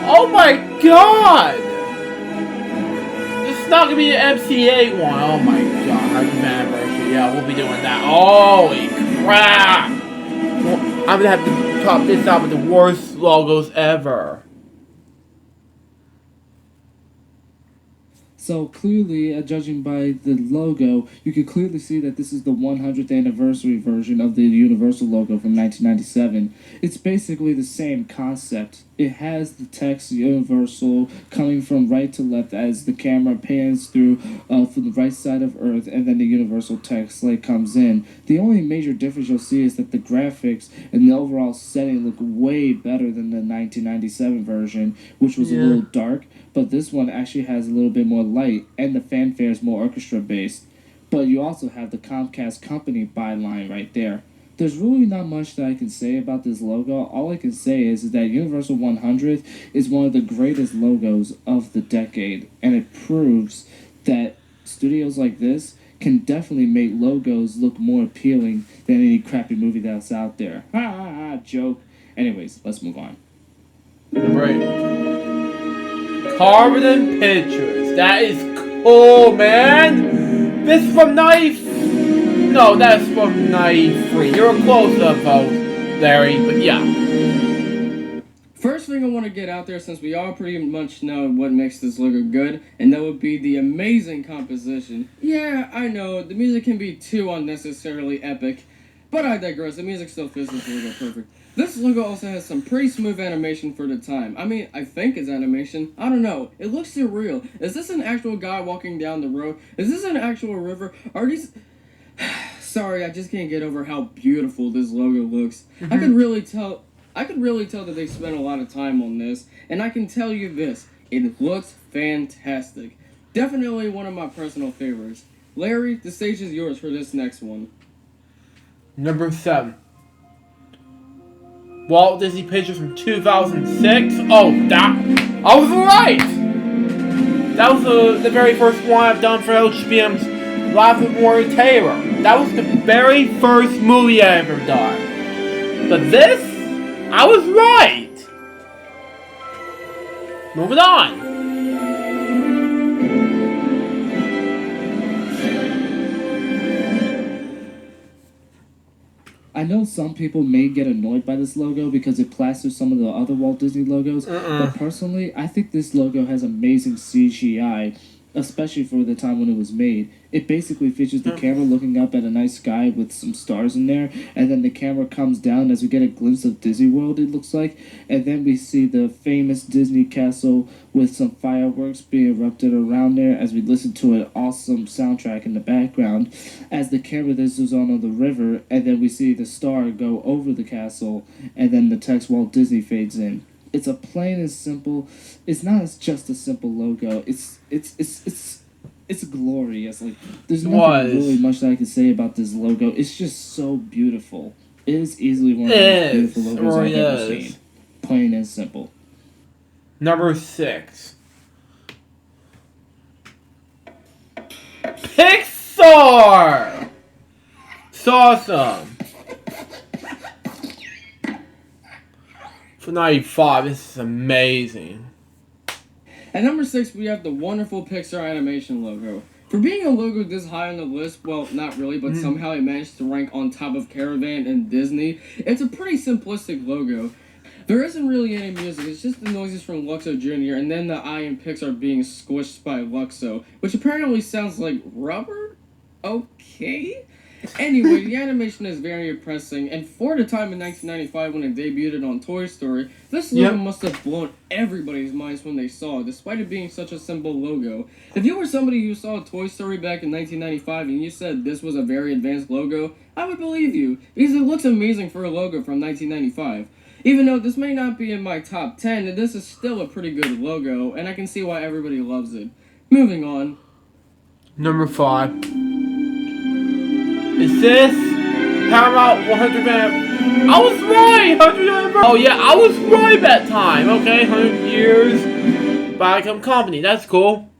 Oh my god! It's not gonna be the MC8 one. Oh my god, 100th anniversary. Yeah, we'll be doing that. Holy crap! Well, I'm gonna have to top this out with the worst logos ever. So clearly, judging by the logo, you can clearly see that this is the 100th anniversary version of the Universal logo from 1997. It's basically the same concept. It has the text Universal coming from right to left as the camera pans through from the right side of Earth, and then the Universal text like comes in. The only major difference you'll see is that the graphics and the overall setting look way better than the 1997 version, which was a little dark. But this one actually has a little bit more light, and the fanfare is more orchestra-based. But you also have the Comcast Company byline right there. There's really not much that I can say about this logo. All I can say is that Universal 100th is one of the greatest logos of the decade, and it proves that studios like this can definitely make logos look more appealing than any crappy movie that's out there. Ha ha ha, joke. Anyways, let's move on. Right. Carbon Pictures. That is cool, man. This is from 90. No, that's from 93. You're close to vote, Larry, but yeah. First thing I want to get out there, since we all pretty much know what makes this logo good, and that would be the amazing composition. Yeah, I know, the music can be too unnecessarily epic, but I digress. The music still fits this logo perfect. This logo also has some pretty smooth animation for the time. I mean, I think it's animation. I don't know. It looks surreal. Is this an actual guy walking down the road? Is this an actual river? Are these... Sorry, I just can't get over how beautiful this logo looks. I could really tell that they spent a lot of time on this, and I can tell you this, it looks fantastic. Definitely one of my personal favorites. Larry, the stage is yours for this next one. Number 7. Walt Disney Pictures from 2006. Oh, that... I was right! That was the very first one I've done for LJPCBM's Live with Warrior Taylor. That was the very first movie I ever done. But this, I was right! Moving on. I know some people may get annoyed by this logo because it plasters some of the other Walt Disney logos, but personally, I think this logo has amazing CGI, especially for the time when it was made. It basically features the camera looking up at a nice sky with some stars in there, and then the camera comes down as we get a glimpse of Disney World, it looks like, and then we see the famous Disney castle with some fireworks being erupted around there as we listen to an awesome soundtrack in the background as the camera then zooms on the river, and then we see the star go over the castle, and then the text Walt Disney fades in. It's a plain and simple. It's not just a simple logo. It's glorious. Like there's nothing really much that I can say about this logo. It's just so beautiful. It is easily one of the most beautiful logos I've ever seen. Plain and simple. Number 6. Pixar. It's awesome. For 95, this is amazing. At number 6, we have the wonderful Pixar animation logo. For being a logo this high on the list, well, not really, but somehow it managed to rank on top of Caravan and Disney, it's a pretty simplistic logo. There isn't really any music, it's just the noises from Luxo Jr. and then the I in Pixar being squished by Luxo, which apparently sounds like rubber? Okay? Anyway, the animation is very impressive, and for the time in 1995 when it debuted on Toy Story, this logo must have blown everybody's minds when they saw it, despite it being such a simple logo. If you were somebody who saw Toy Story back in 1995 and you said this was a very advanced logo, I would believe you, because it looks amazing for a logo from 1995. Even though this may not be in my top 10, this is still a pretty good logo, and I can see why everybody loves it. Moving on. Number 5. Is this Paramount 100? I was right! 100. Oh yeah, I was right that time. Okay, 100 years Viacom Company. That's cool.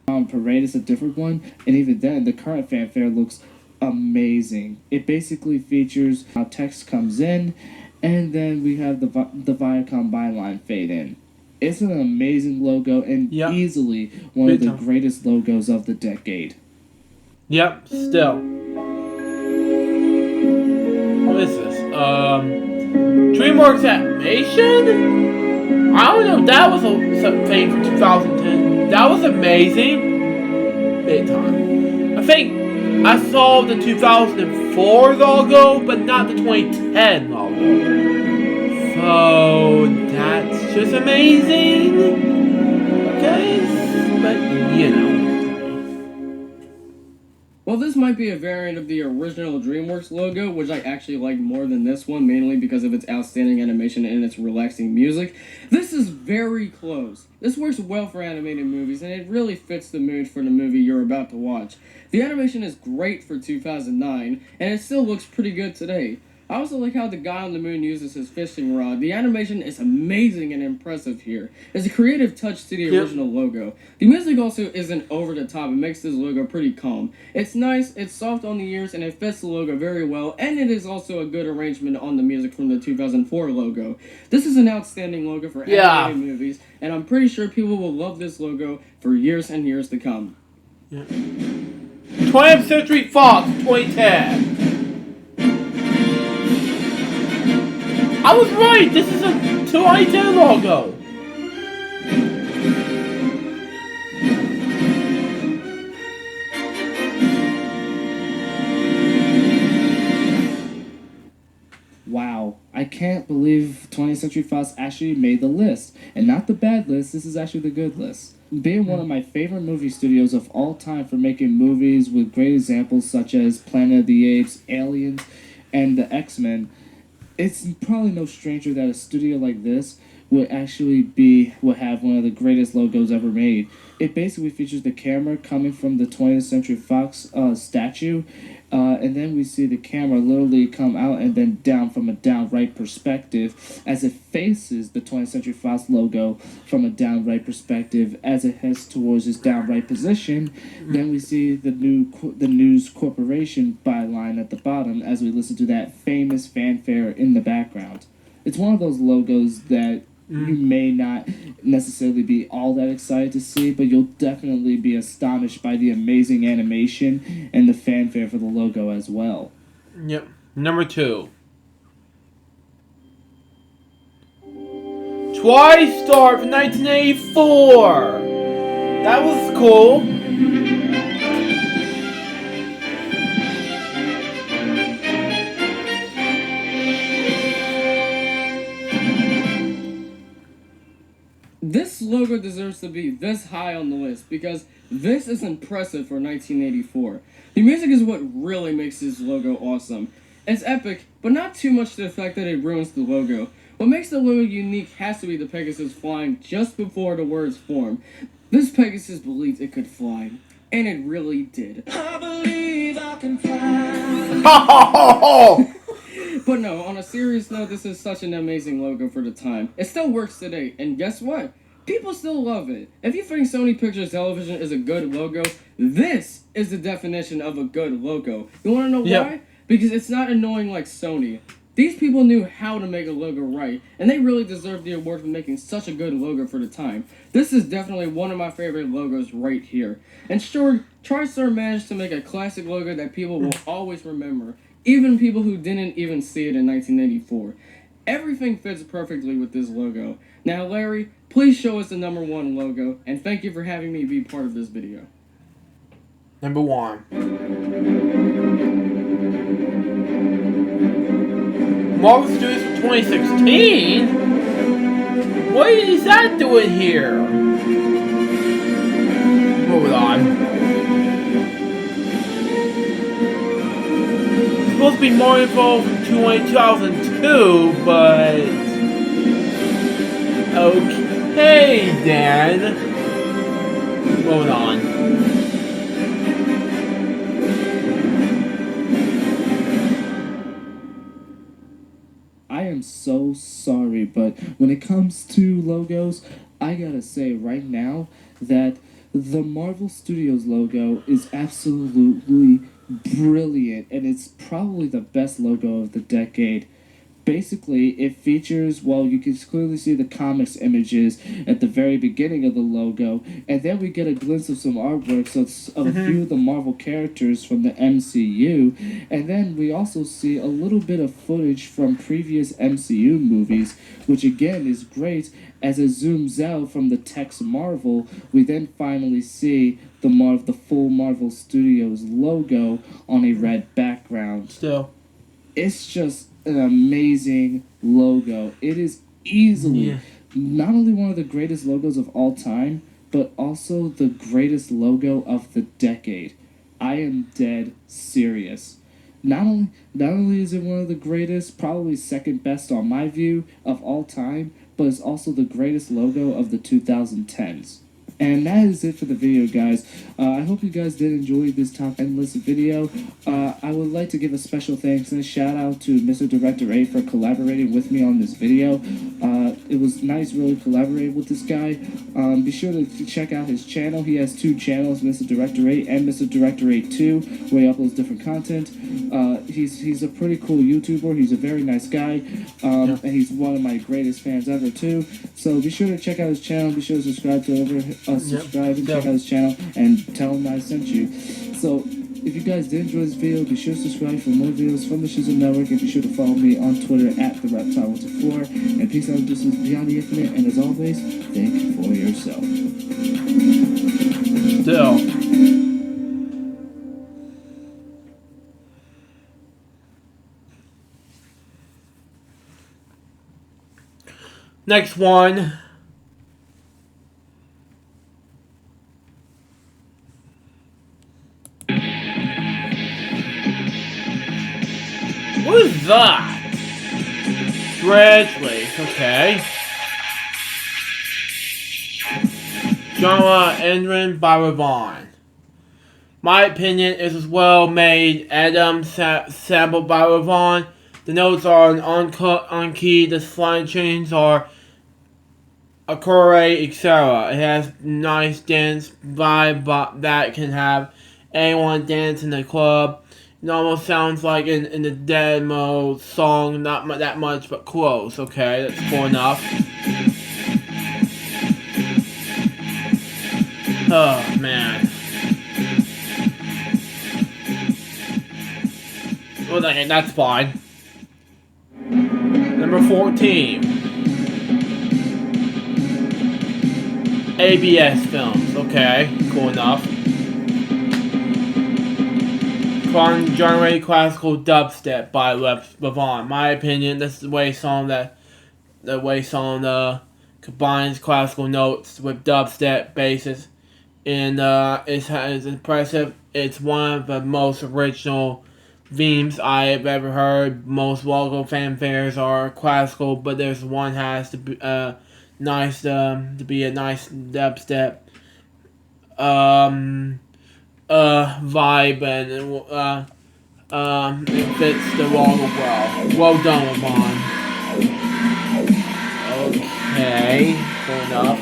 Parade is a different one, and even then, the current fanfare looks amazing. It basically features how text comes in, and then we have the Viacom byline fade in. It's an amazing logo and easily one of the greatest logos of the decade. Yep, still. What is this? DreamWorks Animation? I don't know, that was a thing for 2010. That was amazing. Big time. I think I saw the 2004 logo, but not the 2010 logo. So, that's just amazing. Guys, but you know. Well, this might be a variant of the original DreamWorks logo, which I actually like more than this one, mainly because of its outstanding animation and its relaxing music. This is very close. This works well for animated movies, and it really fits the mood for the movie you're about to watch. The animation is great for 2009, and it still looks pretty good today. I also like how the guy on the moon uses his fishing rod. The animation is amazing and impressive here. It's a creative touch to the original logo. The music also isn't over the top. It makes this logo pretty calm. It's nice, it's soft on the ears, and it fits the logo very well, and it is also a good arrangement on the music from the 2004 logo. This is an outstanding logo for animated movies, and I'm pretty sure people will love this logo for years and years to come. 20th Century Fox 2010. I was right! This is a 2010 logo! Wow, I can't believe 20th Century Fox actually made the list. And not the bad list, this is actually the good list. Being one of my favorite movie studios of all time for making movies with great examples such as Planet of the Apes, Aliens, and the X-Men, it's probably no stranger that a studio like this would have one of the greatest logos ever made. It basically features the camera coming from the 20th Century Fox statue, and then we see the camera literally come out and then down from a downright perspective as it faces the 20th Century Fox logo from a downright perspective as it heads towards its downright position. Then we see the News Corporation byline at the bottom as we listen to that famous fanfare in the background. It's one of those logos that you may not necessarily be all that excited to see, but you'll definitely be astonished by the amazing animation and the fanfare for the logo as well. Yep. Number 2. TriStar from 1984. That was cool. This logo deserves to be this high on the list because this is impressive for 1984. The music is what really makes this logo awesome. It's epic, but not too much to the fact that it ruins the logo. What makes the logo unique has to be the Pegasus flying just before the words form. This Pegasus believed it could fly, and it really did. I believe I can fly. But no, on a serious note, this is such an amazing logo for the time. It still works today, and guess what? People still love it. If you think Sony Pictures Television is a good logo, this is the definition of a good logo. You want to know why? Because it's not annoying like Sony. These people knew how to make a logo right, and they really deserve the award for making such a good logo for the time. This is definitely one of my favorite logos right here. And sure, TriStar managed to make a classic logo that people will always remember. Even people who didn't even see it in 1984. Everything fits perfectly with this logo. Now, Larry, please show us the number 1 logo, and thank you for having me be part of this video. Number 1. Marvel Studios for 2016? What is that doing here? Hold on. Supposed to be more info from 2002, but okay, Dan. Moving on. I am so sorry, but when it comes to logos, I gotta say right now that the Marvel Studios logo is absolutely brilliant, and it's probably the best logo of the decade. Basically, it features, well, you can clearly see the comics images at the very beginning of the logo, and then we get a glimpse of some artwork of a few of the Marvel characters from the MCU, and then we also see a little bit of footage from previous MCU movies, which again is great. As it zooms out from the text Marvel, we then finally see the full Marvel Studios logo on a red background. Still, it's just an amazing logo. It is easily not only one of the greatest logos of all time, but also the greatest logo of the decade. I am dead serious. Not only is it one of the greatest, probably second best on my view of all time, but it's also the greatest logo of the 2010s. And that is it for the video, guys. I hope you guys did enjoy this top endless video. I would like to give a special thanks and a shout out to Mr. Director A for collaborating with me on this video. It was nice really collaborating with this guy. Be sure to check out his channel. He has 2 channels, Mr. Director A and Mr. Director A 2, where he uploads different content. He's a pretty cool YouTuber. He's a very nice guy. And he's one of my greatest fans ever too. So be sure to check out his channel. Be sure to subscribe to subscribe and check out his channel and tell him I sent you. So if you guys did enjoy this video, be sure to subscribe for more videos from the Shizzle Network, and be sure to follow me on Twitter at TheReptile124. And peace out, this is Beyond the Infinite, and as always, think for yourself. Still. Next one. What is that? Stretch lace, okay. Genre Endrin by Ravon. My opinion is as well made. Adam sampled by Ravon. The notes are on key. The slide chains are a correct, etc. It has nice dance vibe that can have anyone dance in the club. It almost sounds like in the demo song, not that much, but close. Okay, that's cool enough. Oh man. Well, okay, that's fine. Number 14. ABS Films. Okay, cool enough. Genre classical dubstep by Ravon. My opinion, this is the way song combines classical notes with dubstep basses, and it's impressive. It's one of the most original themes I have ever heard. Most local fanfares are classical, but there's one has to be nice to be a nice dubstep vibe, and it fits the role well. Well done, Ravon. Okay, fair enough.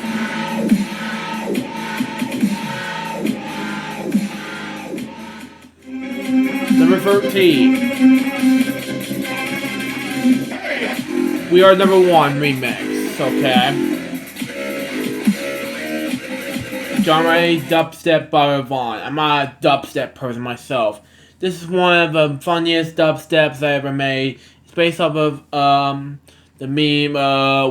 Number 13. We Are Number 1 remix, okay. Genre dubstep by Ravon. I'm not a dubstep person myself. This is one of the funniest dubsteps I ever made. It's based off of the meme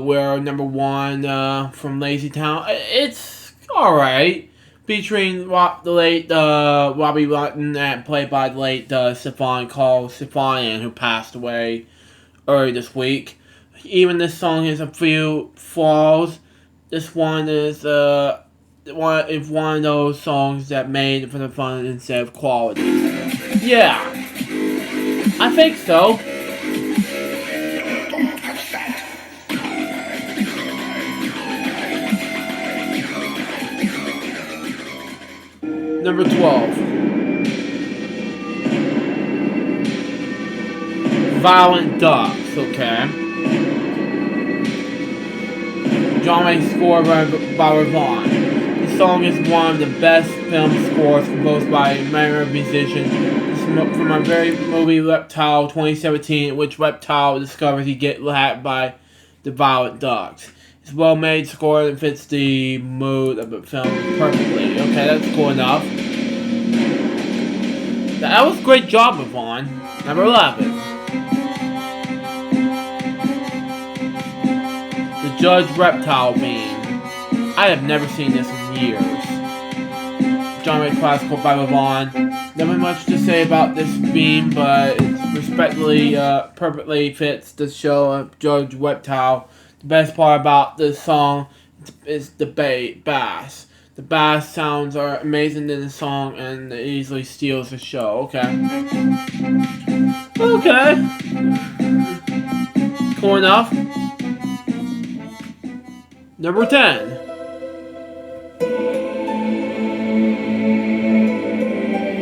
We're Number 1 from Lazy Town. It's alright. Featuring the late Robbie Rotten, and played by the late Stefan called Stefanian, who passed away early this week. Even this song has a few flaws. This one is one of those songs that made for the fun instead of quality. Yeah, I think so. Number 12. Violent Ducks, okay. Genre score by Ravon. The song is one of the best film scores composed by a American musician. The from my very movie Reptile 2017, in which Reptile discovers he gets lapped by the violent dogs. It's a well-made score that fits the mood of the film perfectly. Okay, that's cool enough. That was a great job, Yvonne. Number 11. The Judge Reptile theme. I have never seen this in years. Genre classical by Yvonne. Never much to say about this theme, but it respectfully perfectly fits the show of Judge Reptile. The best part about this song is the bass. The bass sounds are amazing in the song, and it easily steals the show. Okay. Okay. Cool enough. Number 10.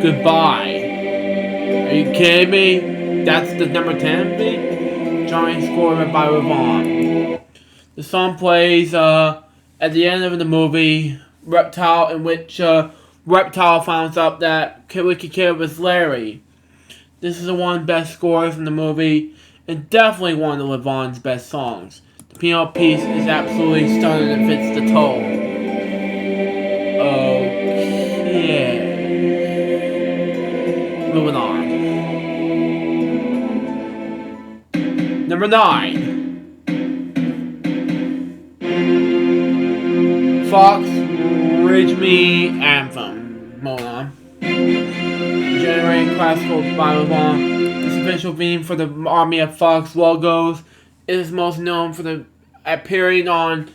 Goodbye. Are you kidding me? That's the number 10 beat? Johnny scored by Yvonne. The song plays at the end of the movie Reptile, in which Reptile finds out that Wicked Kid was Larry. This is the one best scores in the movie, and definitely one of Yvonne's best songs. The piano piece is absolutely stunning and fits the tone. Okay. Moving on. Number 9. Fox Ridge Me Anthem. Moving on. Generating classical by Yvonne. This official theme for the Army of Fox logos is most known for the appearing on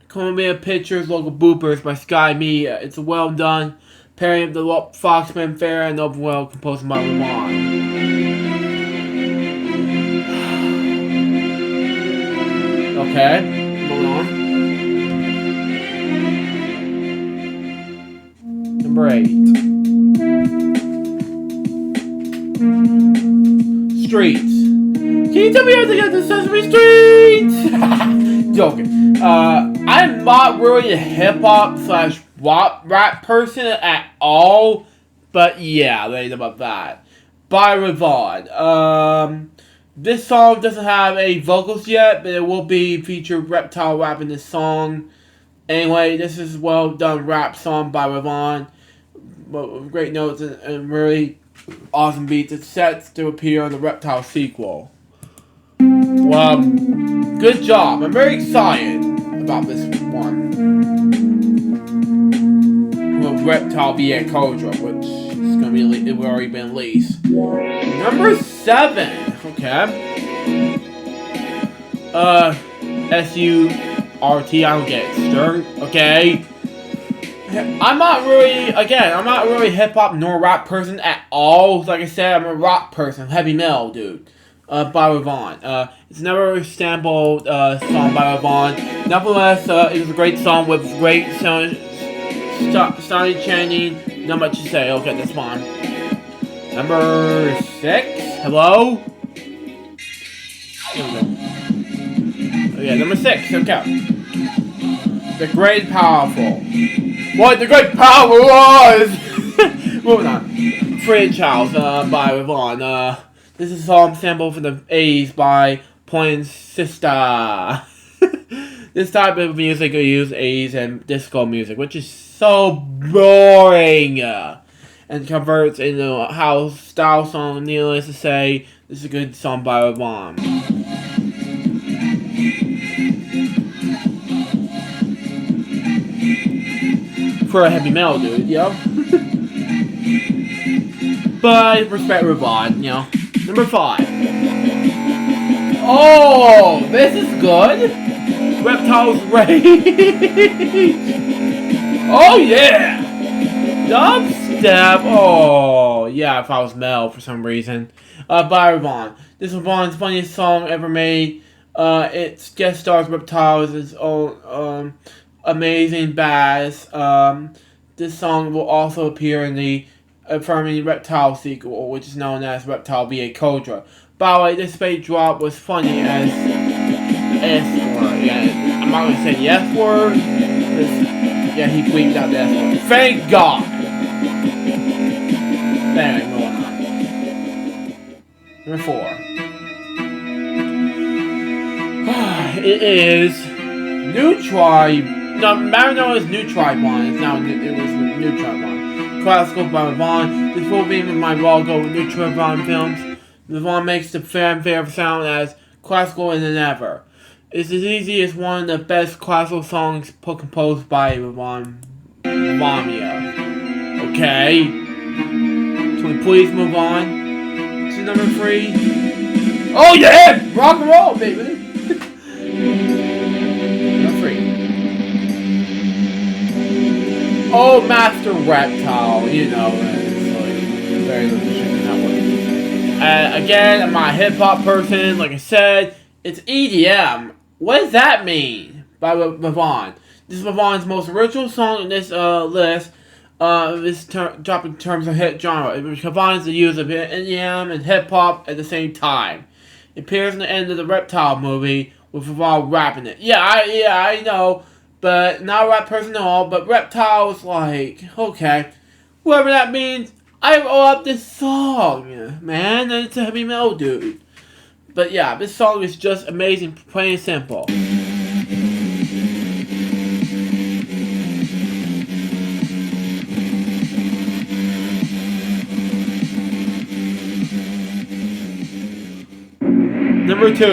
Columbia Pictures local bloopers by Sky Media. It's a well done pairing of the Fox fanfare and the well composed by Yvonne. Okay, moving on. Number 8. Streets. Can you tell me how to get to Sesame Street? Joking. I'm not really a hip-hop / rap person at all, but yeah, later about that. By Yvonne. This song doesn't have any vocals yet, but it will be featured Reptile rapping this song. Anyway, this is a well done rap song by Yvonne, with great notes and really awesome beats. It's set to appear on the Reptile sequel. Well, good job. I'm very excited about this one. With Reptile via Cobra, which is gonna be it already been released. Number 7. Okay. SURT. I don't get it. Sturt. Okay. I'm not really a hip hop nor rap person at all. Like I said, I'm a rock person, heavy metal dude. By Yvonne. It's never a sampled song by Yvonne. Nevertheless, it was a great song with great sounding chanting. Not much to say. Okay, that's fine. Number 6. Hello? Here we go. Oh, yeah, number 6. Okay. The Great Powerful. What the Great Power was! Moving on. Franchise by Yvonne. This is a song sample from the 80s by Point Sister. This type of music will use 80s and disco music, which is so boring. And converts into a house style song. Needless to say, this is a good song by Yvonne. For a heavy metal dude, yo. But respect Yvonne, you know. Number 5. Oh, this is good. Reptile's Rage. Oh yeah. Dubstep. Oh yeah. If I was Mel for some reason. By Yvonne. This is Yvonne's funniest song ever made. Its guest stars Reptile as its own amazing bass. This song will also appear in the affirming Reptile sequel, which is known as Reptile via Cobra. By the way, this fake drop was funny as S word. Yeah, I'm not gonna say the S word. Yeah, he bleeped out the F word. Thank God! Anyway, moving on. Number 4. It is New Tribe. No, now it's New Tribe One. It's now it was New Tribe One. Classical by Vaughn. This will be in my logo with New Tribe One films. Vaughn makes the fanfare sound as classical than ever. It's as easy as one of the best classical songs composed by Vaughn. Okay. Can we please move on to number 3? Oh yeah! Rock and roll, baby! Number 3. Oh, Master Reptile. You know, it's like very little shit in that one. Again, I'm not a hip-hop person. Like I said, it's EDM. What does that mean? By Vaughn. This is Vaughn's most original song in this list. This drop in terms of hit genre. It combines the use of EDM and hip hop at the same time. It appears in the end of the Reptile movie with Vaughn rapping it. Yeah, I know, but not a rap person at all. But Reptile is like, okay, whoever that means. I love this song, man. And it's a heavy metal dude. But yeah, this song is just amazing, plain and simple. Number 2.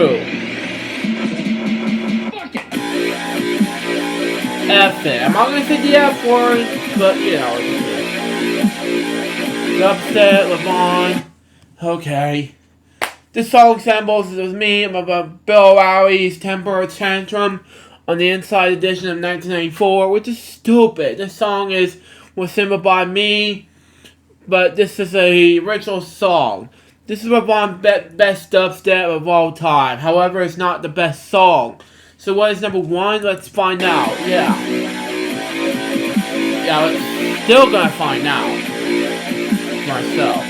F it. I'm not gonna say the F word, but you know. Dubstep, Levon. Okay. This song samples with me about Bill O'Reilly's Temper Tantrum on the Inside edition of 1994, which is stupid. This song was sampled by me, but this is a original song. This is Vaughn's best dubstep of all time. However, it's not the best song. So what is number 1? Let's find out. Yeah, we're still gonna find out myself.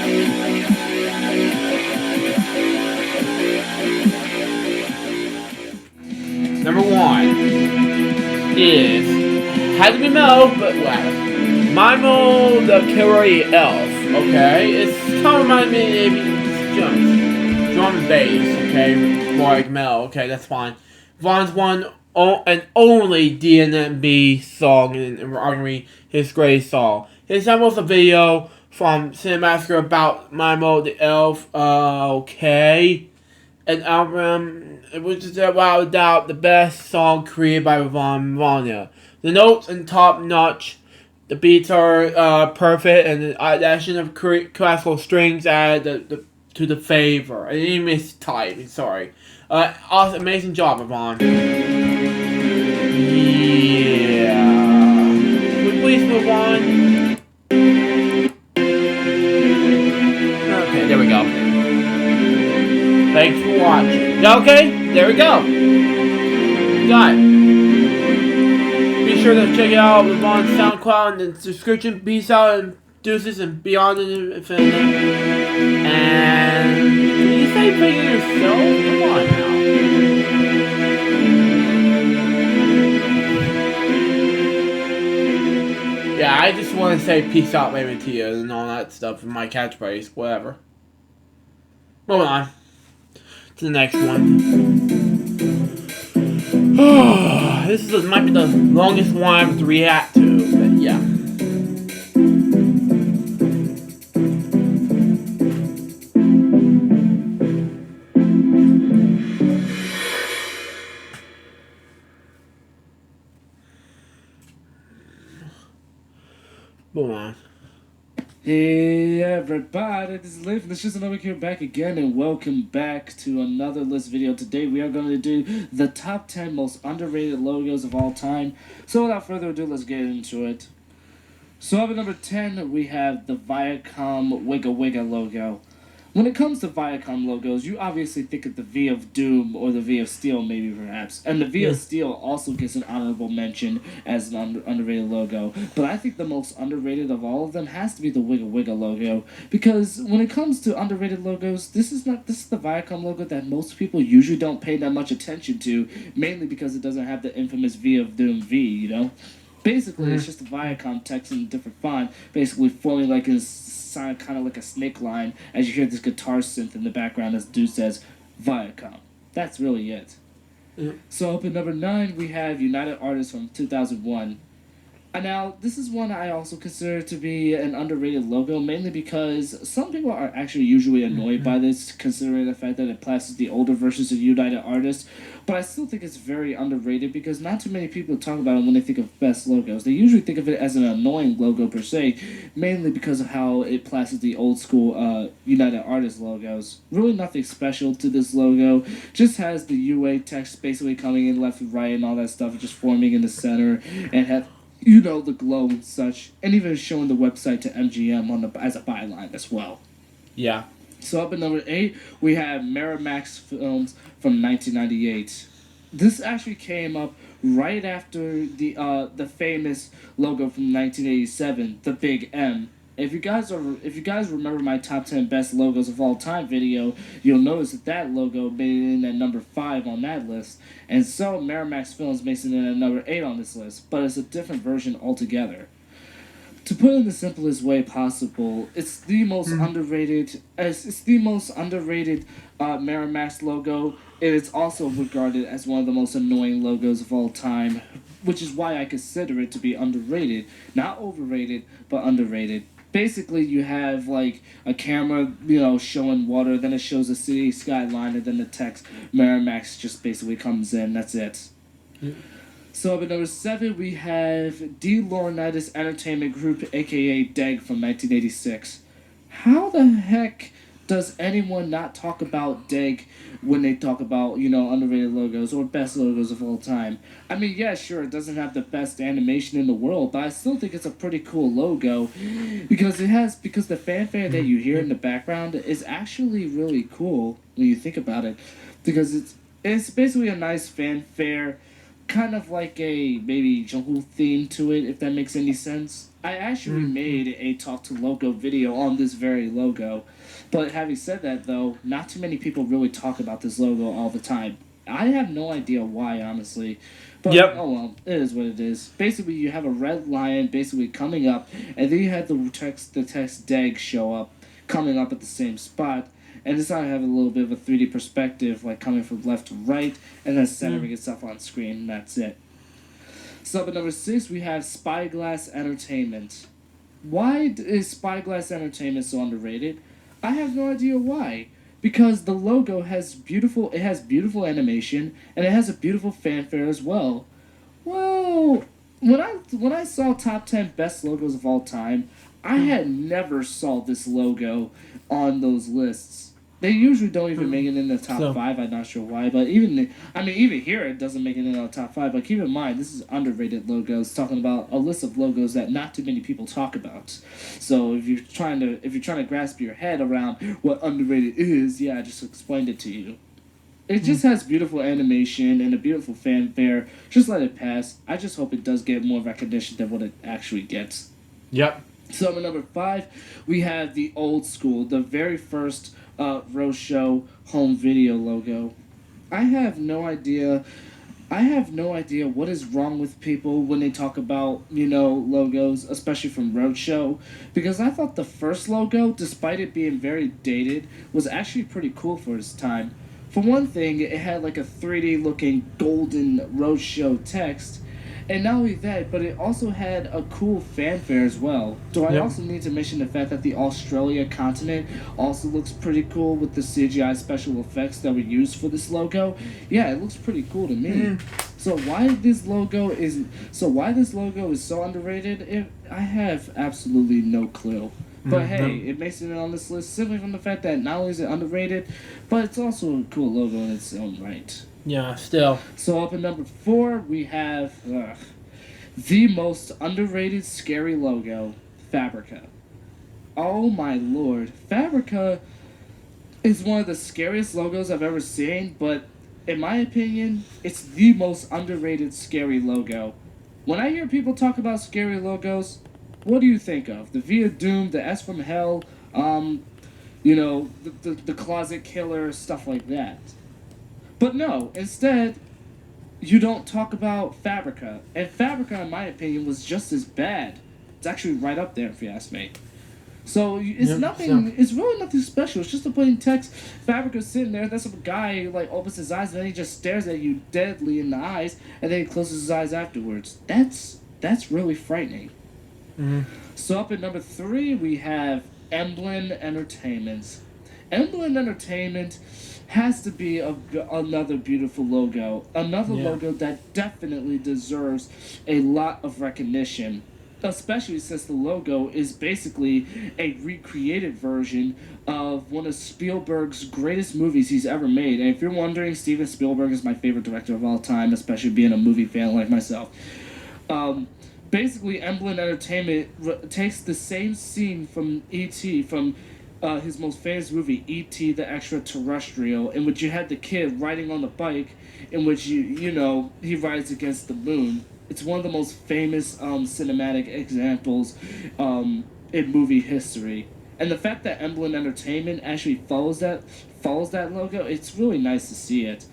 Number 1 is had to be Mel, but what? Mimo the Killer Elf. Okay, it's kind of reminds me of drum and bass. Okay, like Mel. Okay, that's fine. Vaughn's one and only DNMB song and arguably his greatest song. It samples a video from Cinemassacre about Mimo the Elf. Okay. An album which is without a doubt the best song created by Vaughn. The notes are top notch, the beats are perfect, and the addition of classical strings added to the favor. I didn't mistype. Sorry. Awesome, amazing job, Vaughn. Yeah. Can we please move on? Okay, there we go. Thanks for watching. Okay, there we go. Got it. Be sure to check out Vaughn's SoundCloud in the description. Peace out and deuces and beyond the infinite. And can you say figure yourself? Come on now. Yeah, I just want to say peace out, maybe to you and all that stuff in my catchphrase, whatever. Moving on to the next one. This might be the longest one I have to react to, but yeah. Moving on. Hey everybody, this is Leif, this is another here back again, and welcome back to another list video. Today we are going to do the top 10 most underrated logos of all time. So without further ado, let's get into it. So up at number 10, we have the Viacom Wigga Wigga logo. When it comes to Viacom logos, you obviously think of the V of Doom or the V of Steel, maybe perhaps. And the V of Steel also gets an honorable mention as an underrated logo. But I think the most underrated of all of them has to be the Wigga Wigga logo. Because when it comes to underrated logos, this is the Viacom logo that most people usually don't pay that much attention to. Mainly because it doesn't have the infamous V of Doom V, you know? Basically, it's just a Viacom text in a different font, basically forming like a sign, kind of like a snake line, as you hear this guitar synth in the background as dude says, Viacom. That's really it. So up at number 9, we have United Artists from 2001. Now, this is one I also consider to be an underrated logo, mainly because some people are actually usually annoyed by this, considering the fact that it places the older versions of United Artists. But I still think it's very underrated because not too many people talk about it when they think of best logos. They usually think of it as an annoying logo per se, mainly because of how it places the old school United Artists logos. Really nothing special to this logo. Just has the UA text basically coming in left and right and all that stuff, just forming in the center, and have the glow and such, and even showing the website to MGM as a byline as well. Yeah. So up at number 8, we have Miramax Films from 1998. This actually came up right after the famous logo from 1987, the Big M. If you guys remember my top 10 best logos of all time video, you'll notice that logo made it in at number 5 on that list, and so Miramax Films makes it in at number 8 on this list, but it's a different version altogether. To put it in the simplest way possible, it's the most underrated. It's the most underrated Miramax logo. It is also regarded as one of the most annoying logos of all time, which is why I consider it to be underrated, not overrated, but underrated. Basically, you have like a camera, showing water, then it shows a city skyline, and then the text Miramax just basically comes in. That's it. Yeah. So up at number 7, we have D. Laurinaitis Entertainment Group, aka DEG, from 1986. How the heck does anyone not talk about DEG when they talk about, underrated logos or best logos of all time? I mean, yeah, sure, it doesn't have the best animation in the world, but I still think it's a pretty cool logo because the fanfare that you hear in the background is actually really cool when you think about it, because it's basically a nice fanfare, kind of like a maybe jungle theme to it, if that makes any sense. I actually made a talk to logo video on this very logo, but having said that though, not too many people really talk about this logo all the time. I have no idea why, honestly, but oh well, it is what it is. Basically, you have a red lion basically coming up, and then you have the text DEG show up, coming up at the same spot. And it's not having a little bit of a 3D perspective, like coming from left to right, and then centering itself on screen, and that's it. So at number 6, we have Spyglass Entertainment. Why is Spyglass Entertainment so underrated? I have no idea why. Because the logo has beautiful animation, and it has a beautiful fanfare as well. Well, when I saw top 10 best logos of all time, I had never saw this logo on those lists. They usually don't even make it in the top 5. I'm not sure why, but even here it doesn't make it in the top 5. But keep in mind, this is underrated logos, talking about a list of logos that not too many people talk about. So if you're trying to grasp your head around what underrated is, yeah, I just explained it to you. It just has beautiful animation and a beautiful fanfare. Just let it pass. I just hope it does get more recognition than what it actually gets. Yep. So at number 5, we have the old school, the very first Roadshow home video logo. I have no idea what is wrong with people when they talk about, logos, especially from Roadshow, because I thought the first logo, despite it being very dated, was actually pretty cool for its time. For one thing, it had like a 3D looking golden Roadshow text. And not only that, but it also had a cool fanfare as well. So I also need to mention the fact that the Australia continent also looks pretty cool with the CGI special effects that were used for this logo. Yeah, it looks pretty cool to me. So why this logo is so underrated, I have absolutely no clue. But hey, it makes it on this list simply from the fact that not only is it underrated, but it's also a cool logo in its own right. Yeah, still. So up at number 4, we have the most underrated scary logo, Fabrica. Oh my lord. Fabrica is one of the scariest logos I've ever seen, but in my opinion, it's the most underrated scary logo. When I hear people talk about scary logos, what do you think of? The V of Doom, the S from Hell, the Closet Killer, stuff like that. But no, instead, you don't talk about Fabrica. And Fabrica, in my opinion, was just as bad. It's actually right up there, if you ask me. So it's nothing. It's really nothing special. It's just a plain text. Fabrica's sitting there. That's some guy like opens his eyes and then he just stares at you deadly in the eyes, and then he closes his eyes afterwards. That's really frightening. Mm-hmm. So up at number 3 we have Emblem Entertainment. Emblem Entertainment has to be another beautiful logo. Another logo that definitely deserves a lot of recognition. Especially since the logo is basically a recreated version of one of Spielberg's greatest movies he's ever made. And if you're wondering, Steven Spielberg is my favorite director of all time, especially being a movie fan like myself. Basically, Emblem Entertainment takes the same scene from E.T., from his most famous movie, E.T. the Extraterrestrial, in which you had the kid riding on the bike, in which he rides against the moon. It's one of the most famous cinematic examples in movie history. And the fact that Emblem Entertainment actually follows that logo, it's really nice to see it.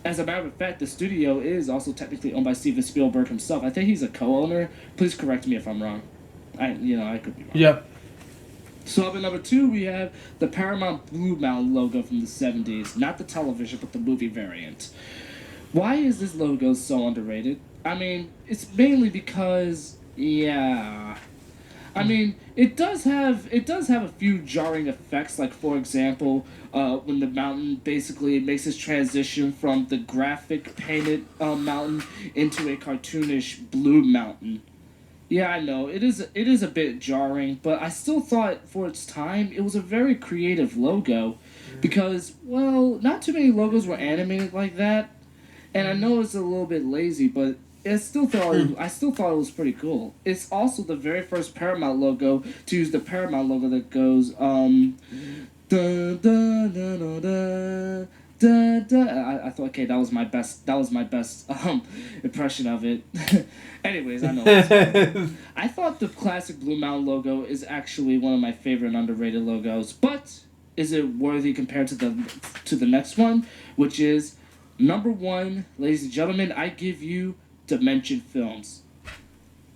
As a matter of fact, the studio is also technically owned by Steven Spielberg himself. I think he's a co-owner. Please correct me if I'm wrong. I could be wrong. Yep. So up at number 2, we have the Paramount Blue Mountain logo from the 70s. Not the television, but the movie variant. Why is this logo so underrated? I mean, it's mainly because, I mean, it does have a few jarring effects. Like, for example, when the mountain basically makes its transition from the graphic painted mountain into a cartoonish blue mountain. Yeah, I know it is a bit jarring, but I still thought for its time it was a very creative logo, because not too many logos were animated like that, and I know it's a little bit lazy, but I still thought it was pretty cool. It's also the very first Paramount logo to use the Paramount logo that goes da da da da da da da. I thought, okay, that was my best impression of it. Anyways, I know. I thought the classic Blue Mountain logo is actually one of my favorite and underrated logos, but is it worthy compared to the next one, which is number 1, ladies and gentlemen? I give you Dimension Films.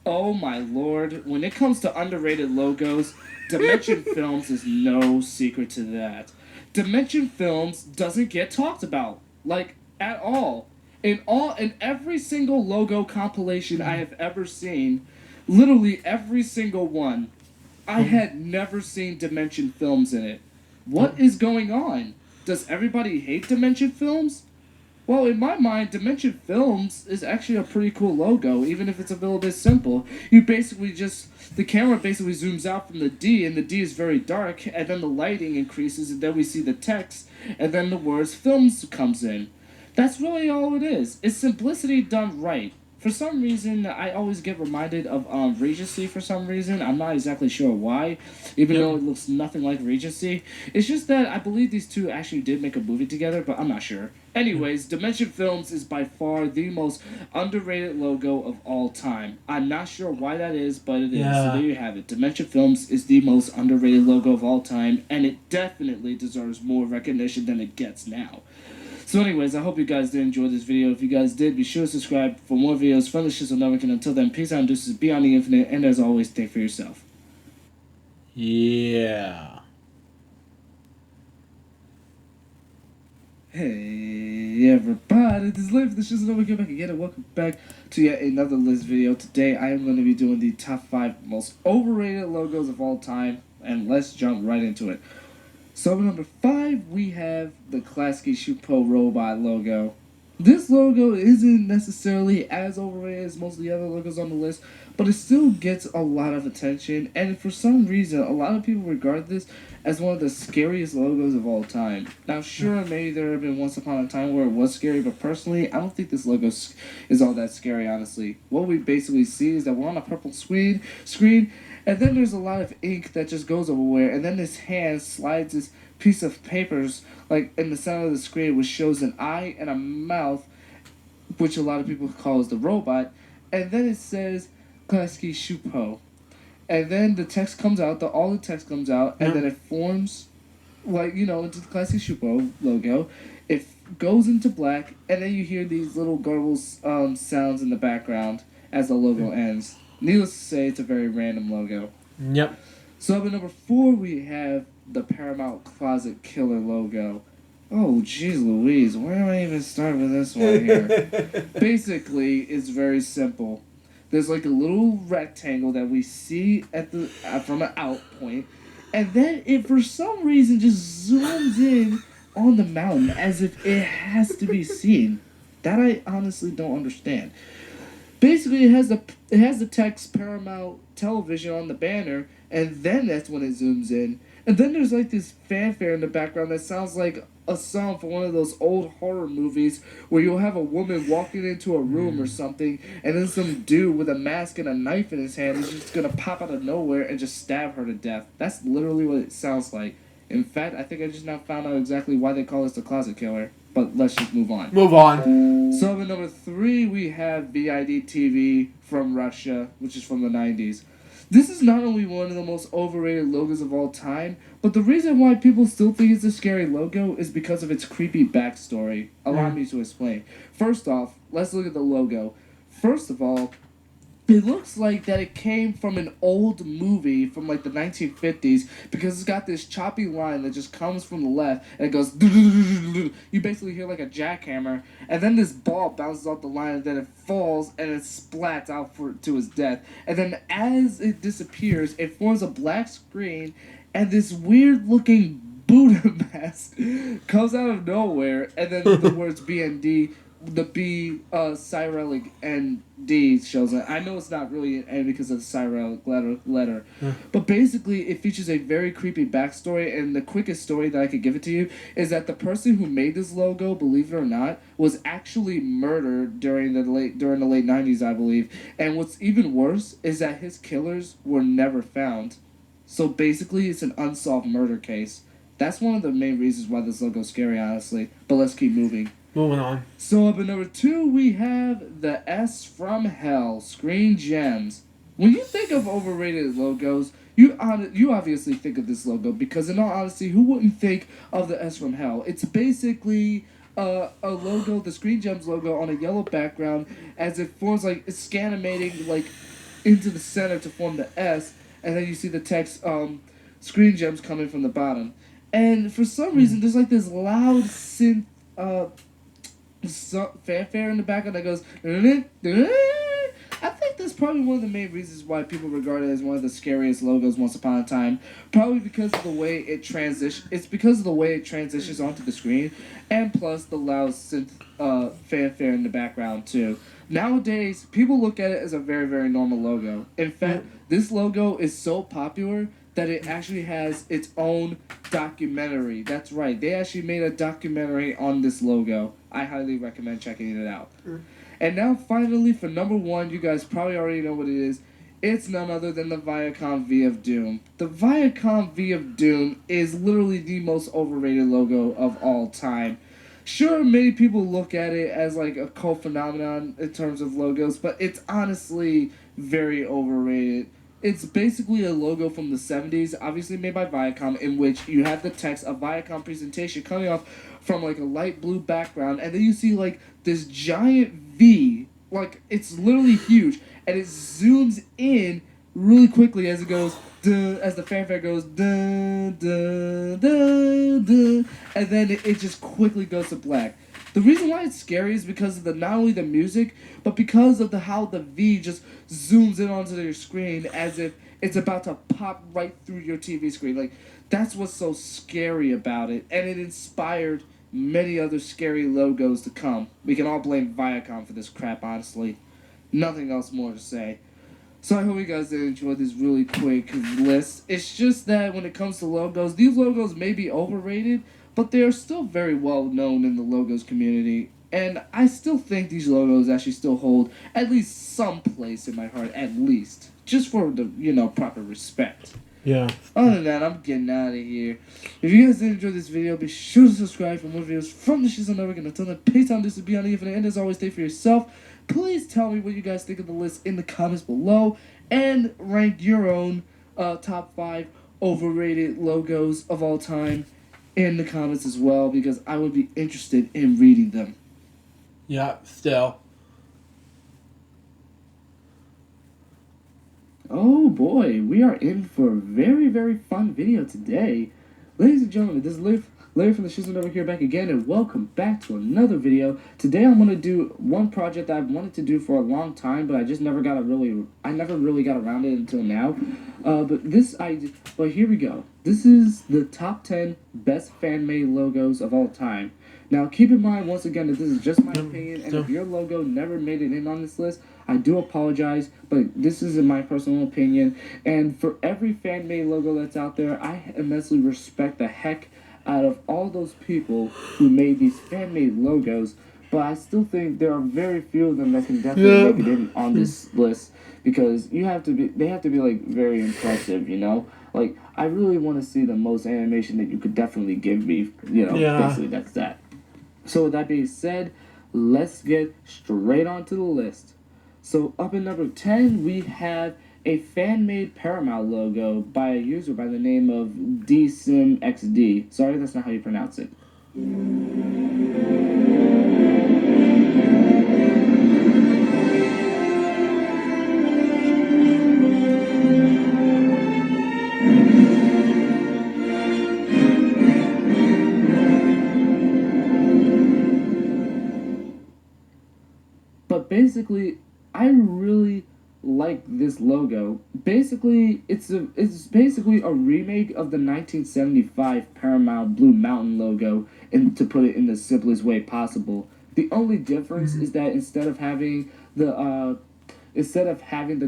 Oh my lord, when it comes to underrated logos, Dimension Films is no secret to that. Dimension Films doesn't get talked about, like, at all. In every single logo compilation I have ever seen, literally every single one, I had never seen Dimension Films in it. What is going on? Does everybody hate Dimension Films? Well, in my mind, Dimension Films is actually a pretty cool logo, even if it's a little bit simple. The camera basically zooms out from the D, and the D is very dark, and then the lighting increases, and then we see the text, and then the words Films comes in. That's really all it is. It's simplicity done right. For some reason, I always get reminded of Regency for some reason. I'm not exactly sure why, even though it looks nothing like Regency. It's just that I believe these two actually did make a movie together, but I'm not sure. Anyways, Dimension Films is by far the most underrated logo of all time. I'm not sure why that is, but it is. So there you have it. Dimension Films is the most underrated logo of all time, and it definitely deserves more recognition than it gets now. So anyways, I hope you guys did enjoy this video. If you guys did, be sure to subscribe for more videos from the Shizzle Network. And until then, peace out and deuces, be on the infinite. And as always, think for yourself. Yeah. Hey everybody, this is Liv from the Shizzle Network. Get back again and welcome back to yet another list video. Today I am going to be doing the top 5 most overrated logos of all time. And let's jump right into it. So number 5, we have the Klasky Shupo robot logo. This logo isn't necessarily as overrated as most of the other logos on the list, but it still gets a lot of attention, and for some reason, a lot of people regard this as one of the scariest logos of all time. Now, sure, maybe there have been once upon a time where it was scary, but personally, I don't think this logo is all that scary, honestly. What we basically see is that we're on a purple screen, and then there's a lot of ink that just goes everywhere, and then this hand slides this piece of papers like in the center of the screen, which shows an eye and a mouth, which a lot of people call as the robot, and then it says Klasky Shupo, and then the text comes out, all the text comes out, and then it forms, like, into the Klasky Shupo logo. goes into black, and then you hear these little garble sounds in the background as the logo ends. Needless to say, it's a very random logo. Yep. So up at number 4, we have the Paramount Closet Killer logo. Oh, jeez Louise, where do I even start with this one here? Basically, it's very simple. There's like a little rectangle that we see at the from an out point, and then it for some reason just zooms in on the mountain as if it has to be seen. That I honestly don't understand. Basically, it has the text Paramount Television on the banner, and then that's when it zooms in. And then there's like this fanfare in the background that sounds like a song from one of those old horror movies where you'll have a woman walking into a room or something, and then some dude with a mask and a knife in his hand is just gonna pop out of nowhere and just stab her to death. That's literally what it sounds like. In fact, I think I just now found out exactly why they call this the Closet Killer. But let's just move on. Move on. So at number 3, we have VID TV from Russia, which is from the 90s. This is not only one of the most overrated logos of all time, but the reason why people still think it's a scary logo is because of its creepy backstory. Allow me to explain. First off, let's look at the logo. First of all, it looks like that it came from an old movie from like the 1950s because it's got this choppy line that just comes from the left and it goes. You basically hear like a jackhammer, and then this ball bounces off the line and then it falls and it splats out to his death. And then as it disappears, it forms a black screen, and this weird looking Buddha mask comes out of nowhere, and then the words BND. The B, Cyrillic and D shows it. I know it's not really an N because of the Cyrillic letter. But basically, it features a very creepy backstory, and the quickest story that I could give it to you is that the person who made this logo, believe it or not, was actually murdered during the late 90s, I believe. And what's even worse is that his killers were never found. So basically, it's an unsolved murder case. That's one of the main reasons why this logo's scary, honestly. But let's keep moving. Moving on. So up at number 2, we have the S from Hell, Screen Gems. When you think of overrated logos, you obviously think of this logo because in all honesty, who wouldn't think of the S from Hell? It's basically a logo, the Screen Gems logo on a yellow background as it forms like, it's scanimating like into the center to form the S, and then you see the text, Screen Gems coming from the bottom. And for some reason, there's like this loud synth, fanfare in the background that goes. I think that's probably one of the main reasons why people regard it as one of the scariest logos once upon a time. Probably because of the way it transitions. It's because of the way it transitions onto the screen, and plus the loud synth fanfare in the background too. Nowadays, people look at it as a very, very normal logo. In fact, this logo is so popular that it actually has its own documentary. That's right. They actually made a documentary on this logo. I highly recommend checking it out. And now finally for number 1, you guys probably already know what it is. It's none other than the Viacom V of Doom. The Viacom V of Doom is literally the most overrated logo of all time. Sure, many people look at it as like a cult phenomenon in terms of logos, but it's honestly very overrated. It's basically a logo from the 70s, obviously made by Viacom, in which you have the text of Viacom presentation coming off from like a light blue background, and then you see like this giant V, like it's literally huge, and it zooms in really quickly as it goes, duh, as the fanfare goes, duh, duh, duh, duh, and then it just quickly goes to black. The reason why it's scary is because of not only the music, but because of how the V just zooms in onto your screen as if it's about to pop right through your TV screen. Like, that's what's so scary about it. And it inspired many other scary logos to come. We can all blame Viacom for this crap, honestly. Nothing else more to say. So I hope you guys did enjoy this really quick list. It's just that when it comes to logos, these logos may be overrated, but they are still very well known in the logos community. And I still think these logos actually still hold at least some place in my heart, at least. Just for the, proper respect. Yeah. Other than that, I'm getting out of here. If you guys did enjoy this video, be sure to subscribe for more videos from the Shizzle Network. And until then, peace out, this is Beyond Even. And as always, stay for yourself. Please tell me what you guys think of the list in the comments below. And rank your own top 5 overrated logos of all time. in the comments as well, because I would be interested in reading them. Yeah, still. Oh boy, we are in for a very, very fun video today. Ladies and gentlemen, this is Larry from the Shizzle over here back again, and welcome back to another video. Today I'm going to do one project that I've wanted to do for a long time, but I just never never really got around it until now. But here we go. This is the top 10 best fan-made logos of all time. Now, keep in mind, once again, that this is just my opinion, and if your logo never made it in on this list, I do apologize, but this is in my personal opinion. And for every fan-made logo that's out there, I immensely respect the heck out of all those people who made these fan-made logos, but I still think there are very few of them that can definitely make it in on this list, because they have to be like very impressive, you know? Like, I really want to see the most animation that you could definitely give me, you know? Basically that's that. So with that being said, let's get straight onto the list. So up at number 10, we have a fan-made Paramount logo by a user by the name of DSimXD. Sorry, that's not how you pronounce it. But basically, I really like this logo. Basically, it's basically a remake of the 1975 Paramount Blue Mountain logo, and to put it in the simplest way possible. The only difference is that instead of having the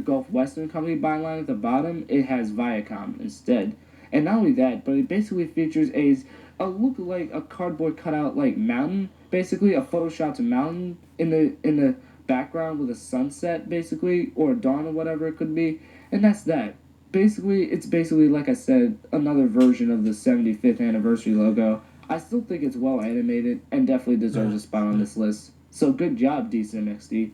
Gulf Western Company byline at the bottom, it has Viacom instead. And not only that, but it basically features a look like a cardboard cutout like mountain, basically a photoshopped mountain in the background with a sunset, basically, or a dawn or whatever it could be, and that's that. Basically, it's basically, like I said, another version of the 75th anniversary logo. I still think it's well animated and definitely deserves a spot on this list. So good job, DSimXD.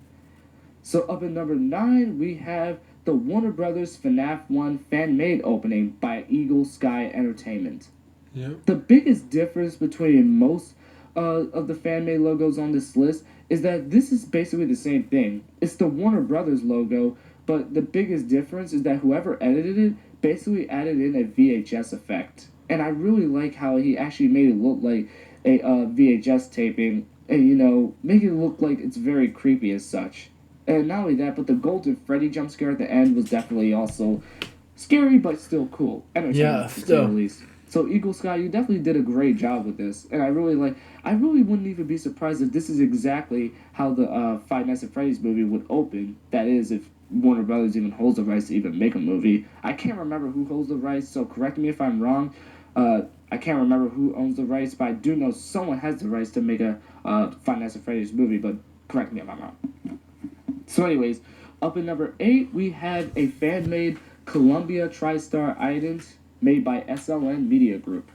So up at number 9, we have the Warner Brothers FNAF 1 fan-made opening by Eagle Sky Entertainment. Yep. The biggest difference between most of the fan-made logos on this list is that this is basically the same thing. It's the Warner Brothers logo, but the biggest difference is that whoever edited it basically added in a VHS effect. And I really like how he actually made it look like a VHS taping, and, you know, make it look like it's very creepy as such. And not only that, but the Golden Freddy jump scare at the end was definitely also scary, but still cool. Entertaining, to say the least. So Eagle Sky, you definitely did a great job with this, and I really wouldn't even be surprised if this is exactly how the Five Nights at Freddy's movie would open. That is, if Warner Brothers even holds the rights to even make a movie. I can't remember who holds the rights, so correct me if I'm wrong. I can't remember who owns the rights, but I do know someone has the rights to make a Five Nights at Freddy's movie, but correct me if I'm wrong. So anyways, up at number 8, we have a fan-made Columbia TriStar Ident made by SLN Media Group.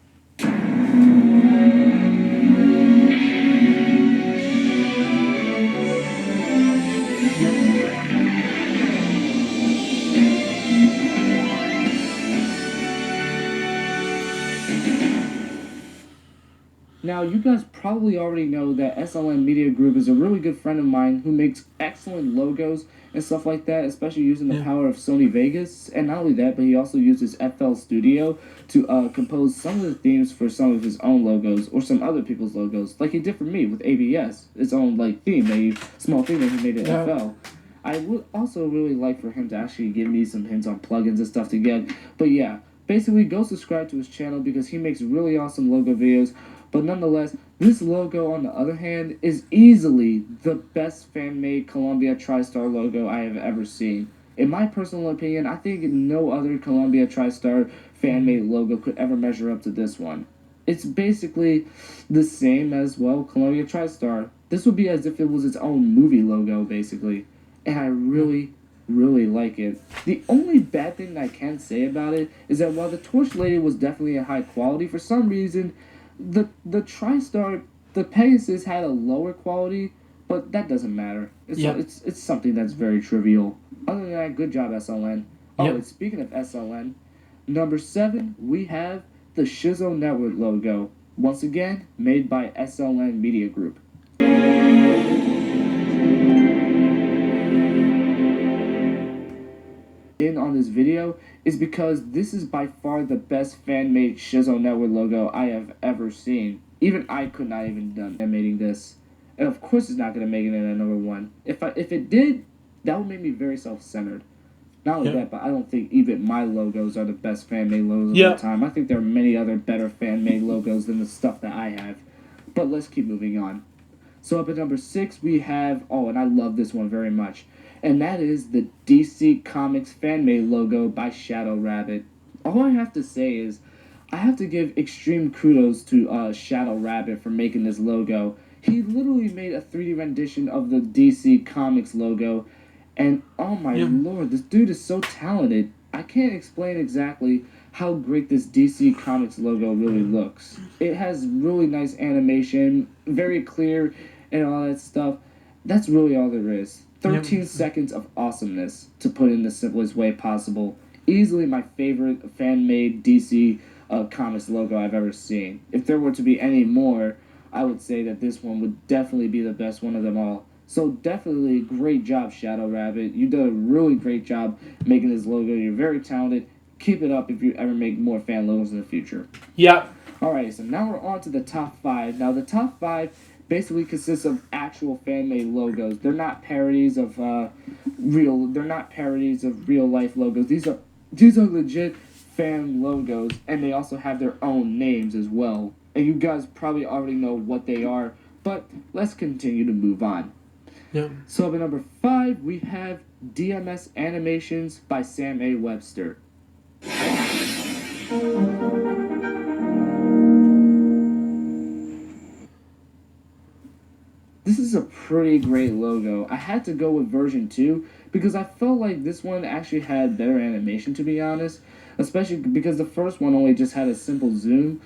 Now, you guys probably already know that SLN Media Group is a really good friend of mine who makes excellent logos and stuff like that, especially using the power of Sony Vegas. And not only that, but he also uses FL Studio to compose some of the themes for some of his own logos or some other people's logos, like he did for me with ABS, its own theme, small theme that he made in FL. I would also really like for him to actually give me some hints on plugins and stuff to get. But yeah, basically go subscribe to his channel because he makes really awesome logo videos. But nonetheless, this logo, on the other hand, is easily the best fan-made Columbia TriStar logo I have ever seen. In my personal opinion, I think no other Columbia TriStar fan-made logo could ever measure up to this one. It's basically the same as, well, Columbia TriStar. This would be as if it was its own movie logo, basically. And I really like it. The only bad thing that I can say about it is that while the Torch Lady was definitely a high quality, for some reason, the TriStar, the Pegasus had a lower quality, but that doesn't matter. It's something that's very trivial. Other than that, good job, SLN. Oh, and speaking of SLN, number 7, we have the Shizzle Network logo Once again, made by SLN Media Group. In on this video is because this is by far the best fan-made Shizzo Network logo I have ever seen. Even I could not even done animating this. And of course it's not going to make it in at number 1. If it did, that would make me very self-centered. Not only that, but I don't think even my logos are the best fan-made logos of all time. I think there are many other better fan-made logos than the stuff that I have. But let's keep moving on. So up at number 6 we have, oh, and I love this one very much, and that is the DC Comics fan-made logo by Shadow Rabbit. All I have to say is, I have to give extreme kudos to Shadow Rabbit for making this logo. He literally made a 3D rendition of the DC Comics logo, and oh my lord, this dude is so talented. I can't explain exactly how great this DC Comics logo really looks. It has really nice animation, very clear, and all that stuff. That's really all there is. 13 seconds of awesomeness, to put in the simplest way possible. Easily my favorite fan-made DC Comics logo I've ever seen. If there were to be any more, I would say that this one would definitely be the best one of them all. So definitely great job, Shadow Rabbit. You did a really great job making this logo. You're very talented. Keep it up if you ever make more fan logos in the future. Yep. Alright, so now we're on to the top 5. Now the top 5 basically consists of actual fan-made logos. They're not parodies of real life logos. These are legit fan logos, and they also have their own names as well. And you guys probably already know what they are, but let's continue to move on. Yep. So up at number 5 we have DMS Animations by Sam A. Webster. This is a pretty great logo. I had to go with version 2 because I felt like this one actually had better animation, to be honest. Especially because the first one only just had a simple zoom,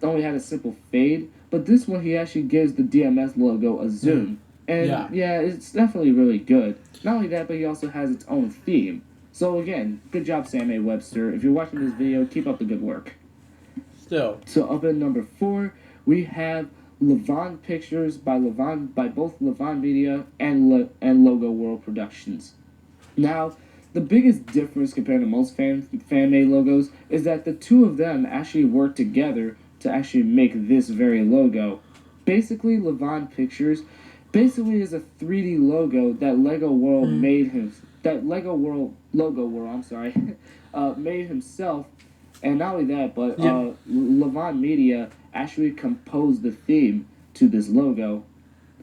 only had a simple fade. But this one, he actually gives the DMS logo a zoom. And yeah, it's definitely really good. Not only that, but he also has its own theme. So again, good job, Sam A. Webster. If you're watching this video, keep up the good work. Still. So up at number 4, we have Levon Pictures by both Levon Media and Logo World Productions. Now, the biggest difference compared to most fan-made logos is that the two of them actually work together to actually make this very logo. Basically, Levon Pictures is a 3D logo that Logo World made himself. And not only that, but Levon Media actually composed the theme to this logo.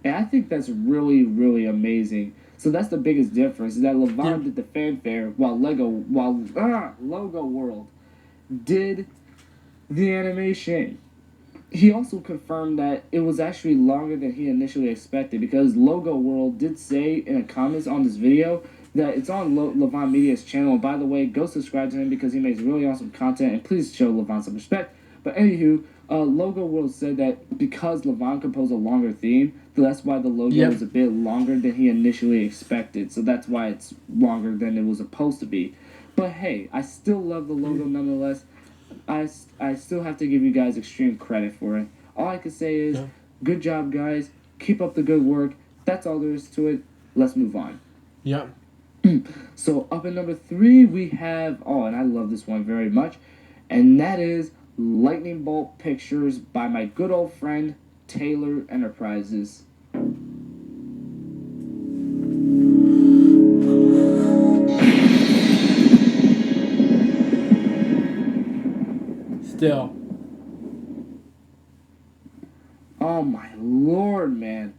And I think that's really, really amazing. So that's the biggest difference, is that Levon did the fanfare while Logo World did the animation. He also confirmed that it was actually longer than he initially expected, because Logo World did say in the comments on this video that it's on Levon Media's channel. And by the way, go subscribe to him because he makes really awesome content, and please show Levon some respect. But anywho, Logo World said that because Levon composed a longer theme, that's why the logo is a bit longer than he initially expected. So that's why it's longer than it was supposed to be. But hey, I still love the logo nonetheless. I still have to give you guys extreme credit for it. All I can say is, good job, guys. Keep up the good work. That's all there is to it. Let's move on. Yeah. So up at number 3 we have, and I love this one very much, and that is Lightning Bolt Pictures by my good old friend Taylor Enterprises. Still. Oh my lord, man.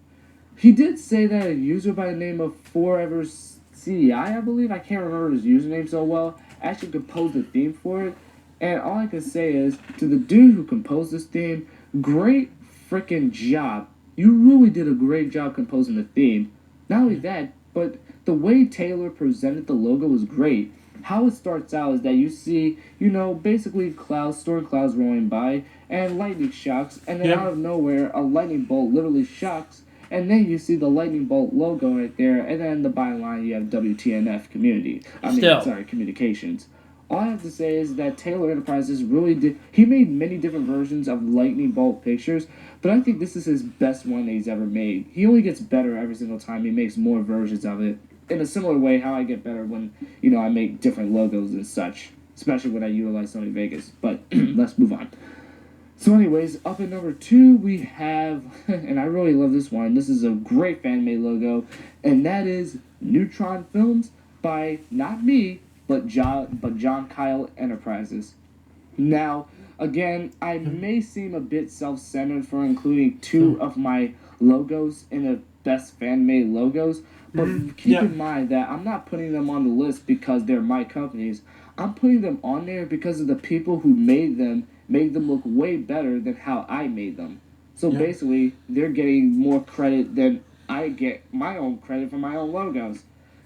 He did say that a user by the name of Forever CDI, I believe, I can't remember his username so well, actually composed the theme for it. And all I can say is, to the dude who composed this theme, great freaking job. You really did a great job composing the theme. Not only that, but the way Taylor presented the logo was great. How it starts out is that you see, basically storm clouds rolling by, and lightning shocks, and then out of nowhere, a lightning bolt literally shocks, and then you see the lightning bolt logo right there, and then the byline you have WTNF communications. All I have to say is that Taylor Enterprises really did. He made many different versions of lightning bolt pictures, but I think this is his best one that he's ever made. He only gets better every single time he makes more versions of it. In a similar way, how I get better when I make different logos and such, especially when I utilize Sony Vegas. But let's move on. So, anyways, up at number 2 we have, and I really love this one. This is a great fan-made logo, and that is Neutron Films by not me, but John Kyle Enterprises. Now, again, I may seem a bit self-centered for including 2 of my logos in the best fan-made logos, but keep in mind that I'm not putting them on the list because they're my companies. I'm putting them on there because of the people who made them look way better than how I made them. So basically, they're getting more credit than I get my own credit for my own logos.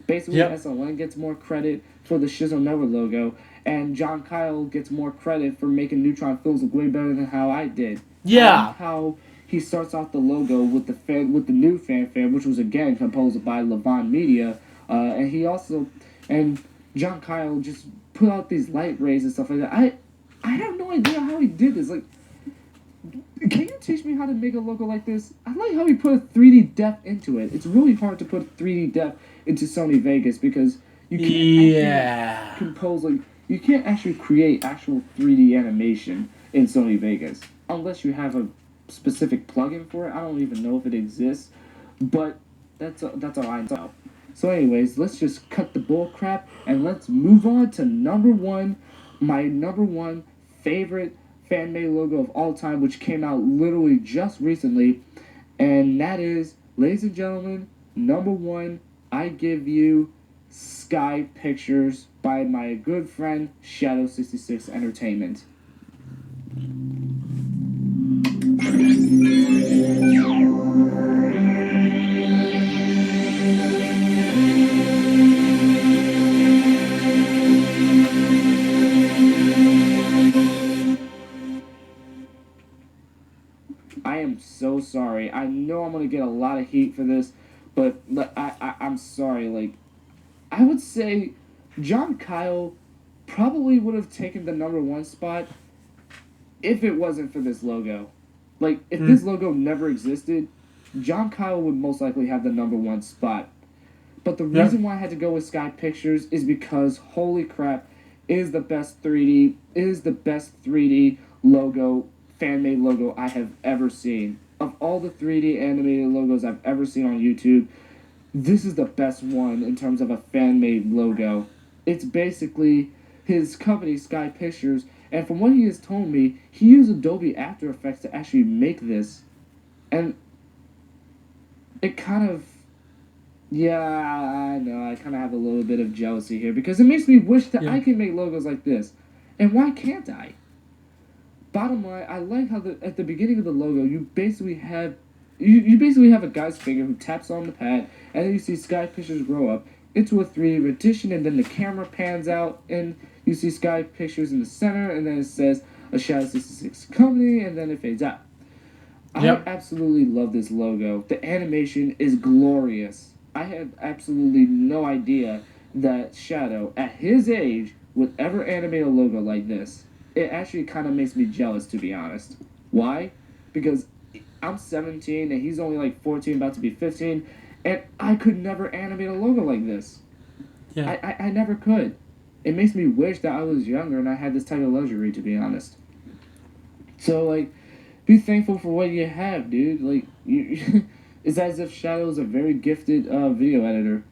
Basically, SLN gets more credit for the Shizzle Never logo, and John Kyle gets more credit for making Neutron Films look way better than how I did. Yeah. How he starts off the logo with the new fanfare, which was again composed by Levon Media, and John Kyle just put out these light rays and stuff like that. I have no idea how he did this. Like, can you teach me how to make a logo like this? I like how he put a 3D depth into it. It's really hard to put 3D depth into Sony Vegas because you can't actually compose, like, you can't actually create actual 3D animation in Sony Vegas unless you have a specific plugin for it. I don't even know if it exists, but that's all I know. So anyways, let's just cut the bull crap and let's move on to my number one favorite fan-made logo of all time, which came out literally just recently, and that is, ladies and gentlemen, number 1, I give you Sky Pictures by my good friend Shadow66 Entertainment. I am so sorry. I know I'm gonna get a lot of heat for this, but I'm sorry. Like, I would say John Kyle probably would have taken the number 1 spot if it wasn't for this logo. Like, if this logo never existed, John Kyle would most likely have the number 1 spot. But the reason why I had to go with Sky Pictures is because, holy crap, it is the best 3D logo, fan-made logo I have ever seen. Of all the 3D animated logos I've ever seen on YouTube, this is the best one in terms of a fan-made logo. It's basically his company, Sky Pictures, and from what he has told me, he used Adobe After Effects to actually make this. And it kind of... Yeah, I know, I kind of have a little bit of jealousy here, because it makes me wish that I can make logos like this. And why can't I? Bottom line, I like how at the beginning of the logo, you basically have a guy's finger who taps on the pad, and then you see Sky Pictures grow up into a 3D rendition, and then the camera pans out, and you see Sky Pictures in the center, and then it says a Shadow 66 company, and then it fades out. I absolutely love this logo. The animation is glorious. I had absolutely no idea that Shadow, at his age, would ever animate a logo like this. It actually kind of makes me jealous, to be honest. Why? Because I'm 17 and he's only like 14, about to be 15, and I could never animate a logo like this. Yeah. I never could. It makes me wish that I was younger and I had this type of luxury, to be honest. So, like, be thankful for what you have, dude. Like, it's as if Shadow's a very gifted video editor.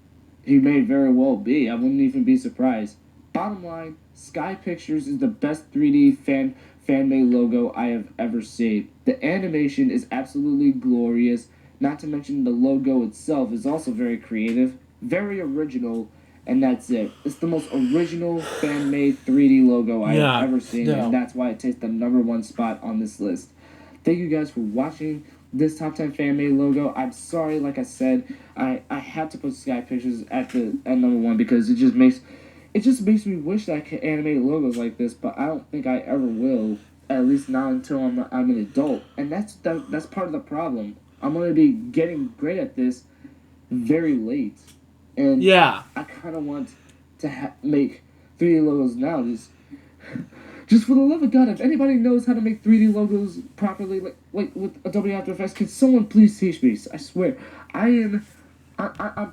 He may very well be. I wouldn't even be surprised. Bottom line, Sky Pictures is the best 3D fan-made logo I have ever seen. The animation is absolutely glorious. Not to mention the logo itself is also very creative, very original, and that's it. It's the most original fan-made 3D logo I have ever seen, and that's why it takes the number 1 spot on this list. Thank you guys for watching this Top 10 fan-made logo. I'm sorry, like I said, I had to put Sky Pictures at number 1 because it just makes me wish that I could animate logos like this, but I don't think I ever will. At least not until I'm an adult, and that's part of the problem. I'm gonna be getting great at this very late, and I kind of want to make 3D logos now. Just for the love of God, if anybody knows how to make 3D logos properly, like with Adobe After Effects, can someone please teach me? I swear, I'm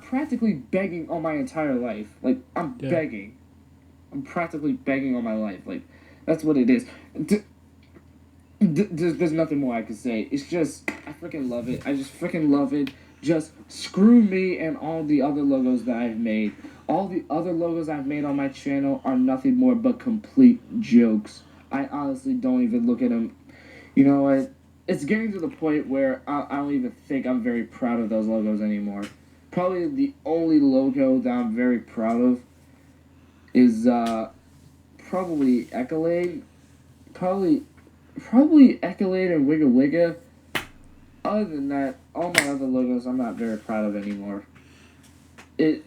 practically begging all my entire life. Like, I'm begging. I'm practically begging all my life. Like, that's what it is. There's nothing more I can say. It's just, I freaking love it. I just freaking love it. Just screw me and all the other logos that I've made. All the other logos I've made on my channel are nothing more but complete jokes. I honestly don't even look at them. You know what? It's getting to the point where I don't even think I'm very proud of those logos anymore. Probably the only logo that I'm very proud of is probably Echolade. Probably Echolade and Wigga Wigga. Other than that, all my other logos I'm not very proud of anymore.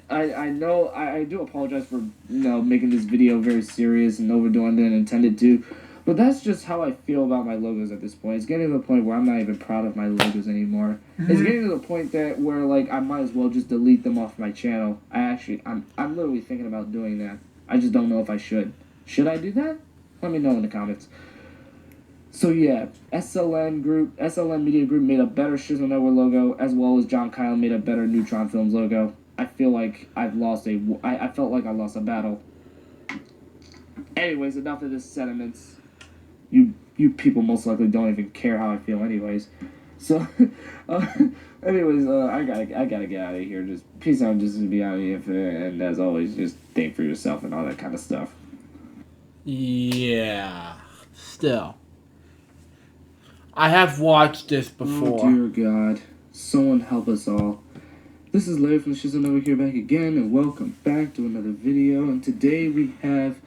I know I do apologize for making this video very serious and overdoing than intended to, but that's just how I feel about my logos at this point. It's getting to the point where I'm not even proud of my logos anymore. It's getting to the point that where like I might as well just delete them off my channel. I'm literally thinking about doing that. I just don't know if I should. Should I do that? Let me know in the comments. So yeah, SLM Media Group made a better Shizzle Network logo, as well as John Kyle made a better Neutron Films logo. I feel like I felt like I lost a battle. Anyways, enough of this sentiments. You people most likely don't even care how I feel anyways. So, anyways, I gotta get out of here. Just peace out, just to be out of here. And as always, just think for yourself and all that kind of stuff. Yeah. Still. I have watched this before. Oh dear God. Someone help us all. This is Larry from the Shizzle Network here back again, and welcome back to another video. And today we have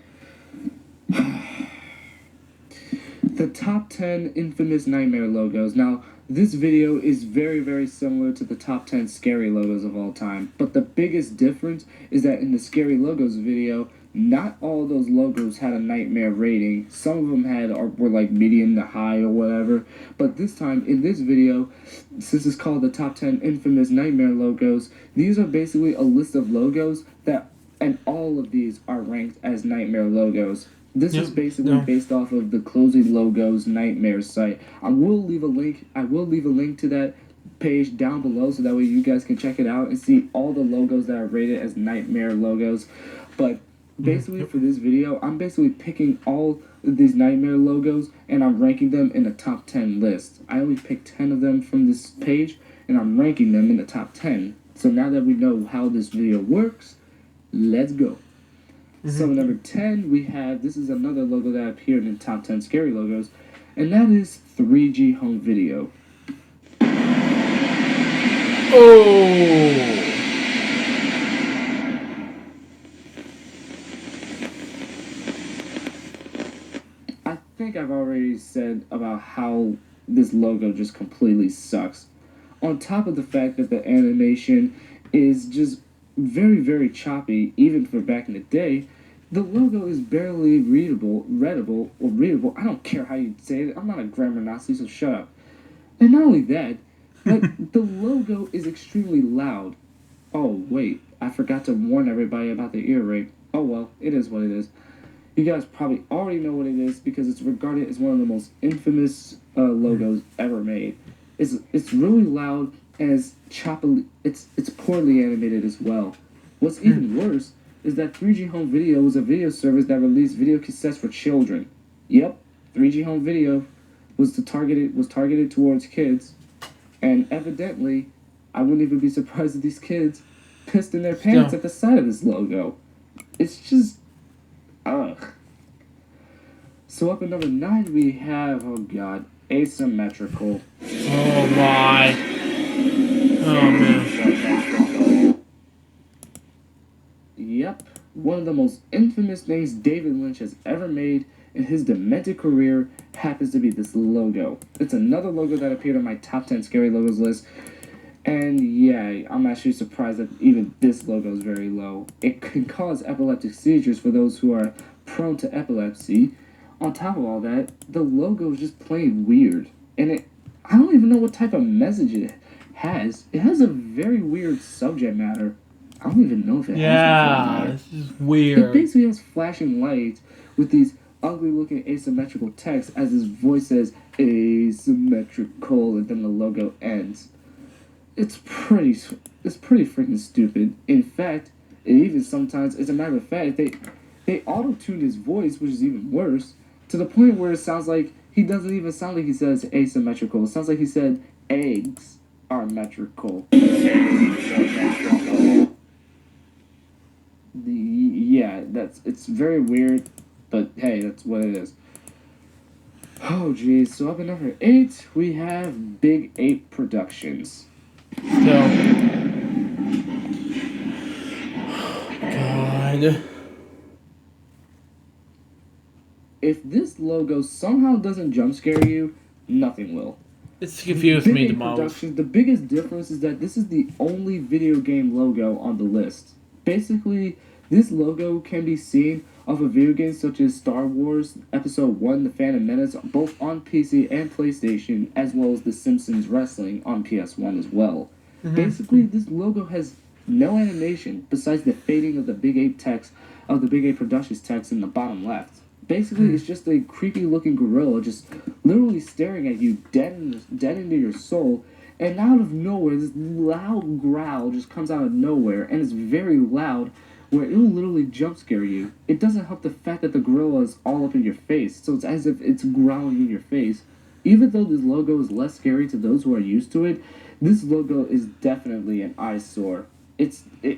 the top 10 infamous nightmare logos. Now, this video is very, very similar to the top 10 scary logos of all time. But the biggest difference is that in the scary logos video, not all of those logos had a nightmare rating. Some of them were like medium to high or whatever. But this time, in this video, since it's called the top 10 infamous nightmare logos, these are basically a list of logos and all of these are ranked as nightmare logos. This is basically based off of the Closing Logos Nightmare site. I will leave a link to that page down below so that way you guys can check it out and see all the logos that are rated as nightmare logos. But basically for this video, I'm basically picking all of these nightmare logos and I'm ranking them in a top 10 list. I only picked 10 of them from this page and I'm ranking them in the top 10. So now that we know how this video works, let's go. So number 10, we have, this is another logo that appeared in top 10 scary logos, and that is 3G Home Video. Oh! I think I've already said about how this logo just completely sucks. On top of the fact that the animation is just very, very choppy, even for back in the day, the logo is barely readable. I don't care how you say it. I'm not a grammar Nazi, so shut up. And not only that, but the logo is extremely loud. Oh, wait. I forgot to warn everybody about the ear rape. Oh, well. It is what it is. You guys probably already know what it is because it's regarded as one of the most infamous logos ever made. It's really loud and it's choppily. It's poorly animated as well. What's even worse is that 3G Home Video was a video service that released video cassettes for children. Yep, 3G Home Video was targeted towards kids, and evidently, I wouldn't even be surprised if these kids pissed in their pants at the sight of this logo. It's just, ugh. So up at number 9 we have, oh god, Asymmetrical. Oh my. Oh man. Yep, one of the most infamous things David Lynch has ever made in his demented career happens to be this logo. It's another logo that appeared on my top 10 scary logos list. And yeah, I'm actually surprised that even this logo is very low. It can cause epileptic seizures for those who are prone to epilepsy. On top of all that, the logo is just plain weird. And I don't even know what type of message it has. It has a very weird subject matter. I don't even know if it Yeah, has. this is It weird. basically has flashing lights with these ugly-looking asymmetrical text as his voice says asymmetrical, and then the logo ends. It's pretty freaking stupid. In fact, it even sometimes, as a matter of fact, they auto-tuned his voice, which is even worse, to the point where it sounds like he doesn't even sound like he says asymmetrical. It sounds like he said eggs are metrical. Yeah, it's very weird, but hey, that's what it is. Oh geez, so up at number 8 we have Big Ape Productions. God. If this logo somehow doesn't jump scare you, nothing will. It's confused Big me the Ape most. Productions, the biggest difference is that this is the only video game logo on the list. Basically, this logo can be seen off of video games such as Star Wars Episode 1, The Phantom Menace, both on PC and PlayStation, as well as The Simpsons Wrestling on PS1 as well. Basically, this logo has no animation besides the fading of the Big Ape text, of the Big Ape Productions text in the bottom left. Basically, it's just a creepy-looking gorilla just literally staring at you dead into your soul, and out of nowhere, this loud growl just comes out of nowhere, and it's very loud, where it'll literally jump scare you. It doesn't help the fact that the gorilla is all up in your face, so it's as if it's growling in your face. Even though this logo is less scary to those who are used to it, this logo is definitely an eyesore. And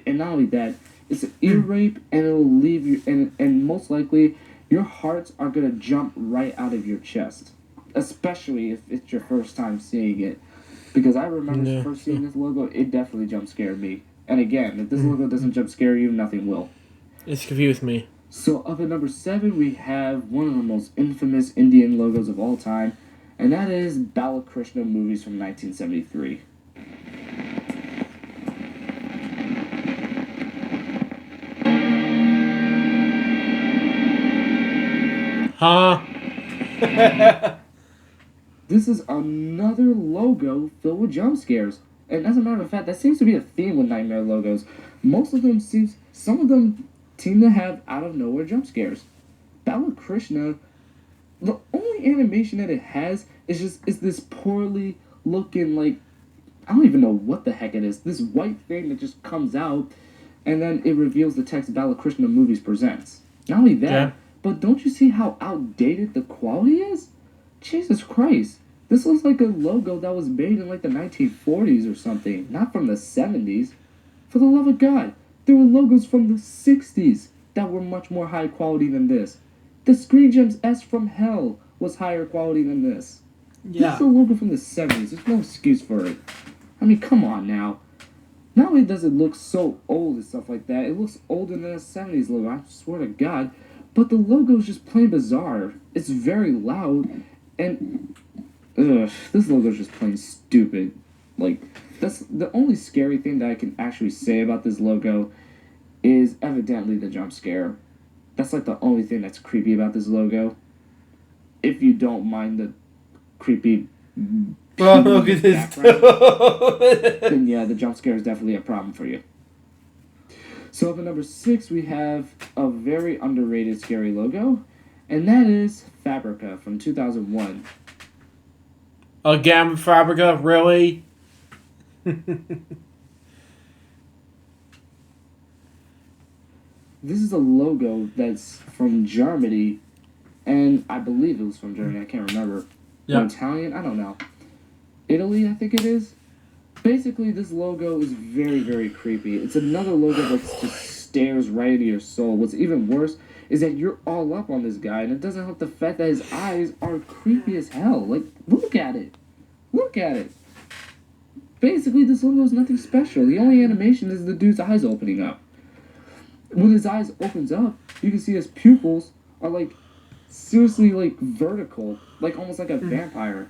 not only that, it's an ear rape, and it'll leave you, and most likely, your hearts are gonna jump right out of your chest, especially if it's your first time seeing it. Because I remember first seeing this logo, it definitely jump scared me. And again, if this logo doesn't jump scare you, nothing will. It's confused me. So up at number 7, we have one of the most infamous Indian logos of all time, and that is Balakrishna movies from 1973. Huh? This is another logo filled with jump scares. And as a matter of fact, that seems to be a theme with Nightmare logos. Some of them seem to have out of nowhere jump scares. Balakrishna, the only animation that it has is this poorly looking, like, I don't even know what the heck it is. This white thing that just comes out, and then it reveals the text Balakrishna Movies Presents. Not only that, but don't you see how outdated the quality is? Jesus Christ. This looks like a logo that was made in like the 1940s or something, not from the 70s. For the love of God, there were logos from the 60s that were much more high quality than this. The Screen Gems S from Hell was higher quality than this. This is a logo from the 70s. There's no excuse for it. I mean, come on now. Not only does it look so old and stuff like that, it looks older than a 70s logo, I swear to God. But the logo is just plain bizarre. It's very loud, and this logo is just plain stupid. Like, that's the only scary thing that I can actually say about this logo is evidently the jump scare. That's like the only thing that's creepy about this logo. If you don't mind the creepy look at this. then yeah, the jump scare is definitely a problem for you. So up at number 6, we have a very underrated scary logo, and that is Fabrica from 2001. Again, Fabrica, really? This is a logo that's from Germany, and I believe it was from Germany, I can't remember. Or Italian, I don't know. Italy, I think it is. Basically, this logo is very, very creepy. It's another logo that just stares right into your soul. What's even worse is that you're all up on this guy, and it doesn't help the fact that his eyes are creepy as hell. Like, look at it. Look at it. Basically, this logo is nothing special. The only animation is the dude's eyes opening up. When his eyes opens up, you can see his pupils are, like, seriously, like, vertical. Like, almost like a vampire.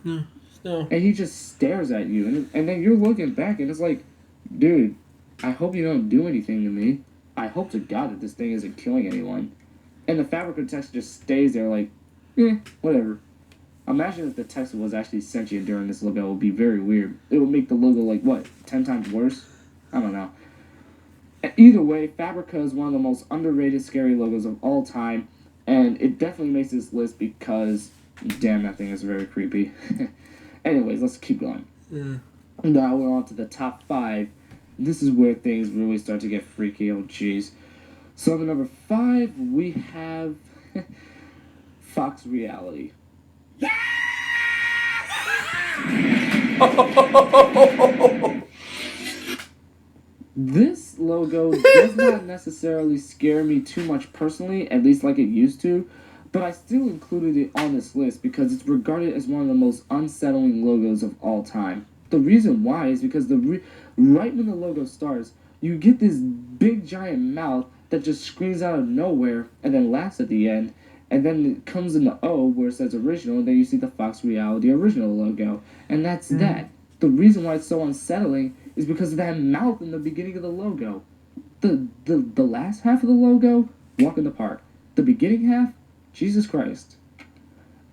And he just stares at you, and then you're looking back, and it's like, dude, I hope you don't do anything to me. I hope to God that this thing isn't killing anyone. And the Fabrica text just stays there like, whatever. Imagine if the text was actually sentient during this logo. It would be very weird. It would make the logo like, what, 10 times worse? I don't know. Either way, Fabrica is one of the most underrated scary logos of all time, and it definitely makes this list because, damn, that thing is very creepy. Anyways, let's keep going. Now we're on to the top 5. This is where things really start to get freaky. Oh, jeez. So at number 5, we have Fox Reality. This logo does not necessarily scare me too much personally, at least like it used to, but I still included it on this list because it's regarded as one of the most unsettling logos of all time. The reason why is because right when the logo starts, you get this big giant mouth that just screams out of nowhere and then laughs at the end, and then it comes in the O where it says original, and then you see the Fox Reality original logo, and that's that. The reason why it's so unsettling is because of that mouth in the beginning of the logo. The last half of the logo, walk in the park. The beginning half, Jesus Christ.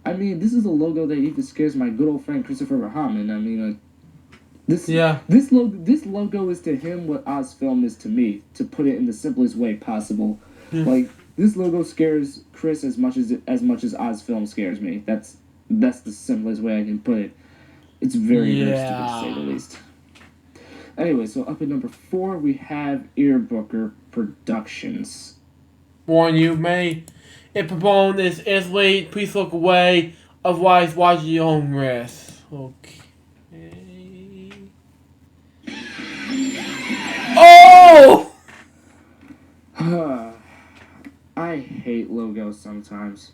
I mean, this is a logo that even scares my good old friend Christopher Rahman. I mean, this logo is to him what Ozfilm is to me, to put it in the simplest way possible. Like, this logo scares Chris as much as Ozfilm scares me. That's the simplest way I can put it. It's very, very stupid to say the least. Anyway, so up at number 4, we have Earbooker Productions. Warn you, may if proponent is late, please look away. Otherwise, watch your own risk. Okay. Oh! I hate logos sometimes.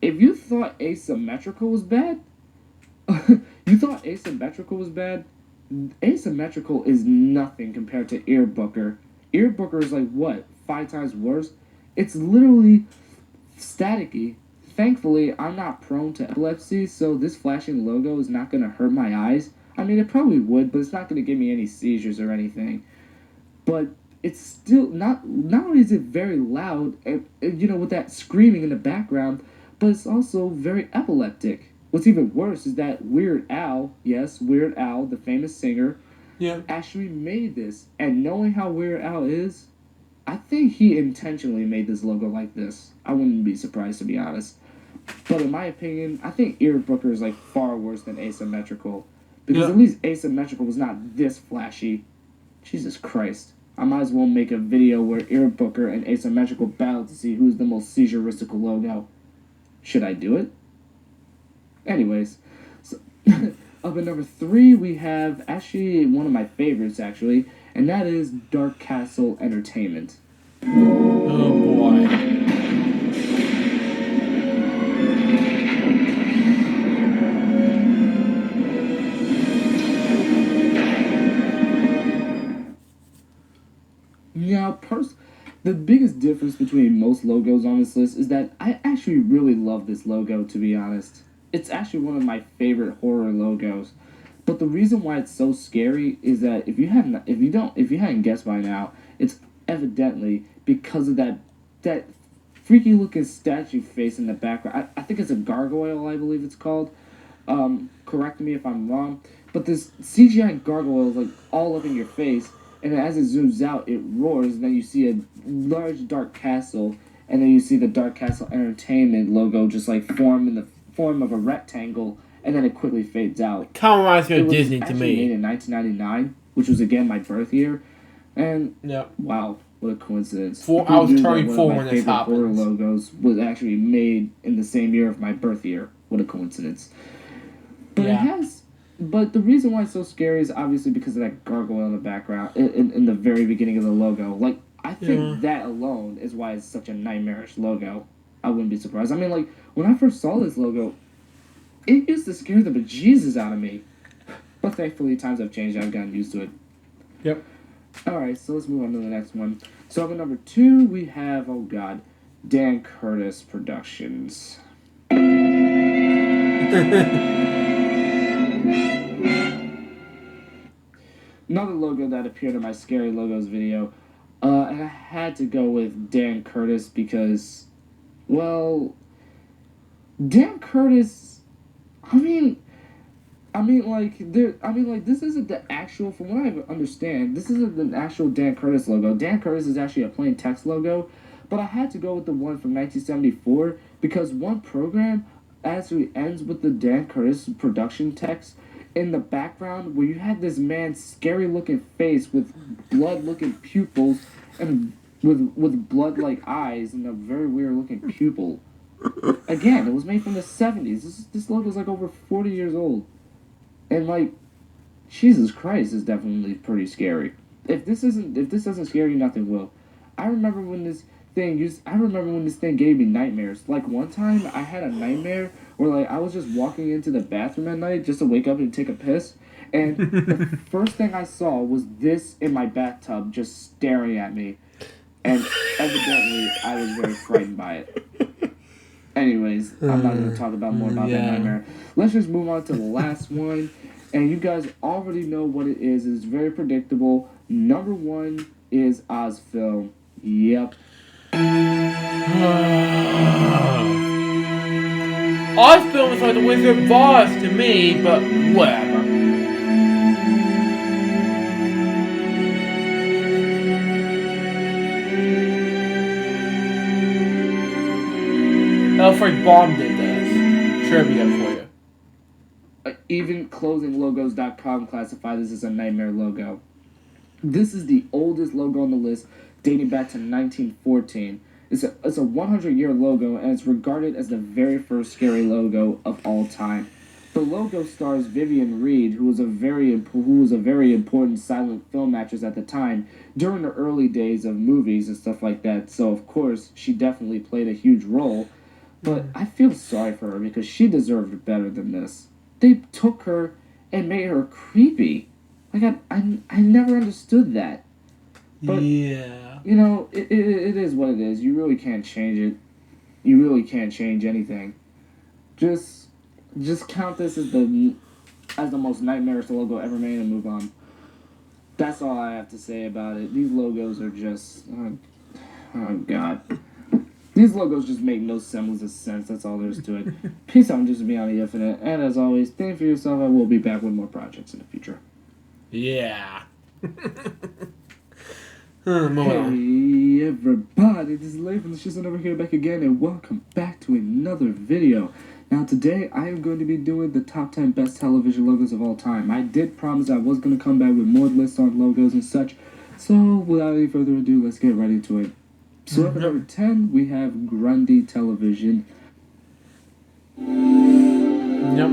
If you thought asymmetrical was bad, asymmetrical is nothing compared to Earbooker. Earbooker is like, what, 5 times worse? It's literally staticky. Thankfully, I'm not prone to epilepsy, so this flashing logo is not going to hurt my eyes. I mean, it probably would, but it's not going to give me any seizures or anything. But it's still not only is it very loud, with that screaming in the background, but it's also very epileptic. What's even worse is that Weird Al, yes, Weird Al, the famous singer, actually made this. And knowing how Weird Al is, I think he intentionally made this logo like this. I wouldn't be surprised, to be honest. But in my opinion, I think Earbooker is like far worse than Asymmetrical. Because at least Asymmetrical was not this flashy. Jesus Christ. I might as well make a video where Earbooker and Asymmetrical battle to see who's the most seizuristical logo. Should I do it? Anyways, so up at number 3, we have actually one of my favorites, actually, and that is Dark Castle Entertainment. Oh boy. Now, the biggest difference between most logos on this list is that I actually really love this logo, to be honest. It's actually one of my favorite horror logos. But the reason why it's so scary is that if you hadn't guessed by now, it's evidently because of that freaky looking statue face in the background. I think it's a gargoyle, I believe it's called. Correct me if I'm wrong. But this CGI gargoyle is like all up in your face, and as it zooms out, it roars, and then you see a large dark castle, and then you see the Dark Castle Entertainment logo just like form in the form of a rectangle, and then it quickly fades out. Kind of reminds me of Disney to me. It was actually made in 1999, which was again my birth year, and wow, what a coincidence! I was turning 4 when this happened. Horror logos was actually made in the same year of my birth year. What a coincidence! But it has. But the reason why it's so scary is obviously because of that gargoyle in the background, in the very beginning of the logo. Like, I think that alone is why it's such a nightmarish logo. I wouldn't be surprised. I mean, like, when I first saw this logo, it used to scare the bejesus out of me. But thankfully, times have changed. I've gotten used to it. Yep. Alright, so let's move on to the next one. So at number 2, we have, oh god, Dan Curtis Productions. Another logo that appeared in my Scary Logos video. And I had to go with Dan Curtis because, well, Dan Curtis, I mean, I mean, like, this isn't the actual, from what I understand, this isn't the actual Dan Curtis logo. Dan Curtis is actually a plain text logo, but I had to go with the one from 1974 because one program actually ends with the Dan Curtis production text in the background where you had this man's scary looking face with blood looking pupils and with blood like eyes and a very weird looking pupil. Again, it was made from the 70s. This logo is like over 40 years old. And like, Jesus Christ is definitely pretty scary. If this doesn't scare you, nothing will. I remember when this thing gave me nightmares. Like one time I had a nightmare where like I was just walking into the bathroom at night just to wake up and take a piss. And the first thing I saw was this in my bathtub just staring at me. And evidently I was very frightened by it. Anyways, I'm not going to talk about more about that nightmare. Let's just move on to the last one. And you guys already know what it is. It's very predictable. Number 1 is Ozfilm. Yep. Ozfilm is like the Wizard of Oz to me, but whatever. Alfred Baum did this. Trivia for you. Even closinglogos.com classified this as a nightmare logo. This is the oldest logo on the list, dating back to 1914. It's a 100-year logo, and it's regarded as the very first scary logo of all time. The logo stars Vivian Reed, who was a very important silent film actress at the time during the early days of movies and stuff like that. So of course she definitely played a huge role. But I feel sorry for her because she deserved better than this. They took her and made her creepy. Like, I never understood that. But, yeah. You know, it is what it is. You really can't change it. You really can't change anything. Just count this as the most nightmarish logo ever made and move on. That's all I have to say about it. These logos are just... oh God. These logos just make no semblance of sense. That's all there is to it. Peace out and just beyond the infinite. And as always, think for yourself. I will be back with more projects in the future. Yeah. Hey everybody, this is Leigh from the Shits I'll Never Hear Back Again, and welcome back to another video. Now today I am going to be doing the top 10 best television logos of all time. I did promise I was going to come back with more lists on logos and such, so without any further ado, let's get right into it. So up at number 10, we have Grundy Television. Yep.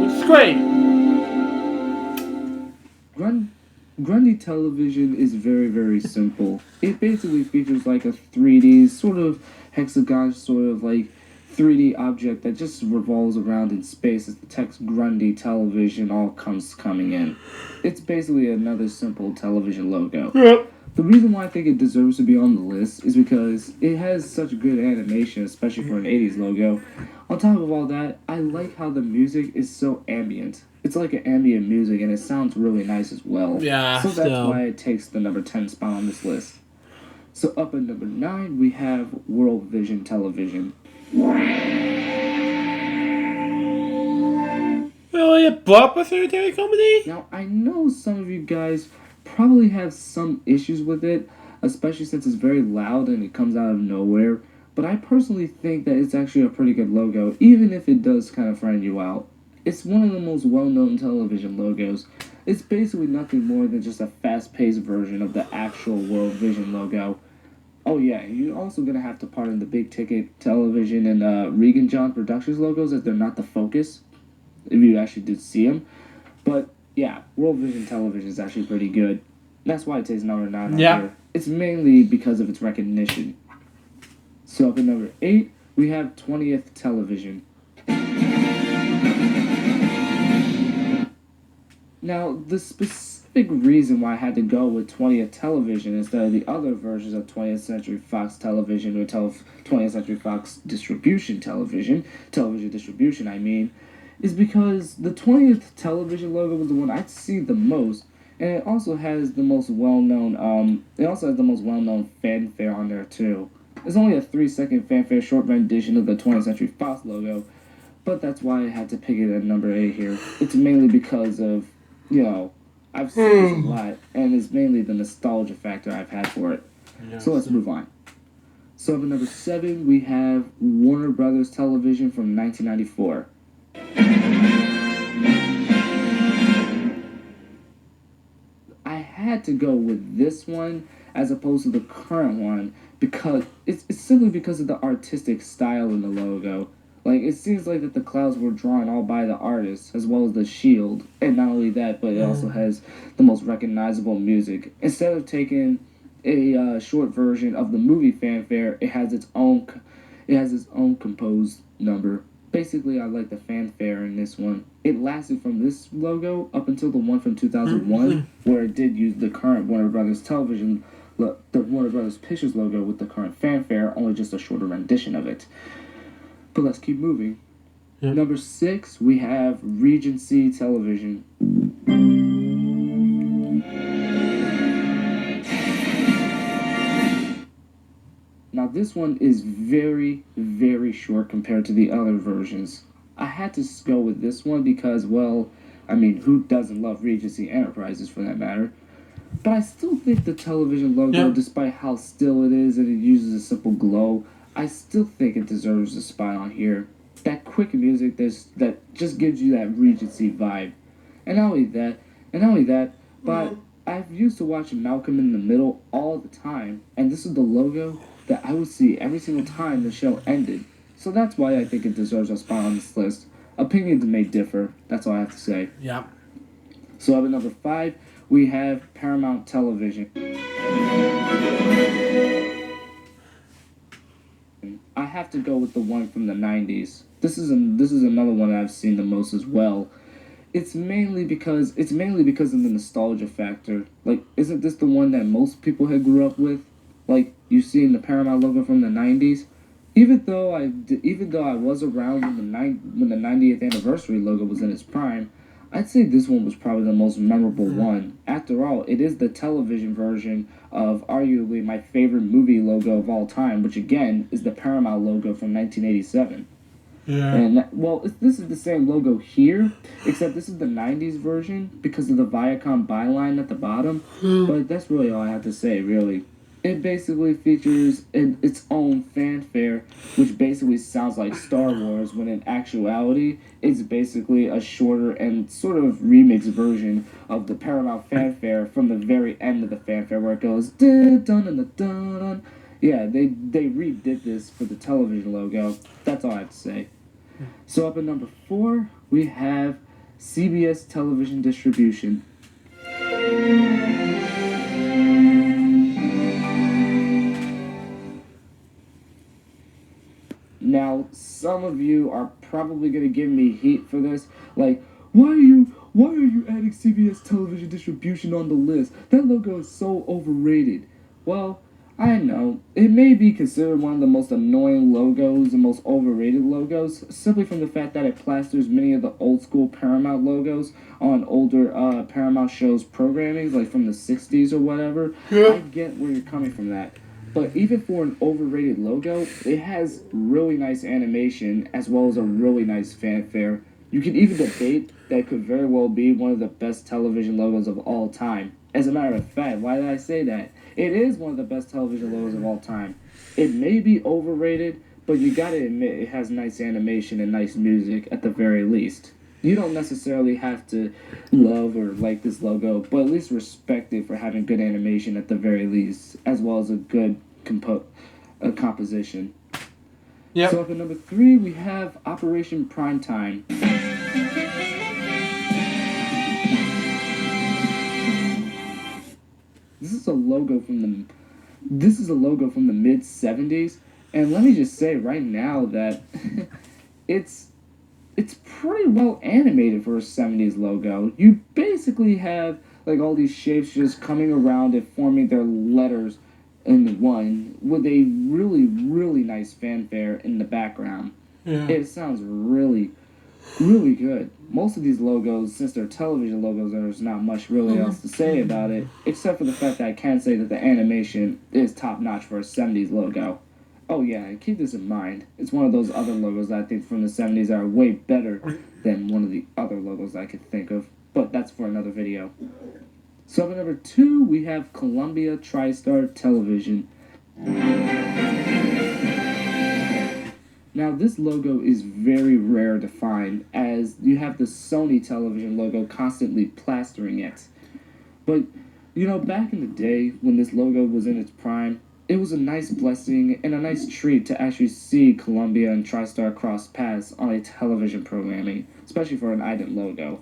Which is great. Grundy Television is very, very simple. It basically features like a 3D, sort of hexagon, sort of like 3D object that just revolves around in space as the text Grundy Television all coming in. It's basically another simple television logo. Yep. The reason why I think it deserves to be on the list is because it has such good animation, especially for an 80s logo. On top of all that, I like how the music is so ambient. It's like an ambient music, and it sounds really nice as well. Yeah, so that's why it takes the number 10 spot on this list. So up at number 9, we have World Vision Television. Really, a blockbuster comedy? Now, I know some of you guys probably have some issues with it, especially since it's very loud and it comes out of nowhere, but I personally think that it's actually a pretty good logo, even if it does kind of frighten you out. It's one of the most well-known television logos. It's basically nothing more than just a fast-paced version of the actual World Vision logo. Oh yeah, you're also going to have to pardon the Big Ticket Television and Regan John Productions logos as they're not the focus, if you actually did see them. But yeah, World Vision Television is actually pretty good. That's why it takes number 9 on here. It's mainly because of its recognition. So up at number 8, we have 20th Television. Now, the specific reason why I had to go with 20th Television instead of the other versions of 20th Century Fox Television or 20th Century Fox Distribution Television distribution, I mean, is because the 20th Television logo was the one I'd see the most, and it also has the most well-known, fanfare on there too. It's only a 3-second fanfare short rendition of the 20th Century Fox logo, but that's why I had to pick it at number 8 here. It's mainly because of, I've seen this a lot, and it's mainly the nostalgia factor I've had for it. So let's move on. So at number 7, we have Warner Brothers Television from 1994. I had to go with this one as opposed to the current one because it's simply because of the artistic style in the logo. Like, it seems like that the clouds were drawn all by the artist, as well as the shield. And not only that, but it also has the most recognizable music. Instead of taking a short version of the movie fanfare, it has its own composed number. Basically, I like the fanfare in this one. It lasted from this logo up until the one from 2001, where it did use the current Warner Brothers Television, the Warner Brothers Pictures logo with the current fanfare, only just a shorter rendition of it. But let's keep moving. Number 6, we have Regency Television. Now this one is very, very short compared to the other versions. I had to go with this one because, well, I mean, who doesn't love Regency Enterprises for that matter? But I still think the television logo, despite how still it is and it uses a simple glow, I still think it deserves a spot on here. That quick music that just gives you that Regency vibe. And not only that, but I've used to watch Malcolm in the Middle all the time, and this is the logo that I would see every single time the show ended. So that's why I think it deserves a spot on this list. Opinions may differ, that's all I have to say. Yep. So at number 5, we have Paramount Television. I have to go with the one from the 90s. This is another one that I've seen the most as well. It's mainly because of the nostalgia factor. Like, isn't this the one that most people had grew up with? Like, you seen the Paramount logo from the 90s? Even though I was around when the 90th anniversary logo was in its prime, I'd say this one was probably the most memorable one. After all, it is the television version of arguably my favorite movie logo of all time, which again is the Paramount logo from 1987. Yeah. And, well, this is the same logo here, except this is the 90s version because of the Viacom byline at the bottom. But that's really all I have to say, really. It basically features its own fanfare, which basically sounds like Star Wars, when in actuality, it's basically a shorter and sort of remix version of the Paramount fanfare from the very end of the fanfare, where it goes dun dun dun dun dun. Yeah, they redid this for the television logo. That's all I have to say. So up at number 4, we have CBS Television Distribution. Now, some of you are probably going to give me heat for this. Like, why are you adding CBS Television Distribution on the list? That logo is so overrated. Well, I know. It may be considered one of the most annoying logos and most overrated logos, simply from the fact that it plasters many of the old school Paramount logos on older Paramount shows programming, like from the 60s or whatever. I get where you're coming from that. But even for an overrated logo, it has really nice animation as well as a really nice fanfare. You can even debate that it could very well be one of the best television logos of all time. As a matter of fact, why did I say that? It is one of the best television logos of all time. It may be overrated, but you gotta admit it has nice animation and nice music at the very least. You don't necessarily have to love or like this logo, but at least respect it for having good animation at the very least, as well as a good composition. Yep. So at number 3, we have Operation Primetime. This is a logo from the mid-70s, and let me just say right now that it's pretty well animated for a 70s logo. You basically have like all these shapes just coming around and forming their letters in one with a really, really nice fanfare in the background. Yeah. It sounds really, really good. Most of these logos, since they're television logos, there's not much really else to say about it, except for the fact that I can say that the animation is top-notch for a 70s logo. Oh yeah, and keep this in mind. It's one of those other logos that I think from the 70s are way better than one of the other logos I could think of. But that's for another video. So at number 2, we have Columbia TriStar Television. Now this logo is very rare to find, as you have the Sony television logo constantly plastering it. But, you know, back in the day when this logo was in its prime, it was a nice blessing and a nice treat to actually see Columbia and TriStar cross paths on a television programming, especially for an ident logo.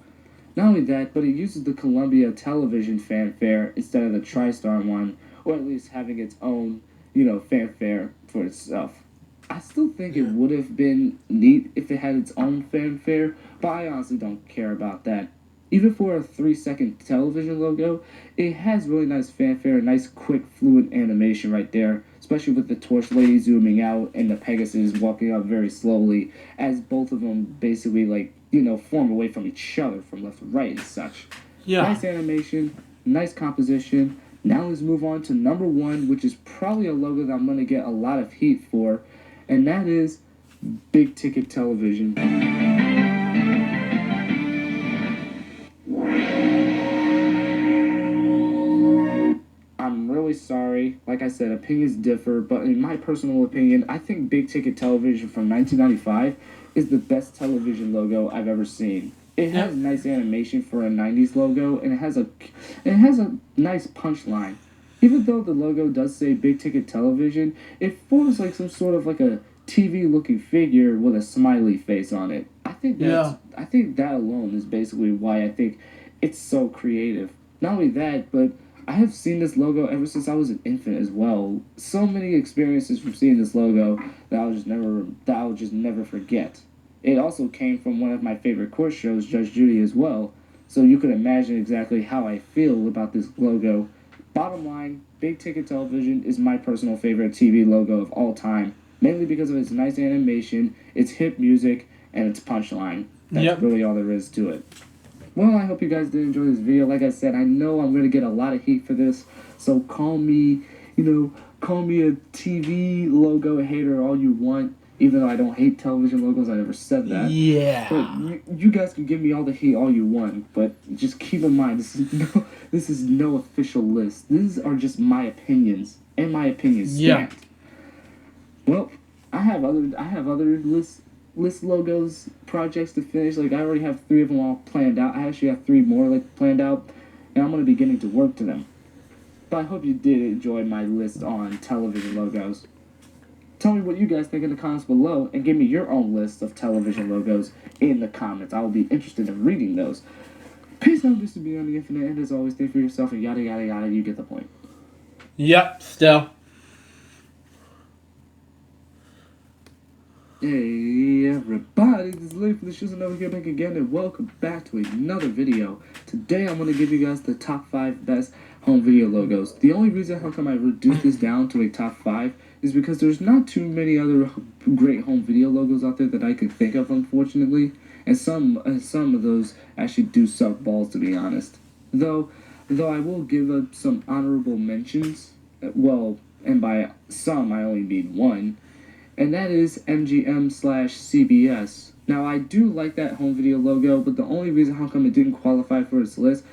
Not only that, but it uses the Columbia television fanfare instead of the TriStar one, or at least having its own, you know, fanfare for itself. I still think it would have been neat if it had its own fanfare, but I honestly don't care about that. Even for a 3-second television logo, it has really nice fanfare, nice quick fluid animation right there, especially with the torch lady zooming out and the Pegasus walking up very slowly, as both of them basically, like, you know, form away from each other from left to right and such. Yeah. Nice animation, nice composition. Now let's move on to number 1, which is probably a logo that I'm going to get a lot of heat for, and that is Big Ticket Television. I'm really sorry. Like I said, opinions differ, but in my personal opinion, I think Big Ticket Television from 1995 is the best television logo I've ever seen. It has nice animation for a 90s logo, and it has a nice punchline. Even though the logo does say Big Ticket Television, it forms like some sort of like a TV looking figure with a smiley face on it. I think that alone is basically why I think it's so creative. Not only that, but I have seen this logo ever since I was an infant as well. So many experiences from seeing this logo that I'll just never forget. It also came from one of my favorite court shows, Judge Judy, as well. So you can imagine exactly how I feel about this logo. Bottom line, Big Ticket Television is my personal favorite TV logo of all time, mainly because of its nice animation, its hip music, and its punchline. That's really all there is to it. Well, I hope you guys did enjoy this video. Like I said, I know I'm going to get a lot of heat for this, so call me a TV logo hater all you want, even though I don't hate television logos. I never said that. Yeah. But you guys can give me all the hate all you want, but just keep in mind, this is no official list. These are just my opinions, and my opinions stand. Well, I have other list logos projects to finish. Like, I already have 3 of them all planned out. I actually have 3 more planned out, and I'm going to be getting to work to them. But I hope you did enjoy my list on television logos. Tell me what you guys think in the comments below, and give me your own list of television logos in the comments. I will be interested in reading those. Peace out, Mr. Beyond the Infinite, and as always, think for yourself, and yada yada yada, you get the point. Yep, still. Hey everybody, this is Lee from the Shoes and Never Get Back Again, and welcome back to another video. Today I'm going to give you guys the top 5 best home video logos. The only reason how come I reduced this down to a top 5 is because there's not too many other great home video logos out there that I could think of, unfortunately. And some of those actually do suck balls, to be honest. Though I will give up some honorable mentions. Well, and by some I only mean one. And that is MGM/CBS. Now, I do like that home video logo, but the only reason how come it didn't qualify for this list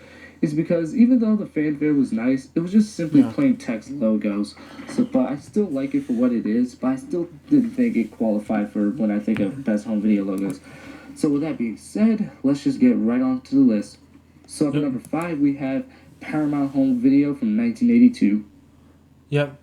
is because even though the fanfare was nice, it was just simply plain text logos. So, but I still like it for what it is, but I still didn't think it qualified for when I think of best home video logos. So with that being said, let's just get right on to the list. So at number 5, we have Paramount Home Video from 1982. Yep.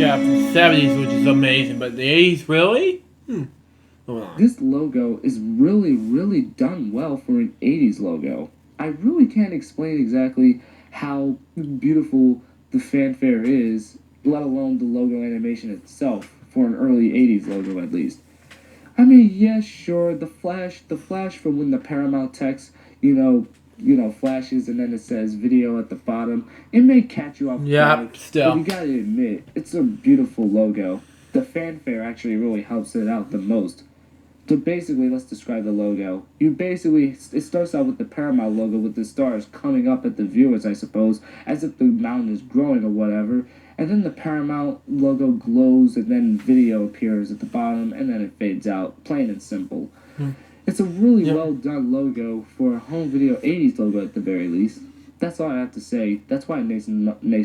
Yeah, from the 70s, which is amazing, but the 80s, really? This logo is really done well for an 80s logo. I really can't explain exactly how beautiful the fanfare is, let alone the logo animation itself, for an early 80s logo at least. I mean, yeah, sure, the flash from when the Paramount text, flashes and then it says video at the bottom, it may catch you off guard, still. but you gotta admit, it's a beautiful logo. The fanfare actually really helps it out the most. So basically, let's describe the logo. It starts out with the Paramount logo with the stars coming up at the viewers, I suppose, as if the mountain is growing or whatever. And then the Paramount logo glows, and then video appears at the bottom, and then it fades out, plain and simple. It's a really well done logo for a home video 80s logo at the very least. That's all I have to say. That's why it makes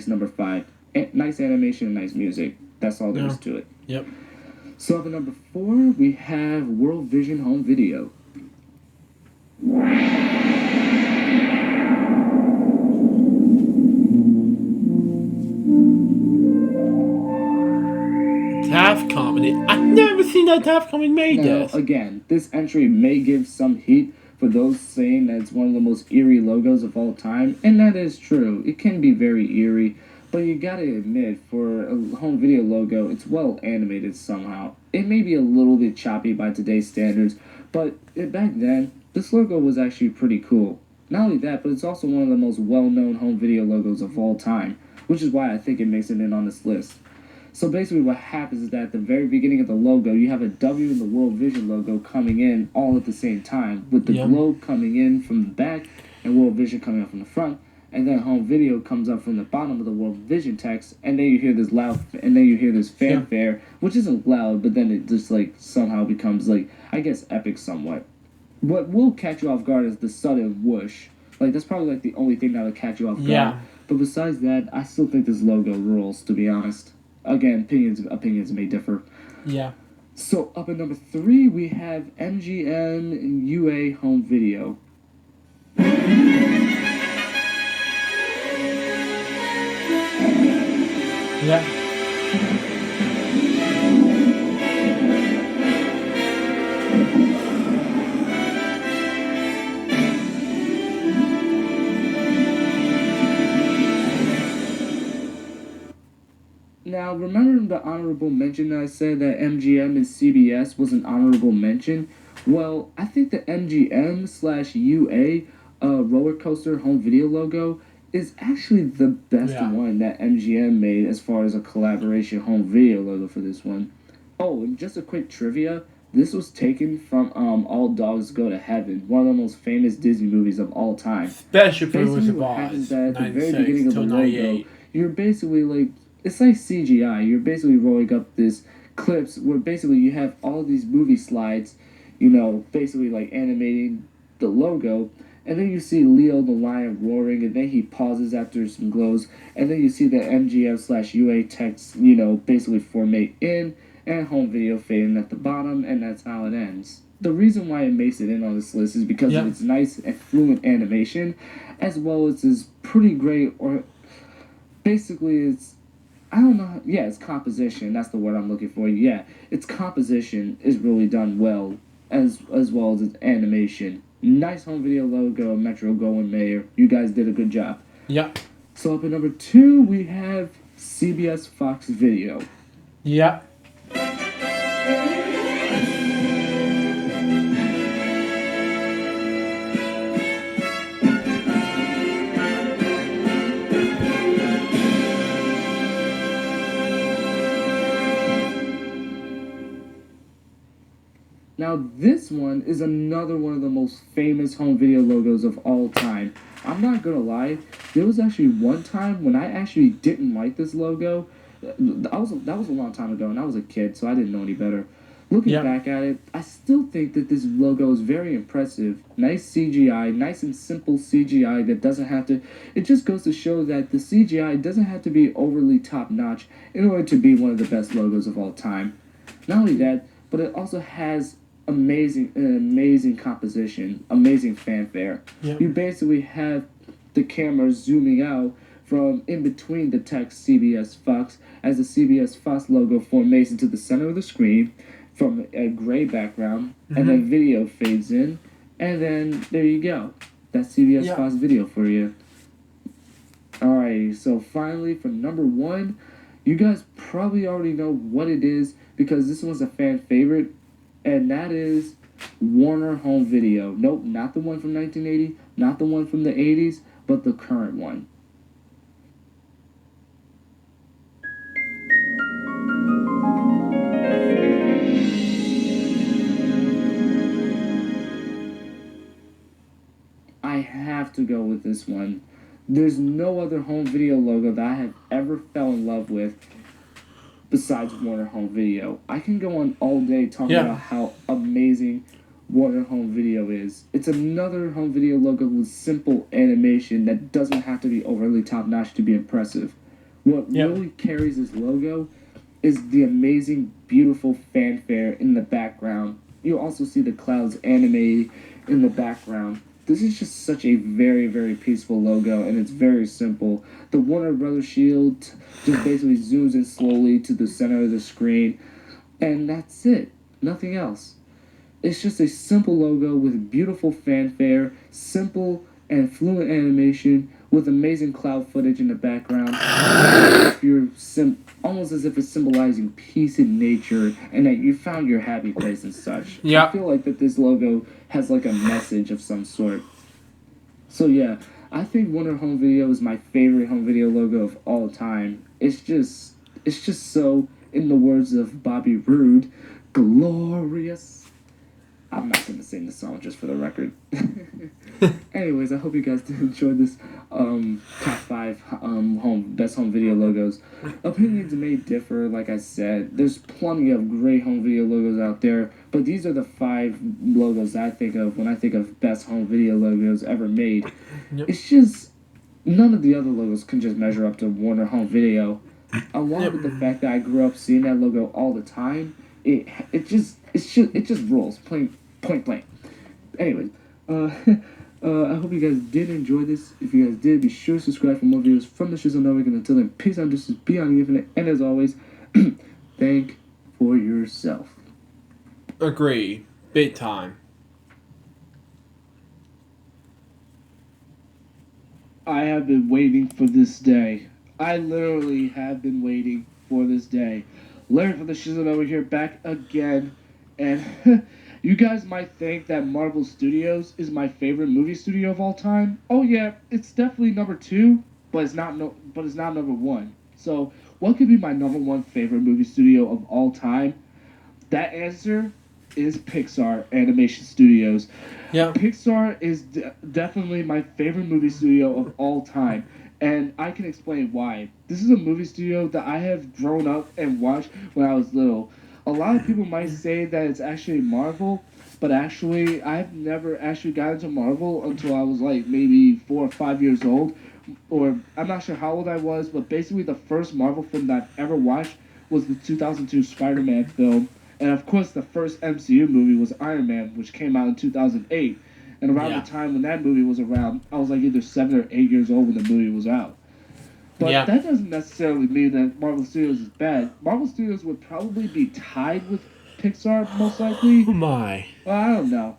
number 5. Nice animation and nice music. That's all there is to it. Yep. So up at number 4, we have World Vision Home Video. Taft Comedy. I've never seen that Taft Comedy made this. Again, this entry may give some heat for those saying that it's one of the most eerie logos of all time, and that is true. It can be very eerie, but you gotta admit, for a home video logo, it's well animated somehow. It may be a little bit choppy by today's standards, but back then, this logo was actually pretty cool. Not only that, but it's also one of the most well-known home video logos of all time, which is why I think it makes it in on this list. So basically what happens is that at the very beginning of the logo, you have a W in the World Vision logo coming in all at the same time, with the globe coming in from the back and World Vision coming up from the front, and then home video comes up from the bottom of the World Vision text, and then you hear this fanfare, which isn't loud, but then it just like somehow becomes like, I guess, epic somewhat. What will catch you off guard is the sudden whoosh. Like, that's probably like the only thing that'll catch you off guard. Yeah. But besides that, I still think this logo rules, to be honest. Again, opinions may differ. Yeah. So up at number 3, we have MGM and UA Home Video. Yeah. Now, remember the honorable mention that I said that MGM and CBS was an honorable mention? Well, I think the MGM/UA roller coaster home video logo is actually the best one that MGM made as far as a collaboration home video logo for this one. Oh, and just a quick trivia. This was taken from All Dogs Go to Heaven, one of the most famous Disney movies of all time. Especially for Basically, Wizard of what Oz. happens is that at the very 96 beginning of the till logo, 98. you're basically like, it's like CGI. You're basically rolling up this clips where basically you have all these movie slides, you know, basically like animating the logo, and then you see Leo the lion roaring, and then he pauses after some glows, and then you see the MGM/UA text, you know, basically formate in, and home video fading at the bottom, and that's how it ends. The reason why it makes it in on this list is because of its nice and fluent animation, as well as its pretty great, or basically it's, I don't know, it's composition, that's the word I'm looking for. Yeah, its composition is really done well, as well as its animation. Nice home video logo, Metro Goldwyn Mayer. You guys did a good job. Yeah. So up at number 2, we have CBS Fox Video. Yeah. Now this one is another one of the most famous home video logos of all time. I'm not gonna lie, there was actually one time when I actually didn't like this logo. That was a long time ago, and I was a kid, so I didn't know any better. Looking back at it, I still think that this logo is very impressive. Nice CGI, nice and simple CGI that doesn't have to... It just goes to show that the CGI doesn't have to be overly top-notch in order to be one of the best logos of all time. Not only that, but it also has amazing composition, amazing fanfare. You basically have the camera zooming out from in between the text CBS Fox as the CBS Fox logo formates into the center of the screen from a gray background, and then video fades in, and then there you go. That's CBS Fox video for you. Alright, so finally for number 1, you guys probably already know what it is because this one's a fan favorite, and that is Warner Home Video. Nope, not the one from 1980, not the one from the 80s, but the current one. go with this one. There's no other home video logo that I have ever fell in love with besides Warner Home Video. I can go on all day talking about how amazing Warner Home Video is. It's another home video logo with simple animation that doesn't have to be overly top-notch to be impressive. What really carries this logo is the amazing, beautiful fanfare in the background. You also see the clouds animated in the background. This is just such a very, very peaceful logo, and it's very simple. The Warner Brothers shield just basically zooms in slowly to the center of the screen, and that's it. Nothing else. It's just a simple logo with beautiful fanfare, simple and fluent animation, with amazing cloud footage in the background. If you're almost as if it's symbolizing peace in nature and that you found your happy place and such. I feel like that this logo has like a message of some sort. So yeah, I think Warner Home Video is my favorite home video logo of all time. It's just so, in the words of Bobby Roode, glorious. I'm not going to sing the song just for the record. Anyways, I hope you guys did enjoy this top 5 best home video logos. Opinions may differ, like I said. There's plenty of great home video logos out there, but these are the 5 logos I think of when I think of best home video logos ever made. It's just, none of the other logos can just measure up to Warner Home Video. Along with the fact that I grew up seeing that logo all the time, it just rules, point blank. Anyways, I hope you guys did enjoy this. If you guys did, be sure to subscribe for more videos from the Shizzle Network. And until then, peace out, this is Beyond the Infinite. And as always, think for yourself. Agree. Big time. I have been waiting for this day. I literally have been waiting for this day. Larry from the Shizzle Network here, back again. And you guys might think that Marvel Studios is my favorite movie studio of all time. Oh yeah, it's definitely number 2, but it's not number 1. So, what could be my number 1 favorite movie studio of all time? That answer is Pixar Animation Studios. Yeah. Pixar is definitely my favorite movie studio of all time. And I can explain why. This is a movie studio that I have grown up and watched when I was little. A lot of people might say that it's actually Marvel, but actually, I've never actually got into Marvel until I was like maybe 4 or 5 years old. Or I'm not sure how old I was, but basically the first Marvel film that I've ever watched was the 2002 Spider-Man film. And of course, the first MCU movie was Iron Man, which came out in 2008. And around the time when that movie was around, I was like either 7 or 8 years old when the movie was out. But that doesn't necessarily mean that Marvel Studios is bad. Marvel Studios would probably be tied with Pixar, most likely. Oh my. Well, I don't know.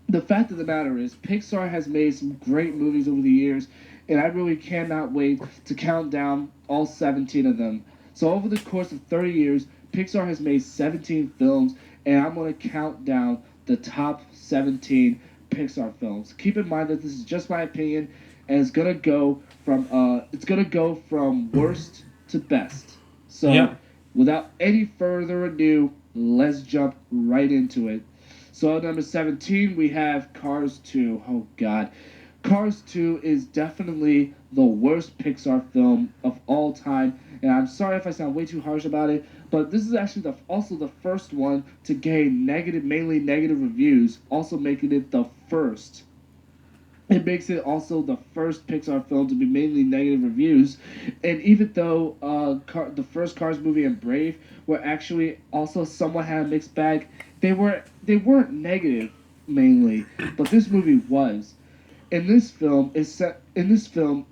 The fact of the matter is, Pixar has made some great movies over the years, and I really cannot wait to count down all 17 of them. So over the course of 30 years, Pixar has made 17 films, and I'm going to count down the top 17 Pixar films. Keep in mind that this is just my opinion, and it's gonna go from worst to best. So without any further ado, let's jump right into it. So at number 17 we have Cars 2. Oh god. Cars 2 is definitely the worst Pixar film of all time, and I'm sorry if I sound way too harsh about it, but this is actually also the first one to gain mainly negative reviews, also making it the first. It makes it also the first Pixar film to be mainly negative reviews, and even though the first Cars movie and Brave were actually also somewhat had a mixed bag, they weren't negative mainly, but this movie was. In this film,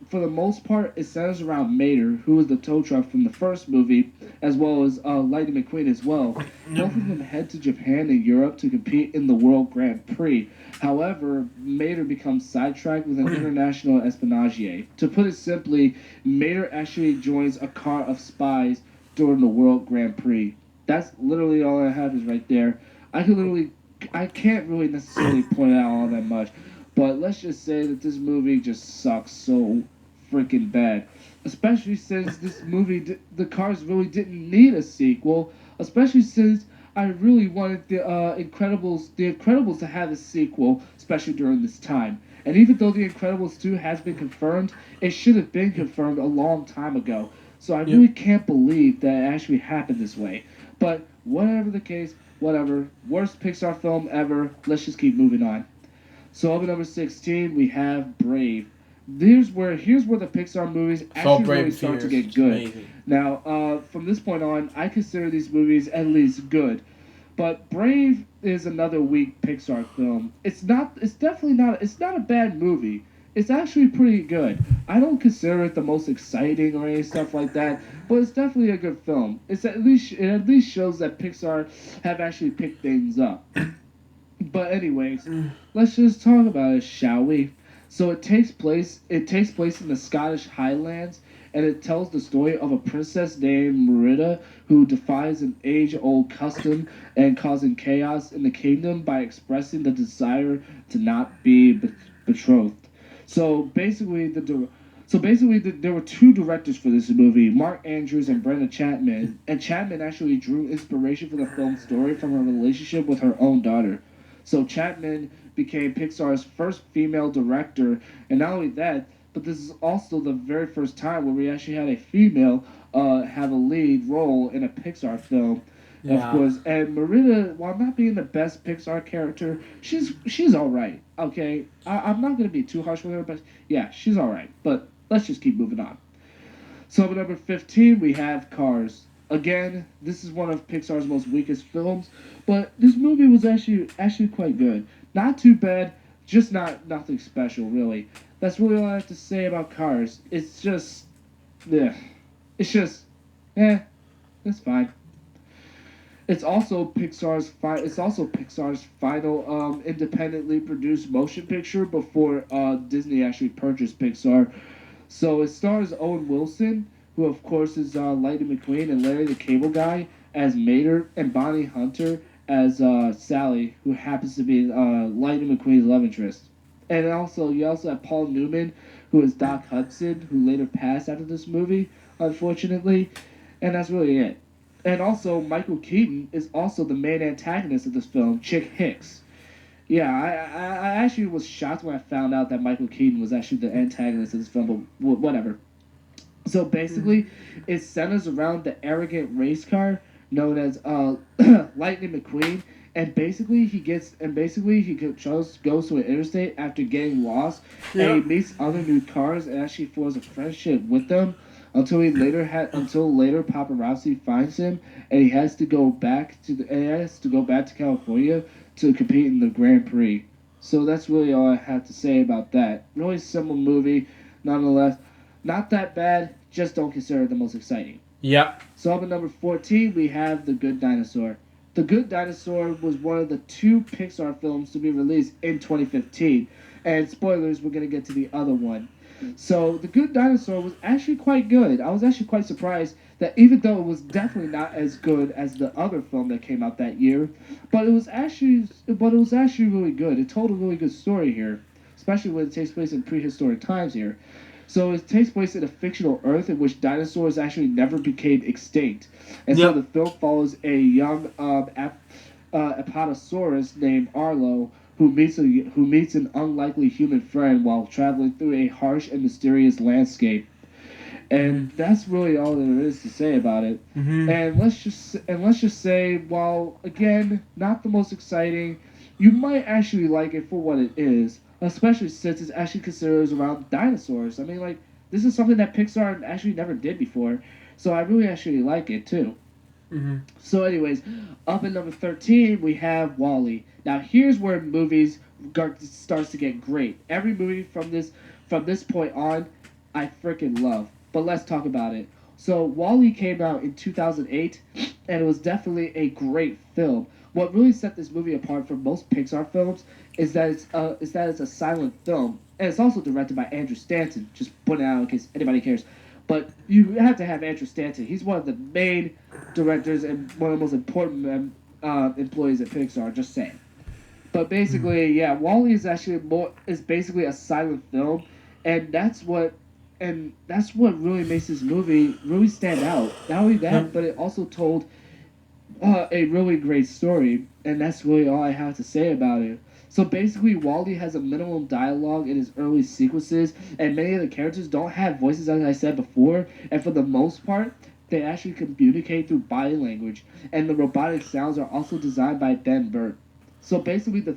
for the most part, it centers around Mater, who was the tow truck from the first movie, as well as Lightning McQueen as well. Both of them head to Japan and Europe to compete in the World Grand Prix. However, Mater becomes sidetracked with an international espionage. To put it simply, Mater actually joins a car of spies during the World Grand Prix. That's literally all I have is right there. I can't really necessarily point out all that much. But let's just say that this movie just sucks so freaking bad. Especially since this movie, the Cars really didn't need a sequel. Especially since I really wanted the Incredibles to have a sequel, especially during this time. And even though The Incredibles 2 has been confirmed, it should have been confirmed a long time ago. So I really can't believe that it actually happened this way. But whatever the case, whatever. Worst Pixar film ever. Let's just keep moving on. So up at number 16, we have Brave. Here's where the Pixar movies actually really start to get good. Amazing. Now, from this point on, I consider these movies at least good. But Brave is another weak Pixar film. It's not a bad movie. It's actually pretty good. I don't consider it the most exciting or any stuff like that, but it's definitely a good film. It at least shows that Pixar have actually picked things up. But anyways, let's just talk about it, shall we? So it takes place in the Scottish Highlands, and it tells the story of a princess named Merida who defies an age-old custom and causing chaos in the kingdom by expressing the desire to not be betrothed. So basically, there were two directors for this movie, Mark Andrews and Brenda Chapman. And Chapman actually drew inspiration for the film's story from her relationship with her own daughter. So Chapman became Pixar's first female director, and not only that, but this is also the very first time where we actually had a female have a lead role in a Pixar film. Yeah. Of course, and Merida, while not being the best Pixar character, she's all right. Okay, I'm not gonna be too harsh with her, but yeah, she's all right. But let's just keep moving on. So at number 15, we have Cars. Again, this is one of Pixar's most weakest films, but this movie was actually quite good. Not too bad, just nothing special really. That's really all I have to say about Cars. It's just, it's fine. It's also Pixar's final independently produced motion picture before Disney actually purchased Pixar. So it stars Owen Wilson, who of course is Lightning McQueen, and Larry the Cable Guy as Mater, and Bonnie Hunter as Sally, who happens to be Lightning McQueen's love interest. And you also have Paul Newman, who is Doc Hudson, who later passed after this movie, unfortunately. And that's really it. And also, Michael Keaton is also the main antagonist of this film, Chick Hicks. Yeah, I actually was shocked when I found out that Michael Keaton was actually the antagonist of this film, but whatever. So basically, it centers around the arrogant race car known as Lightning McQueen, and basically he goes to an interstate after getting lost, and he meets other new cars and actually forms a friendship with them until later paparazzi finds him, and he has to go back to California to compete in the Grand Prix. So that's really all I have to say about that. Really simple movie, nonetheless. Not that bad, just don't consider it the most exciting. Yep. So up at number 14, we have The Good Dinosaur. The Good Dinosaur was one of the two Pixar films to be released in 2015. And spoilers, we're going to get to the other one. So The Good Dinosaur was actually quite good. I was actually quite surprised that even though it was definitely not as good as the other film that came out that year, but it was actually really good. It told a really good story here, especially when it takes place in prehistoric times here. So it takes place in a fictional Earth in which dinosaurs actually never became extinct. And so the film follows a young Apatosaurus named Arlo who meets an unlikely human friend while traveling through a harsh and mysterious landscape. And that's really all there is to say about it. Mm-hmm. And let's just say, while again not the most exciting, you might actually like it for what it is. Especially since it's actually considered around dinosaurs. I mean, like, this is something that Pixar actually never did before. So I really actually like it, too. Mm-hmm. So anyways, up at number 13, we have WALL-E. Now, here's where movies starts to get great. Every movie from this point on, I freaking love. But let's talk about it. So WALL-E came out in 2008, and it was definitely a great film. What really set this movie apart from most Pixar films is that it's a silent film, and it's also directed by Andrew Stanton. Just putting it out in case anybody cares. But you have to have Andrew Stanton. He's one of the main directors and one of the most important employees at Pixar. Just saying. But basically, yeah, WALL-E is basically a silent film, and that's what really makes this movie really stand out. Not only that, but it also told a really great story, and that's really all I have to say about it. So basically, Wall-E has a minimum dialogue in his early sequences, and many of the characters don't have voices, as I said before, and for the most part, they actually communicate through body language, and the robotic sounds are also designed by Ben Burtt. So basically, the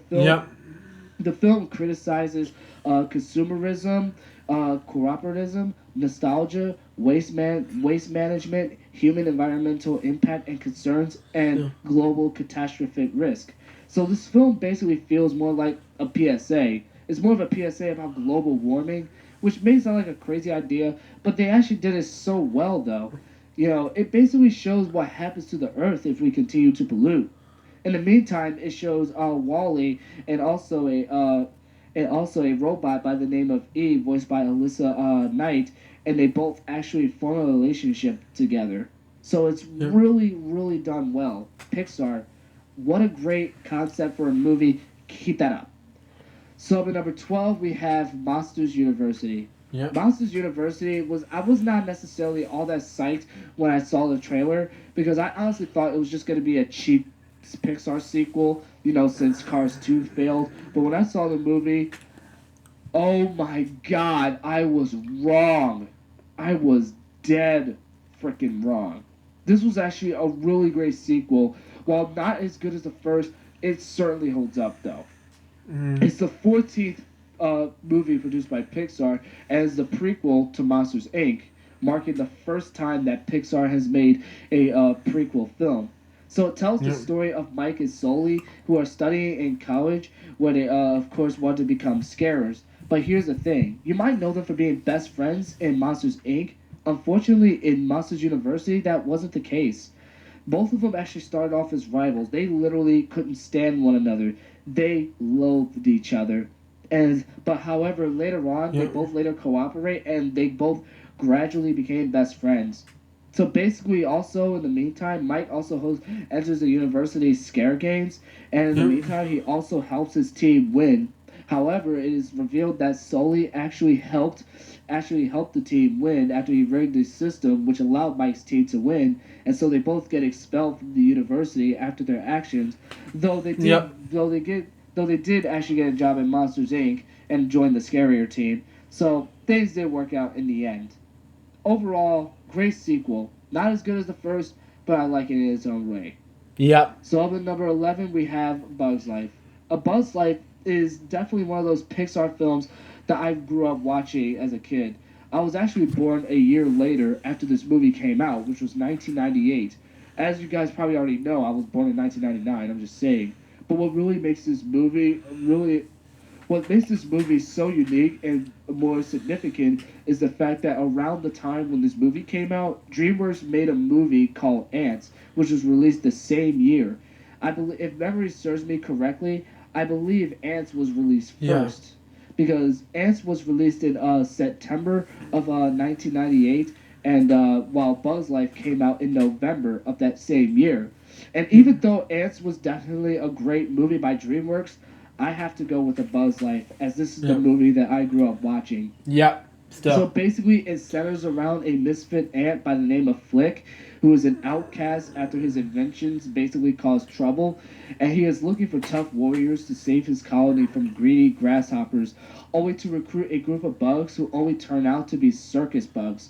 film criticizes consumerism, corporatism, nostalgia, waste management, human environmental impact and concerns, and global catastrophic risk. So this film basically feels more like a PSA. It's more of a PSA about global warming, which may sound like a crazy idea, but they actually did it so well, though. It basically shows what happens to the Earth if we continue to pollute. In the meantime, it shows Wall-E and also a robot by the name of Eve, voiced by Alyssa Knight, and they both actually form a relationship together. So it's really, really done well. Pixar, what a great concept for a movie. Keep that up. So at number 12, we have Monsters University. Yep. Monsters University I was not necessarily all that psyched when I saw the trailer, because I honestly thought it was just going to be a cheap Pixar sequel, since Cars 2 failed. But when I saw the movie, oh my god, I was wrong. I was dead freaking wrong. This was actually a really great sequel. While not as good as the first, it certainly holds up, though. It's the 14th movie produced by Pixar, and is the prequel to Monsters, Inc., marking the first time that Pixar has made a prequel film. So it tells the story of Mike and Sully, who are studying in college, where they, of course, want to become scarers. But here's the thing. You might know them for being best friends in Monsters, Inc. Unfortunately, in Monsters University, that wasn't the case. Both of them actually started off as rivals. They literally couldn't stand one another. They loathed each other. But however, later on, they both later cooperate, and they both gradually became best friends. So basically, also in the meantime, Mike also enters the university's scare games, and in the meantime, he also helps his team win. However, it is revealed that Sully actually helped the team win after he rigged the system, which allowed Mike's team to win, and so they both get expelled from the university after their actions. Though they did actually get a job at Monsters Inc. and join the scarier team, so things did work out in the end. Overall, great sequel. Not as good as the first, but I like it in its own way. Yep. So up at number 11, we have Bug's Life. A Bug's Life is definitely one of those Pixar films that I grew up watching as a kid. I was actually born a year later after this movie came out, which was 1998. As you guys probably already know, I was born in 1999, I'm just saying. But what makes this movie so unique and more significant is the fact that around the time when this movie came out, DreamWorks made a movie called Ants, which was released the same year. I believe, if memory serves me correctly, I believe Ants was released first. Because Ants was released in September of 1998, and while Bug's Life came out in November of that same year. And even though Ants was definitely a great movie by DreamWorks, I have to go with The Bug's Life, as this is the movie that I grew up watching. Yep. So basically, it centers around a misfit ant by the name of Flick, who is an outcast after his inventions basically caused trouble, and he is looking for tough warriors to save his colony from greedy grasshoppers, only to recruit a group of bugs who only turn out to be circus bugs.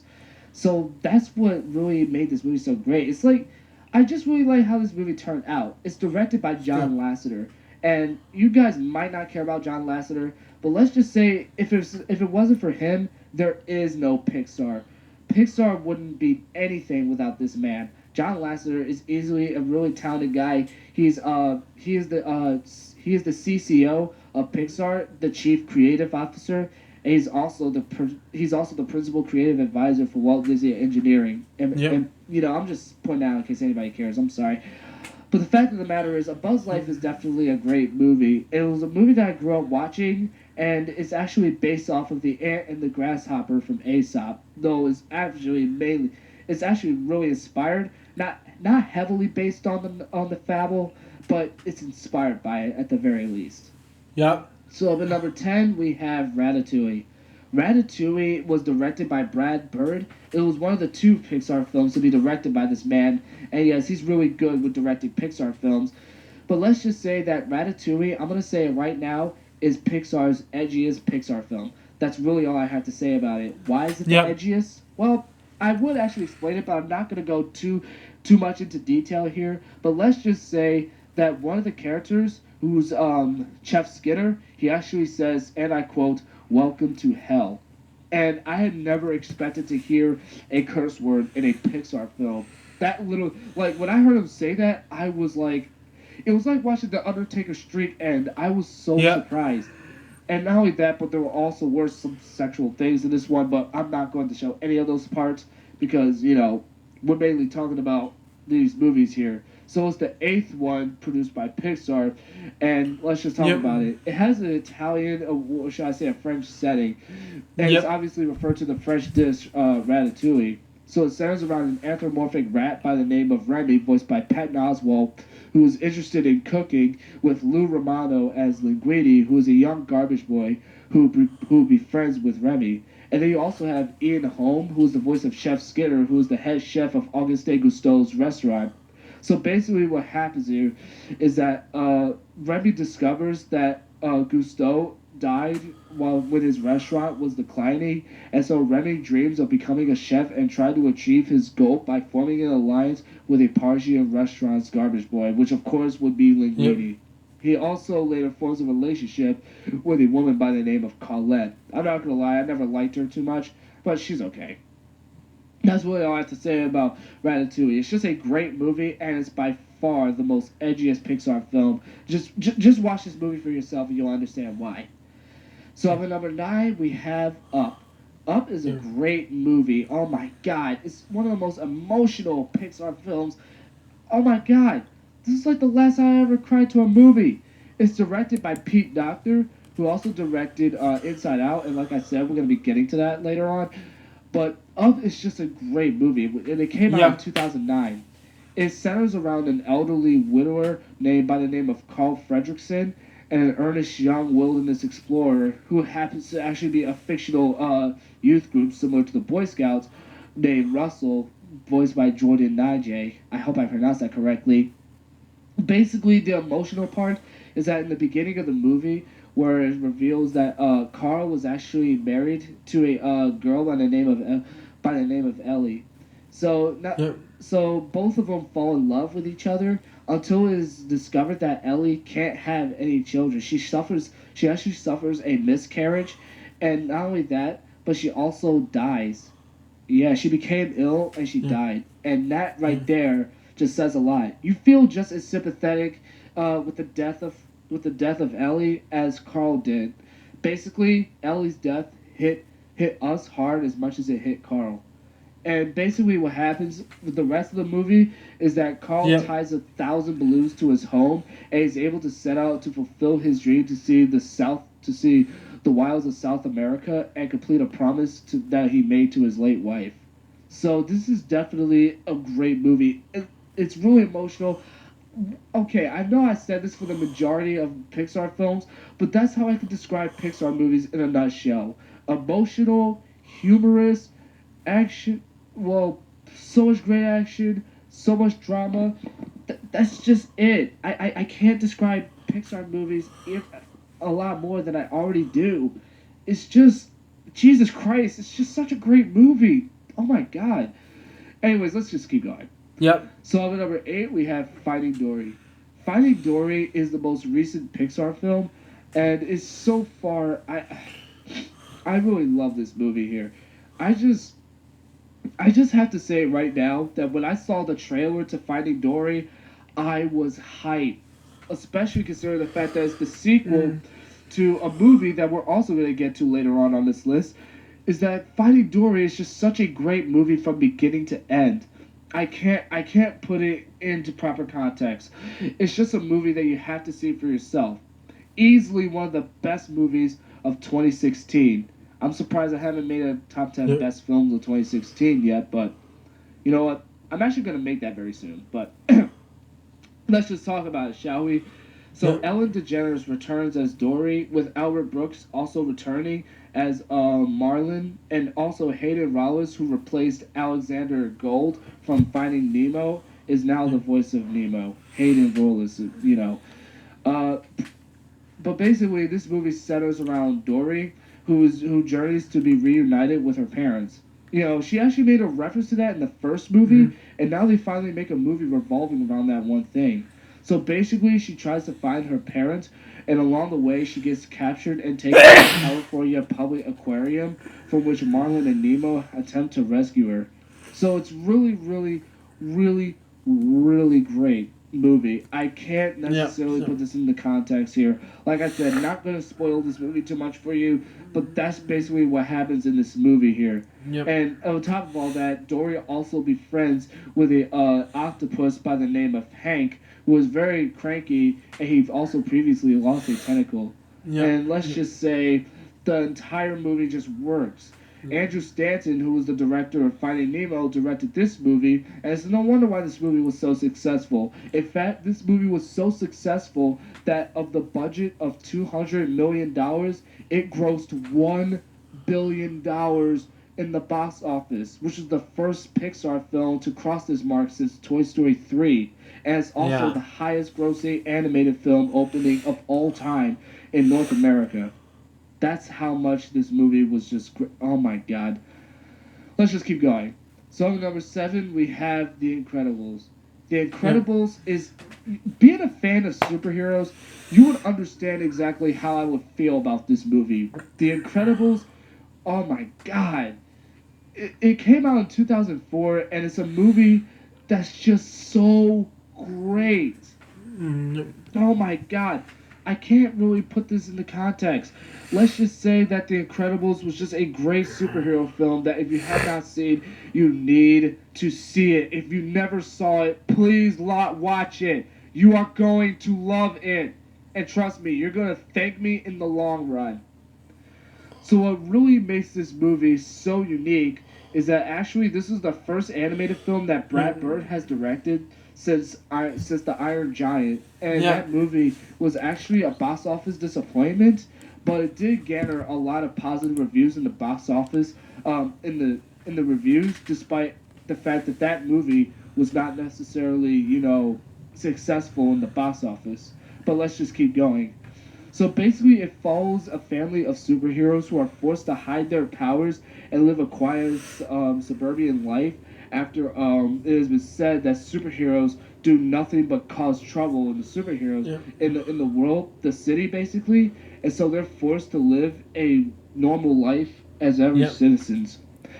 So that's what really made this movie so great. It's like, I just really like how this movie turned out. It's directed by John Lasseter. And you guys might not care about John Lasseter, but let's just say if it wasn't for him, there is no Pixar. Pixar wouldn't be anything without this man. John Lasseter is easily a really talented guy. He is the CCO of Pixar, the chief creative officer, and he's also the principal creative advisor for Walt Disney Engineering. And I'm just pointing out in case anybody cares. I'm sorry. But the fact of the matter is, A Bug's Life is definitely a great movie. It was a movie that I grew up watching, and it's actually based off of the ant and the grasshopper from Aesop. Though it's actually really inspired, not heavily based on the fable, but it's inspired by it at the very least. Yep. So at number 10, we have Ratatouille. Ratatouille was directed by Brad Bird. It was one of the 2 Pixar films to be directed by this man. And yes, he's really good with directing Pixar films. But let's just say that Ratatouille, I'm going to say it right now, is Pixar's edgiest Pixar film. That's really all I have to say about it. Why is it the edgiest? Well, I would actually explain it, but I'm not going to go too much into detail here. But let's just say that one of the characters, who's Chef Skinner, he actually says, and I quote, "Welcome to hell." And I had never expected to hear a curse word in a Pixar film. That little, like, when I heard him say that, I was like, it was like watching The Undertaker streak end. I was so surprised. And not only that, but there were some sexual things in this one, but I'm not going to show any of those parts because, you know, we're mainly talking about these movies here. So it's the 8th one produced by Pixar, and let's just talk about it. It has an Italian, or should I say a French setting, and it's obviously referred to the French dish ratatouille. So it centers around an anthropomorphic rat by the name of Remy, voiced by Patton Oswalt, who is interested in cooking, with Lou Romano as Linguini, who is a young garbage boy who befriends with Remy. And then you also have Ian Holm, who is the voice of Chef Skinner, who is the head chef of Auguste Gusteau's restaurant. So basically what happens here is that Remy discovers that Gusteau died when his restaurant was declining, and so Remy dreams of becoming a chef and trying to achieve his goal by forming an alliance with a Parisian restaurant's garbage boy, which of course would be Linguini. He also later forms a relationship with a woman by the name of Colette. I'm not gonna lie, I never liked her too much, but she's okay. That's really all I have to say about Ratatouille. It's just a great movie, and it's by far the most edgiest Pixar film. Just watch this movie for yourself, and you'll understand why. So at number 9, we have Up. Up is a great movie. Oh my god, it's one of the most emotional Pixar films. Oh my god, this is like the last time I ever cried to a movie. It's directed by Pete Docter, who also directed Inside Out, and like I said, we're going to be getting to that later on. But Up is just a great movie, and it came out in 2009. It centers around an elderly widower named by the name of Carl Fredricksen and an earnest young wilderness explorer who happens to actually be a fictional youth group similar to the Boy Scouts named Russell, voiced by Jordan Najee. I hope I pronounced that correctly. Basically, the emotional part is that in the beginning of the movie, where it reveals that Carl was actually married to a girl by the name of Ellie. So both of them fall in love with each other until it is discovered that Ellie can't have any children. She actually suffers a miscarriage, and not only that, but she also dies. Yeah, she became ill and she died, and that right there just says a lot. You feel just as sympathetic with the death of Ellie as Carl did. Basically, Ellie's death hit us hard as much as it hit Carl. And basically what happens with the rest of the movie is that Carl ties 1,000 balloons to his home and is able to set out to fulfill his dream to see the wilds of South America and complete a promise that he made to his late wife. So this is definitely a great movie. It's really emotional. Okay, I know I said this for the majority of Pixar films, but that's how I could describe Pixar movies in a nutshell. Emotional, humorous, action, so much great action, so much drama. That's just it. I can't describe Pixar movies a lot more than I already do. It's just, Jesus Christ, it's just such a great movie. Oh my god. Anyways, let's just keep going. So at number 8, we have Finding Dory. Finding Dory is the most recent Pixar film, and it's so far, I really love this movie here. I just have to say right now that when I saw the trailer to Finding Dory, I was hyped. Especially considering the fact that it's the sequel to a movie that we're also going to get to later on this list, is that Finding Dory is just such a great movie from beginning to end. I can't put it into proper context. It's just a movie that you have to see for yourself. Easily one of the best movies of 2016. I'm surprised I haven't made a top 10 best films of 2016 yet, but you know what? I'm actually going to make that very soon. But let's just talk about it, shall we? So Ellen DeGeneres returns as Dory, with Albert Brooks also returning as Marlin, and also Hayden Rollins, who replaced Alexander Gold from Finding Nemo, is now the voice of Nemo. Hayden Rollins, you know. But basically, this movie centers around Dory, who journeys to be reunited with her parents. You know, she actually made a reference to that in the first movie, and now they finally make a movie revolving around that one thing. So basically, she tries to find her parents, and along the way, she gets captured and taken to the California Public Aquarium, from which Marlin and Nemo attempt to rescue her. So it's really, really, really, really great movie. I can't necessarily put this into context here. Like I said, not going to spoil this movie too much for you, but that's basically what happens in this movie here. Yep. And on top of all that, Dory also befriends with a octopus by the name of Hank, who is very cranky, and he also previously lost a tentacle. Yep. And let's just say the entire movie just works. Andrew Stanton, who was the director of Finding Nemo, directed this movie, and it's no wonder why this movie was so successful. In fact, this movie was so successful that of the budget of $200 million, it grossed $1 billion in the box office, which is the first Pixar film to cross this mark since Toy Story 3, and it's also the highest grossing animated film opening of all time in North America. That's how much this movie was just oh my god. Let's just keep going. So number 7, we have The Incredibles. The Incredibles is, being a fan of superheroes, you would understand exactly how I would feel about this movie. The Incredibles, oh my god. It came out in 2004, and it's a movie that's just so great. Oh my god. I can't really put this into context. Let's just say that The Incredibles was just a great superhero film that if you have not seen, you need to see it. If you never saw it, please watch it. You are going to love it. And trust me, you're going to thank me in the long run. So what really makes this movie so unique is that actually this is the first animated film that Brad Bird has directed since The Iron Giant, and that movie was actually a box office disappointment, but it did garner a lot of positive reviews in the box office, in the reviews, despite the fact that that movie was not necessarily, you know, successful in the box office. But let's just keep going. So basically, it follows a family of superheroes who are forced to hide their powers and live a quiet suburban life after it has been said that superheroes do nothing but cause trouble in the superheroes in the world, the city basically, and so they're forced to live a normal life as every citizens.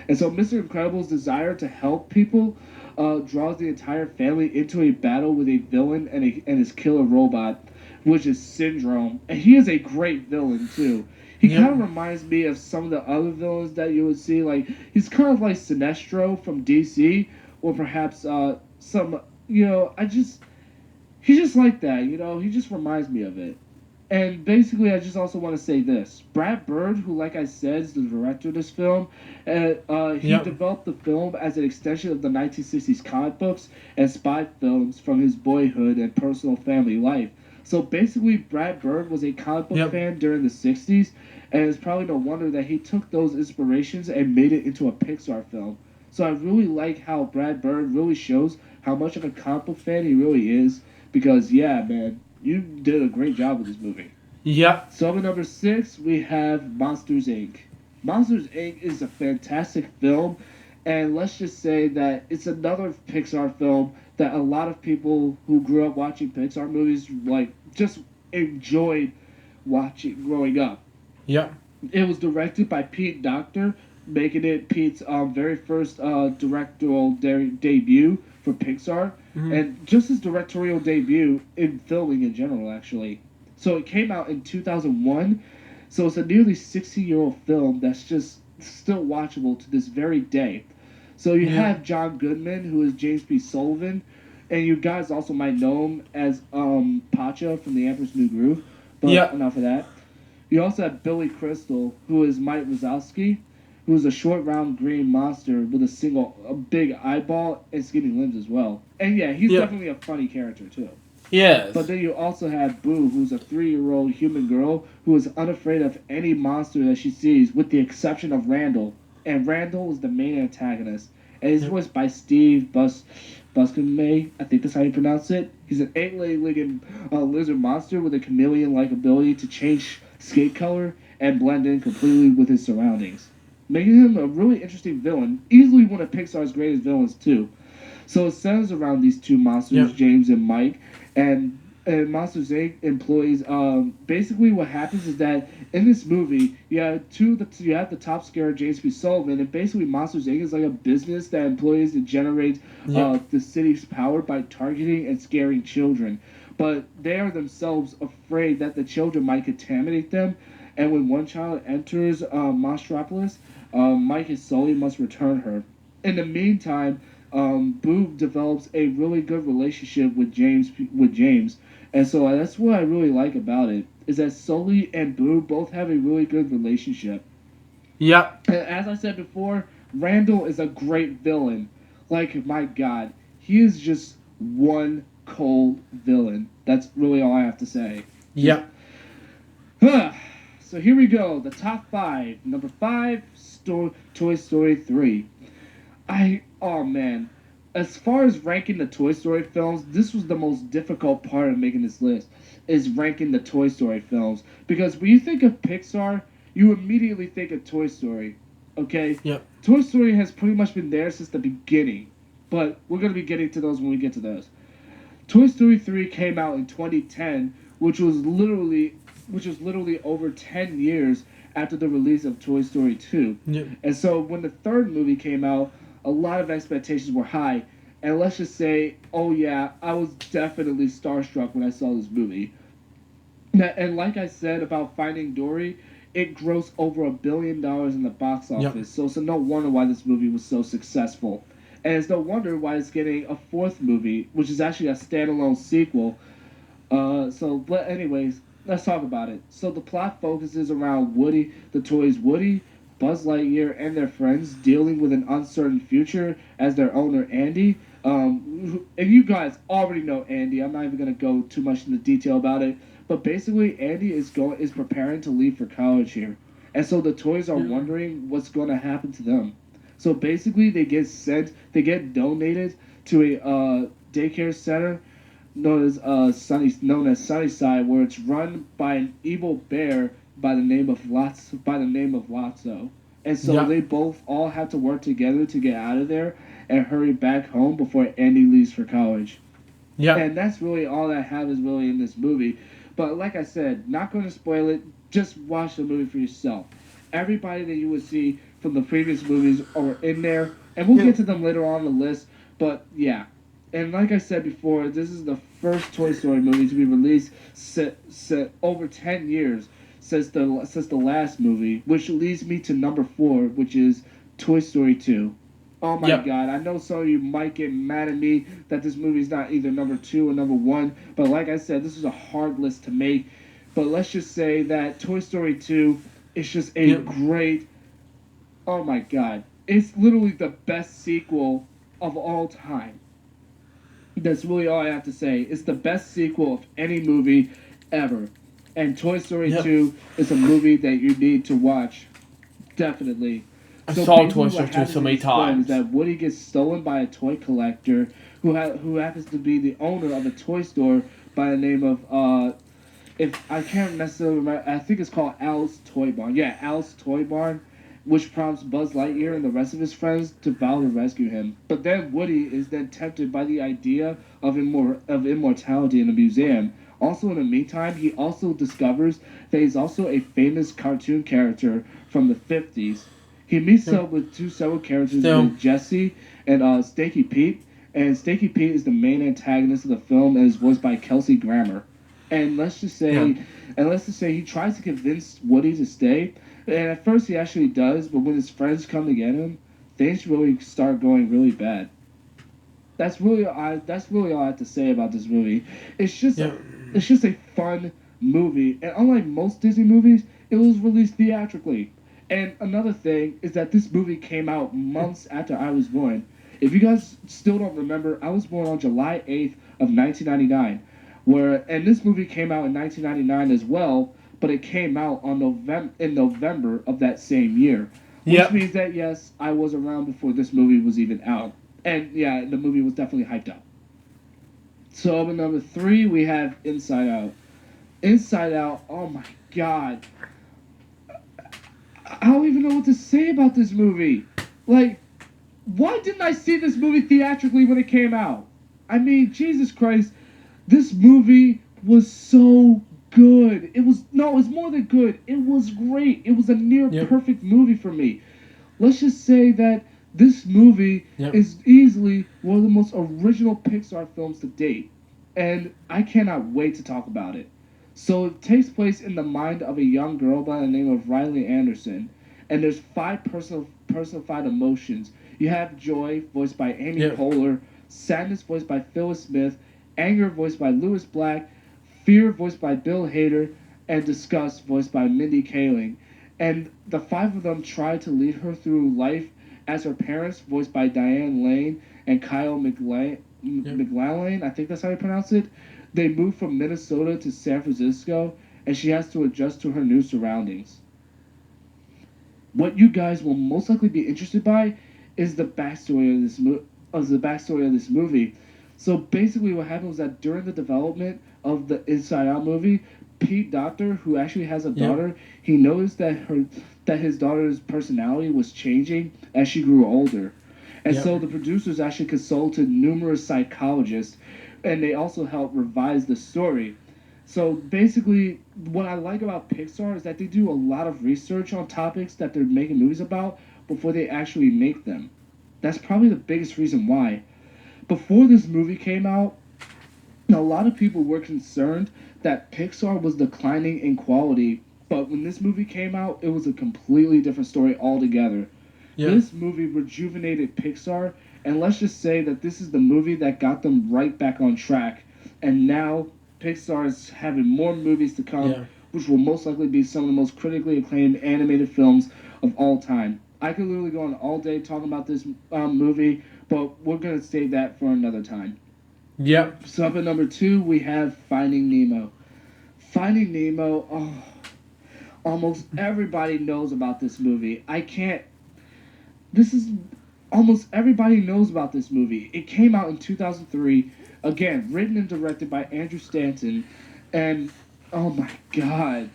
And so Mr. Incredible's desire to help people draws the entire family into a battle with a villain and his killer robot, which is Syndrome. And he is a great villain too. He kind of reminds me of some of the other villains that you would see. Like, he's kind of like Sinestro from DC, or perhaps some, you know, he's just like that, you know. He just reminds me of it. And basically, I just also want to say this. Brad Bird, who, like I said, is the director of this film, he developed the film as an extension of the 1960s comic books and spy films from his boyhood and personal family life. So basically, Brad Bird was a comic book fan during the 60s, and it's probably no wonder that he took those inspirations and made it into a Pixar film. So I really like how Brad Bird really shows how much of a comic book fan he really is, because, yeah, man, you did a great job with this movie. Yep. So at number 6, we have Monsters, Inc. Monsters, Inc. is a fantastic film, and let's just say that it's another Pixar film that a lot of people who grew up watching Pixar movies, like, just enjoyed watching growing up. Yep. It was directed by Pete Docter, making it Pete's very first directorial debut for Pixar, and just his directorial debut in filming in general, actually. So it came out in 2001, so it's a nearly 60-year-old film that's just still watchable to this very day. So you have John Goodman, who is James P. Sullivan, and you guys also might know him as Pacha from The Emperor's New Groove, but enough of that. You also have Billy Crystal, who is Mike Wazowski, who is a short, round, green monster with a big eyeball and skinny limbs as well. And yeah, he's definitely a funny character too. Yes. But then you also have Boo, who's a 3-year-old human girl who is unafraid of any monster that she sees, with the exception of Randall. And Randall is the main antagonist. and he's voiced by Steve Buscemi. I think that's how you pronounce it. He's an 8-legged lizard monster with a chameleon-like ability to change skin color and blend in completely with his surroundings, making him a really interesting villain, easily one of Pixar's greatest villains too. So it centers around these two monsters, James and Mike, and Monsters Inc. employees. Basically, what happens is that in this movie, you have the top scarer, James P. Sullivan, and basically Monsters Inc. is like a business that employs to generate the city's power by targeting and scaring children. But they are themselves afraid that the children might contaminate them, and when one child enters Monstropolis, Mike and Sully must return her. In the meantime, Boo develops a really good relationship with James, and so that's what I really like about it, is that Sully and Boo both have a really good relationship. Yep. And as I said before, Randall is a great villain. Like, my God, he is just one cold villain. That's really all I have to say. Yep. So here we go, the top 5. Number 5, Toy Story 3. Oh man, as far as ranking the Toy Story films, this was the most difficult part of making this list, is ranking the Toy Story films. Because when you think of Pixar, you immediately think of Toy Story, okay? Yep. Toy Story has pretty much been there since the beginning, but we're going to be getting to those when we get to those. Toy Story 3 came out in 2010, which was literally over 10 years after the release of Toy Story 2. Yep. And so when the third movie came out, a lot of expectations were high. And let's just say, oh yeah, I was definitely starstruck when I saw this movie. And like I said about Finding Dory, it grossed over $1 billion in the box office. Yep. So it's no wonder why this movie was so successful. And it's no wonder why it's getting a fourth movie, which is actually a standalone sequel. But anyways, let's talk about it. So the plot focuses around Woody, the toys Woody, Buzz Lightyear, and their friends dealing with an uncertain future as their owner, Andy. And you guys already know Andy. I'm not even going to go too much into detail about it. But basically, Andy is preparing to leave for college here. And so the toys are wondering what's going to happen to them. So basically, they get donated to a daycare center known as Sunnyside, where it's run by an evil bear by the name of Lotso. And so they both all have to work together to get out of there and hurry back home before Andy leaves for college. Yeah. And that's really all I have is really in this movie. But like I said, not going to spoil it. Just watch the movie for yourself. Everybody that you would see from the previous movies are in there, and we'll get to them later on the list. But yeah. And like I said before, this is the first Toy Story movie to be released over 10 years since the last movie, which leads me to number 4, which is Toy Story 2. Oh my God, I know some of you might get mad at me that this movie is not either number 2 or number 1, but like I said, this is a hard list to make. But let's just say that Toy Story 2 is just a great, oh my God, it's literally the best sequel of all time. That's really all I have to say. It's the best sequel of any movie ever. And Toy Story 2 is a movie that you need to watch. Definitely. I saw Toy Story 2 so many times. That Woody gets stolen by a toy collector who happens to be the owner of a toy store by the name of, if I can't necessarily remember, I think it's called Al's Toy Barn. Yeah, Al's Toy Barn, which prompts Buzz Lightyear and the rest of his friends to vow to rescue him. But then Woody is then tempted by the idea of immortality in a museum. Also, in the meantime, he also discovers that he's also a famous cartoon character from the 50s. He meets up with two several characters named Jesse and Stinky Pete. And Stinky Pete is the main antagonist of the film and is voiced by Kelsey Grammer. And let's just say he tries to convince Woody to stay. And at first he actually does, but when his friends come to get him, things really start going really bad. That's really all I have to say about this movie. It's just a fun movie, and unlike most Disney movies, it was released theatrically. And another thing is that this movie came out months after I was born. If you guys still don't remember, I was born on July 8th of 1999, and this movie came out in 1999 as well, but it came out in November of that same year. Which means that, yes, I was around before this movie was even out. And, yeah, the movie was definitely hyped up. So, at number 3, we have Inside Out. Inside Out, oh my god. I don't even know what to say about this movie. Like, why didn't I see this movie theatrically when it came out? I mean, Jesus Christ, this movie was so good. It was more than good. It was great. It was a near perfect movie for me. Let's just say that this movie is easily one of the most original Pixar films to date. And I cannot wait to talk about it. So it takes place in the mind of a young girl by the name of Riley Anderson. And there's 5 personified emotions. You have joy, voiced by Amy Poehler, sadness, voiced by Phyllis Smith, anger, voiced by Lewis Black, fear, voiced by Bill Hader, and disgust, voiced by Mindy Kaling. And the 5 of them try to lead her through life as her parents, voiced by Diane Lane and Kyle McLachlan, I think that's how you pronounce it. They move from Minnesota to San Francisco, and she has to adjust to her new surroundings. What you guys will most likely be interested by is the backstory of this movie. So basically, what happened was that during the development of the Inside Out movie, Pete Docter, who actually has a daughter, he noticed that his daughter's personality was changing as she grew older. And so the producers actually consulted numerous psychologists, and they also helped revise the story. So basically, what I like about Pixar is that they do a lot of research on topics that they're making movies about before they actually make them. That's probably the biggest reason why. Before this movie came out, a lot of people were concerned that Pixar was declining in quality, but when this movie came out, it was a completely different story altogether. This movie rejuvenated Pixar, and let's just say that this is the movie that got them right back on track. And now Pixar is having more movies to come, which will most likely be some of the most critically acclaimed animated films of all time. I could literally go on all day talking about this movie, but we're going to save that for another time. So up at number 2, we have Finding Nemo. Finding Nemo, almost everybody knows about this movie. Almost everybody knows about this movie. It came out in 2003, again, written and directed by Andrew Stanton, and oh my god,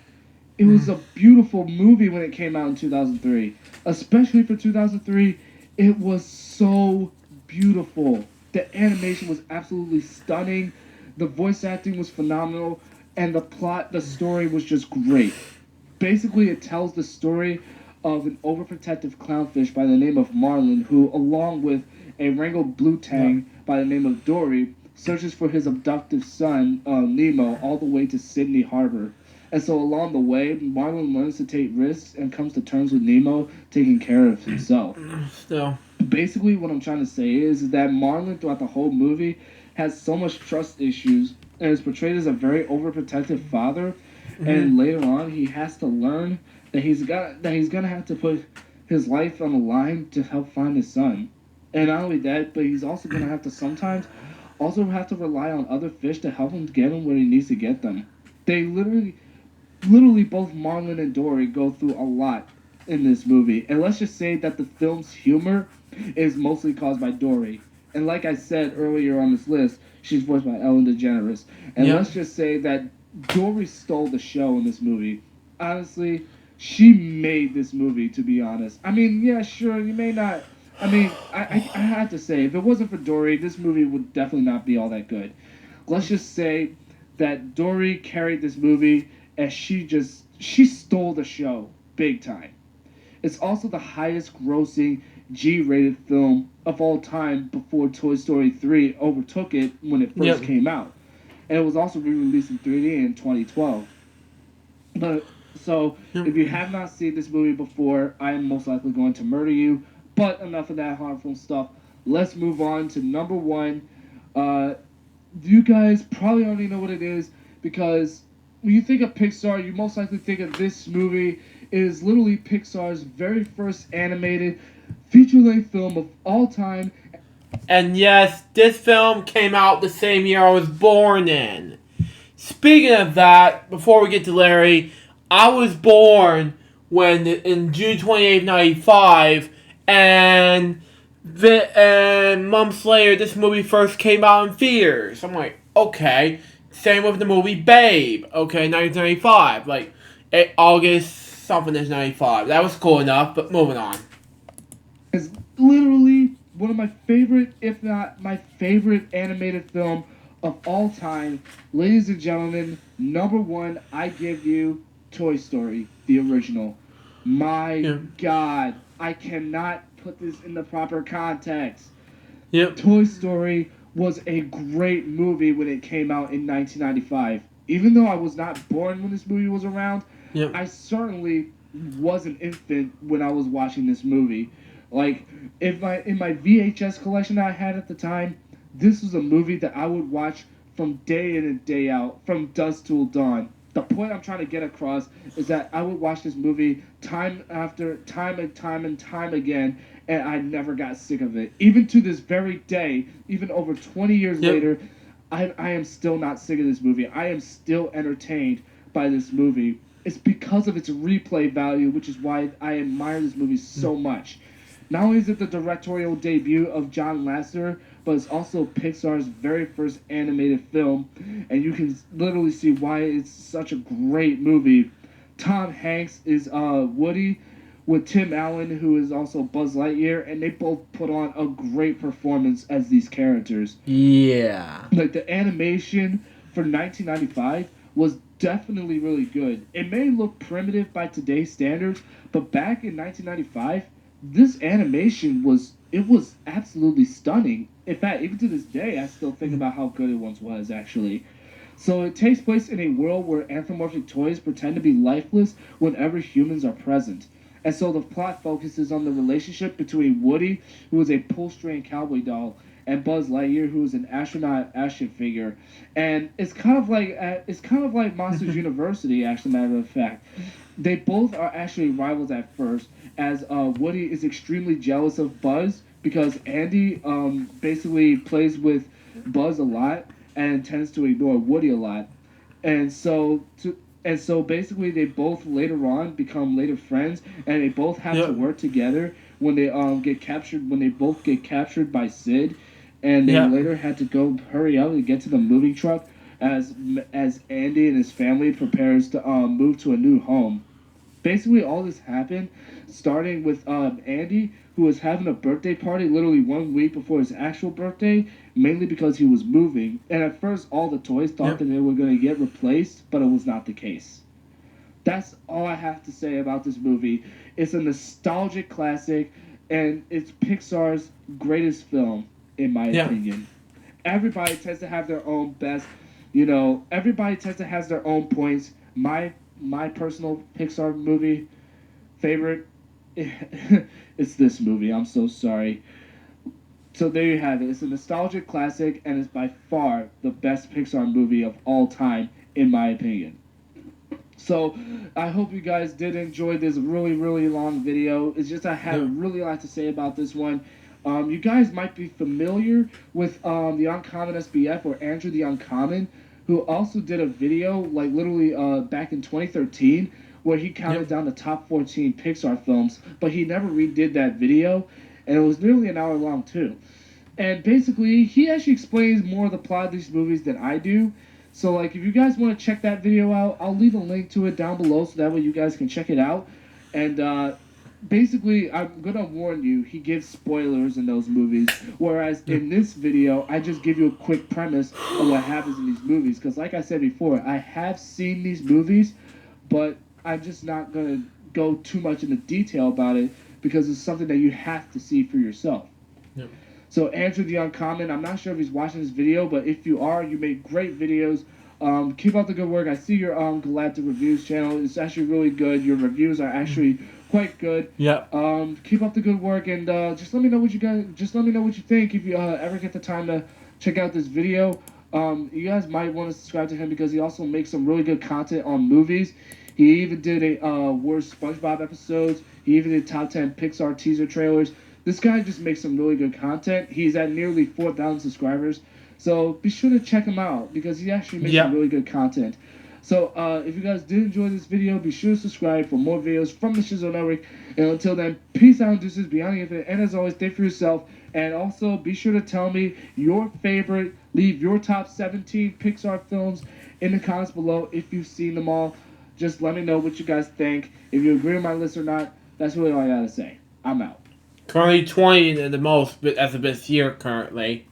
it was a beautiful movie when it came out in 2003. Especially for 2003, it was so beautiful. The animation was absolutely stunning, the voice acting was phenomenal, and the story was just great. Basically, it tells the story of an overprotective clownfish by the name of Marlin, who, along with a wrangled blue tang by the name of Dory, searches for his abductive son, Nemo, all the way to Sydney Harbor. And so along the way, Marlin learns to take risks and comes to terms with Nemo taking care of himself. Basically, what I'm trying to say is that Marlin, throughout the whole movie, has so much trust issues and is portrayed as a very overprotective father. And later on, he has to learn that he's gonna have to put his life on the line to help find his son. And not only that, but he's also gonna have to sometimes also have to rely on other fish to help him get him where he needs to get them. They literally both Marlin and Dory go through a lot in this movie. And let's just say that the film's humor is mostly caused by Dory. And like I said earlier on this list, she's voiced by Ellen DeGeneres. And let's just say that Dory stole the show in this movie. Honestly, she made this movie, to be honest. I mean, yeah, sure, you may not... I mean, I had to say, if it wasn't for Dory, this movie would definitely not be all that good. Let's just say that Dory carried this movie, and she stole the show, big time. It's also the highest grossing G-rated film of all time before Toy Story 3 overtook it when it first came out. And it was also re-released in 3D in 2012. So, if you have not seen this movie before, I am most likely going to murder you. But enough of that harmful stuff. Let's move on to number 1. You guys probably already know what it is, because when you think of Pixar, you most likely think of this movie. It is literally Pixar's very first animated feature-length film of all time. And yes, this film came out the same year I was born in. Speaking of that, before we get to Larry, I was born when in June 28th, 95, and months later, this movie first came out in theaters. I'm like, okay. Same with the movie Babe, okay, 1995, like August something is 95. That was cool enough, but moving on. It's literally one of my favorite, if not my favorite animated film of all time. Ladies and gentlemen, number one, I give you Toy Story, the original. My God, I cannot put this in the proper context. Yep. Toy Story was a great movie when it came out in 1995. Even though I was not born when this movie was around, I certainly was an infant when I was watching this movie. Like, in my VHS collection that I had at the time, this was a movie that I would watch from day in and day out, from dusk till dawn. The point I'm trying to get across is that I would watch this movie time after time and time and time again, and I never got sick of it. Even to this very day, even over 20 years later, I am still not sick of this movie. I am still entertained by this movie. It's because of its replay value, which is why I admire this movie so much. Not only is it the directorial debut of John Lasseter, but it's also Pixar's very first animated film, and you can literally see why it's such a great movie. Tom Hanks is Woody, with Tim Allen, who is also Buzz Lightyear, and they both put on a great performance as these characters. Yeah. Like, the animation for 1995 was definitely really good. It may look primitive by today's standards, but back in 1995, this animation was absolutely stunning. In fact, even to this day, I still think about how good it once was, actually. So it takes place in a world where anthropomorphic toys pretend to be lifeless whenever humans are present. And so the plot focuses on the relationship between Woody, who is a pull-string cowboy doll, and Buzz Lightyear, who is an astronaut action figure. And it's kind of like Monsters University, actually, matter of fact. They both are actually rivals at first, as Woody is extremely jealous of Buzz because Andy basically plays with Buzz a lot and tends to ignore Woody a lot. And so basically they both later on become later friends, and they both have to work together when they both get captured by Sid, and they later had to go hurry up and get to the moving truck as Andy and his family prepares to move to a new home. Basically, all this happened starting with Andy, who was having a birthday party literally 1 week before his actual birthday, mainly because he was moving. And at first, all the toys thought that they were going to get replaced, but it was not the case. That's all I have to say about this movie. It's a nostalgic classic, and it's Pixar's greatest film, in my opinion. Everybody tends to have their own best, everybody tends to have their own points. My personal Pixar movie favorite, it's this movie. I'm so sorry. So there you have it. It's a nostalgic classic, and it's by far the best Pixar movie of all time, in my opinion. So I hope you guys did enjoy this really, really long video. It's just I had really a lot to say about this one. You guys might be familiar with the Uncommon SBF, or Andrew the Uncommon, who also did a video, like literally back in 2013, where he counted down the top 14 Pixar films, but he never redid that video, and it was nearly an hour long too. And basically, he actually explains more of the plot of these movies than I do. So, like, if you guys want to check that video out, I'll leave a link to it down below so that way you guys can check it out. And basically, I'm going to warn you, he gives spoilers in those movies, whereas in this video, I just give you a quick premise of what happens in these movies. Because like I said before, I have seen these movies, but I'm just not going to go too much into detail about it because it's something that you have to see for yourself. Yep. So Andrew the Uncommon, I'm not sure if he's watching this video, but if you are, you make great videos. Keep up the good work. I see your Galactic Reviews channel. It's actually really good. Your reviews are actually quite good. Yeah. Keep up the good work, and just let me know what you guys. Just let me know what you think if you ever get the time to check out this video. You guys might want to subscribe to him because he also makes some really good content on movies. He even did a worst SpongeBob episodes. He even did top 10 Pixar teaser trailers. This guy just makes some really good content. He's at nearly 4,000 subscribers. So be sure to check him out because he actually makes some really good content. So if you guys did enjoy this video, be sure to subscribe for more videos from the Shizzle Network. And until then, peace out and deuces beyond infinite. And as always, think for yourself. And also, be sure to tell me your favorite. Leave your top 17 Pixar films in the comments below if you've seen them all. Just let me know what you guys think. If you agree with my list or not, that's really all I gotta say. I'm out. Currently 20 the most as of this year currently.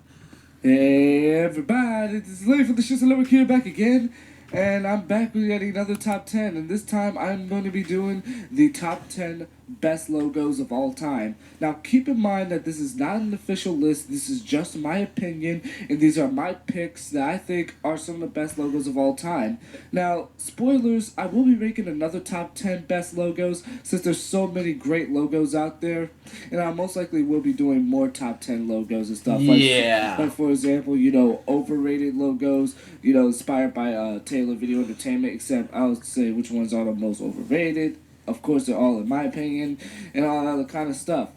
Hey everybody, this is Lee from the Shizzle Network here back again. And I'm back with yet another top 10. And this time I'm going to be doing the top 10 best logos of all time. Now keep in mind that this is not an official list. This is just my opinion. And these are my picks that I think are some of the best logos of all time. Now, spoilers, I will be making another top 10 best logos since there's so many great logos out there. And I most likely will be doing more top 10 logos and stuff. Like for example, you know, overrated logos, you know, inspired by Taylor Video Entertainment, except I'll say which ones are the most overrated. Of course, they're all in my opinion, and all that other kind of stuff.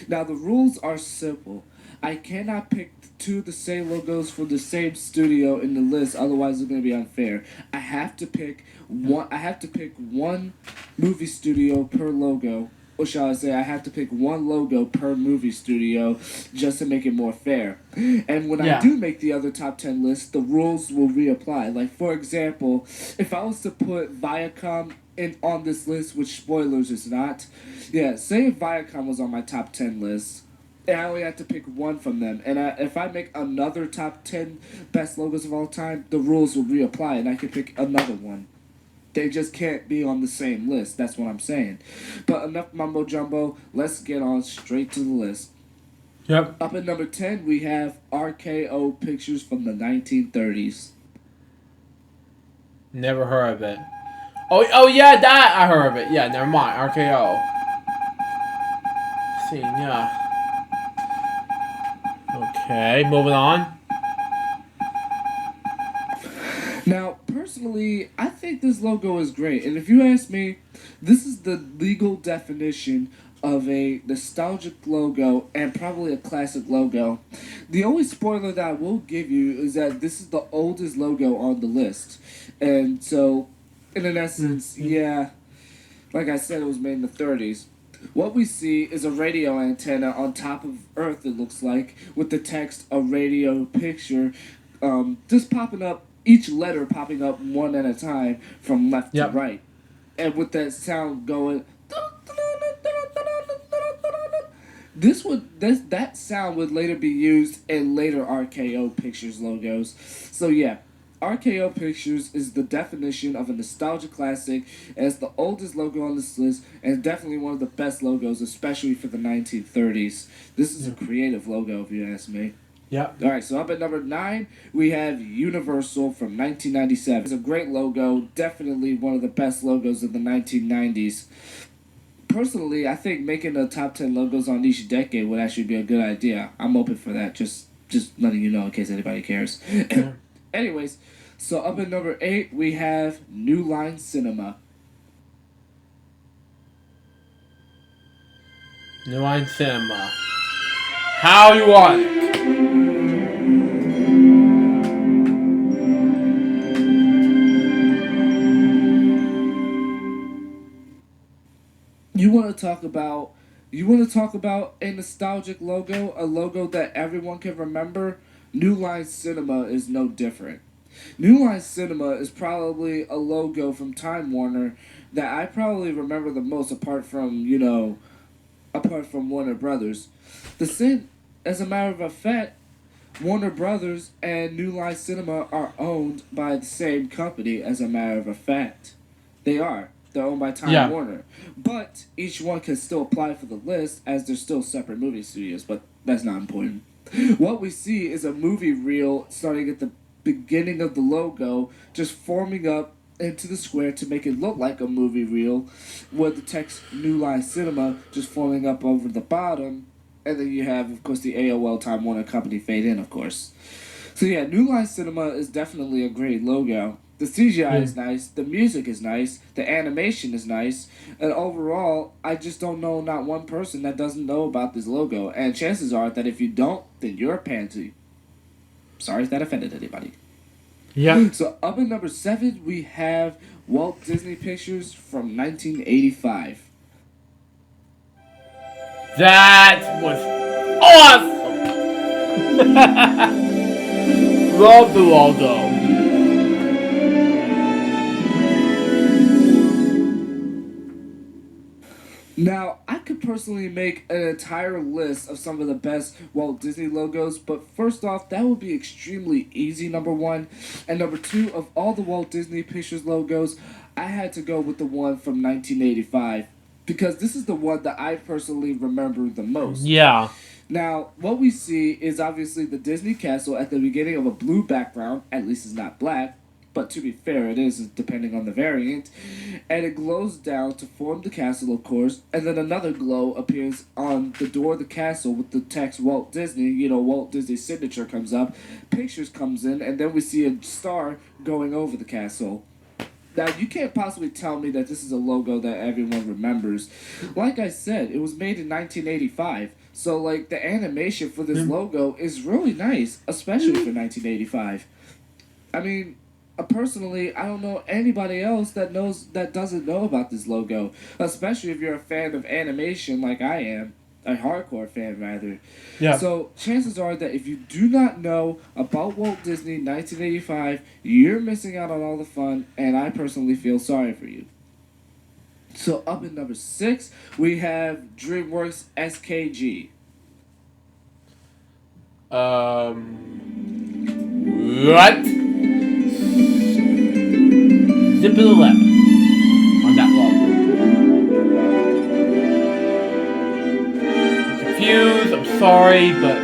Now, the rules are simple. I cannot pick two of the same logos from the same studio in the list, otherwise it's going to be unfair. I have to pick one movie studio per logo. Or shall I say, I have to pick one logo per movie studio just to make it more fair. And when I do make the other top 10 list, the rules will reapply. Like, for example, if I was to put Viacom on this list, which spoilers is not, say if Viacom was on my top 10 list, and I only had to pick one from them, and if I make another top 10 best logos of all time, the rules will reapply, and I can pick another one. They just can't be on the same list. That's what I'm saying. But enough mumbo jumbo. Let's get on straight to the list. Yep. Up at number 10, we have RKO Pictures from the 1930s. Never heard of it. Oh yeah, that I heard of it. Yeah, never mind. RKO. Let's see, yeah. Okay, moving on. Now, personally, I think this logo is great. And if you ask me, this is the legal definition of a nostalgic logo and probably a classic logo. The only spoiler that I will give you is that this is the oldest logo on the list. And so, in an essence, like I said, it was made in the 30s. What we see is a radio antenna on top of Earth, it looks like, with the text, a radio picture, just popping up, each letter popping up one at a time from left to right. And with that sound going, that sound would later be used in later RKO Pictures logos. So yeah, RKO Pictures is the definition of a nostalgia classic, and it's the oldest logo on this list, and definitely one of the best logos, especially for the 1930s. This is a creative logo, if you ask me. Yep. Alright, so up at number 9, we have Universal from 1997. It's a great logo, definitely one of the best logos of the 1990s. Personally, I think making the top 10 logos on each decade would actually be a good idea. I'm open for that, just letting you know in case anybody cares. Anyways, so up at number 8, we have New Line Cinema. New Line Cinema. How you want it? You want to talk about a nostalgic logo, a logo that everyone can remember? New Line Cinema is no different. New Line Cinema is probably a logo from Time Warner that I probably remember the most apart from Warner Brothers. As a matter of fact, Warner Brothers and New Line Cinema are owned by the same company, as a matter of fact. They are. They're owned by Time Warner. But each one can still apply for the list as they're still separate movie studios, but that's not important. What we see is a movie reel starting at the beginning of the logo, just forming up into the square to make it look like a movie reel, with the text New Line Cinema just forming up over the bottom, and then you have, of course, the AOL Time Warner Company fade in, of course. So yeah, New Line Cinema is definitely a great logo. The CGI is nice, the music is nice, the animation is nice, and overall, I just don't know not one person that doesn't know about this logo, and chances are that if you don't, then you're a pansy. Sorry if that offended anybody. Yeah. So up at number 7, we have Walt Disney Pictures from 1985. That was awesome. Love the logo. Now, I could personally make an entire list of some of the best Walt Disney logos, but first off, that would be extremely easy, number 1. And number 2, of all the Walt Disney Pictures logos, I had to go with the one from 1985, because this is the one that I personally remember the most. Yeah. Now, what we see is obviously the Disney castle at the beginning of a blue background, at least it's not black, but to be fair, it is depending on the variant, and it glows down to form the castle, of course, and then another glow appears on the door of the castle with the text Walt Disney, Walt Disney's signature comes up, pictures comes in, and then we see a star going over the castle. Now, you can't possibly tell me that this is a logo that everyone remembers. Like I said, it was made in 1985, so, like, the animation for this logo is really nice, especially for 1985. I mean, personally, I don't know anybody else that doesn't know about this logo, especially if you're a fan of animation like I am. A hardcore fan, rather. Yeah. So, chances are that if you do not know about Walt Disney 1985, you're missing out on all the fun, and I personally feel sorry for you. So, up at number 6, we have DreamWorks SKG. What? Zip of the lip on that logo. Confused, I'm sorry, but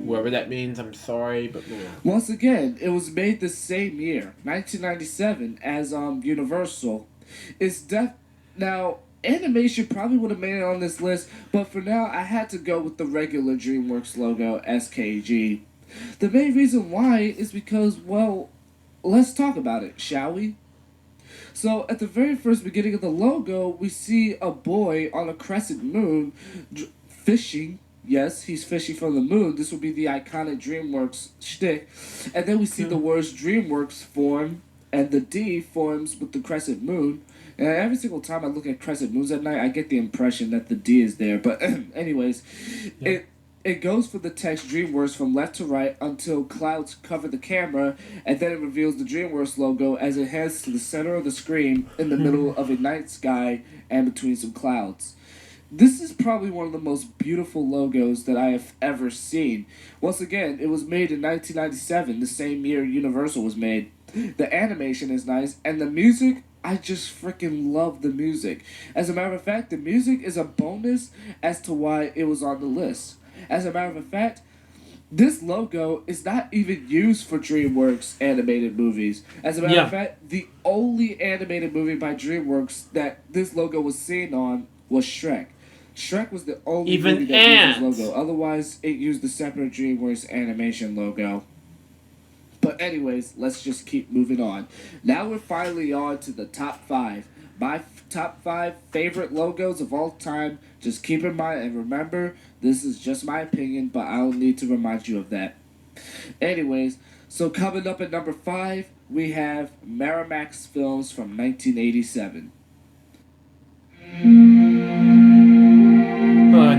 whatever that means, I'm sorry, but Once again, it was made the same year, 1997, as Universal. Now, animation probably would have made it on this list, but for now, I had to go with the regular DreamWorks logo, SKG. The main reason why is because, well, let's talk about it, shall we? So, at the very first beginning of the logo, we see a boy on a crescent moon fishing. Yes, he's fishing from the moon. This will be the iconic DreamWorks shtick. And then we see the words DreamWorks form, and the D forms with the crescent moon. And every single time I look at crescent moons at night, I get the impression that the D is there. But anyways, it goes for the text DreamWorks from left to right until clouds cover the camera, and then it reveals the DreamWorks logo as it heads to the center of the screen in the middle of a night sky and between some clouds. This is probably one of the most beautiful logos that I have ever seen. Once again, it was made in 1997, the same year Universal was made. The animation is nice, and the music, I just freaking love the music. As a matter of fact, the music is a bonus as to why it was on the list. As a matter of fact, this logo is not even used for DreamWorks animated movies. As a matter of fact, the only animated movie by DreamWorks that this logo was seen on was Shrek. Shrek was the only movie that used this logo. Otherwise, it used the separate DreamWorks animation logo. But anyways, let's just keep moving on. Now we're finally on to the top 5. My top 5 favorite logos of all time. Just keep in mind and remember, this is just my opinion, but I don't need to remind you of that. Anyways, so coming up at number 5, we have Miramax Films from 1987.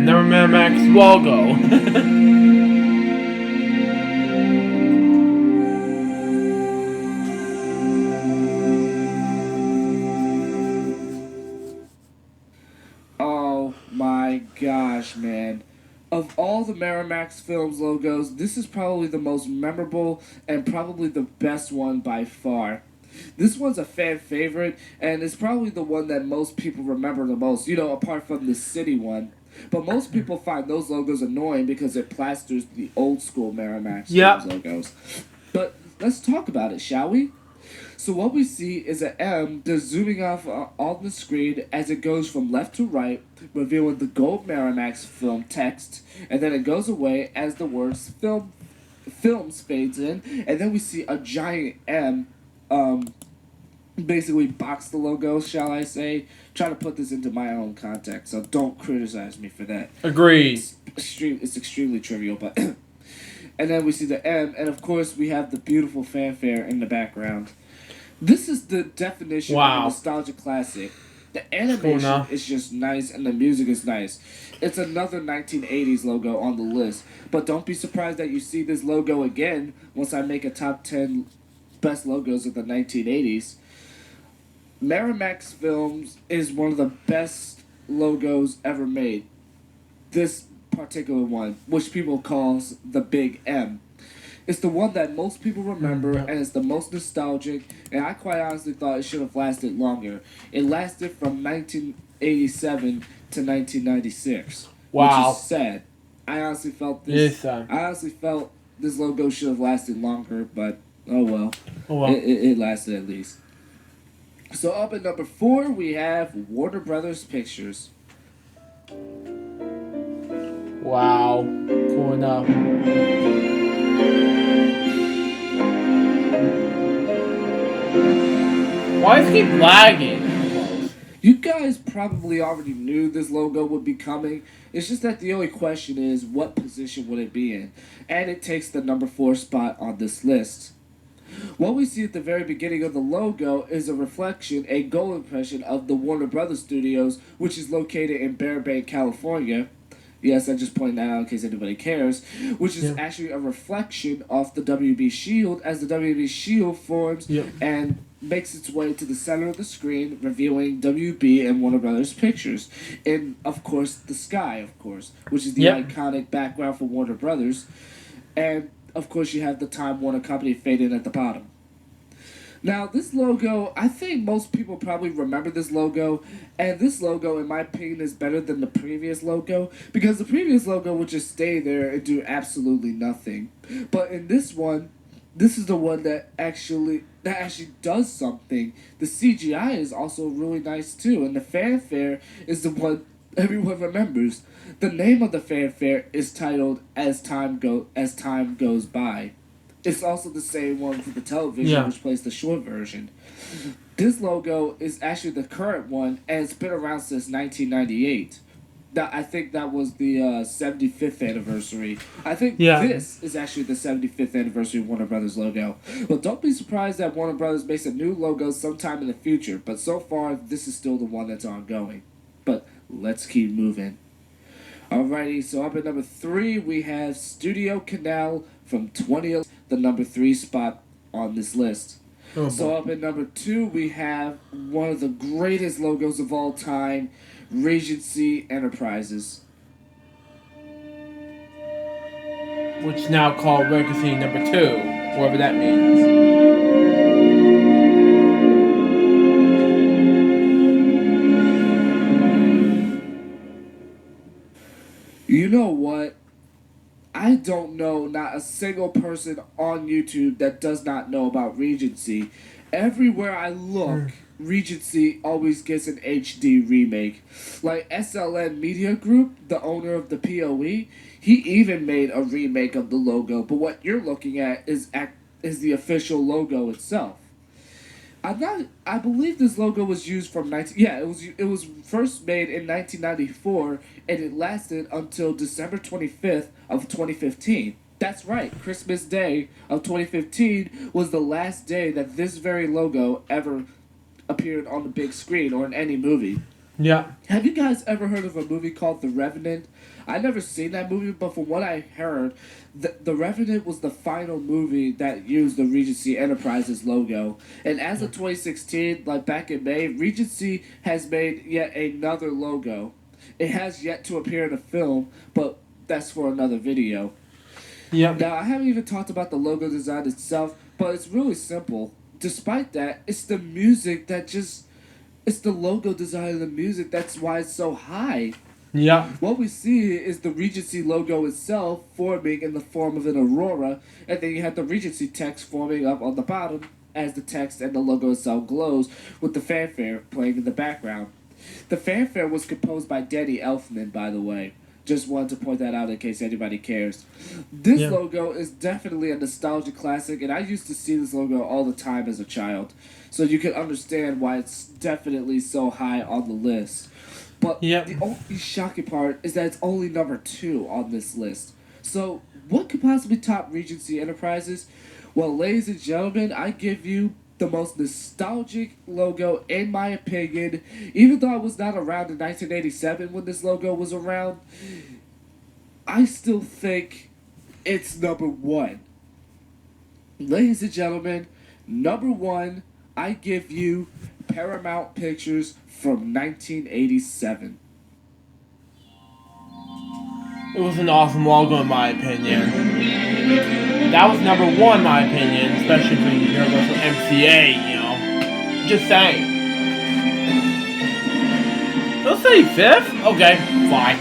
Never Miramax logo. Oh my gosh, man. Of all the Miramax Films logos, this is probably the most memorable and probably the best one by far. This one's a fan favorite, and it's probably the one that most people remember the most, apart from the city one. But most people find those logos annoying because it plasters the old school Miramax Films logos. But let's talk about it, shall we? So what we see is an M that's zooming off on the screen as it goes from left to right, revealing the gold Miramax film text, and then it goes away as the words films fades in, and then we see a giant M basically box the logo, shall I say. Try to put this into my own context, so don't criticize me for that. Agreed. It's extremely trivial, but and then we see the M, and of course we have the beautiful fanfare in the background. This is the definition of a nostalgic classic. The animation is just nice, and the music is nice. It's another 1980s logo on the list, but don't be surprised that you see this logo again once I make a top 10 best logos of the 1980s. Miramax Films is one of the best logos ever made. This particular one, which people calls the Big M. It's the one that most people remember, and it's the most nostalgic, and I quite honestly thought it should have lasted longer. It lasted from 1987 to 1996. Wow. Which is sad. I honestly felt this. I honestly felt this logo should have lasted longer, but oh well. It lasted at least. So up at number 4, we have Warner Brothers Pictures. Wow. Cool enough. Why does it keep lagging? You guys probably already knew this logo would be coming. It's just that the only question is, what position would it be in? And it takes the number 4 spot on this list. What we see at the very beginning of the logo is a reflection, a goal impression of the Warner Brothers Studios, which is located in Burbank, California. Yes, I just pointed that out in case anybody cares. Which is actually a reflection of the WB Shield, as the WB Shield forms and makes its way to the center of the screen, revealing WB and Warner Brothers Pictures. And, of course, the sky, of course, which is the iconic background for Warner Brothers. And, of course, you have the Time Warner Company faded at the bottom. Now, this logo, I think most people probably remember this logo, and this logo, in my opinion, is better than the previous logo, because the previous logo would just stay there and do absolutely nothing. But in this one, this is the one that actually does something. The CGI is also really nice too, and the fanfare is the one everyone remembers. The name of the fanfare is titled As Time Goes By. It's also the same one for the television, which plays the short version. This logo is actually the current one, and it's been around since 1998. I think that was the 75th anniversary. I think this is actually the 75th anniversary of Warner Brothers logo. But don't be surprised that Warner Brothers makes a new logo sometime in the future. But so far, this is still the one that's ongoing. But let's keep moving. Alrighty, so up at number 3, we have Studio Canal from 2011, the number 3 spot on this list. So up at number 2, we have one of the greatest logos of all time, Regency Enterprises. Which now called Regency number 2, whatever that means. You know what? I don't know not a single person on YouTube that does not know about Regency. Everywhere I look, Regency always gets an HD remake. Like SLN Media Group, the owner of the POE, he even made a remake of the logo. But what you're looking at is the official logo itself. I believe this logo was used from it was first made in 1994, and it lasted until December 25th of 2015. That's right, Christmas Day of 2015 was the last day that this very logo ever appeared on the big screen or in any movie. Yeah. Have you guys ever heard of a movie called The Revenant? I've never seen that movie, but from what I heard, The Revenant was the final movie that used the Regency Enterprises logo. And as of 2016, like back in May, Regency has made yet another logo. It has yet to appear in a film, but that's for another video. Yep. Now, I haven't even talked about the logo design itself, but it's really simple. Despite that, it's the music that just... It's the logo design of the music. That's why it's so high. Yeah. What we see is the Regency logo itself forming in the form of an aurora, and then you have the Regency text forming up on the bottom as the text and the logo itself glows, with the fanfare playing in the background. The fanfare was composed by Danny Elfman, by the way. Just wanted to point that out in case anybody cares. This logo is definitely a nostalgia classic, and I used to see this logo all the time as a child. So you can understand why it's definitely so high on the list. But the only shocking part is that it's only number 2 on this list. So, what could possibly top Regency Enterprises? Well, ladies and gentlemen, I give you the most nostalgic logo in my opinion. Even though I was not around in 1987 when this logo was around, I still think it's number 1. Ladies and gentlemen, number 1, I give you Paramount Pictures from 1987. It was an awesome logo in my opinion. That was number 1 in my opinion, especially for the Universal MCA, you know. Just saying. Don't say 5th? Okay, fine.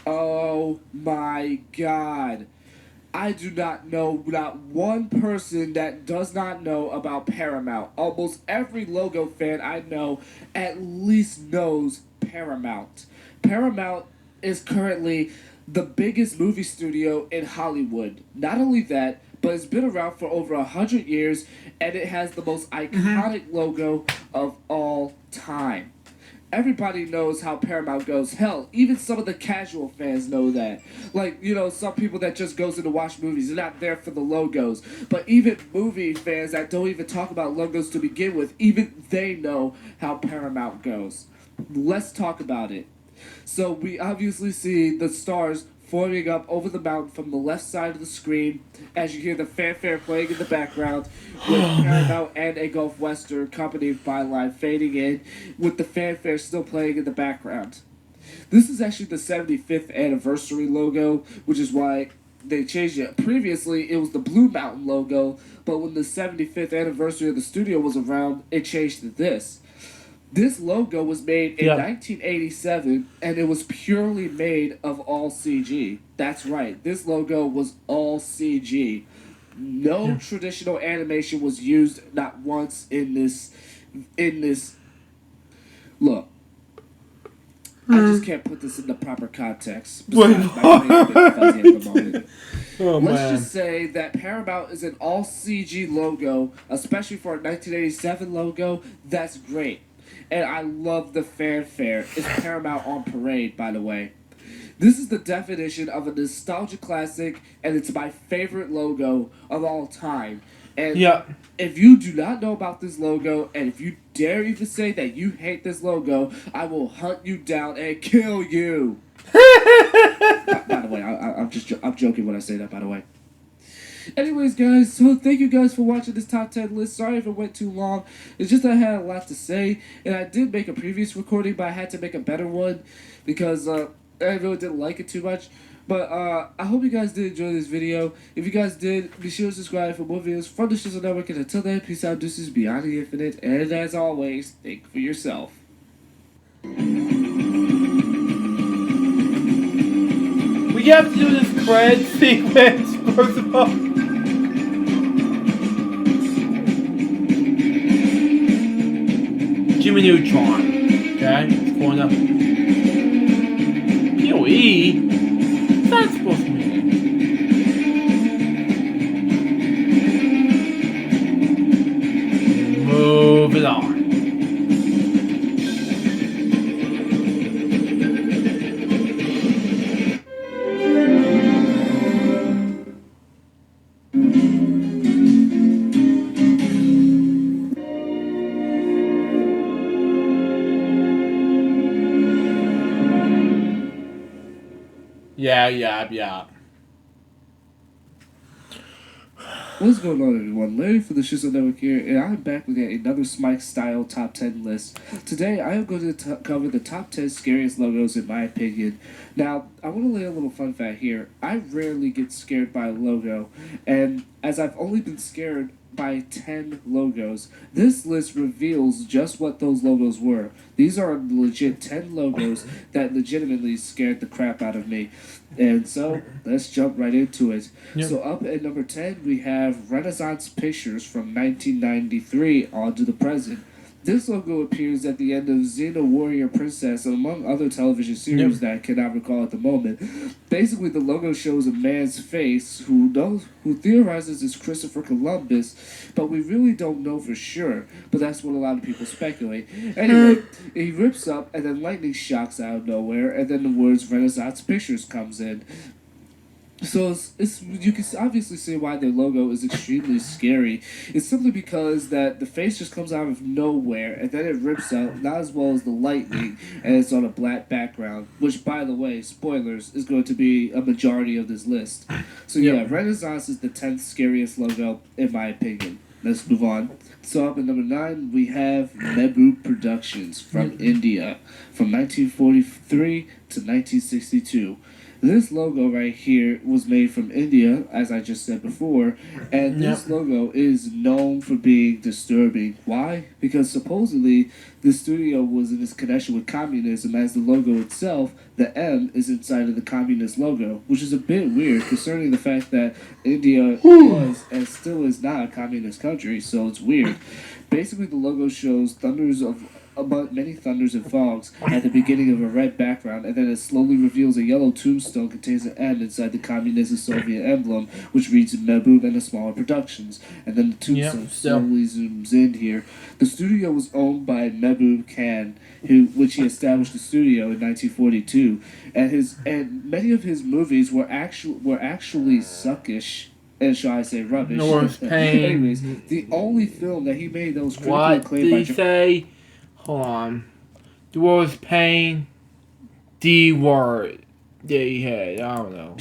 Oh my god. I do not know not one person that does not know about Paramount. Almost every logo fan I know at least knows Paramount. Paramount is currently the biggest movie studio in Hollywood. Not only that, but it's been around for over 100 years, and it has the most iconic logo of all time. Everybody knows how Paramount goes. Hell, even some of the casual fans know that. Like, you know, some people that just goes in to watch movies, they're not there for the logos. But even movie fans that don't even talk about logos to begin with, even they know how Paramount goes. Let's talk about it. So we obviously see the stars forming up over the mountain from the left side of the screen as you hear the fanfare playing in the background with Paramount and a Gulf Western accompanied by line fading in with the fanfare still playing in the background. This is actually the 75th anniversary logo, which is why they changed it. Previously, it was the Blue Mountain logo, but when the 75th anniversary of the studio was around, it changed to this. This logo was made in 1987, and it was purely made of all CG. That's right. This logo was all CG. No traditional animation was used not once in this. Look, I just can't put this in the proper context. Besides, my brain's a bit fuzzy at the moment. Let's just say that Paramount is an all CG logo, especially for a 1987 logo. That's great. And I love the fanfare. It's Paramount on Parade, by the way. This is the definition of a nostalgia classic, and it's my favorite logo of all time. And if you do not know about this logo, and if you dare even say that you hate this logo, I will hunt you down and kill you. By the way, I'm joking when I say that, by the way. Anyways, guys, so thank you guys for watching this top 10 list. Sorry if it went too long. It's just I had a lot to say, and I did make a previous recording, but I had to make a better one because I really didn't like it too much. But I hope you guys did enjoy this video. If you guys did, be sure to subscribe for more videos from the Shizzle Network. And until then, peace out, deuces, beyond the infinite. And as always, think for yourself. We have to do this cred sequence, first of all. Jimmy Neutron. Okay, it's going up. POE? What's that supposed to mean? Move it on. Yeah. What's going on, everyone? Larry for the Shizzle Network here, and I'm back with yet another Smike Style Top 10 list. Today, I am going to cover the top 10 scariest logos in my opinion. Now, I want to lay a little fun fact here. I rarely get scared by a logo, and as I've only been scared by 10 logos, this list reveals just what those logos were. These are legit 10 logos that legitimately scared the crap out of me. And so, let's jump right into it. Yep. So up at number 10, we have Renaissance Pictures from 1993 on to the present. This logo appears at the end of Xena Warrior Princess, and among other television series that I cannot recall at the moment. Basically, the logo shows a man's face who theorizes is Christopher Columbus, but we really don't know for sure. But that's what a lot of people speculate. Anyway, he rips up, and then lightning shocks out of nowhere, and then the words Renaissance Pictures comes in. So it's you can obviously see why their logo is extremely scary. It's simply because that the face just comes out of nowhere and then it rips out, not as well as the lightning, and it's on a black background, which, by the way, spoilers, is going to be a majority of this list. So yeah, Renaissance is the 10th scariest logo in my opinion. Let's move on. So up at number 9 we have Mehboob Productions from India from 1943 to 1962. This logo right here was made from India, as I just said before, and this logo is known for being disturbing. Why? Because supposedly the studio was in its connection with communism, as the logo itself, the M, is inside of the communist logo, which is a bit weird concerning the fact that India was and still is not a communist country, so it's weird. Basically, the logo shows many thunders and fogs at the beginning of a red background, and then it slowly reveals a yellow tombstone contains an M inside the communist and Soviet emblem, which reads Mehboob and the smaller productions. And then the tombstone slowly zooms in here. The studio was owned by Mehboob Khan, which he established the studio in 1942, and many of his movies were actually suckish. And shall I say rubbish? North Pain. Anyways, the only film that he made that was critically What acclaimed did he say? Hold on. Dwarves Pain. D word. Yeah, he had. I don't know.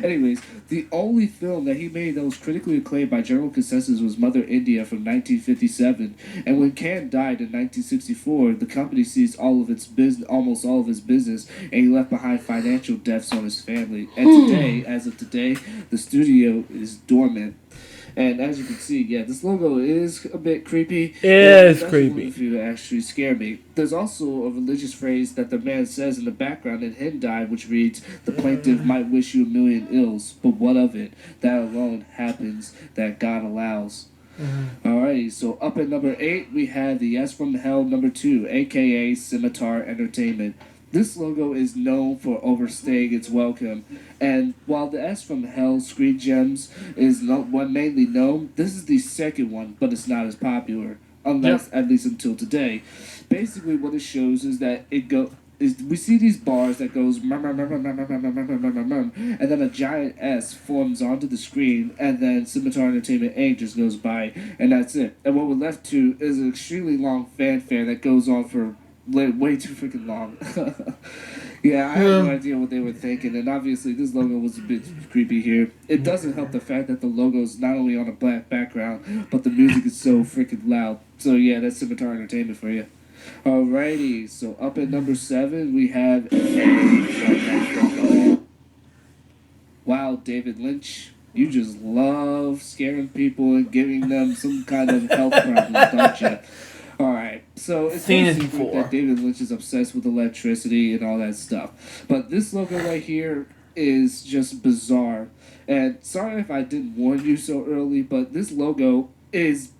Anyways, the only film that he made that was critically acclaimed by general consensus was Mother India from 1957. And when Khan died in 1964, the company seized almost all of his business, and he left behind financial debts on his family. And today, as of today, the studio is dormant. And as you can see, yeah, this logo is a bit creepy. It is creepy. If you actually scare me. There's also a religious phrase that the man says in the background in Hindi, which reads, "The plaintiff might wish you a million ills, but what of it? That alone happens, that God allows." Alrighty, so up at number 8, we have the S from Hell number 2, aka Scimitar Entertainment. This logo is known for overstaying its welcome, and while the S from Hell Screen Gems is one mainly known, this is the second one, but it's not as popular, at least until today. Basically, what it shows is that we see these bars that goes and then a giant S forms onto the screen, and then Scimitar Entertainment Inc. just goes by, and that's it. And what we're left to is an extremely long fanfare that goes on for way too freaking long. Yeah, I have no idea what they were thinking, and obviously this logo was a bit creepy here. It doesn't help the fact that the logo is not only on a black background, but the music is so freaking loud. So yeah, that's Scimitar Entertainment for you. Alrighty, so up at number 7 we have wow, David Lynch. You just love scaring people and giving them some kind of health problems, don't you? Alright, so it's no secret that David Lynch is obsessed with electricity and all that stuff. But this logo right here is just bizarre. And sorry if I didn't warn you so early, but this logo is...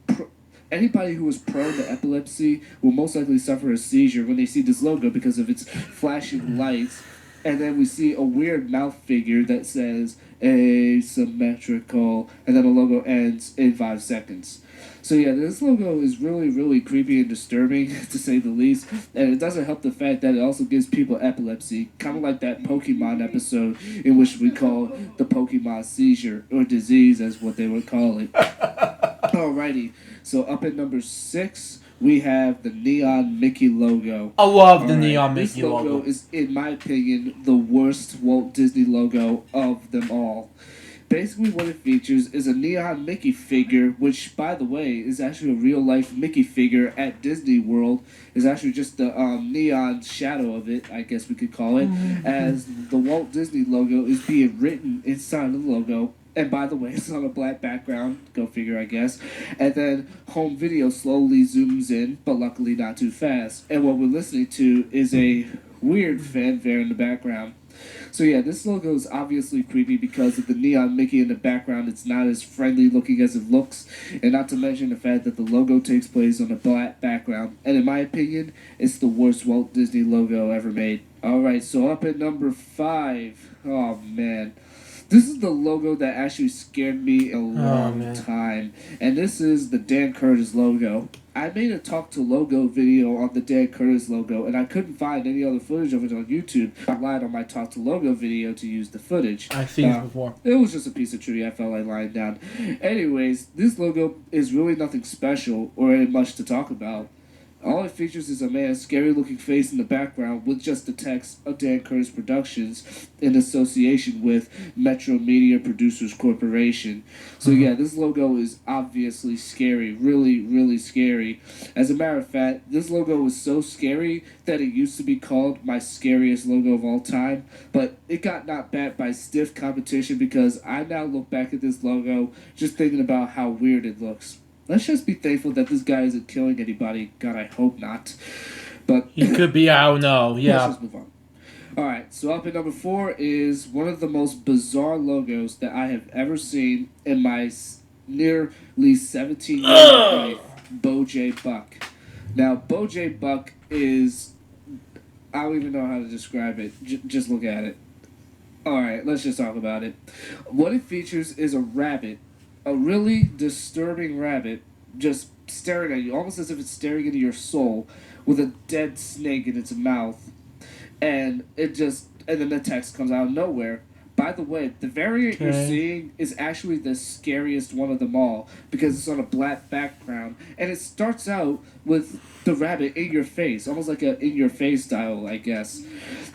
Anybody who is prone to epilepsy will most likely suffer a seizure when they see this logo because of its flashing lights. And then we see a weird mouth figure that says asymmetrical, and then the logo ends in 5 seconds. So yeah, this logo is really, really creepy and disturbing, to say the least. And it doesn't help the fact that it also gives people epilepsy, kind of like that Pokemon episode in which we call the Pokemon seizure, or disease as what they would call it. Alrighty, so up at number 6, we have the Neon Mickey logo. I love the Neon Mickey logo. This logo is, in my opinion, the worst Walt Disney logo of them all. Basically what it features is a neon Mickey figure, which, by the way, is actually a real-life Mickey figure at Disney World. It's actually just the neon shadow of it, I guess we could call it, as the Walt Disney logo is being written inside the logo. And by the way, it's on a black background, go figure, I guess. And then home video slowly zooms in, but luckily not too fast. And what we're listening to is a weird fanfare in the background. So yeah, this logo is obviously creepy because of the neon Mickey in the background. It's not as friendly looking as it looks, and not to mention the fact that the logo takes place on a black background. And in my opinion, it's the worst Walt Disney logo ever made. Alright, so up at number 5. Oh man. This is the logo that actually scared me a long time. And this is the Dan Curtis logo. I made a Talk to Logo video on the Dan Curtis logo, and I couldn't find any other footage of it on YouTube. I relied on my Talk to Logo video to use the footage. I've seen this before. It was just a piece of trivia I felt like lying down. Anyways, this logo is really nothing special or any much to talk about. All it features is a man's scary-looking face in the background with just the text of Dan Curtis Productions in association with Metro Media Producers Corporation. So yeah, this logo is obviously scary, really, really scary. As a matter of fact, this logo was so scary that it used to be called my scariest logo of all time, but it got knocked back by stiff competition because I now look back at this logo just thinking about how weird it looks. Let's just be thankful that this guy isn't killing anybody. God, I hope not. But he could be, I don't know. Yeah. Let's just move on. Alright, so up at number 4 is one of the most bizarre logos that I have ever seen in my nearly 17 years of life. BoJ Buck. Now, BoJ Buck is... I don't even know how to describe it. Just look at it. Alright, let's just talk about it. What it features is a rabbit. A really disturbing rabbit just staring at you, almost as if it's staring into your soul, with a dead snake in its mouth. And then the text comes out of nowhere. By the way, the variant you're seeing is actually the scariest one of them all because it's on a black background. And it starts out with the rabbit in your face, almost like a in your face style, I guess.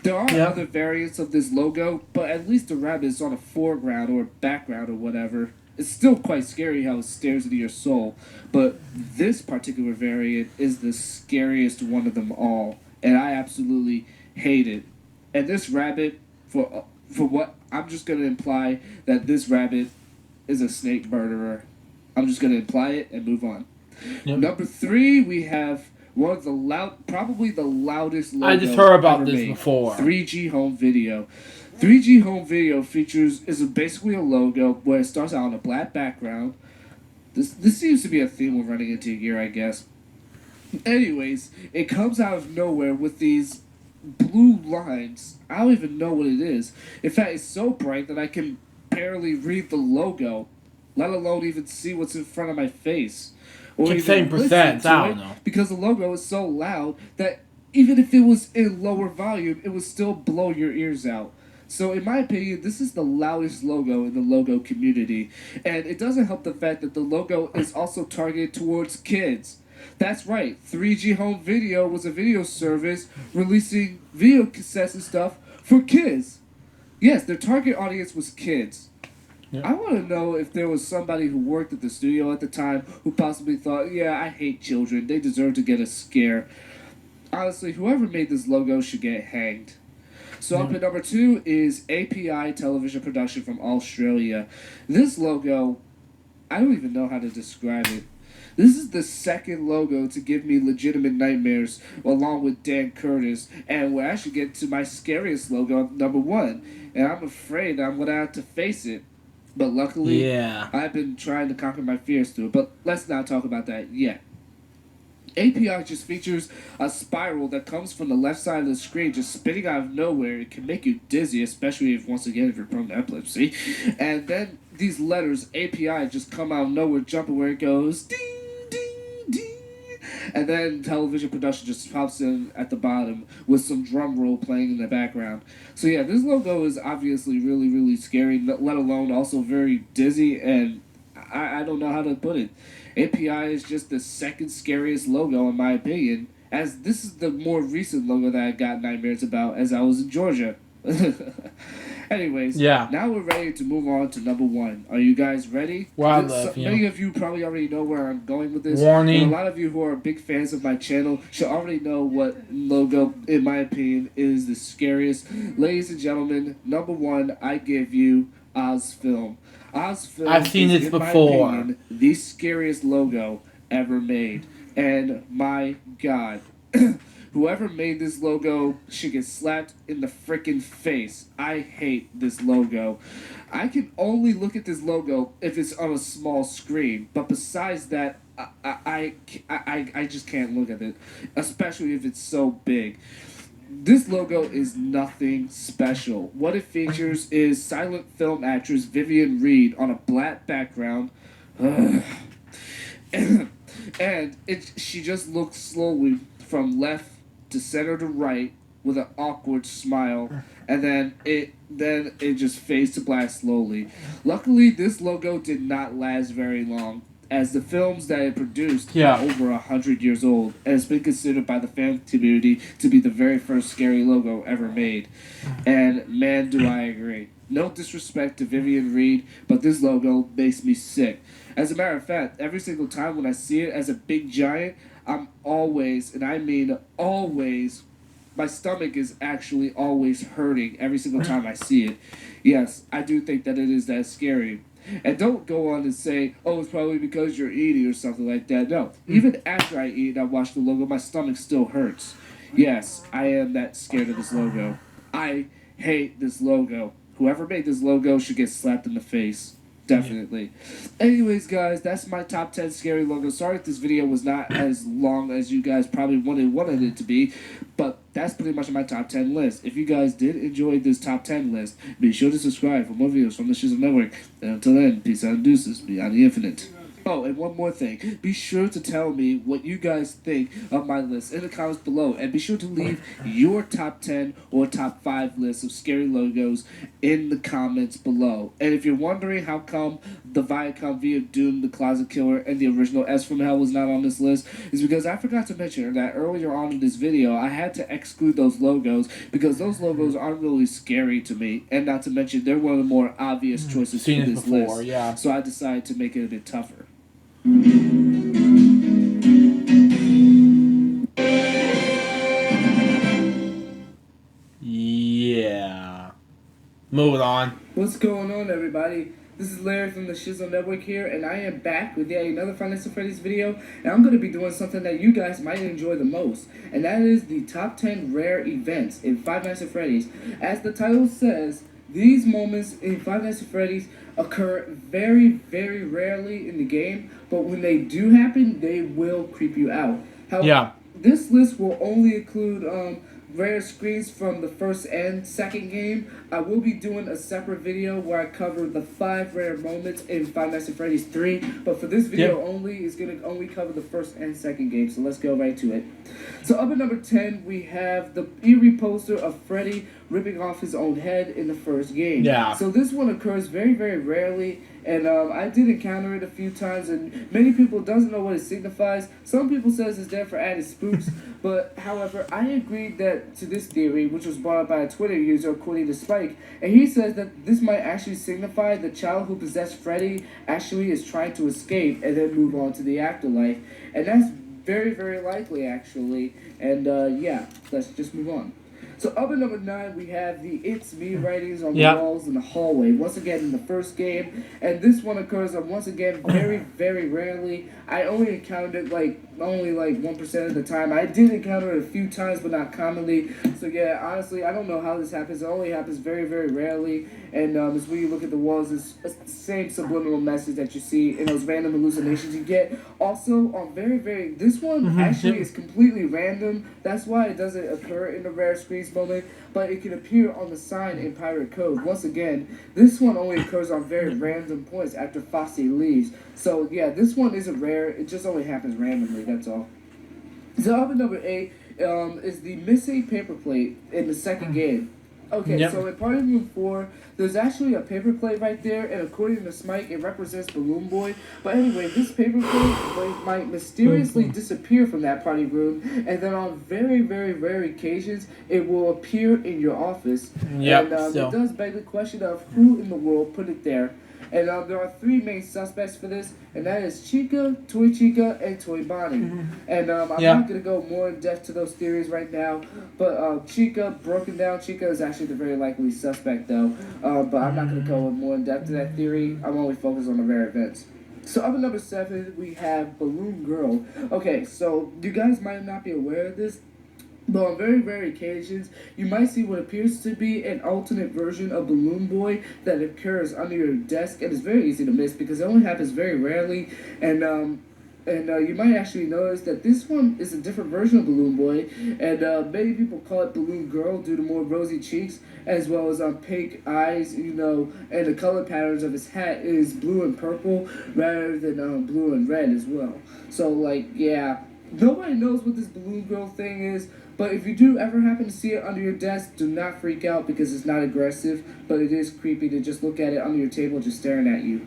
There are other variants of this logo, but at least the rabbit is on a foreground or background or whatever. It's still quite scary how it stares into your soul, but this particular variant is the scariest one of them all, and I absolutely hate it. And this rabbit, for what, I'm just going to imply that this rabbit is a snake murderer. I'm just going to imply it and move on. Yep. Number 3, we have one of the probably the loudest logo I just heard about ever this made. before. 3G Home Video. 3G Home Video features is basically a logo where it starts out on a black background. This seems to be a theme we're running into here, I guess. Anyways, it comes out of nowhere with these blue lines. I don't even know what it is. In fact, it's so bright that I can barely read the logo, let alone even see what's in front of my face. Or it's even 10%, listen to I don't it, know. because the logo is so loud that even if it was in lower volume, it would still blow your ears out. So in my opinion, this is the loudest logo in the logo community. And it doesn't help the fact that the logo is also targeted towards kids. That's right, 3G Home Video was a video service releasing video cassettes and stuff for kids. Yes, their target audience was kids. I want to know if there was somebody who worked at the studio at the time who possibly thought, yeah, I hate children, they deserve to get a scare. Honestly, whoever made this logo should get hanged. So up at number 2 is API Television Production from Australia. This logo, I don't even know how to describe it. This is the second logo to give me legitimate nightmares along with Dan Curtis, and we'll actually get to my scariest logo, number 1. And I'm afraid I'm going to have to face it. But luckily, I've been trying to conquer my fears through it. But let's not talk about that yet. API just features a spiral that comes from the left side of the screen, just spinning out of nowhere. It can make you dizzy, especially if, once again, if you're prone to epilepsy. And then these letters, API, just come out of nowhere, jumping where it goes, ding, ding, ding. And then television production just pops in at the bottom with some drum roll playing in the background. So yeah, this logo is obviously really, really scary, let alone also very dizzy, and I don't know how to put it. API is just the second scariest logo in my opinion, as this is the more recent logo that I got nightmares about as I was in Georgia. Anyways, now we're ready to move on to number 1. Are you guys ready? Many of you probably already know where I'm going with this. Warning. And a lot of you who are big fans of my channel should already know what logo, in my opinion, is the scariest. Ladies and gentlemen, number 1, I give you Ozfilm. Ozfilm I've seen is, this in before. my opinion, the scariest logo ever made. And my God. Whoever made this logo should get slapped in the frickin' face. I hate this logo. I can only look at this logo if it's on a small screen, but besides that, I just can't look at it, especially if it's so big. This logo is nothing special. What it features is silent film actress Vivian Reed on a black background. And she just looks slowly from left to center to right with an awkward smile, and then it just fades to black slowly. Luckily, this logo did not last very long, as the films that it produced are over 100 years old, and it's been considered by the fan community to be the very first scary logo ever made. And man, do I agree. No disrespect to Vivian Reed, but this logo makes me sick. As a matter of fact, every single time when I see it as a big giant, I'm always, and I mean always, my stomach is actually always hurting every single time I see it. Yes, I do think that it is that scary. And don't go on and say, oh, it's probably because you're eating or something like that. No, even after I eat and I watch the logo, my stomach still hurts. Yes, I am that scared of this logo. I hate this logo. Whoever made this logo should get slapped in the face. Definitely. Anyways, guys, that's my top 10 scary logos. Sorry if this video was not as long as you guys probably wanted it to be, but that's pretty much my top 10 list. If you guys did enjoy this top 10 list, be sure to subscribe for more videos from the Shizzle Network. And until then, peace out and deuces, beyond the infinite. Oh, and one more thing. Be sure to tell me what you guys think of my list in the comments below. And be sure to leave your top 10 or top 5 lists of scary logos in the comments below. And if you're wondering how come the Viacom via Doom, the Closet Killer, and the original S from Hell was not on this list, is because I forgot to mention that earlier on in this video, I had to exclude those logos because those logos aren't really scary to me. And not to mention, they're one of the more obvious choices for this list. Yeah. So I decided to make it a bit tougher. Yeah. Moving on. What's going on, everybody? This is Larry from the Shizzle Network here, and I am back with yet another Five Nights at Freddy's video, and I'm going to be doing something that you guys might enjoy the most, and that is the top 10 rare events in Five Nights at Freddy's. As the title says, these moments in Five Nights at Freddy's occur very, very rarely in the game, but when they do happen, they will creep you out. However, this list will only include rare screens from the first and second game. I will be doing a separate video where I cover the 5 rare moments in Five Nights at Freddy's 3, but for this video only, it's going to only cover the first and second game, so let's go right to it. So up at number 10, we have the eerie poster of Freddy ripping off his own head in the first game. So this one occurs very, very rarely, and I did encounter it a few times, and many people doesn't know what it signifies. Some people says it's there for added spooks, but however, I agreed that to this theory, which was brought up by a Twitter user according to Spike, and he says that this might actually signify the child who possessed Freddy actually is trying to escape and then move on to the afterlife, and that's very, very likely actually, and yeah, let's just move on. So up at number 9, we have the "It's Me" writings on the walls in the hallway. Once again in the first game, and this one occurs once again very, very rarely. I only encountered it only 1% of the time. I did encounter it a few times, but not commonly. So yeah, honestly, I don't know how this happens. It only happens very, very rarely. And it's when you look at the walls, it's the same subliminal message that you see in those random hallucinations you get. Also, on this one actually is completely random. That's why it doesn't occur in the rare screens moment, but it can appear on the sign in Pirate Code. Once again, this one only occurs on very random points after Fosse leaves. So yeah, this one isn't rare. It just only happens randomly. That's all. So up at number 8 is the missing paper plate in the second game. Okay, so in Party Room 4, there's actually a paper plate right there, and according to Smike, it represents Balloon Boy. But anyway, this paper plate might mysteriously disappear from that party room, and then on very, very rare occasions, it will appear in your office. And it does beg the question of who in the world put it there. And there are 3 main suspects for this, and that is Chica, Toy Chica, and Toy Bonnie. And I'm not going to go more in depth to those theories right now, but Chica, broken down Chica, is actually the very likely suspect though. But I'm not going to go more in depth to that theory. I'm only focused on the rare events. So up at number 7, we have Balloon Girl. Okay, so you guys might not be aware of this, But on very rare occasions, you might see what appears to be an alternate version of Balloon Boy that occurs under your desk, and it's very easy to miss because it only happens very rarely. And you might actually notice that this one is a different version of Balloon Boy, and many people call it Balloon Girl due to more rosy cheeks, as well as pink eyes, and the color patterns of his hat is blue and purple rather than blue and red as well. So, like, yeah, nobody knows what this Balloon Girl thing is. But if you do ever happen to see it under your desk, do not freak out because it's not aggressive, but it is creepy to just look at it under your table just staring at you.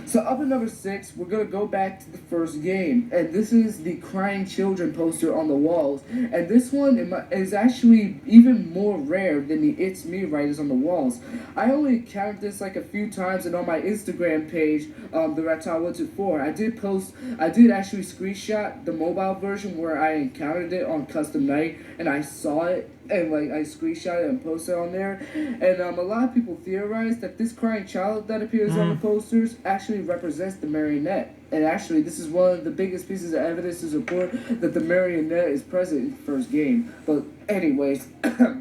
So up at number 6, we're going to go back to the first game, and this is the Crying Children poster on the walls. And this one is actually even more rare than the It's Me writers on the walls. I only encountered this like a few times, and on my Instagram page, the Reptile124, I did actually screenshot the mobile version where I encountered it on Custom Night, and I saw it, and like I screenshot it and posted it on there. And a lot of people theorize that this crying child that appears on the posters actually represents the marionette. And actually, this is one of the biggest pieces of evidence to support that the marionette is present in the first game. But anyways,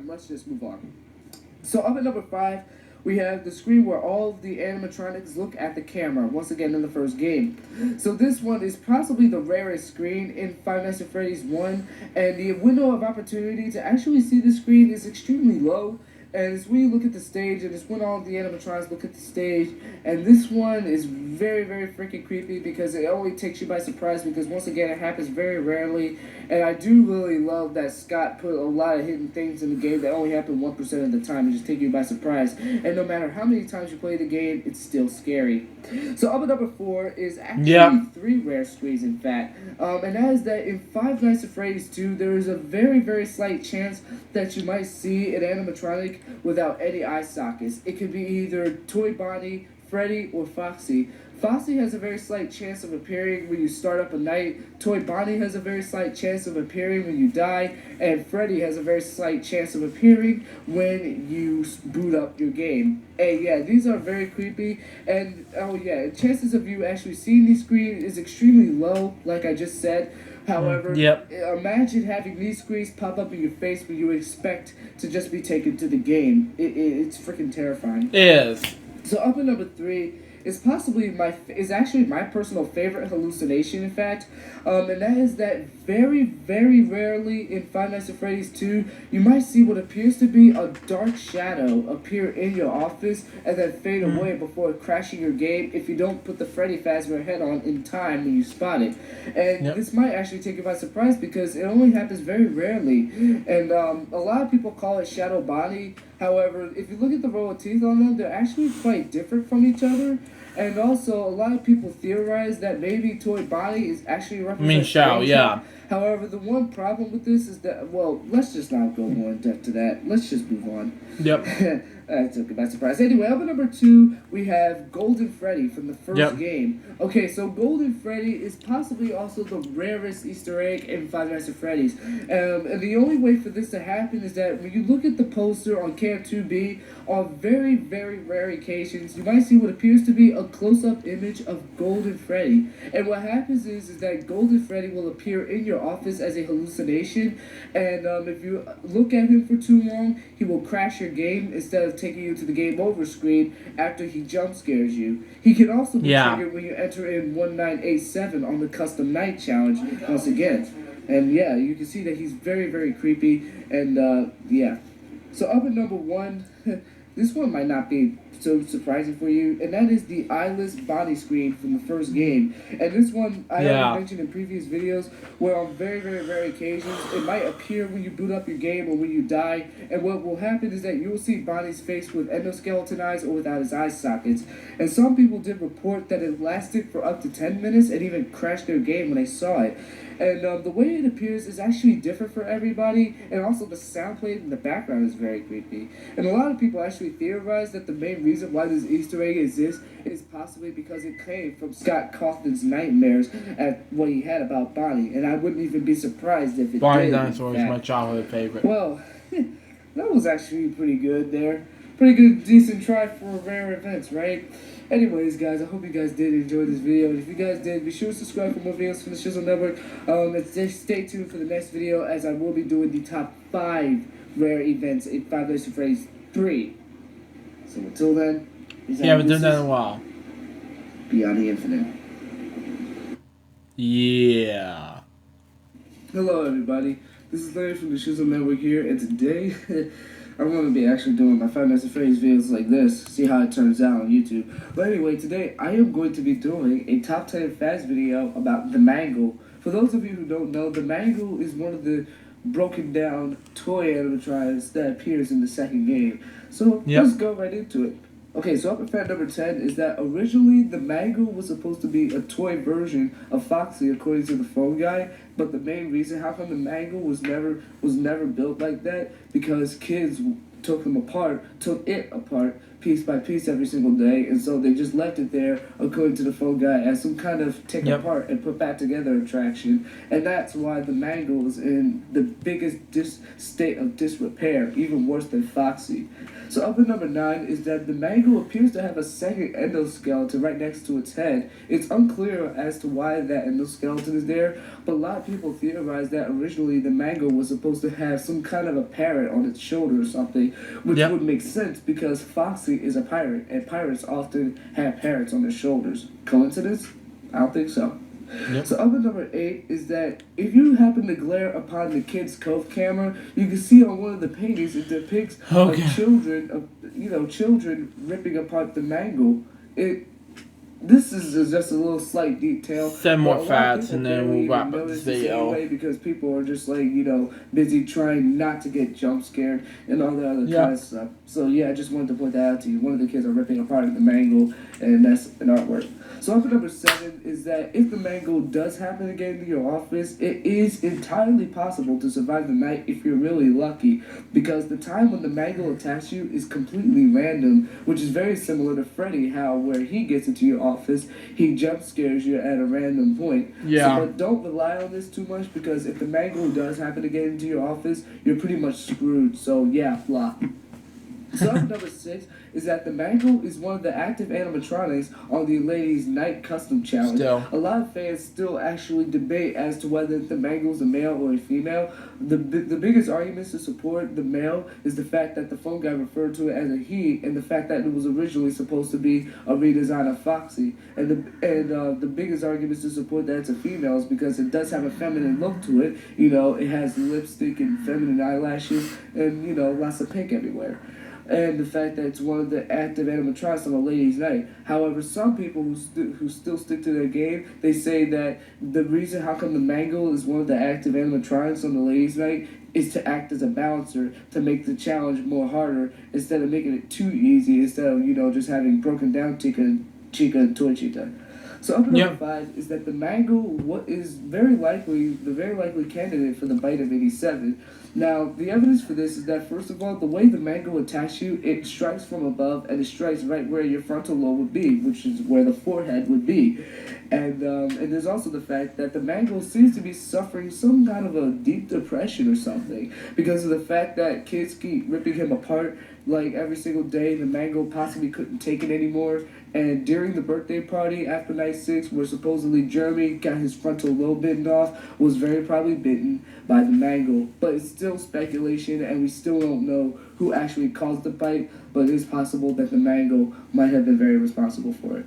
let's just move on. So up at number 5, we have the screen where all of the animatronics look at the camera, once again in the first game. So this one is possibly the rarest screen in Five Nights at Freddy's 1, and the window of opportunity to actually see the screen is extremely low. And it's when you look at the stage, and it's when all of the animatronics look at the stage, and this one is very, very freaking creepy because it only takes you by surprise because, once again, it happens very rarely. And I do really love that Scott put a lot of hidden things in the game that only happen 1% of the time and just take you by surprise. And no matter how many times you play the game, it's still scary. So up at number 4 is actually 3 rare screens, in fact. And that is that in Five Nights at Freddy's 2, there is a very, very slight chance that you might see an animatronic without any eye sockets. It could be either Toy Bonnie, Freddy, or Foxy. Foxy has a very slight chance of appearing when you start up a night. Toy Bonnie has a very slight chance of appearing when you die. And Freddy has a very slight chance of appearing when you boot up your game. And yeah, these are very creepy. And oh yeah, chances of you actually seeing these screens is extremely low, like I just said. However, imagine having these screens pop up in your face when you expect to just be taken to the game. It's freaking terrifying. It is. So up at number 3 is actually my personal favorite hallucination, in fact, and that is that very, very rarely in Five Nights at Freddy's 2, you might see what appears to be a dark shadow appear in your office and then fade away before crashing your game if you don't put the Freddy Fazbear head on in time when you spot it. And this might actually take you by surprise because it only happens very rarely, and a lot of people call it Shadow Bonnie. However, if you look at the row of teeth on them, they're actually quite different from each other. And also, a lot of people theorize that maybe Toy Bonnie is actually representing Shao. However, the one problem with this is that, well, let's just not go more in depth to that. Let's just move on. I took it by surprise. Anyway, up at number 2, we have Golden Freddy from the first game. Okay, so Golden Freddy is possibly also the rarest Easter egg in Five Nights at Freddy's. And the only way for this to happen is that when you look at the poster on Cam 2B, on very, very rare occasions, you might see what appears to be a close-up image of Golden Freddy. And what happens is that Golden Freddy will appear in your office as a hallucination, and if you look at him for too long, he will crash your game instead of taking you to the game over screen after he jump scares you. He can also be triggered when you enter in 1987 on the Custom Night Challenge once again. And yeah, you can see that he's very, very creepy, and yeah. So up at number 1, this one might not be so surprising for you, and that is the eyeless body screen from the first game. And this one I already mentioned in previous videos, where on very, very rare occasions it might appear when you boot up your game or when you die, and what will happen is that you will see Bonnie's face with endoskeleton eyes or without his eye sockets. And some people did report that it lasted for up to 10 minutes and even crashed their game when they saw it. And the way it appears is actually different for everybody, and also the sound played in the background is very creepy. And a lot of people actually theorize that the main reason why this Easter egg exists is possibly because it came from Scott Cawthon's nightmares at what he had about Bonnie, and I wouldn't even be surprised if it Bonnie did. Dinosaur is my childhood favorite. Well, that was actually pretty good there. pretty good, decent try for rare events, right? Anyways, guys, I hope you guys did enjoy this video. And if you guys did, be sure to subscribe for more videos from the Shizzle Network. And just stay tuned for the next video, as I will be doing the top 5 rare events in Five Nights at Freddy's 3. So until then, Yeah, haven't done that in a while. Beyond the Infinite. Yeah. Hello, everybody. This is Larry from the Shizzle Network here, and today I'm going to be actually doing my Five Nights at Freddy's videos like this, see how it turns out on YouTube. But anyway, today I am going to be doing a top 10 facts video about the Mangle. For those of you who don't know, the Mangle is one of the broken down toy animatronics that appears in the second game. So let's go right into it. Okay, so up at fact number 10 is that originally the Mangle was supposed to be a toy version of Foxy, according to the phone guy. But the main reason how come the Mangle was never built like that, because kids took it apart piece by piece every single day, and so they just left it there, according to the phone guy, as some kind of take apart and put back together attraction. And that's why the Mangle is in the biggest state of disrepair, even worse than Foxy. So up at number 9 is that the Mangle appears to have a second endoskeleton right next to its head. It's unclear as to why that endoskeleton is there, but a lot of people theorize that originally the Mangle was supposed to have some kind of a parrot on its shoulder or something, which would make sense because Foxy is a pirate, and pirates often have parrots on their shoulders. Coincidence? I don't think so. So up at number 8 is that if you happen to glare upon the Kids Cove camera, you can see on one of the paintings it depicts children ripping apart the Mangle. This is just a little slight detail. 7 more facts and then we'll wrap up this video. Anyway, because people are just busy trying not to get jump scared and all that other kind of stuff. So yeah, I just wanted to point that out to you. One of the kids are ripping apart the Mangle, and that's an artwork. So up at number 7 is that if the Mangle does happen to get into your office, it is entirely possible to survive the night if you're really lucky, because the time when the Mangle attacks you is completely random, which is very similar to Freddy, how where he gets into your office, he jump scares you at a random point. Yeah. So, but don't rely on this too much, because if the Mangle does happen to get into your office, you're pretty much screwed. So yeah, flop. So up at number 6 is that the Mangle is one of the active animatronics on the Ladies Night Custom Challenge. A lot of fans still actually debate as to whether the Mangle is a male or a female. The biggest arguments to support the male is the fact that the phone guy referred to it as a he, and the fact that it was originally supposed to be a redesign of Foxy. And the biggest arguments to support that it's a female is because it does have a feminine look to it. You know, it has lipstick and feminine eyelashes and, you know, lots of pink everywhere. And the fact that it's one of the active animatronics on a Ladies' Night. However, some people who still stick to their game, they say that the reason how come the Mangle is one of the active animatronics on the Ladies' Night is to act as a balancer, to make the challenge more harder, instead of making it too easy, instead of, you know, just having broken down Chica and Toy Cheetah. So up at number 5 is that the Mangle is the very likely candidate for the bite of 87. Now, the evidence for this is that, first of all, the way the Mangle attacks you, it strikes from above, and it strikes right where your frontal lobe would be, which is where the forehead would be. And there's also the fact that the Mangle seems to be suffering some kind of a deep depression or something, because of the fact that kids keep ripping him apart like every single day. The Mangle possibly couldn't take it anymore. And during the birthday party after night 6, where supposedly Jeremy got his frontal lobe bitten off, was very probably bitten by the Mangle. But it's still speculation, and we still don't know who actually caused the bite, but it is possible that the Mangle might have been very responsible for it.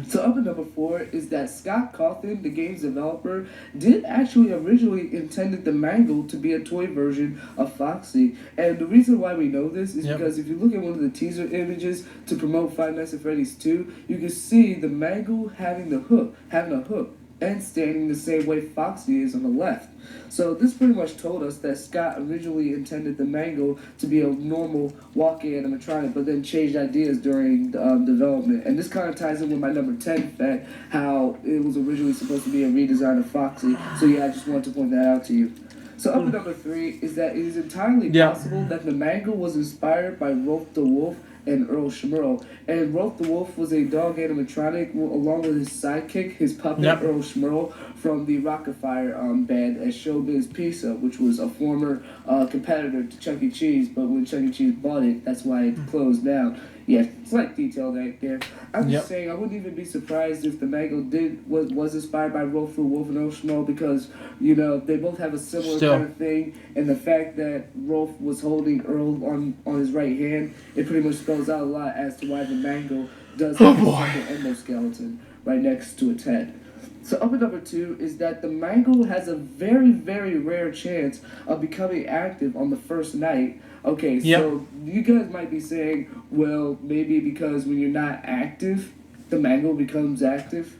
So up at number 4 is that Scott Cawthon, the game's developer, did actually originally intended the Mangle to be a toy version of Foxy. And the reason why we know this is because if you look at one of the teaser images to promote Five Nights at Freddy's 2, you can see the Mangle having a hook, and standing the same way Foxy is on the left. So this pretty much told us that Scott originally intended the Mangle to be a normal walking animatronic, but then changed ideas during development. And this kind of ties in with my number 10 fact, how it was originally supposed to be a redesign of Foxy. So yeah, I just wanted to point that out to you. So up at number 3 is that it is entirely possible that the Mangle was inspired by Rolf the Wolf, and Earl Schmurl. And Rolf the Wolf was a dog animatronic along with his sidekick, his puppet, Earl Schmurl, from the Rockafire band at Showbiz Pizza, which was a former competitor to Chuck E. Cheese, but when Chuck E. Cheese bought it, that's why it closed down. Yeah, slight detail right there. I'm just saying, I wouldn't even be surprised if the Mango was inspired by Rolf the Wolf and Earl Schmurl, because, you know, they both have a similar kind of thing, and the fact that Rolf was holding Earl on his right hand, it pretty much spells out a lot as to why the Mango does have a second endoskeleton right next to its head. So up at number 2 is that the Mango has a very, very rare chance of becoming active on the first night. Okay, so you guys might be saying, well, maybe because when you're not active, the Mango becomes active.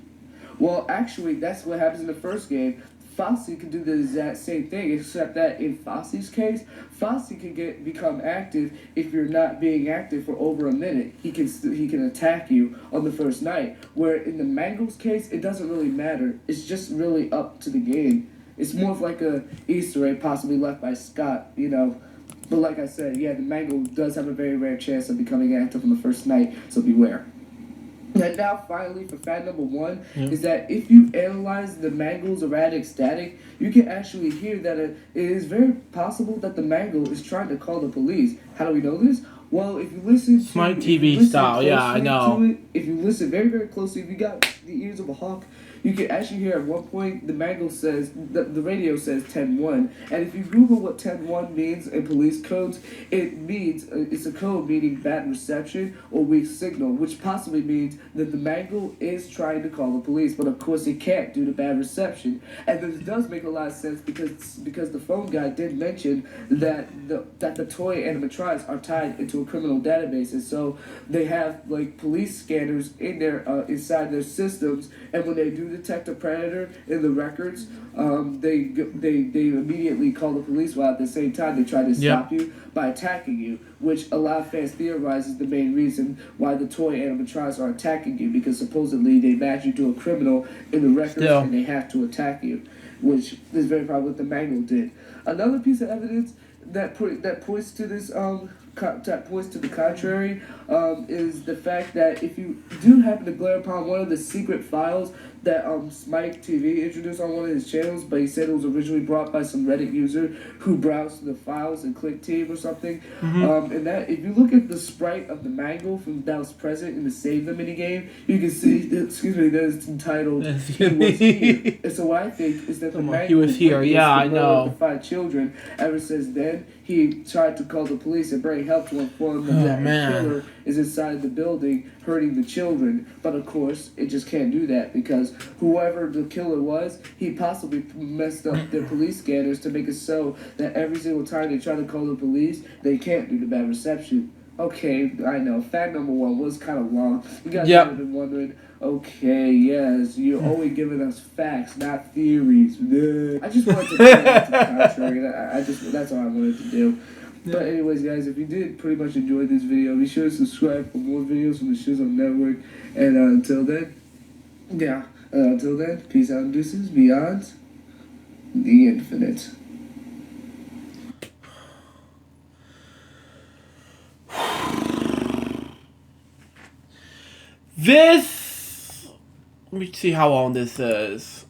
Well, actually, that's what happens in the first game. Fossey can do the exact same thing, except that in Fossey's case, Fossey can become active if you're not being active for over a minute. He can attack you on the first night. Where in the Mango's case, it doesn't really matter. It's just really up to the game. It's more of like a Easter egg possibly left by Scott, you know. But like I said, yeah, the Mango does have a very rare chance of becoming active on the first night, so beware. And now, finally, for fact number 1, is that if you analyze the Mango's erratic static, you can actually hear that it is very possible that the Mango is trying to call the police. How do we know this? Well, if you listen to my TV style, yeah, I know. If you listen very, very closely, if you got the ears of a hawk, you can actually hear at one point the Mango says, the radio says 10-1. And if you Google what 10-1 means in police codes, it means, it's a code meaning bad reception or weak signal, which possibly means that the Mango is trying to call the police, but of course it can't due to bad reception. And this does make a lot of sense because the phone guy did mention that the toy animatronics are tied into a criminal database, and so they have like police scanners in their inside their systems, and when they do detect a predator in the records, they immediately call the police, while at the same time they try to stop you by attacking you, which a lot of fans theorize is the main reason why the toy animatronics are attacking you, because supposedly they match you to a criminal in the records and they have to attack you, which is very probably what the Mango did. Another piece of evidence that points to this that points to the contrary is the fact that if you do happen to glare upon one of the secret files that Smike TV introduced on one of his channels, but he said it was originally brought by some Reddit user who browsed the files and clicked Team or something. And that if you look at the sprite of the Mango that was present in the Save the minigame, you can see, that it's entitled He Was Here. And so what I think is that the Mango He Was Here, yeah, I know. The 5 children. Ever since then, he tried to call the police and bring help to inform them that the killer is inside the building hurting the children. But of course, it just can't do that because whoever the killer was, he possibly messed up their police scanners to make it so that every single time they try to call the police, they can't due to bad reception. Okay, I know. Fact number 1 was kind of long. You guys might have been wondering, okay, yes, you're only giving us facts, not theories. I just wanted to point out to the contrary. That's all I wanted to do. But anyways, guys, if you did pretty much enjoy this video, be sure to subscribe for more videos from the Shizzle Network. And until then, peace out and deuces beyond the infinite. Let me see how long this is.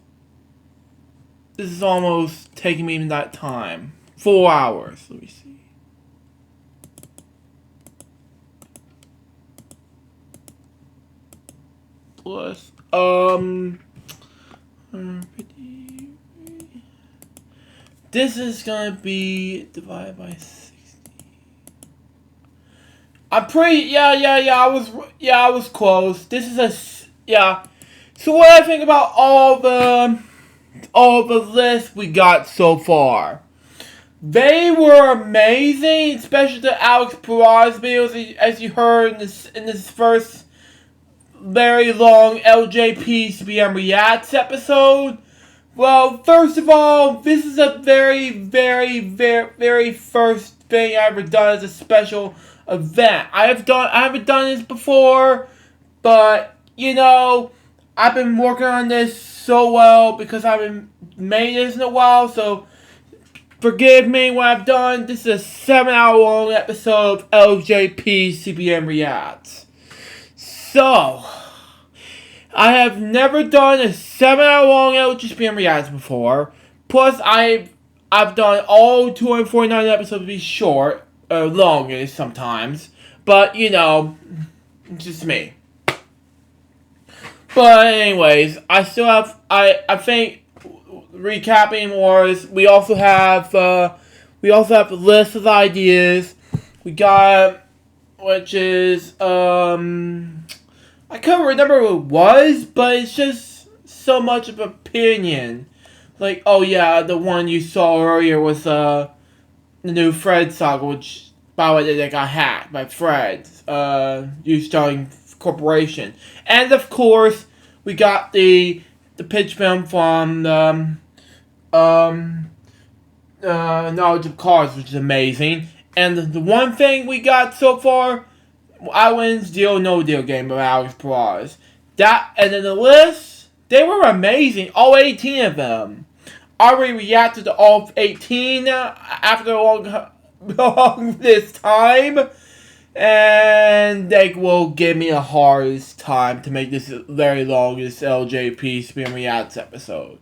This is almost taking me that time. 4 hours. Let me see. Plus, this is gonna be divided by 60. I'm pretty, I was close. This is So what I think about all the lists we got so far. They were amazing, especially the Alex Perez videos, as you heard in this first very long LJPCBM Reacts episode. Well, first of all, this is a very, very, very, very first thing I ever done as a special event. I haven't done this before, but you know, I've been working on this so well because I haven't made this in a while, so Forgive me what I've done. This is a 7-hour long episode of LJPCBM Reacts. So, I have never done a 7-hour long LJPCBM Reacts before. Plus, I've done all 249 episodes to be short, or longer sometimes. But, you know, it's just me. But anyways, I still have, I think, recapping was, we also have a list of ideas. We got, which is, I can't remember what it was, but it's just so much of opinion. Like, oh yeah, the one you saw earlier was, the new Fred saga, which, by the way, that got hacked by Fred, Starting Corporation. And of course, we got the pitch film from Knowledge of Cars, which is amazing. And the one thing we got so far, Islands Deal No Deal game by Alex Perez. That, and then the list, they were amazing, all 18 of them. I already reacted to all 18 after long this time. And they will give me the hardest time to make this very longest LJPCBM Reacts episode.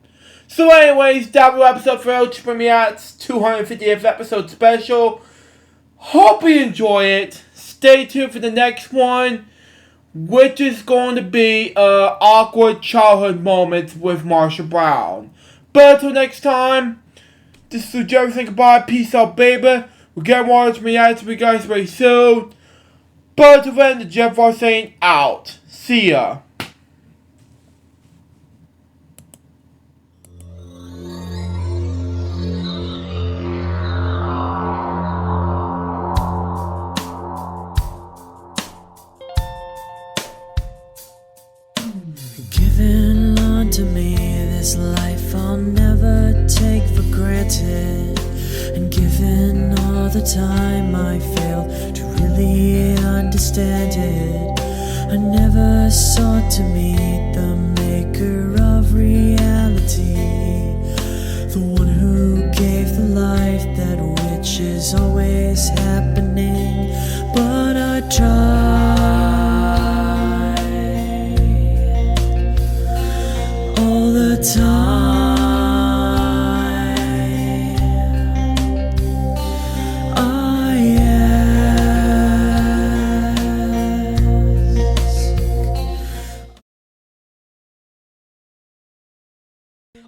So anyways, double episode for LJPCBM Reacts, 250th episode special. Hope you enjoy it. Stay tuned for the next one, which is going to be awkward childhood moments with Marsha Brown. But until next time, this is Jerry saying goodbye. Peace out, baby. We'll get more reacts to you guys very soon. But until then, the Jeff Ross saying out. See ya. Given unto me this life I'll never take for granted, and given all the time I failed to really understand it, I never sought to meet the maker of reality, the one who gave the life that which is always happening. But I tried all the time.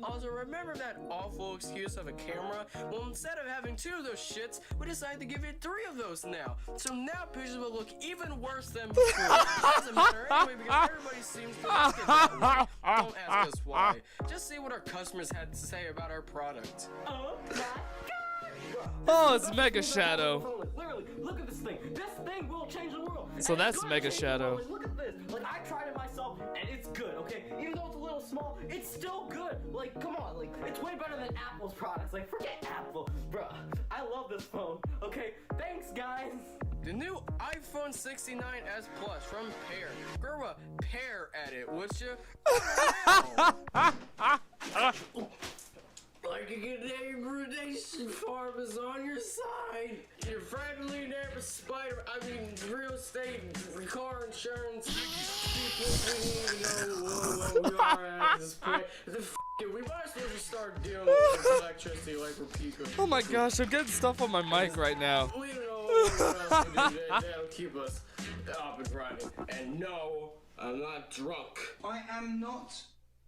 Also, remember that awful excuse of a camera? Well, instead of having 2 of those shits, we decided to give you 3 of those now. So now pictures will look even worse than before. It doesn't matter anyway, because everybody seems to like it that way. Don't ask us why. Just see what our customers had to say about our product. Oh my god! Oh, it's Mega Shadow. Literally, look at this thing. This thing will change the world. So that's Mega Shadow. Look at this. Like, I tried it myself, and it's good, okay? Even though it's a little small, it's still good. Like, come on. Like, it's way better than Apple's products. Like, forget Apple. Bruh, I love this phone. Okay, thanks, guys. The new iPhone 69s Plus from Pear. Grow a pear at it, would you? Like a good degradation farm is on your side. Your friendly neighbor spider, real estate, car insurance, people we need to know where we are at this point. We might as well just start dealing with electricity like we're Pico. Oh my gosh, I'm getting stuff on my mic right now. We don't know what else to do. That'll keep us up and running. And no, I'm not drunk. I am not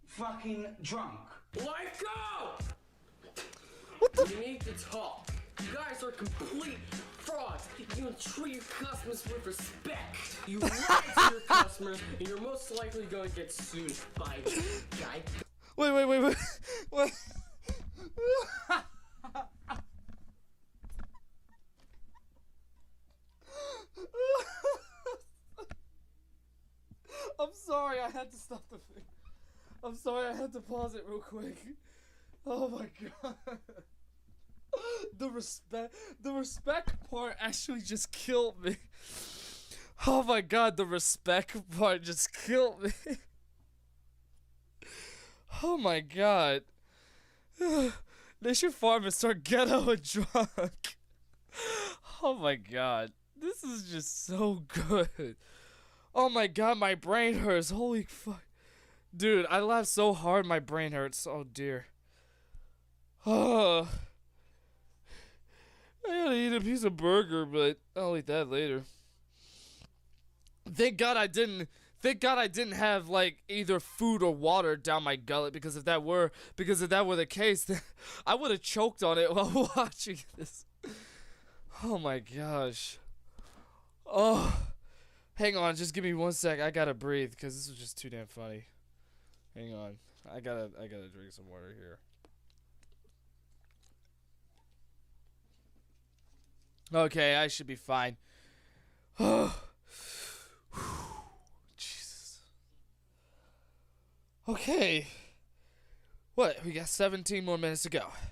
fucking drunk. Let go! You need to talk. You guys are complete frauds. You don't treat your customers with respect. You lie to your customers, and you're most likely going to get sued by guy. Wait. What? I'm sorry, I had to stop the thing. I'm sorry, I had to pause it real quick. Oh my god. The respect part actually just killed me. Oh my god, the respect part just killed me. Oh my god. They should farm and start ghetto and drunk. Oh my god. This is just so good. Oh my god, my brain hurts. Holy fuck. Dude, I laughed so hard my brain hurts. Oh dear. Oh. I gotta eat a piece of burger, but I'll eat that later. Thank God I didn't have like either food or water down my gullet, because if that were the case, then I would have choked on it while watching this. Oh my gosh. Oh. Hang on, just give me 1 sec. I gotta breathe because this was just too damn funny. Hang on. I gotta drink some water here. Okay, I should be fine. Jesus. Okay. What? We got 17 more minutes to go.